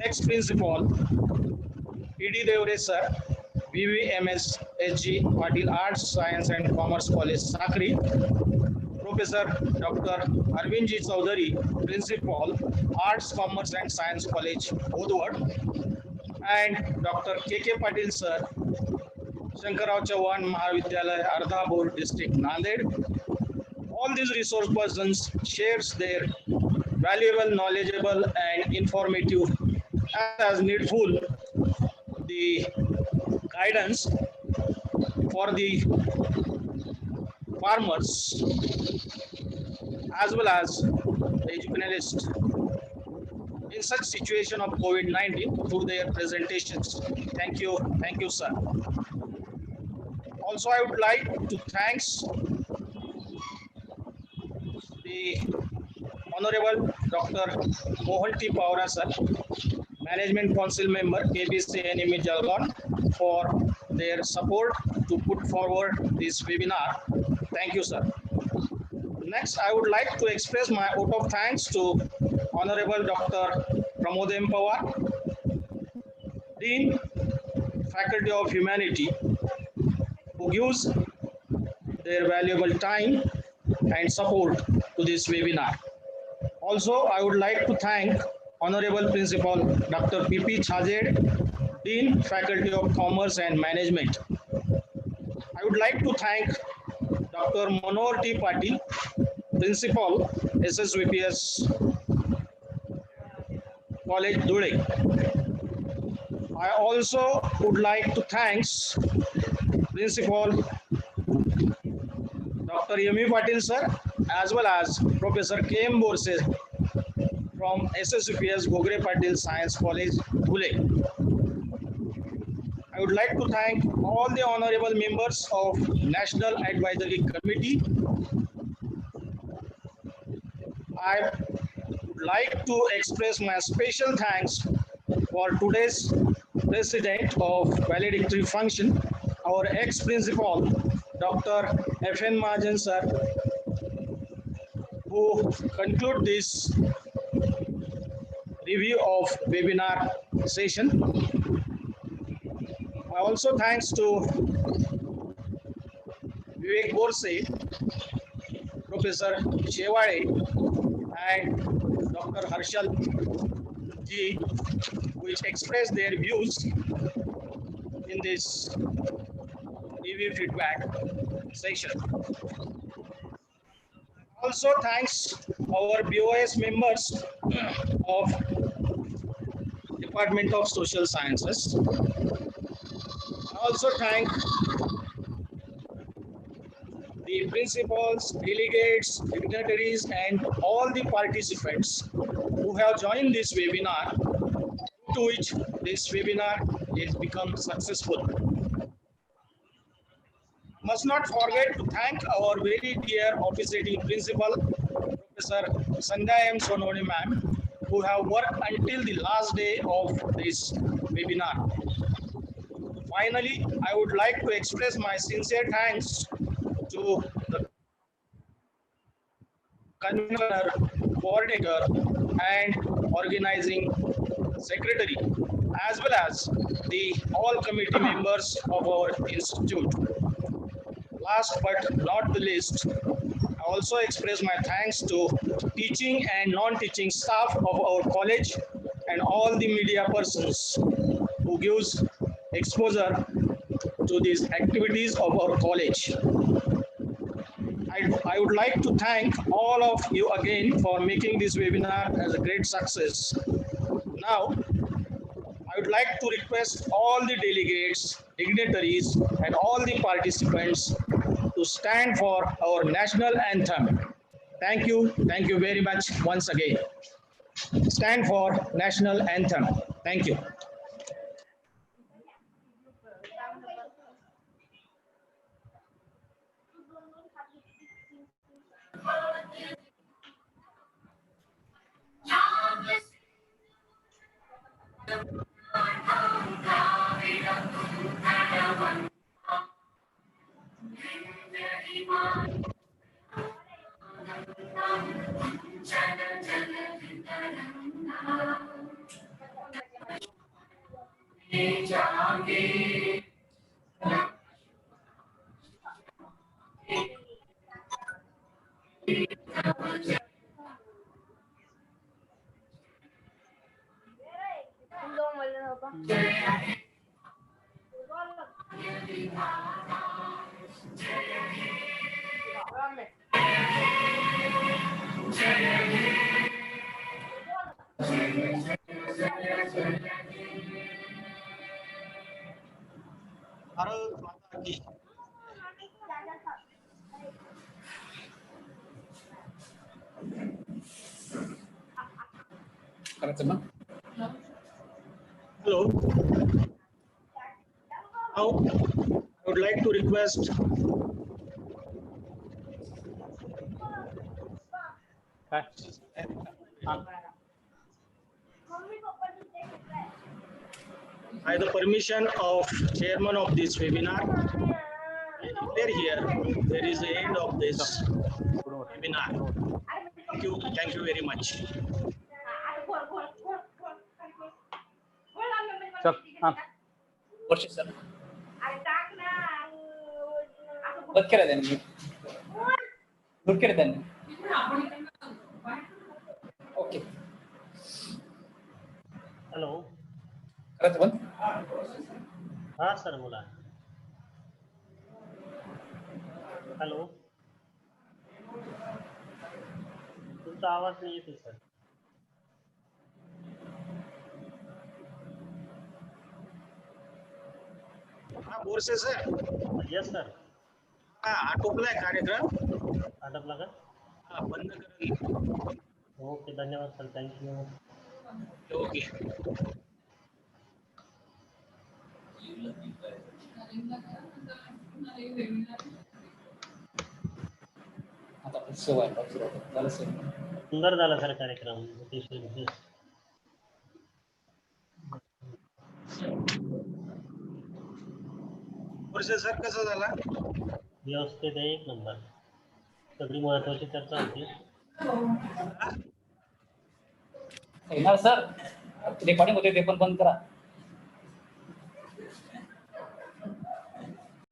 ex-principal P.D. Devre sir, VVMS SG Patil Arts, Science and Commerce College Sakri, Professor Dr. Arvindji Chaudhary, Principal, Arts, Commerce and Science College, Odwad, and Dr. K.K. Patil sir, Shankarrao Chauhan Mahavidyalaya, Ardhabur District, Nanded. All these resource persons shares their valuable, knowledgeable and informative as needful the guidance for the farmers as well as the educationalists in such situation of COVID-19 through their presentations. Thank you, sir. Also, I would like to thank the Honorable Dr. Mohan T. Pawar, sir, Management Council Member, KBC NME Jalgaon, for their support to put forward this webinar. Thank you, sir. Next, I would like to express my vote of thanks to Honorable Dr. Pramod M. Pawar, Dean, Faculty of Humanity, who gives their valuable time and support to this webinar. Also, I would like to thank Honorable Principal Dr. P.P. Ghogrey, Dean, Faculty of Commerce and Management. I would like to thank Dr. Manohar T. Patil, Principal, SSVP'S College, Dhule. I also would like to thank Principal Dr. Yemi Patil sir, as well as Professor K.M. Borse from SSVP'S Ghogrey Patil Science College, Dhule. I would like to thank all the honorable members of National Advisory Committee. I would like to express my special thanks for today's President of Valedictory Function, our ex-principal, Dr. F.N. Mahajan sir, who conclude this review of webinar session. I also thanks to Vivek Borse, Professor Shewale, and Dr. Harshal Ji, which expressed their views in this review feedback session. Also thanks our BOS members of Department of Social Sciences. Also thank the principals, delegates, dignitaries, and all the participants who have joined this webinar, to which this webinar has become successful. Must not forget to thank our very dear officiating principal, Professor Sandhya M. Sononi ma'am, who have worked until the last day of this webinar. Finally, I would like to express my sincere thanks to the convener, coordinator, and organizing secretary, as well as the all committee members of our institute. Last but not the least, I also express my thanks to teaching and non-teaching staff of our college and all the media persons who gives exposure to these activities of our college. I would like to thank all of you again for making this webinar as a great success. Now, I would like to request all the delegates, dignitaries, and all the participants to stand for our national anthem. Thank you very much once again. Stand for national anthem. Thank you. Bharat माता की Hello. Now, I would like to request by the permission of chairman of this webinar, I declare here there is the end of this webinar. Thank you very much. वर्ष sir बंद केलं त्यांनी mute केलं त्यांनी okay hello करायचं बंद हा sir बोला हॅलो तुमचा आवाज नाही येते सर हा बोरसे सर यस सर हा आटोपलाय कार्यक्रम आटपला का हा बंद करेल ओके धन्यवाद सर थँक्यू ओके आता आपण सवय झालं सर सुंदर झाला सर कार्यक्रम अतिशय बोरसे सर कसा झाला व्यवस्थित आहे एक नंबर सगळी महत्वाची चर्चा होती येणार सर रेकॉर्डिंग होते ते पण बंद करा